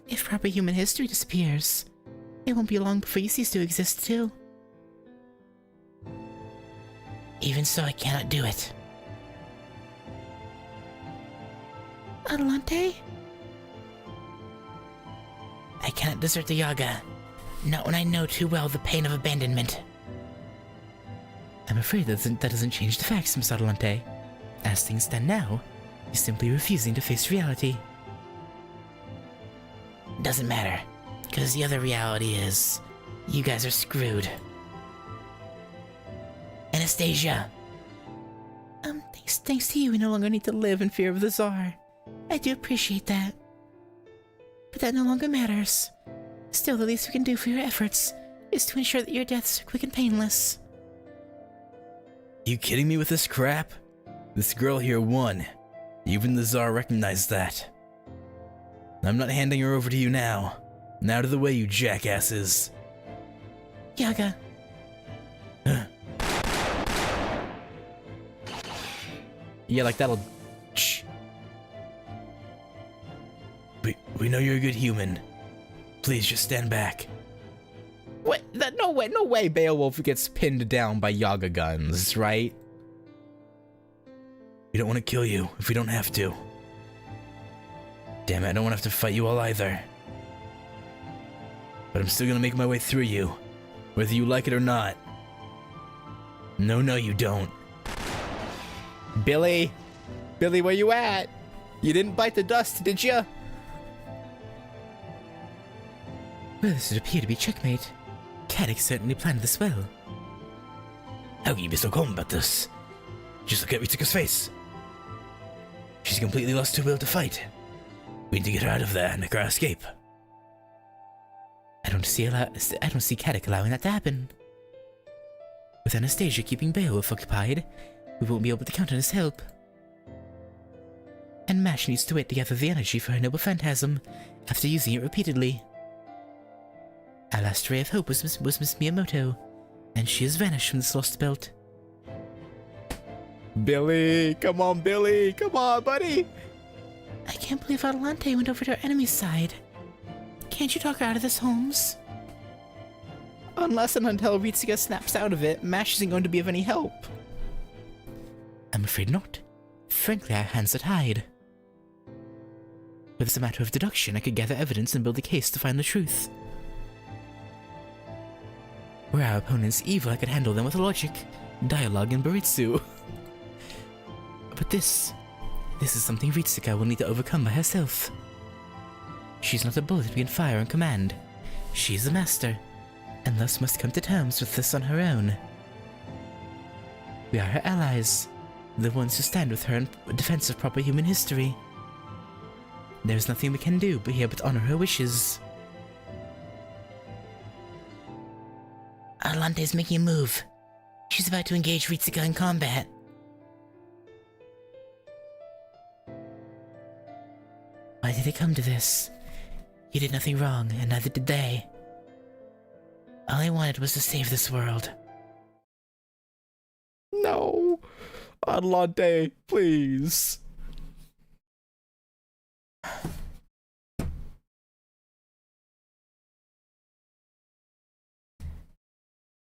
If proper human history disappears, it won't be long before you cease to exist too. Even so, I cannot do it. Adelante? I cannot desert the Yaga, not when I know too well the pain of abandonment. I'm afraid that doesn't change the facts, Miss Adelante. As things stand now, you're simply refusing to face reality. Doesn't matter, because the other reality is, you guys are screwed. Anastasia! Thanks to you, we no longer need to live in fear of the Tsar. I do appreciate that. But that no longer matters. Still, the least we can do for your efforts is to ensure that your deaths are quick and painless. You kidding me with this crap? This girl here won. Even the Tsar recognized that. I'm not handing her over to you now. Now to the way, you jackasses. Yaga. Yeah, like that'll... Shh. We know you're a good human. Please just stand back. What? No way Beowulf gets pinned down by Yaga guns, right? We don't want to kill you if we don't have to. Damn it, I don't want to have to fight you all either. But I'm still gonna make my way through you, whether you like it or not. No, you don't. Billy! Billy, where you at? You didn't bite the dust, did ya? Well, this would appear to be checkmate. Caddock certainly planned this well. How can you be so calm about this? Just look at Ritsuka's face. She's completely lost her will to fight. We need to get her out of there and make her escape. I don't see Caddock allowing that to happen. With Anastasia keeping Beowulf occupied, we won't be able to count on his help. And Mash needs to wait to gather the energy for her noble phantasm after using it repeatedly. Our last ray of hope was Miss Miyamoto, and she has vanished from this lost belt. Billy! Come on, Billy! Come on, buddy! I can't believe Adelante went over to our enemy's side. Can't you talk her out of this, Holmes? Unless and until Ritsuka snaps out of it, Mash isn't going to be of any help. I'm afraid not. Frankly, our hands are tied. With it's a matter of deduction, I could gather evidence and build a case to find the truth. Were our opponents evil, I could handle them with logic, dialogue, and baritsu. But this is something Ritsuka will need to overcome by herself. She's not a bullet we can fire on command. She's a master, and thus must come to terms with this on her own. We are her allies, the ones who stand with her in defense of proper human history. There's nothing we can do but here but honor her wishes. Atalante's making a move. She's about to engage Ritsuka in combat. Why did it come to this? You did nothing wrong, and neither did they. All I wanted was to save this world. No! Adelante, please.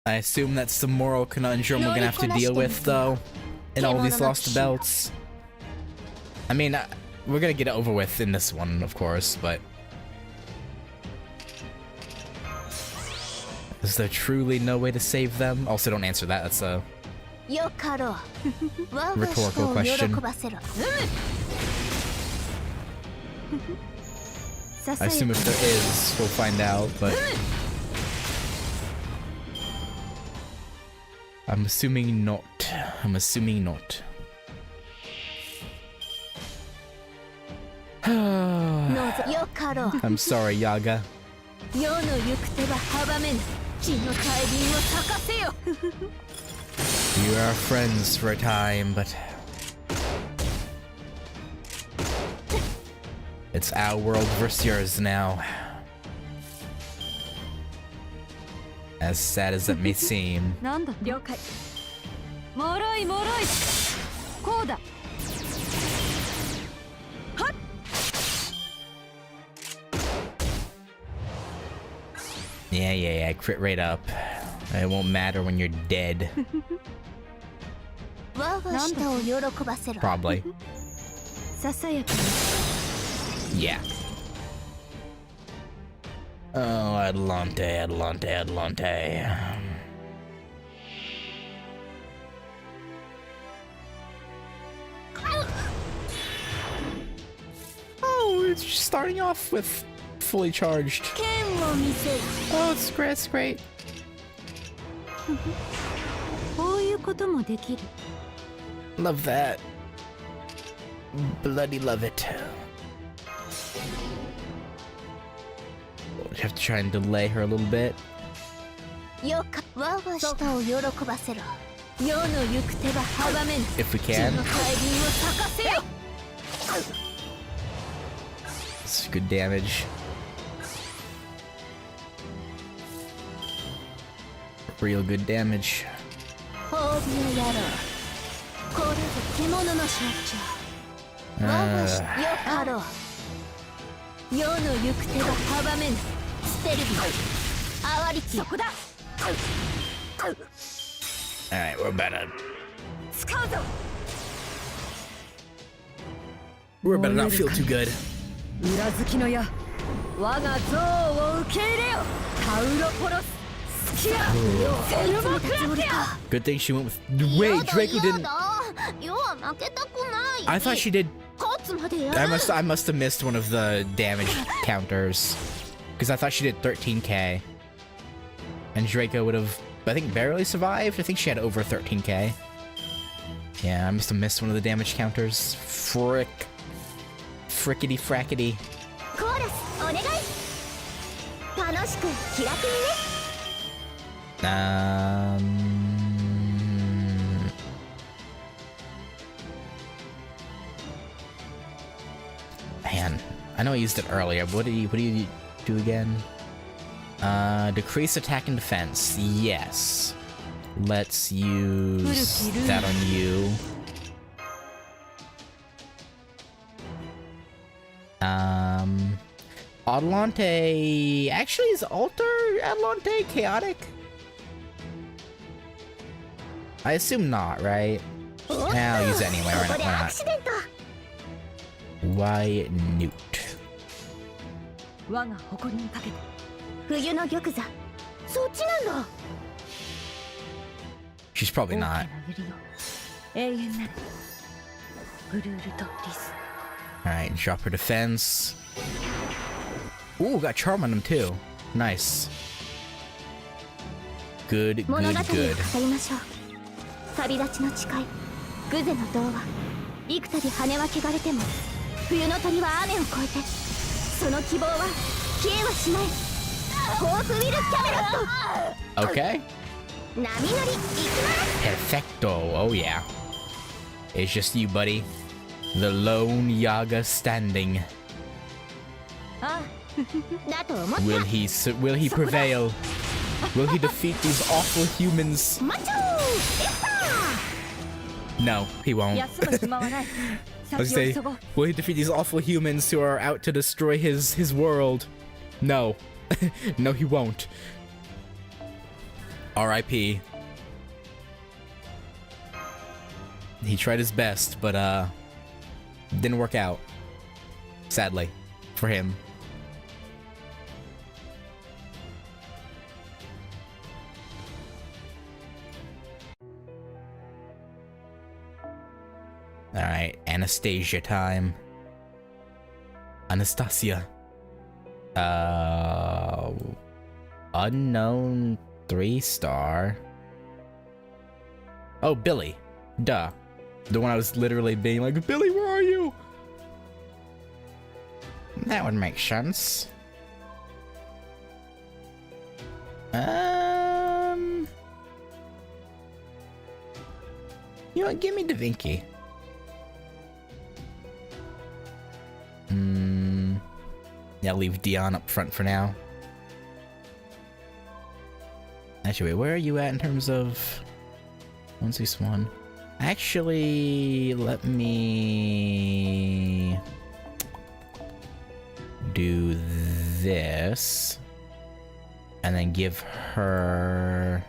I assume that's the moral conundrum we're gonna have to deal with, though, in all these lost belts. I mean, we're gonna get it over with in this one, of course, but... Is there truly no way to save them? Also, don't answer that, that's a... rhetorical question. I assume if there is, we'll find out, but... I'm assuming not. I'm assuming not. I'm sorry, Yaga. You are friends for a time, but... It's our world versus yours now. As sad as that may seem. Yeah, crit rate up. It won't matter when you're dead. Probably. Yeah. Oh, Adelante. Oh, it's just starting off with fully charged. Oh, it's great. Love that. Bloody love it. We'll have to try and delay her a little bit. If we can. It's good damage. Real good damage. Alright, we're about to not feel too good. 裏付きの矢我が像を受け入れよタウロポロススキアセルモクラティア Good thing she went with. Wait, Draco didn't. 要は負けたくない I thought she did. 勝つまでやる I must have missed one of the damage counters because I thought she did 13k, and Draco would have, I think, barely survived. I think she had over 13k. Yeah, I must have missed one of the damage counters. Frickety frackety. コーラスお願い楽しく気楽にね Man, I know I used it earlier, but what do you do again? Decrease attack and defense. Yes. Let's use that on you. Adelante. Actually, is Alter Adelante chaotic? I assume not, right? Yeah, I'll use it anyway. Why not? Why newt? 我が誇りにかけて冬の玉座そっちなんだ She's probably not. 永遠なるブルールとリス Alright, drop her defense. Ooh, got charm on him too. Nice. Good, 物語を good, 語 good. りましょう旅立ちの誓いグゼの童話幾度羽は汚れても冬の鳥は雨を越えてその希望は消えはしないホークウィル・キャメロット Okay. 波乗り行きます Perfecto. Oh yeah. It's just you, buddy. The lone Yaga standing. あだと思った Will he prevail? Will he defeat these awful humans? マッチョーエスタ No, he won't. 休む暇はない I was 先を say, 急ごう will he defeat these awful humans who are out to destroy his world? No. No, he won't. R.I.P. He tried his best, but didn't work out. Sadly, for him. Alright, Anastasia time. Anastasia. Unknown 3-star. Oh, Billy. Duh. The one I was literally being like, Billy, where are you? That would make sense. You know what? Give me Da Vinci. Yeah, leave Dion up front for now. Actually, wait, where are you at in terms of 161? Actually, let me do this and then give her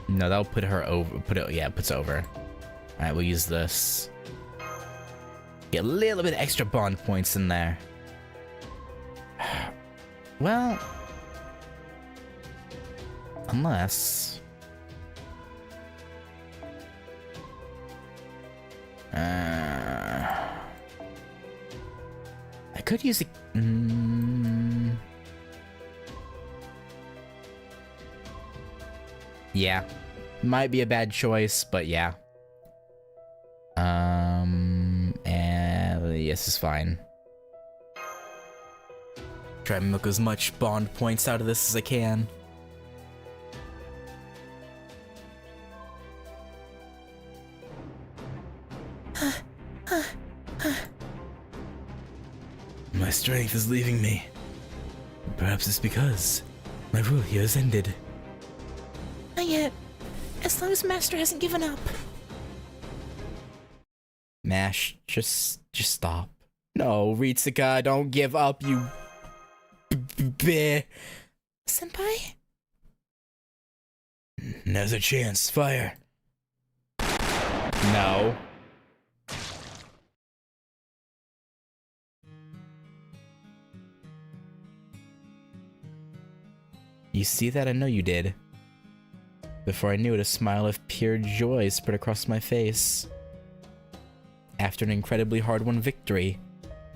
no, that'll put her over. Puts over. All right, we'll use this. Get a little bit extra bond points in there. Well, unless I could use it. Yeah, might be a bad choice, but yeah. And yes, it's fine. Try and milk as much bond points out of this as I can. My strength is leaving me. Perhaps it's because my rule here has ended. Not yet. As long as Master hasn't given up. Mash, just stop. No, Ritsuka, don't give up, you bear. Senpai? Now's a chance. Fire. No. You see that? I know you did. Before I knew it, a smile of pure joy spread across my face. After an incredibly hard-won victory,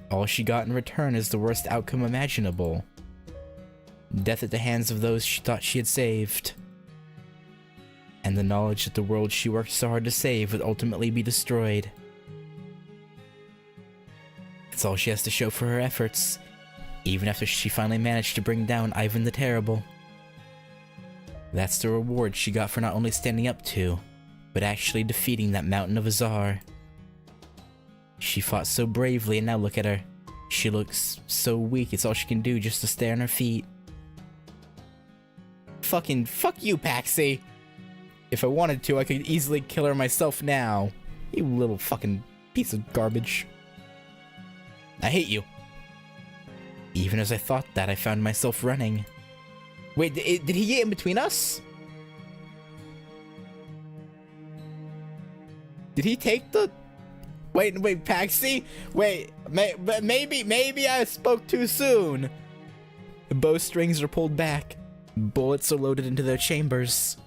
all she got in return is the worst outcome imaginable. Death at the hands of those she thought she had saved. And the knowledge that the world she worked so hard to save would ultimately be destroyed. That's all she has to show for her efforts, even after she finally managed to bring down Ivan the Terrible. That's the reward she got for not only standing up to, but actually defeating that mountain of a czar. She fought so bravely, and now look at her. She looks so weak, it's all she can do just to stay on her feet. Fuck you, Paxi! If I wanted to, I could easily kill her myself now. You little fucking piece of garbage. I hate you. Even as I thought that, I found myself running. Wait, did he get in between us? Did he take the... Wait, Paxi? Wait, maybe I spoke too soon. The bowstrings are pulled back. Bullets are loaded into their chambers.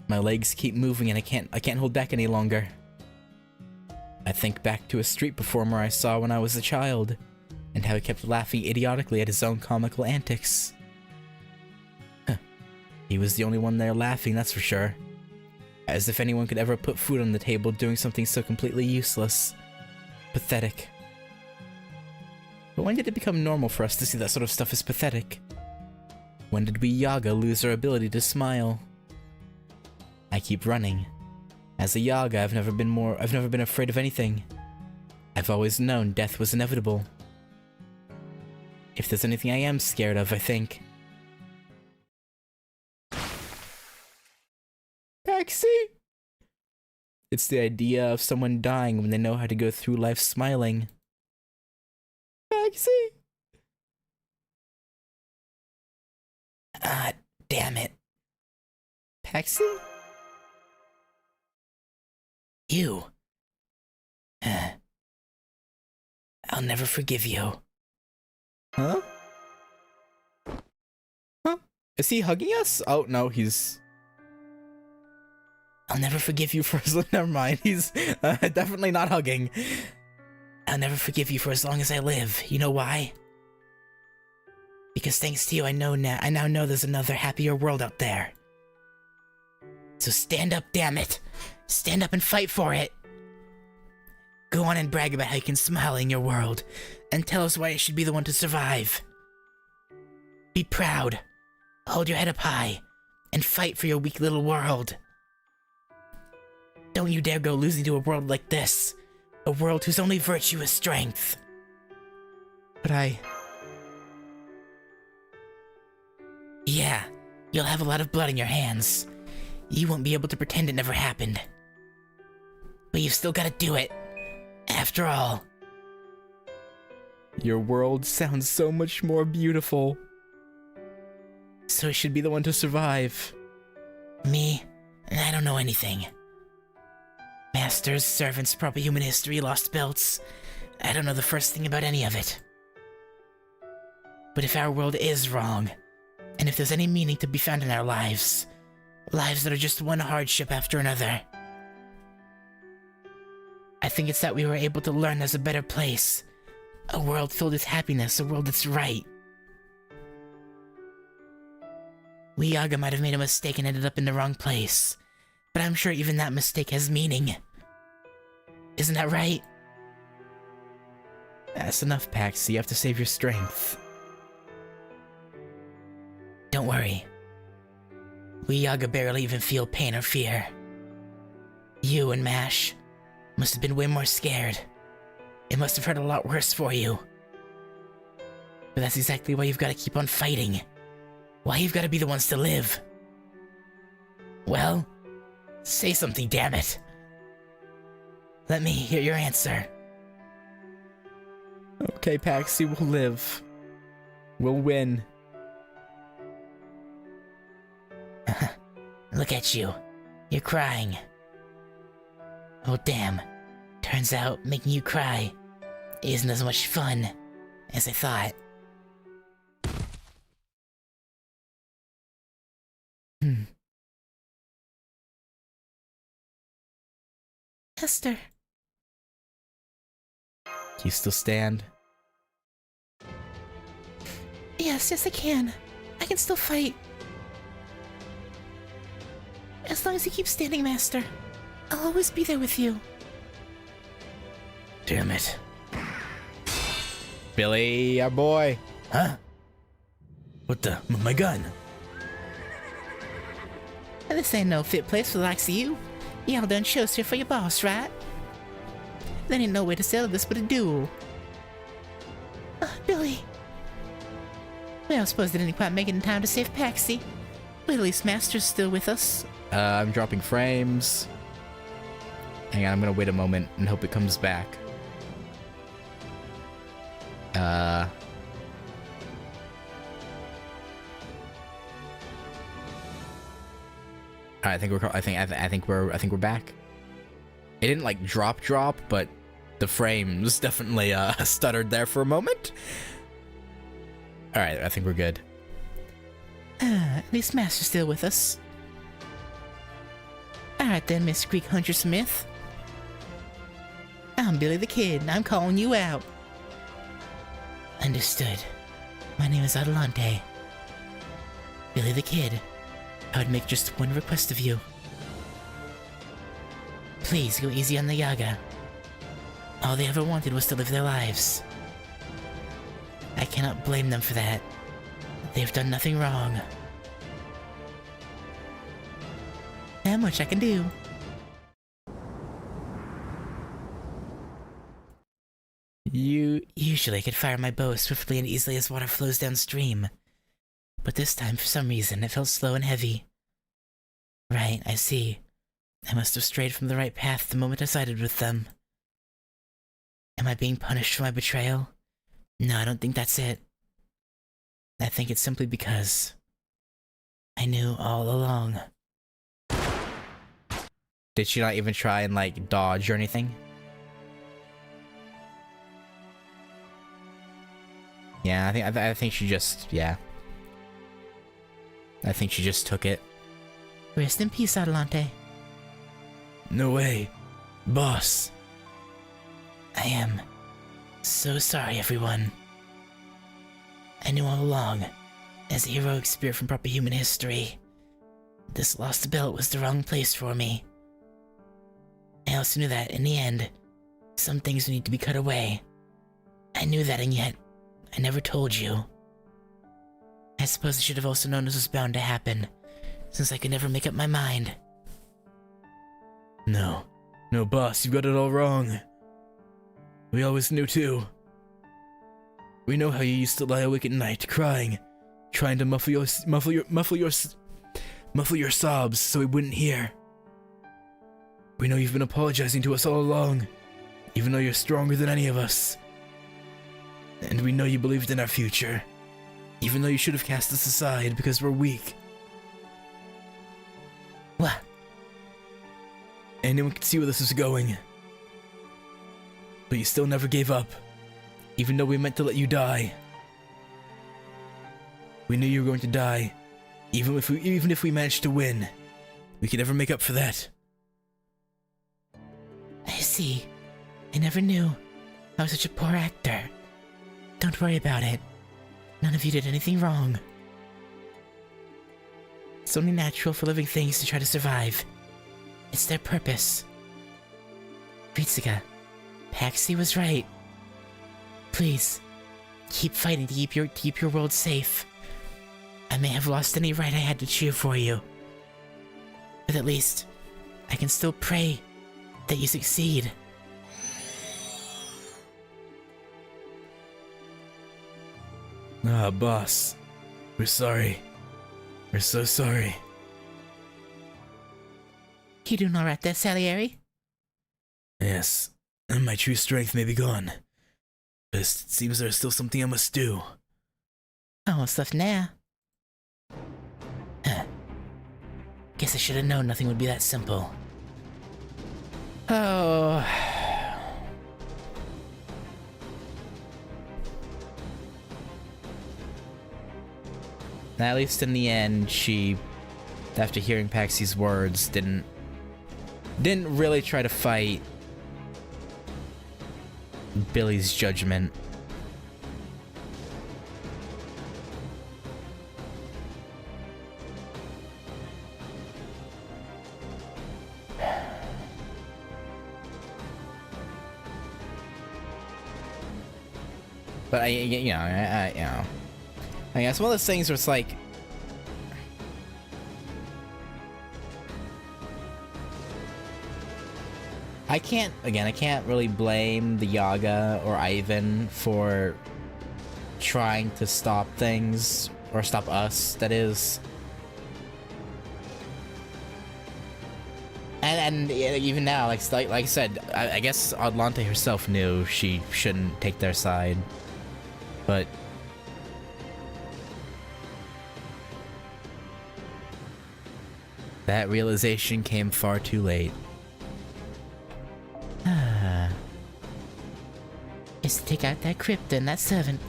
My legs keep moving and I can't hold back any longer. I think back to a street performer I saw when I was a child, and how he kept laughing idiotically at his own comical antics. Huh. He was the only one there laughing, that's for sure. As if anyone could ever put food on the table doing something so completely useless. Pathetic. But when did it become normal for us to see that sort of stuff as pathetic? When did we Yaga lose our ability to smile? I keep running. As a Yaga, I've never been afraid of anything. I've always known death was inevitable. If there's anything I am scared of, I think... Paxi? It's the idea of someone dying when they know how to go through life smiling. Paxi? Ah, damn it. Paxi? You. I'll never forgive you. Huh? Huh? Is he hugging us? Oh, no, he's... I'll never forgive you for as long... Never mind, he's definitely not hugging. I'll never forgive you for as long as I live. You know why? Because thanks to you, I now know there's another happier world out there. So stand up, damn it! Stand up and fight for it! Go on and brag about how you can smile in your world, and tell us why it should be the one to survive. Be proud, hold your head up high, and fight for your weak little world. Don't you dare go losing to a world like this, a world whose only virtue is strength. But Yeah, you'll have a lot of blood in your hands. You won't be able to pretend it never happened. But you've still gotta do it. After all. Your world sounds so much more beautiful. So it should be the one to survive. Me? I don't know anything. Masters, servants, proper human history, lost belts. I don't know the first thing about any of it. But if our world is wrong, and if there's any meaning to be found in our lives that are just one hardship after another, I think it's that we were able to learn there's a better place. A world filled with happiness, a world that's right. We Yaga might have made a mistake and ended up in the wrong place, but I'm sure even that mistake has meaning. Isn't that right? That's enough, Pax. You have to save your strength. Don't worry. We Yaga barely even feel pain or fear. You and Mash must have been way more scared. It must have hurt a lot worse for you. But that's exactly why you've got to keep on fighting. Why you've got to be the ones to live. Well, say something, damn it. Let me hear your answer. Okay, Paxi, we'll live. We'll win. Look at you. You're crying. Oh damn. Turns out making you cry isn't as much fun as I thought. Esther. Do you still stand? Yes, I can. I can still fight. As long as you keep standing, Master. I'll always be there with you. Damn it. Billy, our boy. Huh? What the? My gun. This ain't no fit place for the likes of you. Y'all done chose here for your boss, right? There ain't no way to settle this but a duel. Billy. Well, I suppose they didn't quite make it in time to save Paxi. But at least Master's still with us. I'm dropping frames. Hang on, I'm gonna wait a moment and hope it comes back. Alright, I think we're back. It didn't like drop, but the frames definitely stuttered there for a moment. Alright, I think we're good. At least Master's still with us. Alright then, Miss Greek Hunter Smith. I'm Billy the Kid, and I'm calling you out. Understood. My name is Adelante. Billy the Kid. I would make just one request of you. Please go easy on the Yaga. All they ever wanted was to live their lives. I cannot blame them for that. They've done nothing wrong. Not much I can do. Usually I could fire my bow as swiftly and easily as water flows downstream. But this time, for some reason, it felt slow and heavy. Right, I see. I must have strayed from the right path the moment I sided with them. Am I being punished for my betrayal? No, I don't think that's it. I think it's simply because I knew all along. Did she not even try and like dodge or anything? Yeah, I think she just, yeah. I think she just took it. Rest in peace, Adelante. No way. Boss. I am so sorry, everyone. I knew all along, as a heroic spirit from proper human history, this lost belt was the wrong place for me. I also knew that, in the end, some things would need to be cut away. I knew that, and yet, I never told you. I suppose I should have also known this was bound to happen, since I could never make up my mind. No, boss, you got it all wrong. We always knew too. We know how you used to lie awake at night, crying, trying to muffle your sobs so we wouldn't hear. We know you've been apologizing to us all along, even though you're stronger than any of us. And we know you believed in our future, even though you should have cast us aside because we're weak. What? Anyone could see where this was going. But you still never gave up, even though we meant to let you die. We knew you were going to die, even if we managed to win. We could never make up for that. I see. I never knew. I was such a poor actor. Don't worry about it. None of you did anything wrong. It's only natural for living things to try to survive. It's their purpose. Ritsuga, Paxi was right. Please, keep fighting to keep your world safe. I may have lost any right I had to cheer for you. But at least, I can still pray that you succeed. Ah, boss. We're sorry. We're so sorry. You doing alright there, Salieri? Yes, and my true strength may be gone. But it seems there's still something I must do. Oh, what's left now? Huh. Guess I should have known nothing would be that simple. Oh. Now, at least in the end, she, after hearing Paxie's words, didn't really try to fight Billy's judgment. But I mean, it's one of those things where it's like, I can't really blame the Yaga or Ivan for trying to stop things, or stop us, that is. And even now, like I said, I guess Atlante herself knew she shouldn't take their side, but that realization came far too late. Is to take out that crypt and that servant.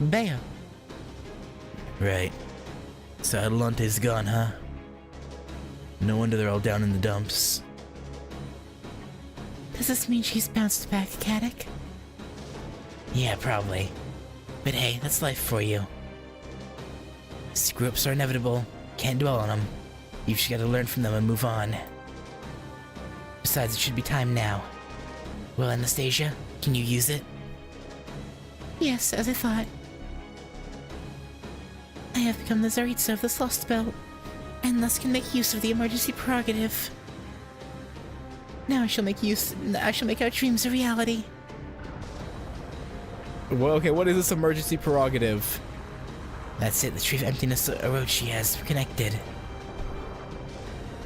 Bam. Right. So Atlante's gone, huh? No wonder they're all down in the dumps. Does this mean she's bounced back, Caddick? Yeah, probably. But hey, that's life for you. Screw-ups are inevitable. Can't dwell on them. You've just got to learn from them and move on. Besides, it should be time now. Well, Anastasia, can you use it? Yes, as I thought. I have become the Tsaritsa of this lost belt, and thus can make use of the emergency prerogative. Now I shall make our dreams a reality. Well, okay, what is this emergency prerogative? That's it, the Tree of Emptiness Orochi has connected.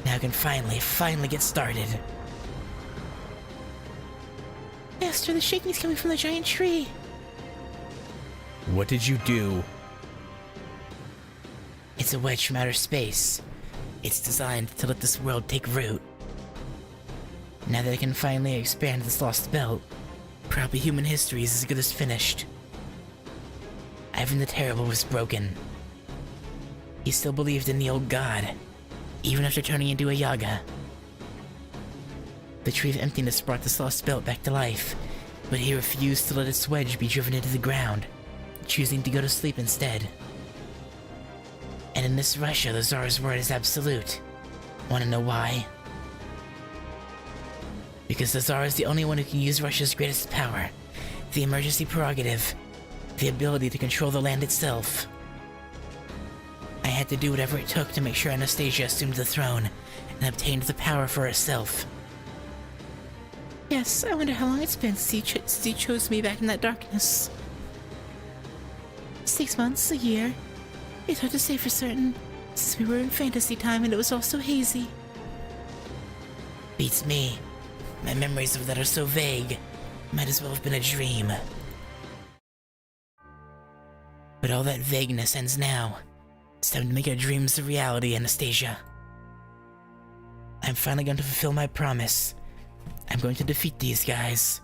Now I can finally get started. Master, the shaking's coming from the giant tree. What did you do? It's a wedge from outer space. It's designed to let this world take root. Now that I can finally expand this lost belt, probably human history is as good as finished. Ivan the Terrible was broken. He still believed in the old god, even after turning into a Yaga. The Tree of Emptiness brought this lost belt back to life, but he refused to let its wedge be driven into the ground, choosing to go to sleep instead. And in this Russia, the Tsar's word is absolute. Want to know why? Because the Tsar is the only one who can use Russia's greatest power, the emergency prerogative, the ability to control the land itself. I had to do whatever it took to make sure Anastasia assumed the throne and obtained the power for herself. Yes, I wonder how long it's been since he chose me back in that darkness. 6 months, a year. It's hard to say for certain, since we were in fantasy time and it was all so hazy. Beats me. My memories of that are so vague. Might as well have been a dream. But all that vagueness ends now. It's time to make our dreams a reality, Anastasia. I'm finally going to fulfill my promise. I'm going to defeat these guys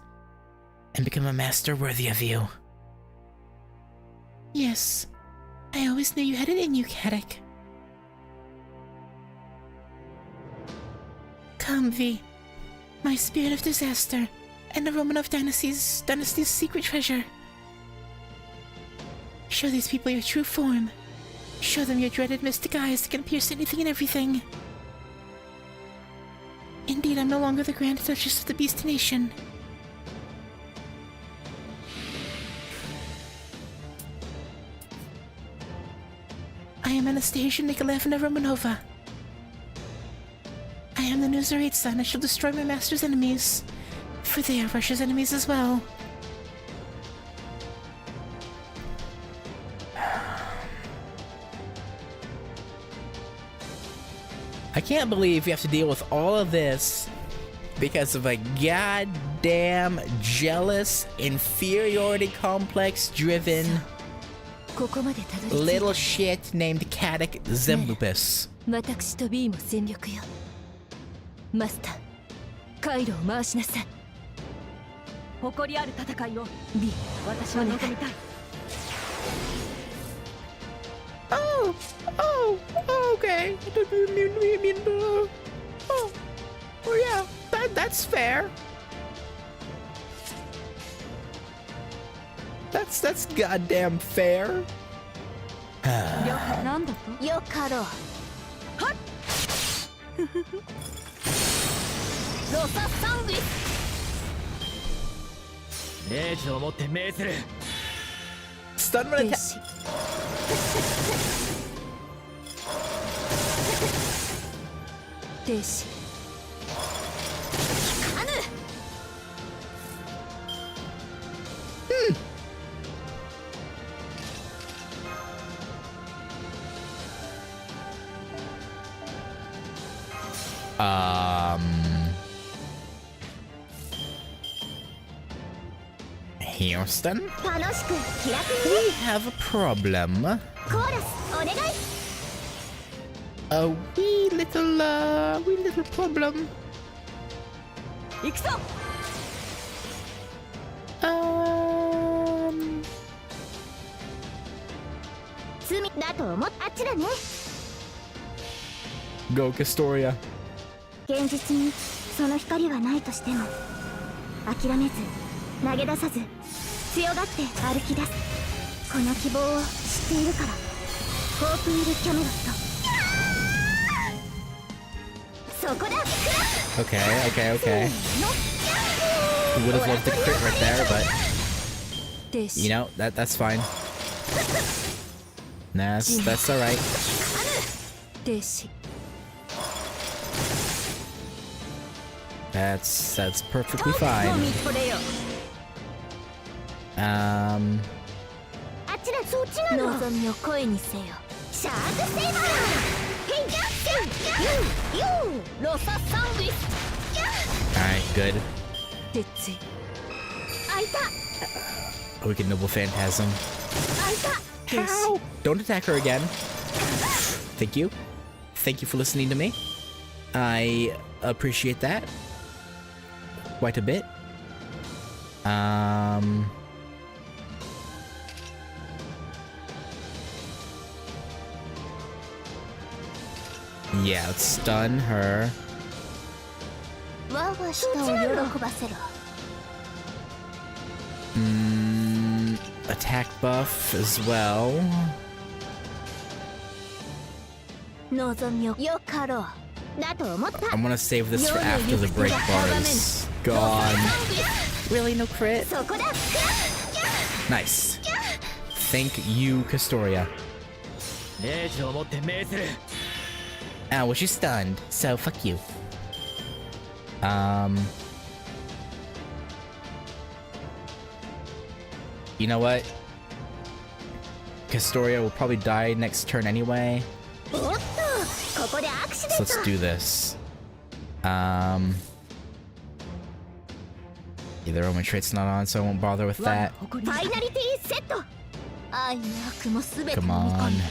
and become a master worthy of you. Yes, I always knew you had it in you, Caddick. Come, V, my spirit of disaster and the Romanov dynasty's secret treasure. Show these people your true form. Show them your dreaded mystic eyes that can pierce anything and everything. Indeed, I'm no longer the Grand Duchess of the Beast Nation. I am Anastasia Nikolaevna Romanova. I am the new Tsaritsa, and I shall destroy my master's enemies, for they are Russia's enemies as well. I can't believe we have to deal with all of this because of a goddamn jealous, inferiority complex driven little shit named Caddick Zemlupus. 私と B も全力よマスター回路を回しなさい。誇りある戦いを B 私は望みたい。 Oh, okay. Oh, yeah, that's fair. That's goddamn fair. なんだと？よかろう。ロササングリス。命じをもって命ずる。 Stun when 天 attack. 使。天使。聞かぬ。Houston, 楽しく気楽 we に。 have a problem. コーラスお願い。 A wee little problem. 行くぞ。 罪だと思っあっちだね。 Go, Castoria. 現実にその光はないとしても諦めず投げ出さず強がって歩き出す。この希望を知っているからホープウィル・キャメロット。そこだ。 Okay. Would have loved to crit right there, but 天使。 you know that's fine. That's all right. 天使。 That's perfectly 飲 fine. み取れよ。あっちだ。そっちなの。望みを声にせよ。シャークセイバー。ヘイユーロササングリス。 All right, good. 鉄い。開いた。 We can Noble Phantasm. 開いた。天使。 Ow! Don't attack her again. Thank you. Thank you for listening to me. I appreciate that quite a bit. Yeah, let's stun her. 我が舌を喜ばせろ。 Attack buff as well. 望みをよかろう。だと思った。 I'm gonna save this for after the break bar is gone. Really, no crit? そこだ。 Nice. Thank you, Castoria. 命じをもって命ずる。 Ah, well, she's stunned, so fuck you. You know what? Castoria will probably die next turn anyway. おっと、ここでアクシデ So ント。 let's do this. Either Roman trait's not on, so I won't bother with that. ファイナリティセット。愛も悪もすべて Come 飲み込 on. む。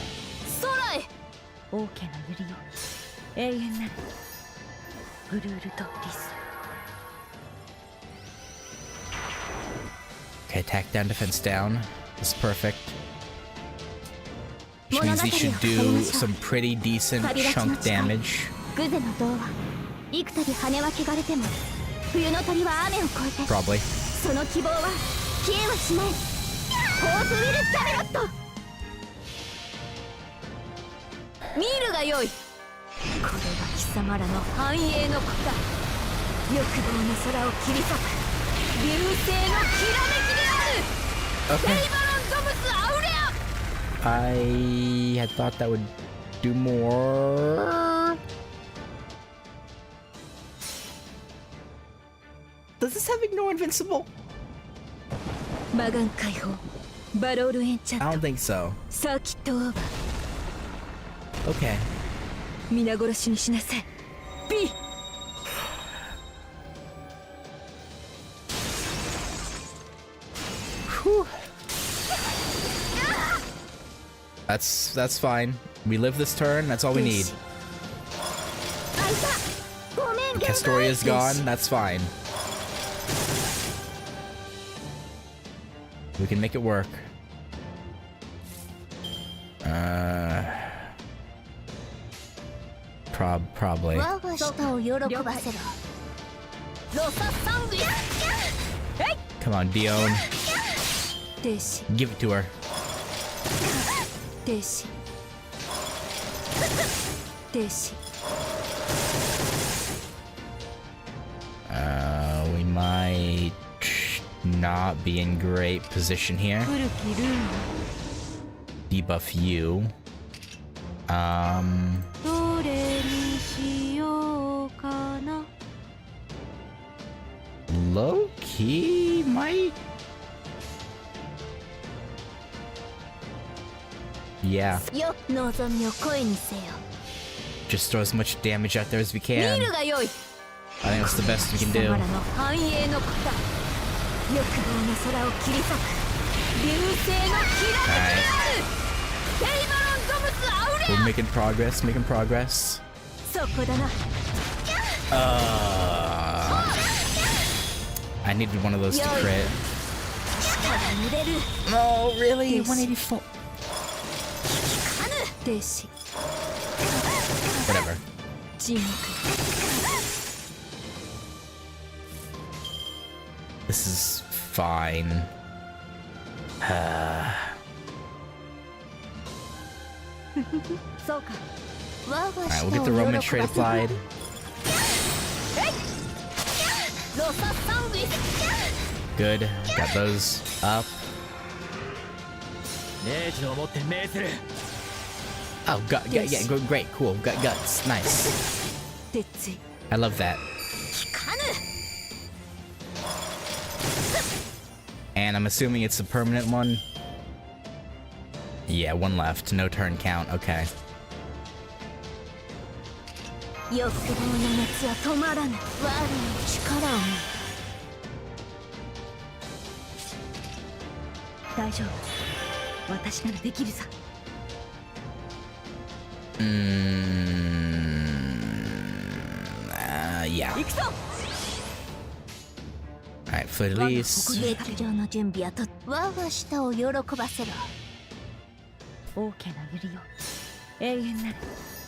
空へ。王家のユリよ。永遠なる。ブルールとリス。 Okay, attack down, defense down. This is perfect. Which means he should do some pretty decent chunk damage. グゼの銅は幾度羽は汚れても冬の鳥は雨を越えて Probably. その希望は消えはしない。ホープウィル・キャメロット。見るがよい。これは貴様らの繁栄の子だ。欲望の空を切り裂く流星のきらめきである。 Okay. セイバロン・ドムス・アウレア。 I had thought that would do more. Does this have ignore invincible? 魔眼解放。バロールエンチャ I ン don't think so. ト。サーキットオーバー。 Okay. 皆殺しにしなさい。B。 Whew. That's fine. We live this turn. That's all we need. 開いた。ごめん。Castoria's gone. That's fine. We can make it work. Probably. Come on, Dion. Give it to her. We might not be in great position here. Debuff you. Low key might. Yeah. Just throw as much damage out there as we can. I think that's the best we can do. Alright. We're making progress, I needed one of those to crit. No, really? 184. Whatever. This is fine. Alright, we'll get the Roman trait applied. Good. Got those up. Oh, yeah, great, cool. Got guts. Nice. I love that. And I'm assuming it's a permanent one. Yeah, one left. No turn count. Okay. Yeah. Alright, Fleur-de-Lis.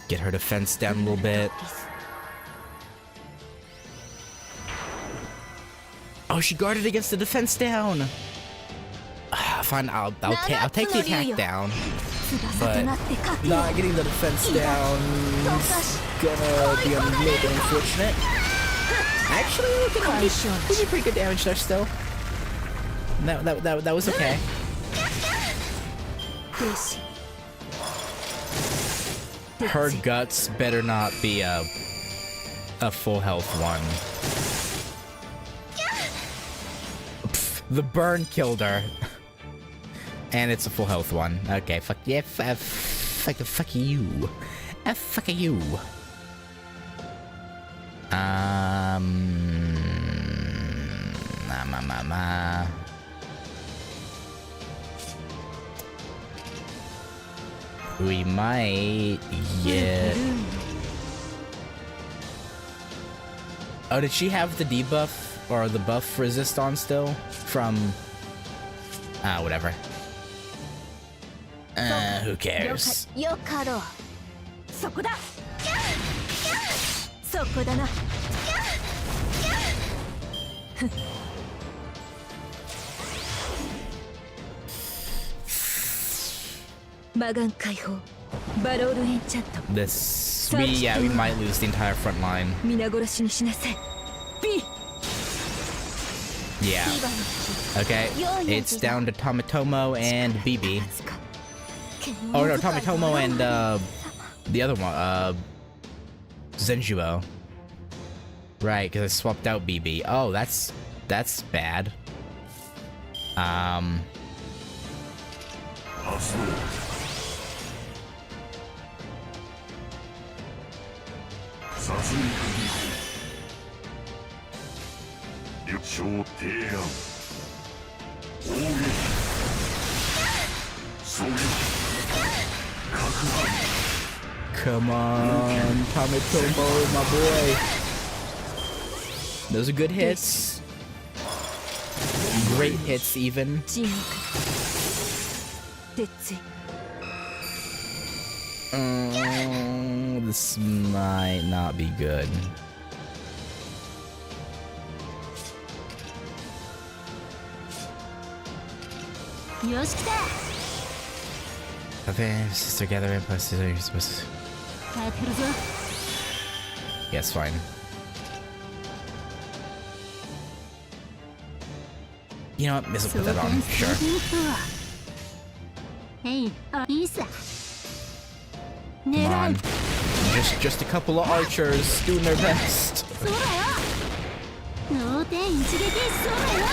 Get her defense down a little bit. Oh, she guarded against the defense down. Fine, I'll take the attack down, but not getting the defense down is gonna be a little bit unfortunate. Actually, we did pretty good damage there still. That was okay. Her guts better not be a full health one. Pff, the burn killed her. And it's a full health one. Okay, fuck yeah, fuck you. Fuck you. We might get... Oh, did she have the debuff or the buff resist on still? From... whatever. Who cares? This... we might lose the entire front line. Yeah. Okay, it's down to Tomitomo and BB. Oh no, Tomitomo and the other one, Zenjuo. Right, because I swapped out BB. Oh, that's bad. Come on, Tomitomo, my boy. Those are good hits. Great hits, even. 沈黙鉄槌 This might not be good. Yoshi kita. Okay, sister gather in places you're supposed to. 帰ってくるぞ Yes, fine. You know what? This will put that on. Sure. へい、あ、いいさ Come 狙 on. う Just a couple of archers doing their best. そうだよ脳天一撃そうだよ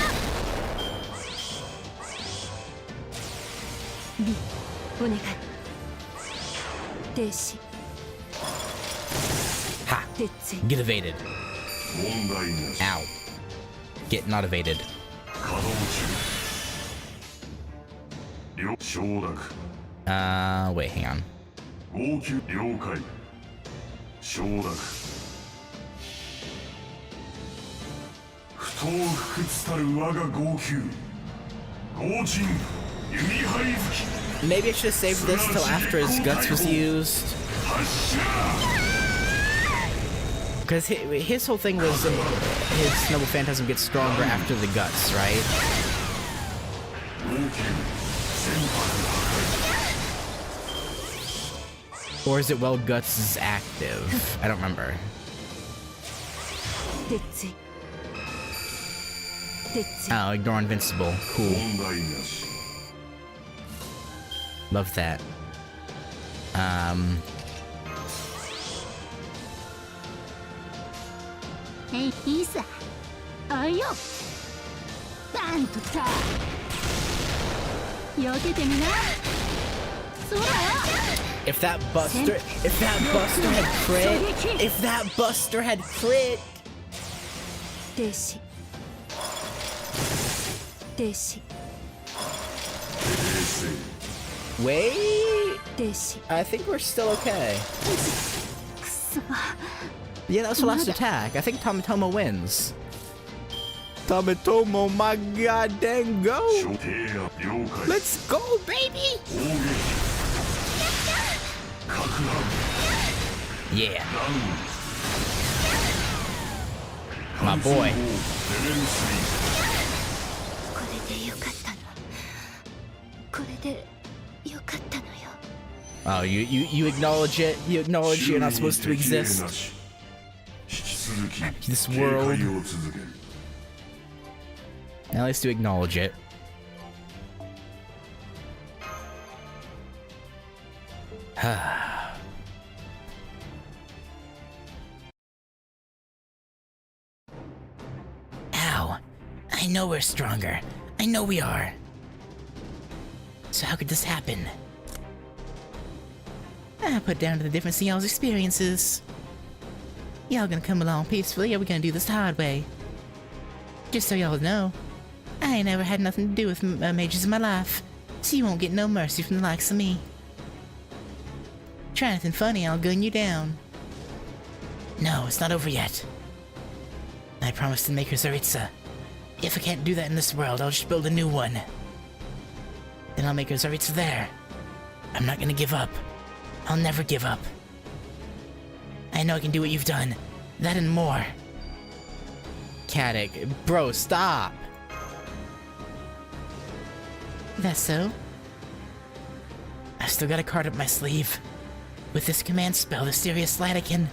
リお願い停止 Ha! 鉄槌 Get evaded. Ow. Get not evaded. Wait, hang on. 号泣了解承諾不当不屈たる我が号泣豪人弓張月 Maybe I should have saved this till after his guts was used. 発射 Because his whole thing was his Noble Phantasm gets stronger after the guts, right? 号泣船舶 Or is it while guts is active? I don't remember. 鉄槌鉄槌 Oh, ignore invincible. Cool. 問題なし Love that. へい、いいさあいよバンとさ避けてみなそうだよ If that Buster had crit! 停止停止 Wait! 停止 I think we're still okay. くそ Yeah, that was the last attack. I think Tomatomo wins. Tomatomo, my god dang go! 所定や了解 Let's go, baby! 攻撃攪拌 Yeah, ダウン my boy. レベルこれでよかったのこれでよかったのよ Oh, you acknowledge it? You acknowledge you're not supposed to exist? 引き続き This 警 world. 戒を続ける At least you acknowledge it. Ow. I know we're stronger. I know we are. So how could this happen? I put down to the difference in y'all's experiences. Y'all gonna come along peacefully, or we gonna do this the hard way? Just so y'all know, I ain't ever had nothing to do with mages in my life, so you won't get no mercy from the likes of me. Try anything funny, I'll gun you down. No, it's not over yet. I promised to make her Zaritza. If I can't do that in this world, I'll just build a new one. Then I'll make her Zaritza there. I'm not gonna give up. I'll never give up. I know I can do what you've done. That and more. Caddick, bro, stop! That's so? I've still got a card up my sleeve. With this command spell, the serious Latican.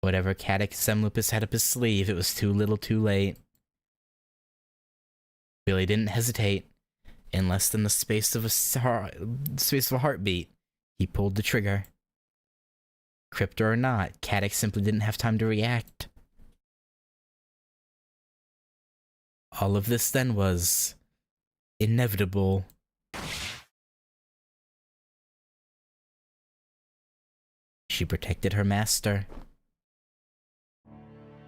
Whatever Caddick Semlupus had up his sleeve, it was too little too late. Billy didn't hesitate. In less than the space of a heartbeat, he pulled the trigger. Crypto or not, Caddick simply didn't have time to react. All of this then was inevitable. She protected her master.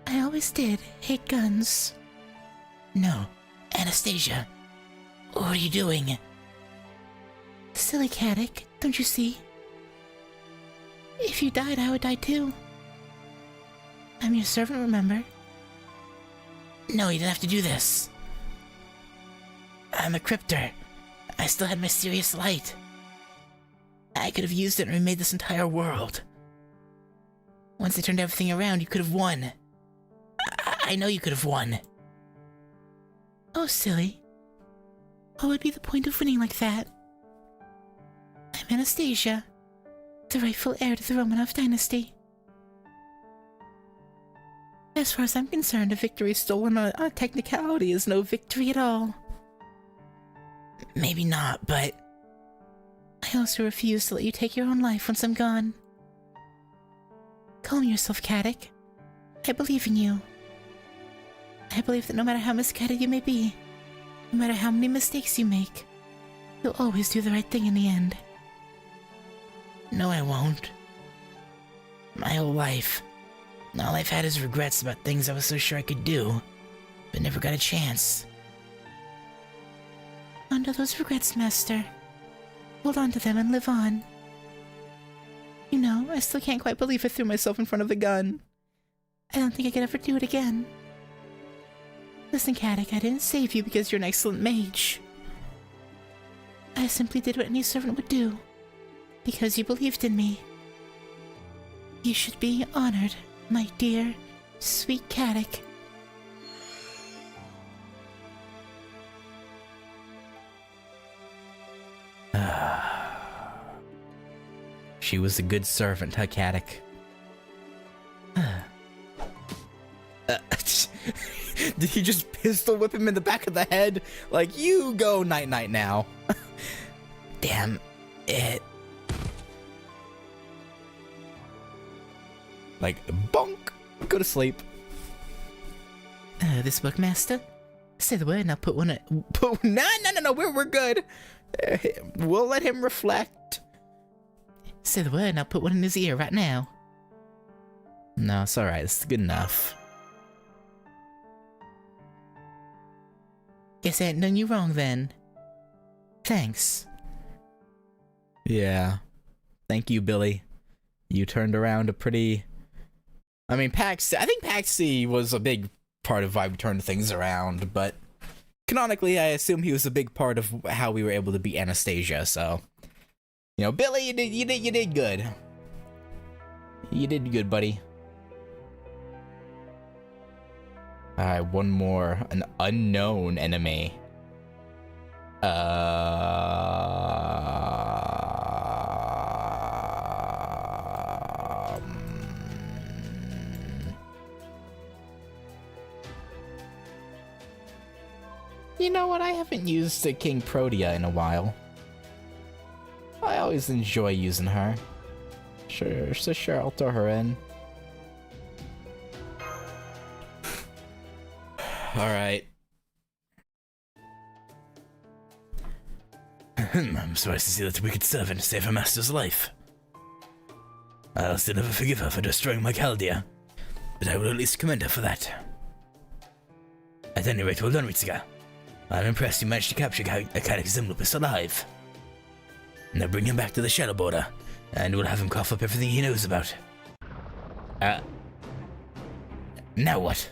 I always did hate guns. No, Anastasia. What are you doing? Silly Caddick, don't you see? If you died, I would die too. I'm your servant, remember? No, you didn't have to do this. I'm a cryptor. I still had mysterious light. I could have used it and remade this entire world. Once I turned everything around, you could have won. I know you could have won. Oh, silly. What would be the point of winning like that? I'm Anastasia, the rightful heir to the Romanov dynasty. As far as I'm concerned, a victory stolen on a technicality is no victory at all. Maybe not, but I also refuse to let you take your own life once I'm gone. Calm yourself, Caddick. I believe in you. I believe that no matter how misguided you may be, no matter how many mistakes you make, you'll always do the right thing in the end. No, I won't. My whole life, all I've had is regrets about things I was so sure I could do, but never got a chance. Under those regrets, Master. Hold on to them and live on. You know, I still can't quite believe I threw myself in front of the gun. I don't think I could ever do it again. Listen, Caddick, I didn't save you because you're an excellent mage. I simply did what any servant would do, because you believed in me. You should be honored, my dear, sweet Caddick. She was a good servant, huh, Caddick? Did he just pistol whip him in the back of the head? Like, you go night-night now. Damn it. Like, bonk! Go to sleep. This book, Master? Say the word and I'll put one... No, we're good. We'll let him reflect. Say the word and I'll put one in his ear right now. No, it's alright. It's good enough. Guess I ain't done you wrong then. Thanks. Yeah. Thank you, Billy. You turned around a pretty... I mean, I think Paxi was a big part of why we turned things around, but canonically, I assume he was a big part of how we were able to beat Anastasia, so... You know, Billy, you did good. You did good, buddy. Alright, one more. An unknown enemy. You know what? I haven't used a King Protea in a while. I always enjoy using her. Sure, I'll throw her in. Alright. I'm surprised to see that wicked servant save her master's life. I'll still never forgive her for destroying my Chaldea, but I will at least commend her for that. At any rate, well done, Ritsuka. I'm impressed you managed to capture Caddick Zimlupus alive. Now bring him back to the Shadow Border, and we'll have him cough up everything he knows about. Now what?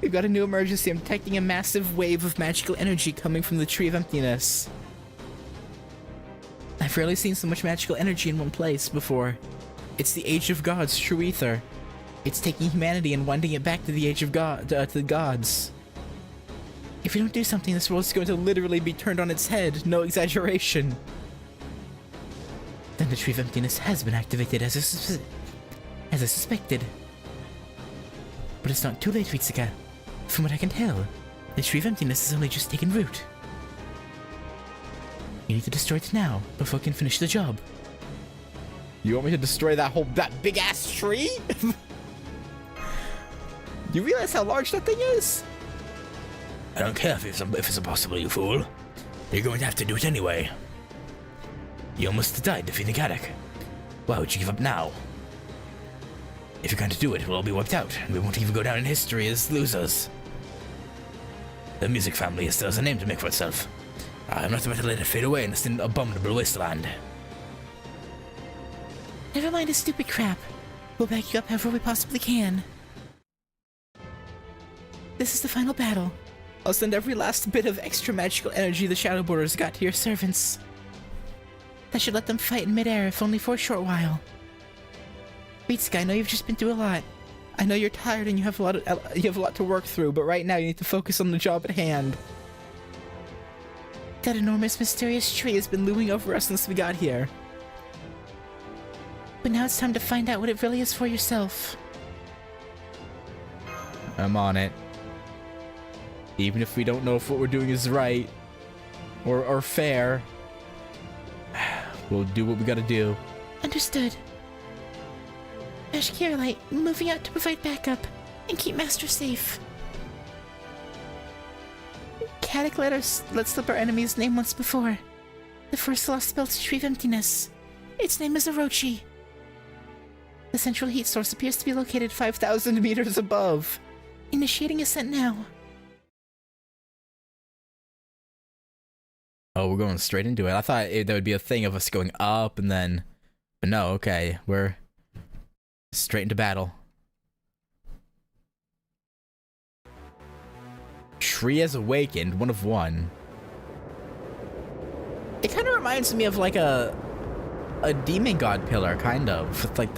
We've got a new emergency. I'm detecting a massive wave of magical energy coming from the Tree of Emptiness. I've rarely seen so much magical energy in one place before. It's the Age of Gods, true ether. It's taking humanity and winding it back to the Age of God, to the gods. If we don't do something, this world's going to literally be turned on its head, no exaggeration. Then the Tree of Emptiness has been activated as I suspected. But it's not too late, Ritsuka. From what I can tell, the Tree of Emptiness has only just taken root. You need to destroy it now, before it can finish the job. You want me to destroy that big-ass tree? You realize how large that thing is? I don't care if it's impossible, you fool. You're going to have to do it anyway. You almost died defeating Caddick. Why would you give up now? If you're going to do it, we'll all be wiped out, and we won't even go down in history as losers. The music family still has a name to make for itself. I'm not about to let it fade away in this abominable wasteland. Never mind his stupid crap. We'll back you up however we possibly can. This is the final battle. I'll send every last bit of extra magical energy the Shadow Borders got to your servants. That should let them fight in midair, if only for a short while. Ritsuka, I know you've just been through a lot. I know you're tired and you have a lot to work through, but right now you need to focus on the job at hand. That enormous mysterious tree has been looming over us since we got here. But now it's time to find out what it really is for yourself. I'm on it. Even if we don't know if what we're doing is right or fair, we'll do what we gotta do. Understood. Ashikira Light, moving out to provide backup and keep Master safe. Katic let slip our enemy's name once before. The first lost spell to retrieve emptiness. Its name is Orochi. The central heat source appears to be located 5,000 meters above. Initiating ascent now. Oh, we're going straight into it. I thought there would be a thing of us going up and then... But no, okay. We're straight into battle. Tree has awakened, 1 of 1. It kind of reminds me of like a demon god pillar, kind of. With like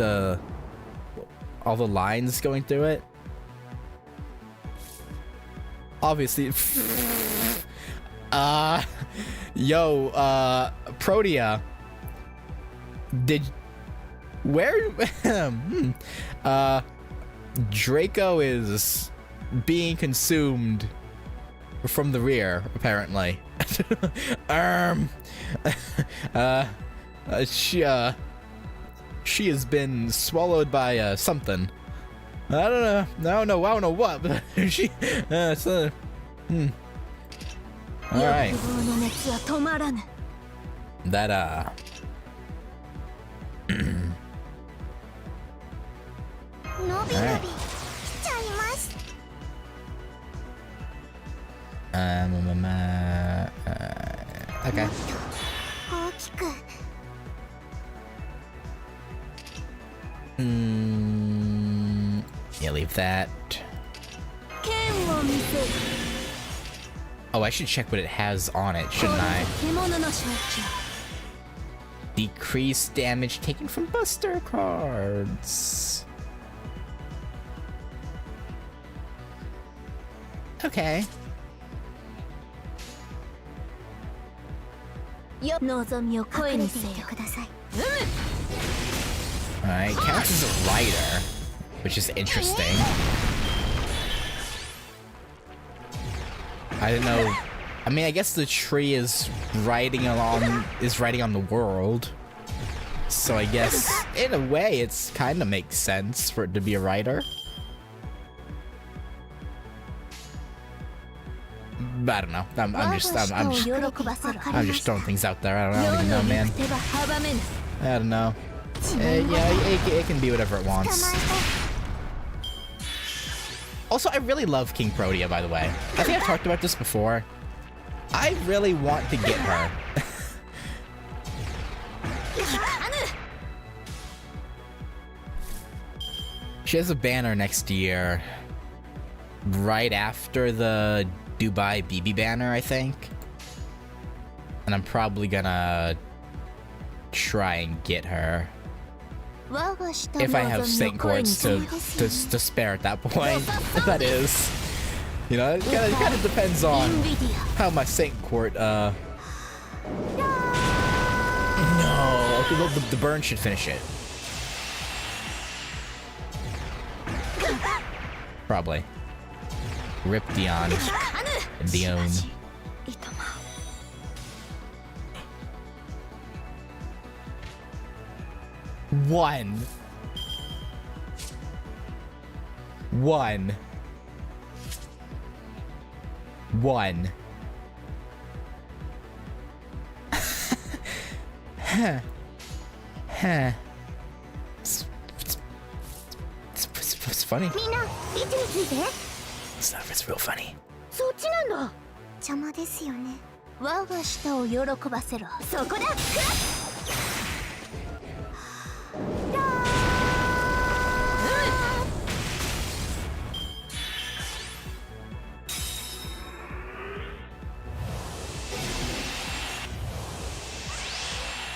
all the lines going through it. Obviously... Protea. Draco is being consumed from the rear, apparently. She has been swallowed by something. I don't know what, but she Alright. That, Alright. Okay. Yeah, leave that. Oh, I should check what it has on it, shouldn't I? Decrease damage taken from Buster cards. Okay. Alright, counts as a rider, which is interesting. I don't know. I mean, I guess the tree is riding on the world. So I guess, in a way, it's kind of makes sense for it to be a rider. But I don't know. I'm just throwing things out there. I don't even know, man. I don't know. Yeah, it can be whatever it wants. Also, I really love King Protea, by the way. I think I've talked about this before. I really want to get her. She has a banner next year. Right after the Dubai BB banner, I think. And I'm probably gonna try and get her. If I have Saint Quartz to spare at that point, that is. You know, it kind of depends on how my Saint Quart, No! Okay, well, the burn should finish it. Probably. Rip Dion. Dion. One. Huh. It's funny. Stuff, it's real funny.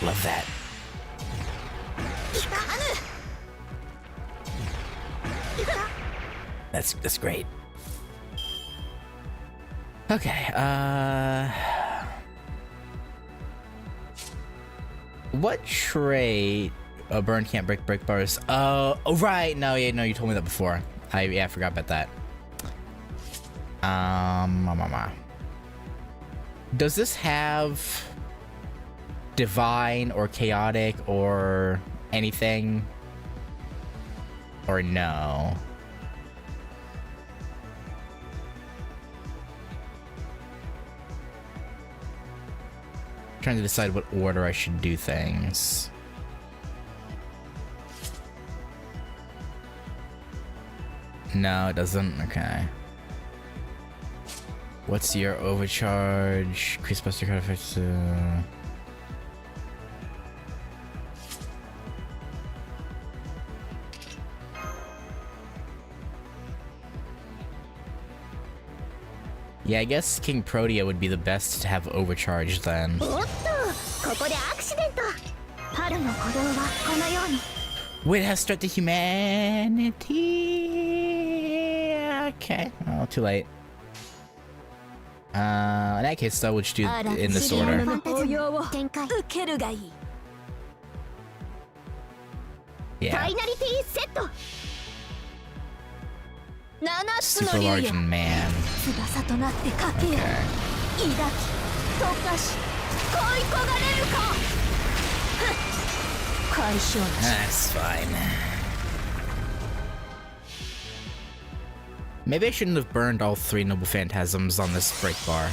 love that. That's great. Okay, what trait? Oh, burn can't break bars. Oh, right. No, yeah, no, you told me that before. I forgot about that. Does this have divine or chaotic or anything? Or no? Trying to decide what order I should do things. No, it doesn't. Okay. What's your overcharge? Increase buster card effects. Yeah, I guess King Protea would be the best to have overcharge then. Wait, it has start to humanity. Okay. Oh, too late. In that case, though, we'll just do in this order. Yeah. Super large man. Okay. That's fine. Maybe I shouldn't have burned all 3 noble phantasms on this break bar.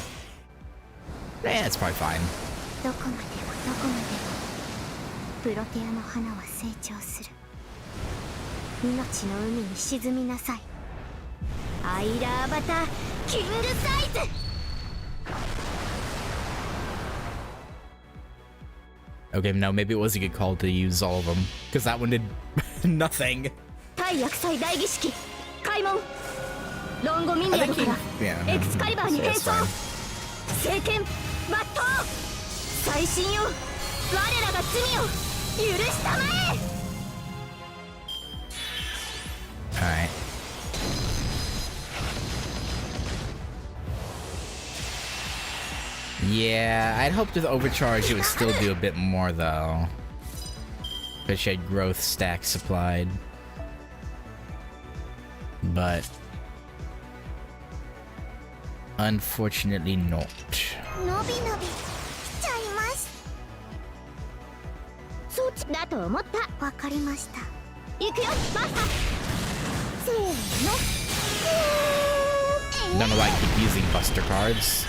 Yeah, that's probably fine. Okay, no, maybe it was a good call to use all of them, because that one did nothing. Yeah, that's fine. Alright. Yeah, I'd hoped with overcharge it would still do a bit more though. But she had growth stack supplied. But unfortunately not. Don't know why I keep using buster cards.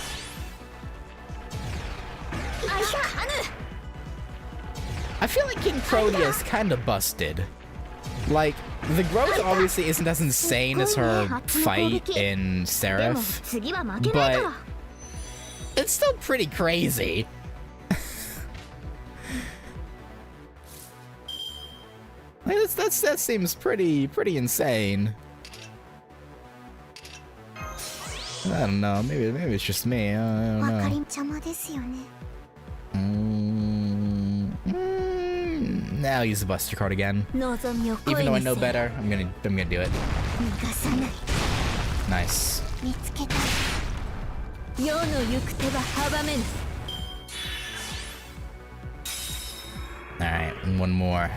I feel like King Protea is kind of busted. Like, the growth obviously isn't as insane as her fight in Seraph, but it's still pretty crazy. Like, that seems pretty insane. I don't know. Maybe it's just me. I don't know. Now I'll use the buster card again. Even though I know better, I'm gonna do it. Nice. Alright, one more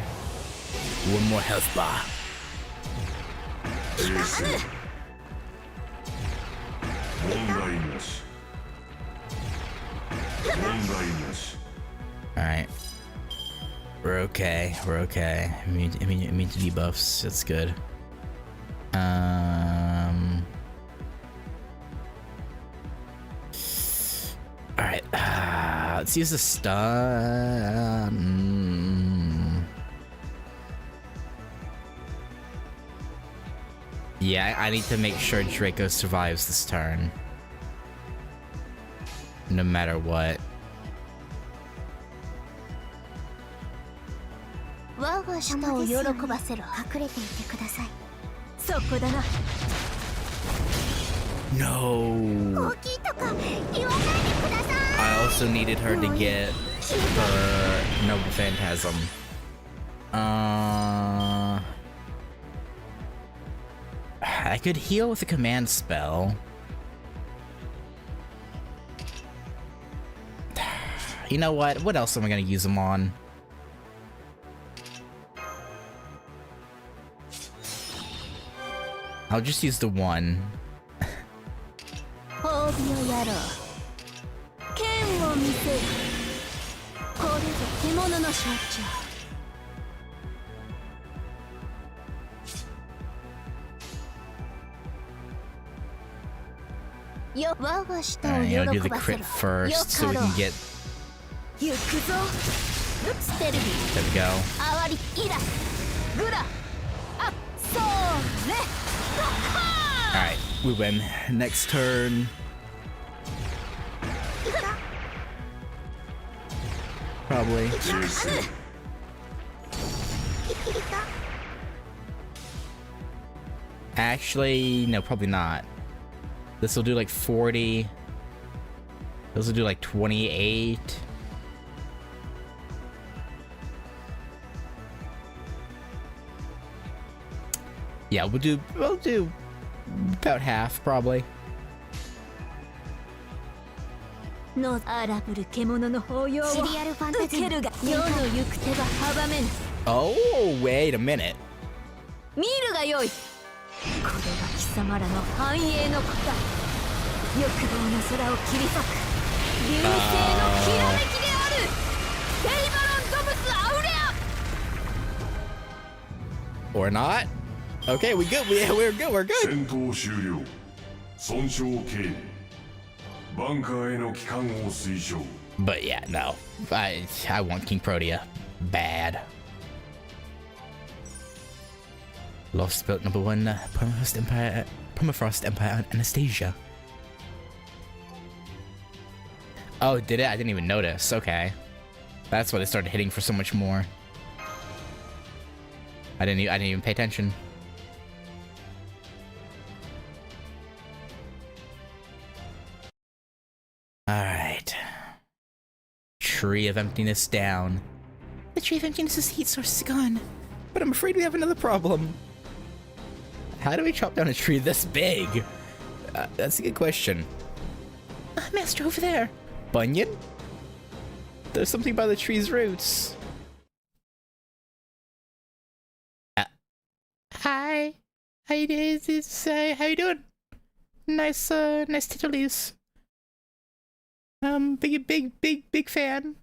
health bar. Alright. We're okay. I mean to debuffs. That's good. Alright. Let's use the stun. Yeah, I need to make sure Draco survives this turn. No matter what. No. I also needed her to get for Noble Phantasm. I could heal with a command spell. You know what? What else am I gonna use them on? I'll just use the one. Alright, I'll do the crit first so we can get... There we go. Alright, we win. Next turn. Probably. Actually, no, probably not. This will do like 40. This will do like 28. Yeah, we'll do about half probably. Oh, wait a minute. Or not? Okay, we good. We're good. We're good. 戦闘終了。損傷軽。バンカーへの帰還を推奨。 But yeah, no. I want King Protea. Bad. Lost belt number 1, Permafrost Empire Anastasia. Oh, did it? I didn't even notice. Okay. That's why they started hitting for so much more. I didn't even pay attention. Alright. Tree of Emptiness down. The Tree of Emptiness's heat source is gone. But I'm afraid we have another problem. How do we chop down a tree this big? That's a good question. Master, over there. Bunyan? There's something by the tree's roots. Hi. How you doing? Nice titties. Big fan.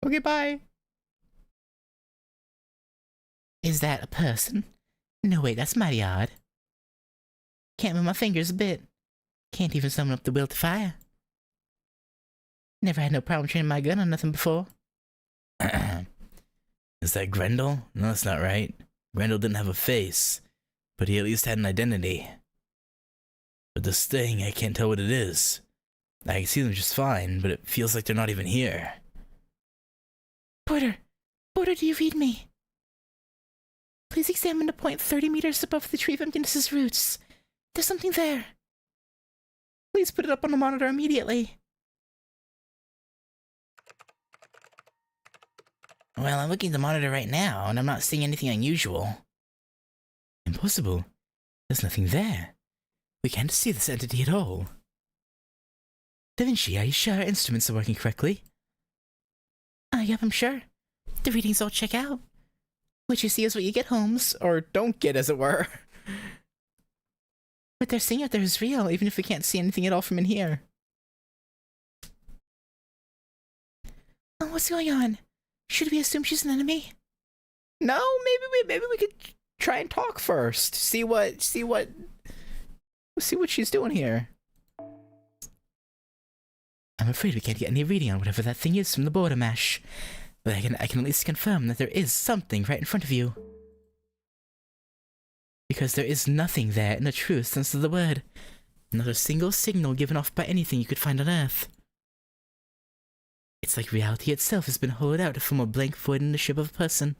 Okay, bye. Is that a person? No, wait, that's mighty odd. Can't move my fingers a bit. Can't even summon up the will to fire. Never had no problem training my gun on nothing before. Is that Grendel? No, that's not right. Grendel didn't have a face, but he at least had an identity. But this thing, I can't tell what it is. I can see them just fine, but it feels like they're not even here. Porter, do you read me? Please examine the point 30 meters above the Tree of Emptiness's roots. There's something there. Please put it up on the monitor immediately. Well, I'm looking at the monitor right now, and I'm not seeing anything unusual. Impossible. There's nothing there. We can't see this entity at all. Da Vinci, are you sure our instruments are working correctly? Yep, I'm sure. The readings all check out. What you see is what you get, Holmes. Or don't get, as it were. What they're seeing out there is real, even if we can't see anything at all from in here. Oh, what's going on? Should we assume she's an enemy? No, maybe we could try and talk first. See what she's doing here. I'm afraid we can't get any reading on whatever that thing is from the border mesh. But I can at least confirm that there is something right in front of you. Because there is nothing there in the truest sense of the word. Not a single signal given off by anything you could find on Earth. It's like reality itself has been hollowed out to form a blank void in the shape of a person.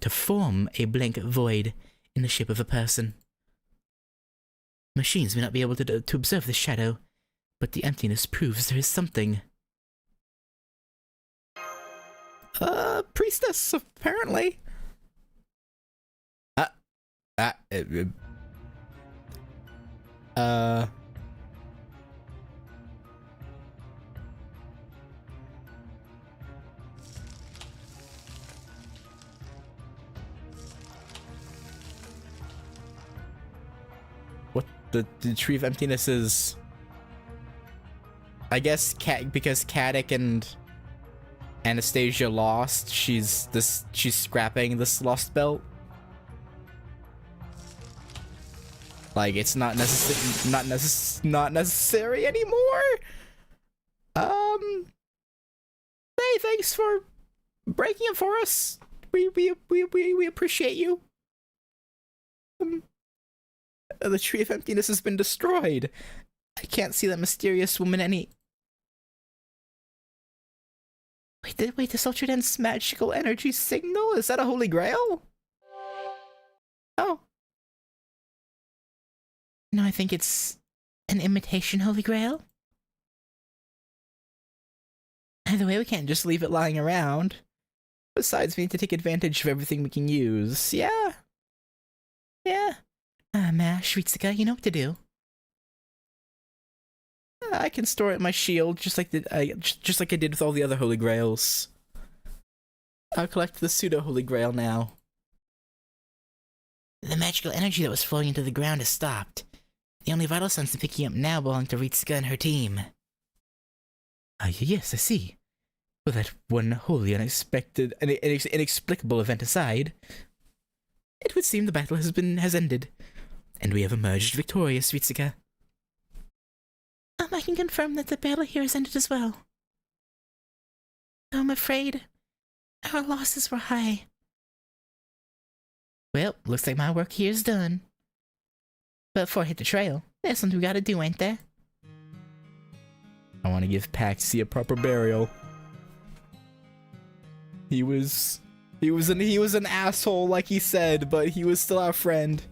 To form a blank void in the shape of a person. Machines may not be able to observe this shadow, But the emptiness proves there is something. Priestess, apparently. What the Tree of Emptiness is? I guess because Caddick and Anastasia lost, she's scrapping this lost belt. Like it's not necessary anymore. Hey, thanks for breaking it for us. We appreciate you. The Tree of Emptiness has been destroyed. I can't see that mysterious woman any. Wait, this Ultra Dense magical energy signal? Is that a Holy Grail? Oh. No, I think it's an imitation Holy Grail. Either way, we can't just leave it lying around. Besides, we need to take advantage of everything we can use. Yeah. Yeah. Mash, Ritsuka, you know what to do. I can store it in my shield, just like I did with all the other Holy Grails. I'll collect the pseudo Holy Grail now. The magical energy that was flowing into the ground has stopped. The only vital signs I'm picking up now belong to Ritsuka and her team. Yes, I see. Well, that one wholly unexpected and inexplicable event aside, it would seem the battle has ended, and we have emerged victorious, Ritsuka. I can confirm that the battle here has ended as well. I'm afraid our losses were high. Well, looks like my work here is done. But before I hit the trail, there's something we gotta do, ain't there? I want to give Paxi a proper burial. He was an asshole, like he said, but he was still our friend.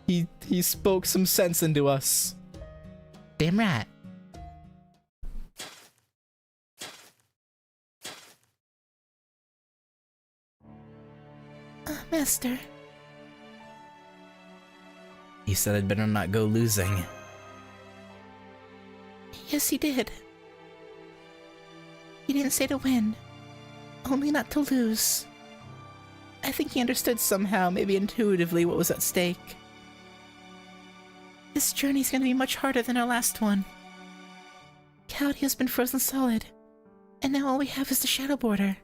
He spoke some sense into us. Damn right. Master. He said I'd better not go losing. Yes, he did. He didn't say to win, only not to lose. I think he understood somehow, maybe intuitively, what was at stake. This journey's gonna be much harder than our last one. Caldio's been frozen solid, and now all we have is the Shadow Border.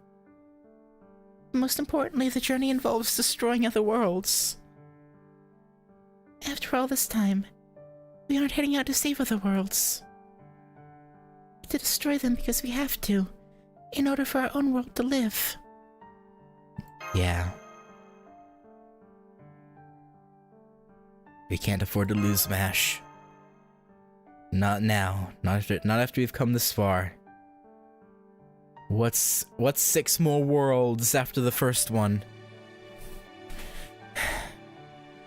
Most importantly, the journey involves destroying other worlds. After all this time, we aren't heading out to save other worlds. To destroy them because we have to, in order for our own world to live. Yeah. We can't afford to lose, Mash. Not now. Not after we've come this far. What's 6 more worlds after the first one?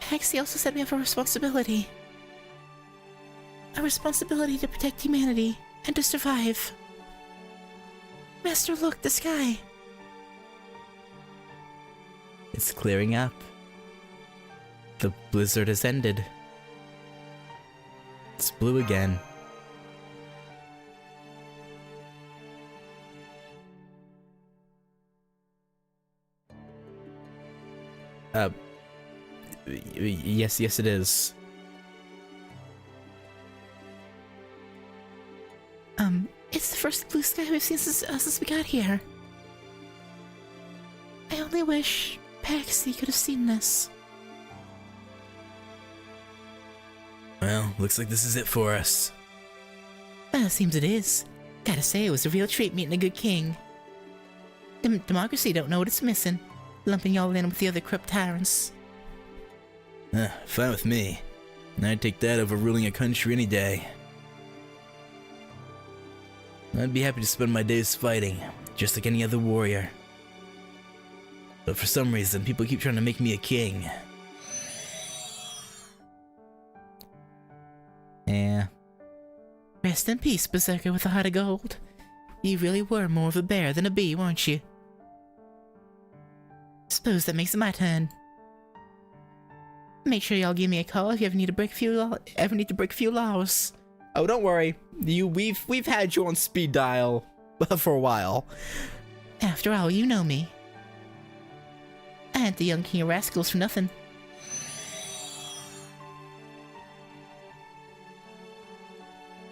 Paxi also said we have a responsibility. A responsibility to protect humanity and to survive. Master, look, the sky. It's clearing up. The blizzard has ended. It's blue again. Yes, it is. It's the first blue sky we've seen since we got here. I only wish Paxi could have seen this. Well, looks like this is it for us. Well, it seems it is. Gotta say, it was a real treat meeting a good king. Democracy don't know what it's missing, lumping y'all in with the other corrupt tyrants. Fine with me. I'd take that over ruling a country any day. I'd be happy to spend my days fighting, just like any other warrior. But for some reason, people keep trying to make me a king. Yeah. Rest in peace, Berserker with a heart of gold. You really were more of a bear than a bee, weren't you? Suppose that makes it my turn. Make sure y'all give me a call if you ever need to break a few laws. Oh, don't worry. We've had you on speed dial for a while. After all, you know me. I ain't the young king of rascals for nothing.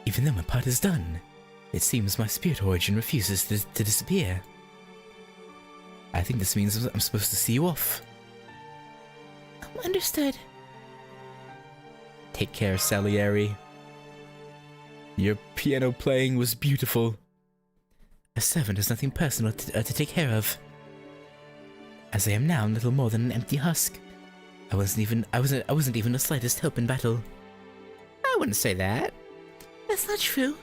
Even though my part is done, it seems my spirit origin refuses to disappear. I think this means I'm supposed to see you off. Understood. Take care, Salieri. Your piano playing was beautiful. A servant has nothing personal to take care of. As I am now little more than an empty husk. I wasn't even the slightest help in battle. I wouldn't say that. That's not true.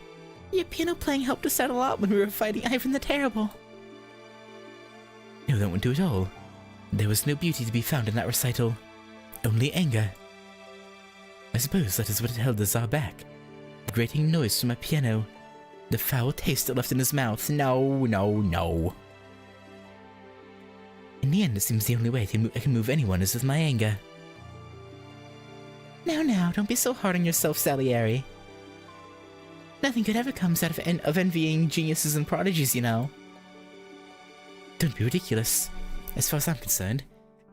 Your piano playing helped us out a lot when we were fighting Ivan the Terrible. No, that wouldn't do at all. There was no beauty to be found in that recital. Only anger. I suppose that is what held the Tsar back. The grating noise from my piano. The foul taste it left in his mouth. No. In the end, it seems the only way I can move anyone is with my anger. Now, don't be so hard on yourself, Salieri. Nothing good ever comes out of envying geniuses and prodigies, you know. Don't be ridiculous. As far as I'm concerned,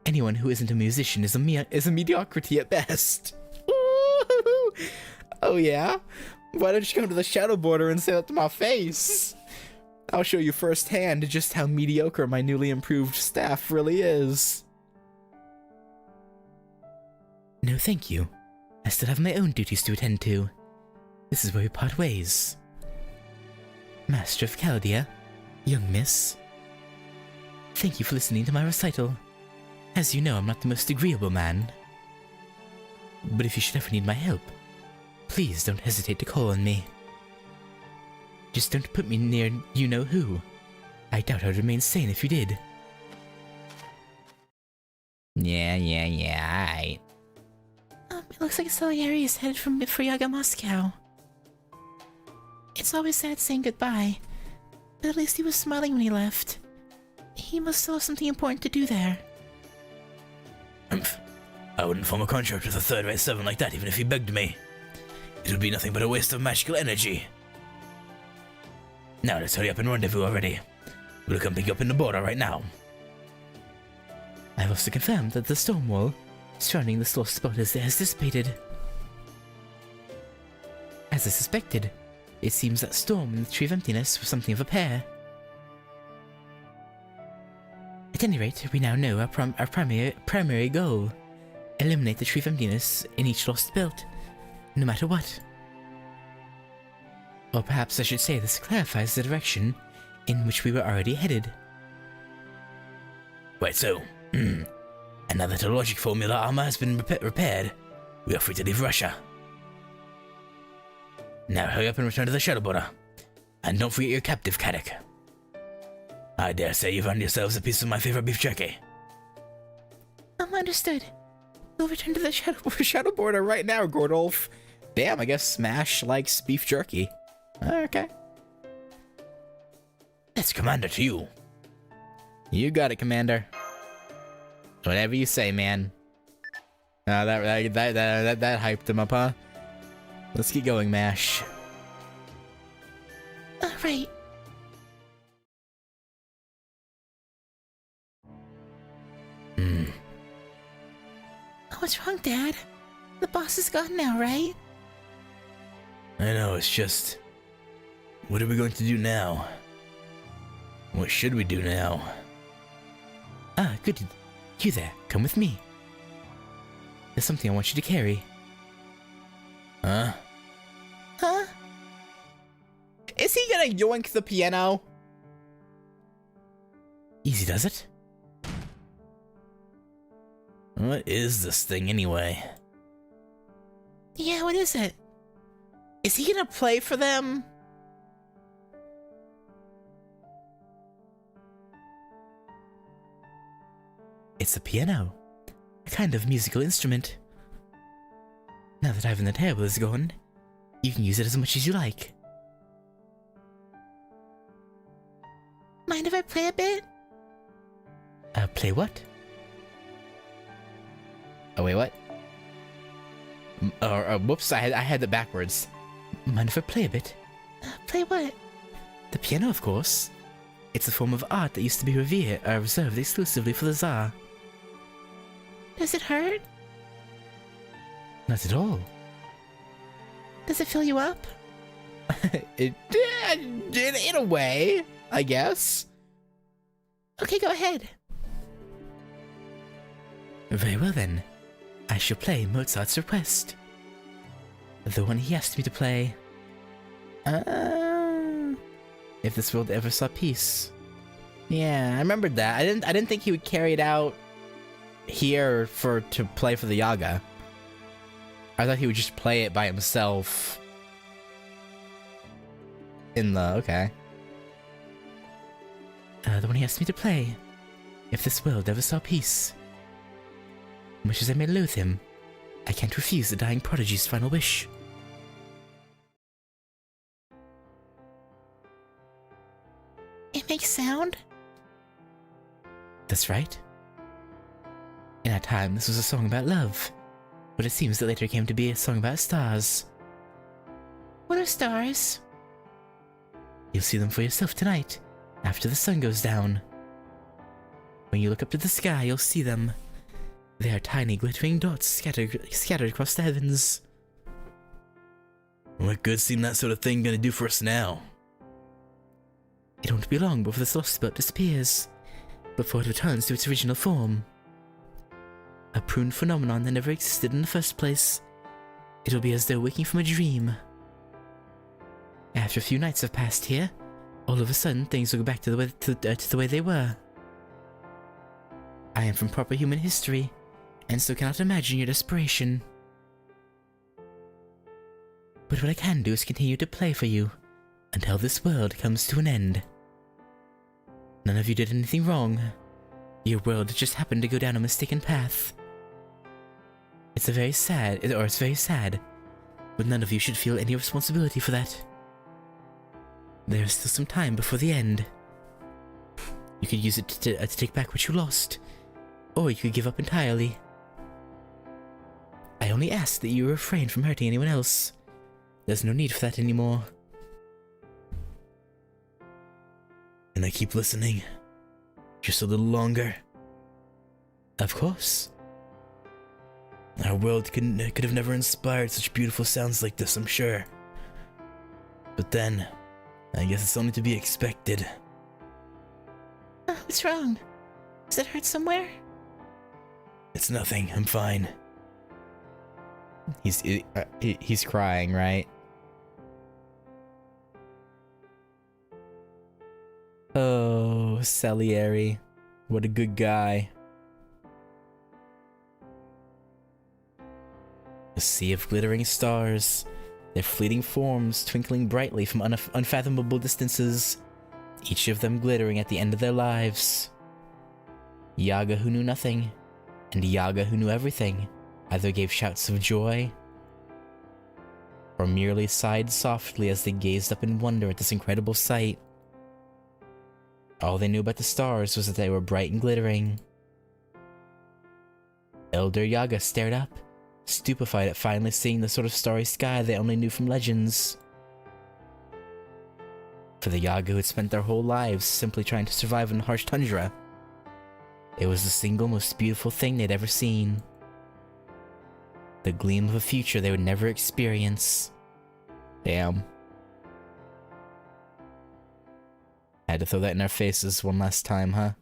anyone who isn't a musician is a mediocrity at best. Ooh. Oh yeah? Why don't you come to the Shadow Border and say that to my face? I'll show you firsthand just how mediocre my newly improved staff really is. No, thank you. I still have my own duties to attend to. This is where we part ways. Master of Chaldea, young miss. Thank you for listening to my recital. As you know, I'm not the most agreeable man. But if you should ever need my help, please don't hesitate to call on me. Just don't put me near you-know-who. I doubt I'd remain sane if you did. Yeah, aight. It looks like Salieri is headed for Yaga Moscow. It's always sad saying goodbye, but at least he was smiling when he left. He must still have something important to do there. I wouldn't form a contract with a third-rate servant like that even if he begged me. It would be nothing but a waste of magical energy. Now let's hurry up and rendezvous already. We'll come pick you up in the border right now. I've also confirmed that the storm wall surrounding this lost spot has dissipated. As I suspected, it seems that Storm and the Tree of Emptiness were something of a pair. At any rate, we now know our primary goal. Eliminate the Tree of Emptiness in each lost belt, no matter what. Or perhaps I should say this clarifies the direction in which we were already headed. Right, so, and now that our logic formula armor has been repaired, we are free to leave Russia. Now hurry up and return to the Shadow Border. And don't forget your captive, Kadek. I dare say you've earned yourselves a piece of my favorite beef jerky. Understood. We'll return to the Shadow Border right now, Gordolf. Damn, I guess Smash likes beef jerky. Okay. That's Commander to you. You got it, Commander. Whatever you say, man. That hyped him up, huh? Let's get going, Mash. Right. What's wrong, Dad? The boss is gone now, right? I know, it's just... What are we going to do now? What should we do now? Ah, good. You there, come with me. There's something I want you to carry. Huh? Huh? Is he gonna yoink the piano? Easy does it. What is this thing anyway? Yeah, what is it? Is he gonna play for them? It's a piano. A kind of musical instrument. Now that Ivan the Terrible is gone, You can use it as much as you like. Mind if I play a bit? Play what? Oh, wait, what? Whoops, I had that backwards. Mind if I play a bit? Play what? The piano, of course. It's a form of art that used to be reserved exclusively for the Tsar. Does it hurt? Not at all. Does it fill you up? It did, in a way, I guess. Okay, go ahead. Very well then. I shall play Mozart's Request. The one he asked me to play. If this world ever saw peace. Yeah, I remembered that. I didn't think he would carry it out here to play for the Yaga. I thought he would just play it by himself. Okay. The one he asked me to play. If this world ever saw peace. Much as I may loathe him, I can't refuse the dying prodigy's final wish. It makes sound? That's right. In our time, this was a song about love, but it seems that later came to be a song about stars. What are stars? You'll see them for yourself tonight, after the sun goes down. When you look up to the sky, you'll see them. They are tiny glittering dots scattered across the heavens. What good seem that sort of thing gonna do for us now? It won't be long before this lost spot disappears, before it returns to its original form. A pruned phenomenon that never existed in the first place. It'll be as though waking from a dream. After a few nights have passed here, all of a sudden things will go back to the way they were. I am from proper human history, and so cannot imagine your desperation. But what I can do is continue to play for you, until this world comes to an end. None of you did anything wrong. Your world just happened to go down a mistaken path. It's very sad, but none of you should feel any responsibility for that. There is still some time before the end. You could use it to take back what you lost, or you could give up entirely. I only ask that you refrain from hurting anyone else. There's no need for that anymore. And I keep listening. Just a little longer. Of course. Our world could have never inspired such beautiful sounds like this, I'm sure. But then, I guess it's only to be expected. What's wrong? Does it hurt somewhere? It's nothing, I'm fine. He's crying, right? Oh, Salieri. What a good guy. A sea of glittering stars, their fleeting forms twinkling brightly from unfathomable distances, each of them glittering at the end of their lives. Yaga who knew nothing, and Yaga who knew everything, either gave shouts of joy, or merely sighed softly as they gazed up in wonder at this incredible sight. All they knew about the stars was that they were bright and glittering. Elder Yaga stared up, stupefied at finally seeing the sort of starry sky they only knew from legends. For the Yaga who had spent their whole lives simply trying to survive in the harsh tundra, it was the single most beautiful thing they'd ever seen. The gleam of a future they would never experience. Damn. Had to throw that in our faces one last time, huh?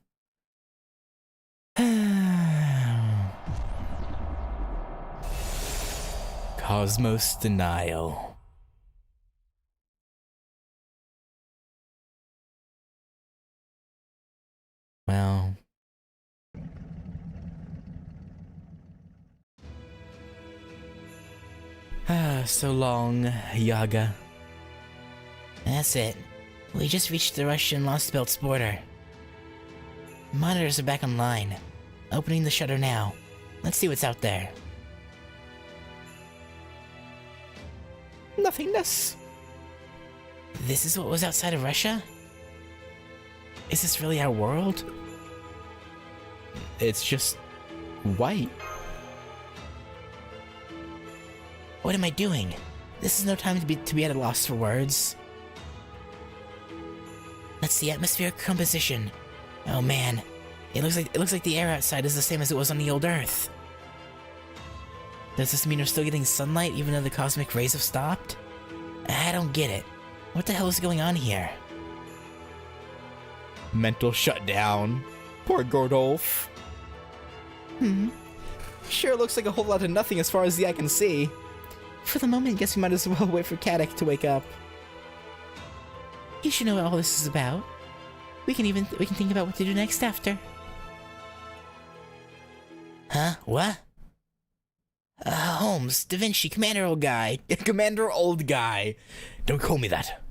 Cosmos denial. Well, so long, Yaga. That's it. We just reached the Russian Lost Belt's border. Monitors are back online. Opening the shutter now. Let's see what's out there. No, nothingness. This is what was outside of Russia? Is this really our world? It's just white. What am I doing? This is no time to be at a loss for words. That's the atmospheric composition. Oh man, it looks like the air outside is the same as it was on the old Earth. Does this mean we're still getting sunlight even though the cosmic rays have stopped? I don't get it. What the hell is going on here? Mental shutdown. Poor Gordolf. Sure looks like a whole lot of nothing as far as the eye can see. For the moment, guess we might as well wait for Kadek to wake up. He should know what all this is about. We can think about what to do next after. Huh? What? Holmes, Da Vinci, Commander Old Guy. Commander Old Guy. Don't call me that.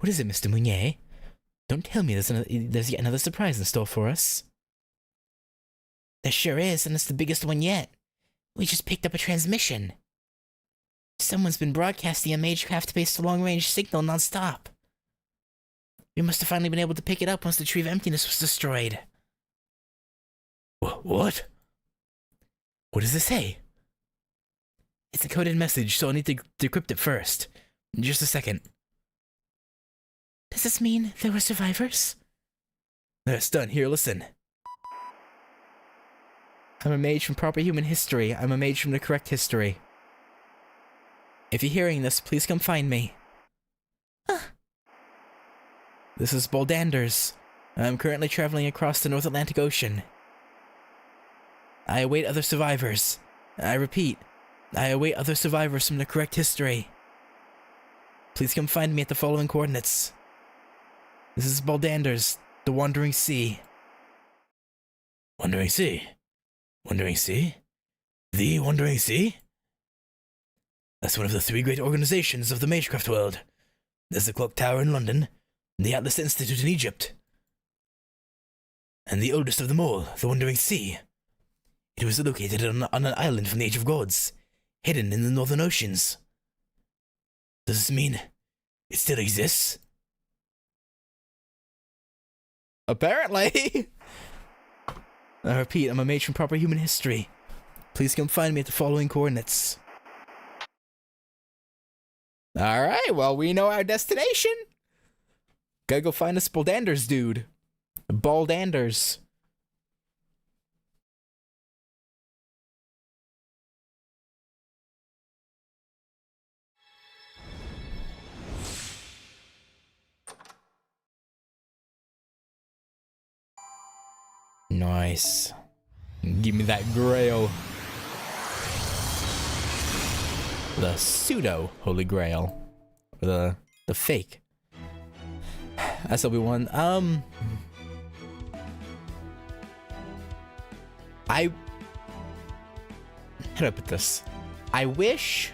What is it, Mr. Mounier? Don't tell me there's yet another surprise in store for us. There sure is, and it's the biggest one yet. We just picked up a transmission. Someone's been broadcasting a Magecraft-based long-range signal non-stop. We must have finally been able to pick it up once the Tree of Emptiness was destroyed. What? What does it say? It's a coded message, so I'll need to decrypt it first. Just a second. Does this mean there were survivors? That's done. Here, listen. I'm a mage from proper human history. I'm a mage from the correct history. If you're hearing this, please come find me. This is Boldanders. I'm currently traveling across the North Atlantic Ocean. I await other survivors. I repeat, I await other survivors from the correct history. Please come find me at the following coordinates. This is Boldanders, the Wandering Sea. Wandering Sea? Wandering Sea? The Wandering Sea? That's one of the 3 great organizations of the Magecraft world. There's the Clock Tower in London, the Atlas Institute in Egypt, and the oldest of them all, the Wandering Sea. It was located on an island from the Age of Gods, hidden in the Northern Oceans. Does this mean it still exists? Apparently! I repeat, I'm a mage from proper human history. Please come find me at the following coordinates. Alright, well, we know our destination. Gotta go find this Boldanders dude. Boldanders. Nice. Give me that grail. The pseudo Holy Grail. Or the fake. That's LB1. How do I put this? I wish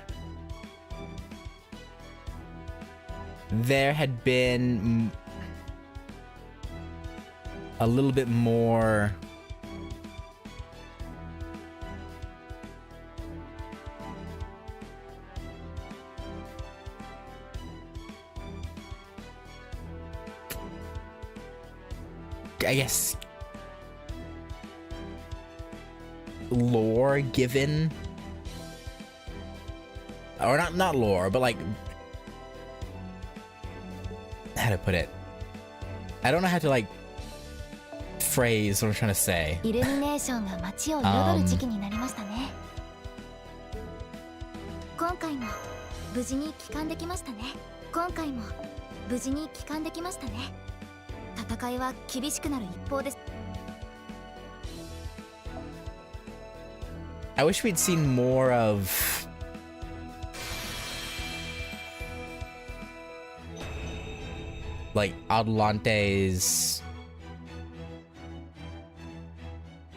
there had been a little bit more I guess lore given, or not lore, but like, how to put it? I don't know how to like phrase what I'm trying to say. イルミネーションが街を彩る時期になりましたね。今回も無事に帰還できましたね。今回も無事に帰還できましたね。戦いは厳しくなる一方です。I wish we'd seen more of like Adelante's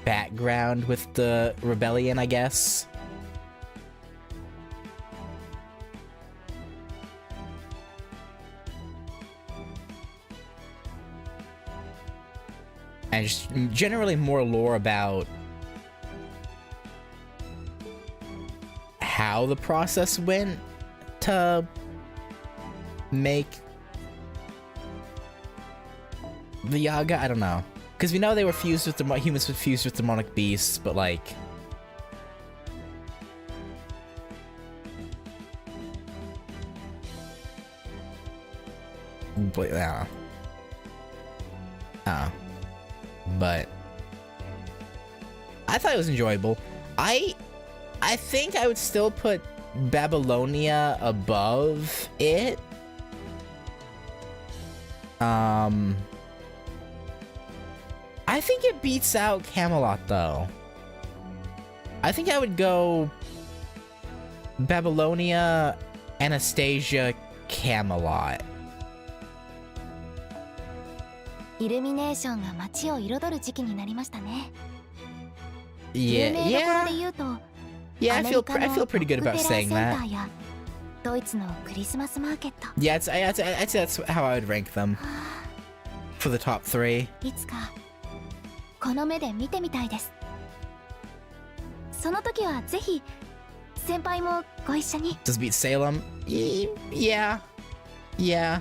background with the rebellion, I guess. And just generally more lore about how the process went to make the Yaga? I don't know. Because we know they were fused with the humans were fused with demonic beasts, but like, but yeah, but I thought it was enjoyable. I think I would still put Babylonia above it. I think it beats out Camelot, though. I think I would go Babylonia, Anastasia, Camelot. イルミネーションが街を彩る時期になりましたね。 Yeah, 有名どころ yeah, で言うと、 yeah. I アメ feel リカの pretty good ロックフェ about ラー saying センタ that. ーやドイツのクリスマスマーケット。 Yeah, I'd say that's how I would rank them for the top 3. いつかこの目で見てみたいです。その時はぜひ先輩もご一緒に。 Does beat Salem? Yeah, yeah.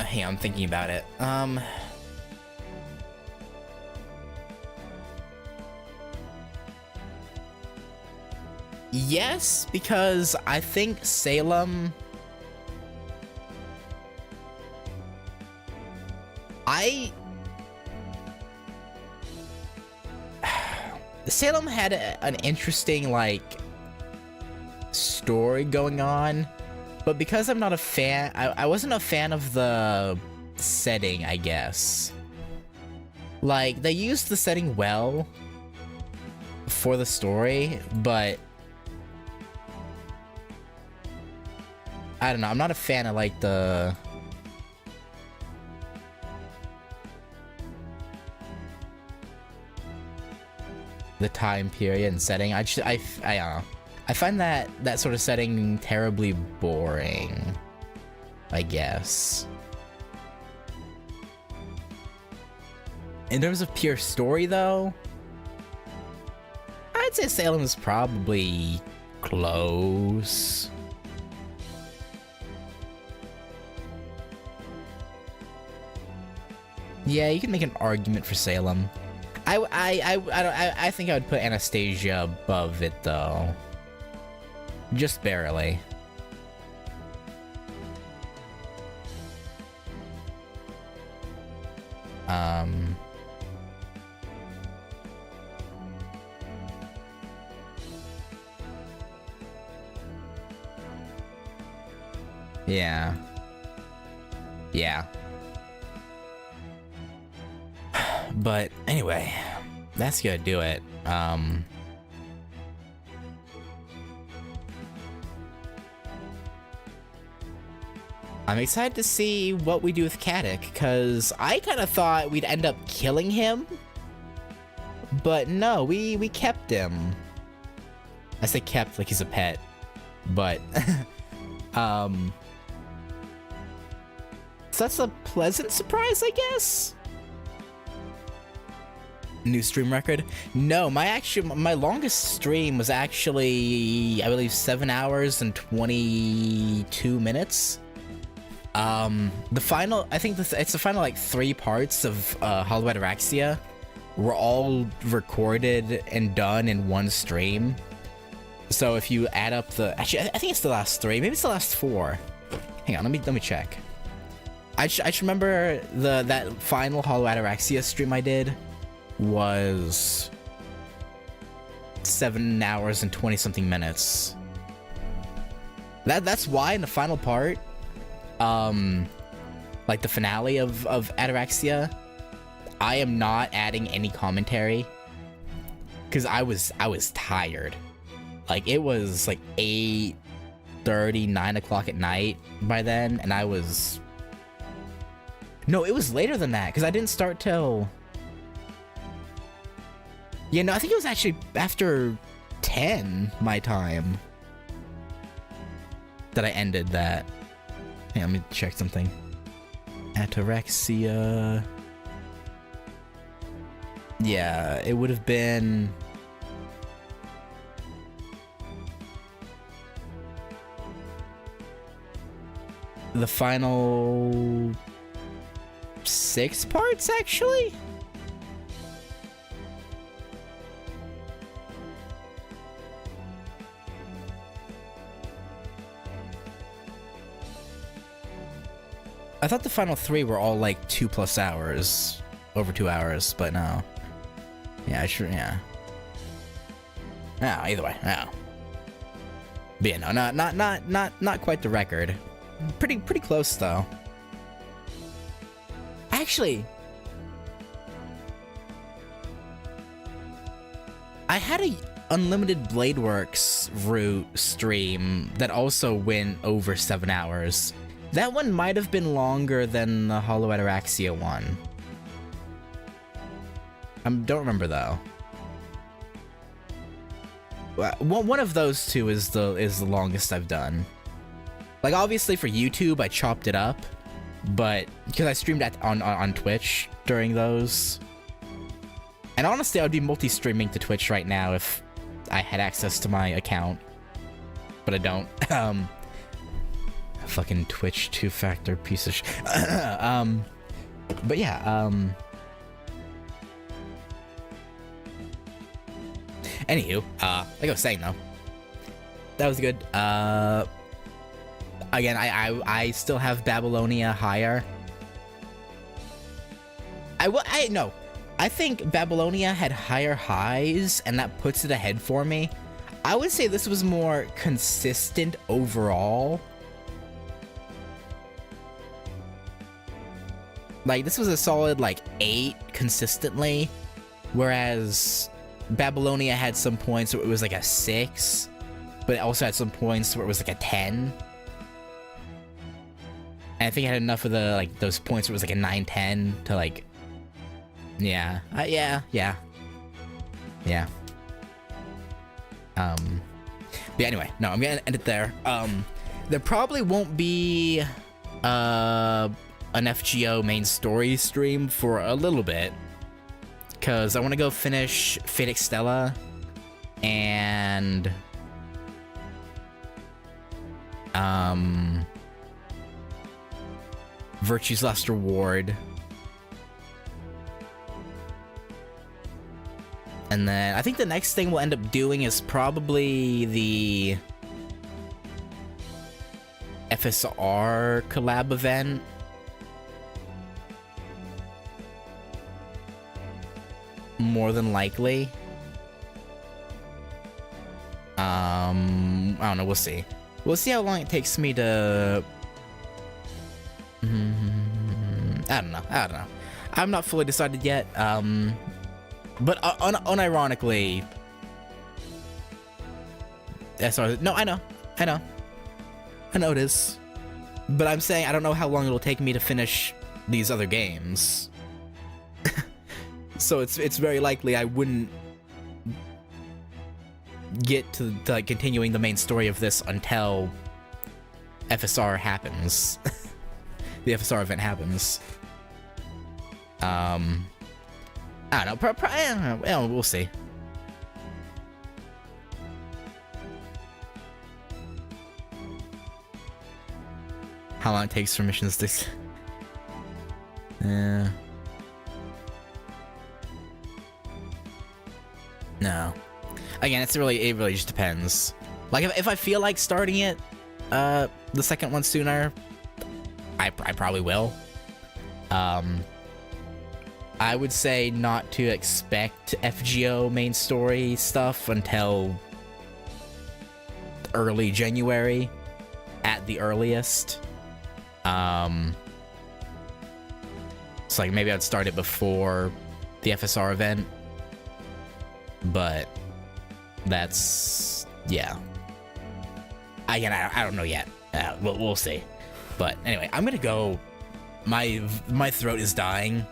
Hey, I'm thinking about it. Yes, because I think Salem... Salem had an interesting, like, story going on, but because I'm not a fan, I wasn't a fan of the setting, I guess. Like, they used the setting well for the story, but I don't know, I'm not a fan of, like, the time period and setting. I don't know. I find that sort of setting terribly boring, I guess. In terms of pure story, though, I'd say Salem is probably close. Yeah, you can make an argument for Salem. I think I would put Anastasia above it, though. Just barely. Yeah. Yeah. But anyway, that's gonna do it. I'm excited to see what we do with Caddick, because I kind of thought we'd end up killing him. But no, we kept him. I say kept like he's a pet. But, so that's a pleasant surprise, I guess? New stream record? No, my longest stream was actually, I believe, 7 hours and 22 minutes. The final, I think it's the final, like, 3 parts of Hollow Ataraxia were all recorded and done in one stream. So if you add up actually, I think it's the last 3, maybe it's the last 4. Hang on, let me check. I just remember that final Hollow Ataraxia stream I did was 7 hours and 20 something minutes. That's why in the final part, like the finale of Ataraxia, I am not adding any commentary because I was tired. Like, it was like 8:30, 9 o'clock at night by then, and I was... No, it was later than that, because I didn't start till... Yeah, no, I think it was actually after 10 my time that I ended that. Hey, let me check something. Ataraxia. Yeah, it would have been... the final 6 parts, actually? I thought the final 3 were all like 2+ hours, over 2 hours, but no. Yeah, sure, yeah. No, either way, no. But yeah, no, not quite the record. Pretty close though. Actually, I had a Unlimited Bladeworks route stream that also went over 7 hours. That one might have been longer than the Hollow Ataraxia one. I don't remember though. One of those two is the longest I've done. Like obviously for YouTube I chopped it up, but because I streamed on Twitch during those. And honestly I would be multi-streaming to Twitch right now if I had access to my account. But I don't. Fucking Twitch 2-factor piece of but yeah, anywho, like I was saying though, that was good. Again, I still have Babylonia higher. I think Babylonia had higher highs, and that puts it ahead for me. I would say this was more consistent overall. Like, this was a solid, like, 8 consistently, whereas Babylonia had some points where it was like a 6, but it also had some points where it was like a 10. And I think it had enough of the, like, those points where it was like a 9, 10 to, like, yeah. Yeah. But anyway, no, I'm gonna end it there. There probably won't be, an FGO main story stream for a little bit, because I want to go finish Fate Stella and Virtue's Last Reward, and then I think the next thing we'll end up doing is probably the FSR collab event. More than likely. I don't know, we'll see. We'll see how long it takes me to... I don't know. I'm not fully decided yet, but unironically... No, I know it is. But I'm saying I don't know how long it'll take me to finish these other games. So it's very likely I wouldn't get to like continuing the main story of this until FSR happens. The FSR event happens. I don't know. Well, we'll see. How long it takes for missions to... Yeah. No. Again, it really just depends. Like, if I feel like starting it, the second one sooner, I probably will. I would say not to expect FGO main story stuff until early January, at the earliest. So like maybe I'd start it before the FSR event. But that's, yeah. Again, I don't know yet. We'll see. But anyway, I'm gonna go. My throat is dying.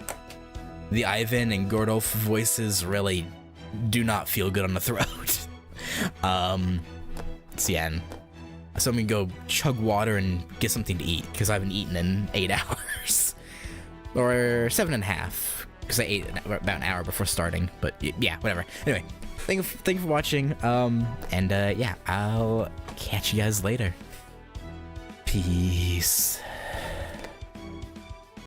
The Ivan and Gordolf voices really do not feel good on the throat. So yeah, so I'm gonna go chug water and get something to eat, because I haven't eaten in 8 hours. Or 7.5, because I ate about an hour before starting, but yeah, whatever. Anyway, thank you for watching, and yeah, I'll catch you guys later. Peace.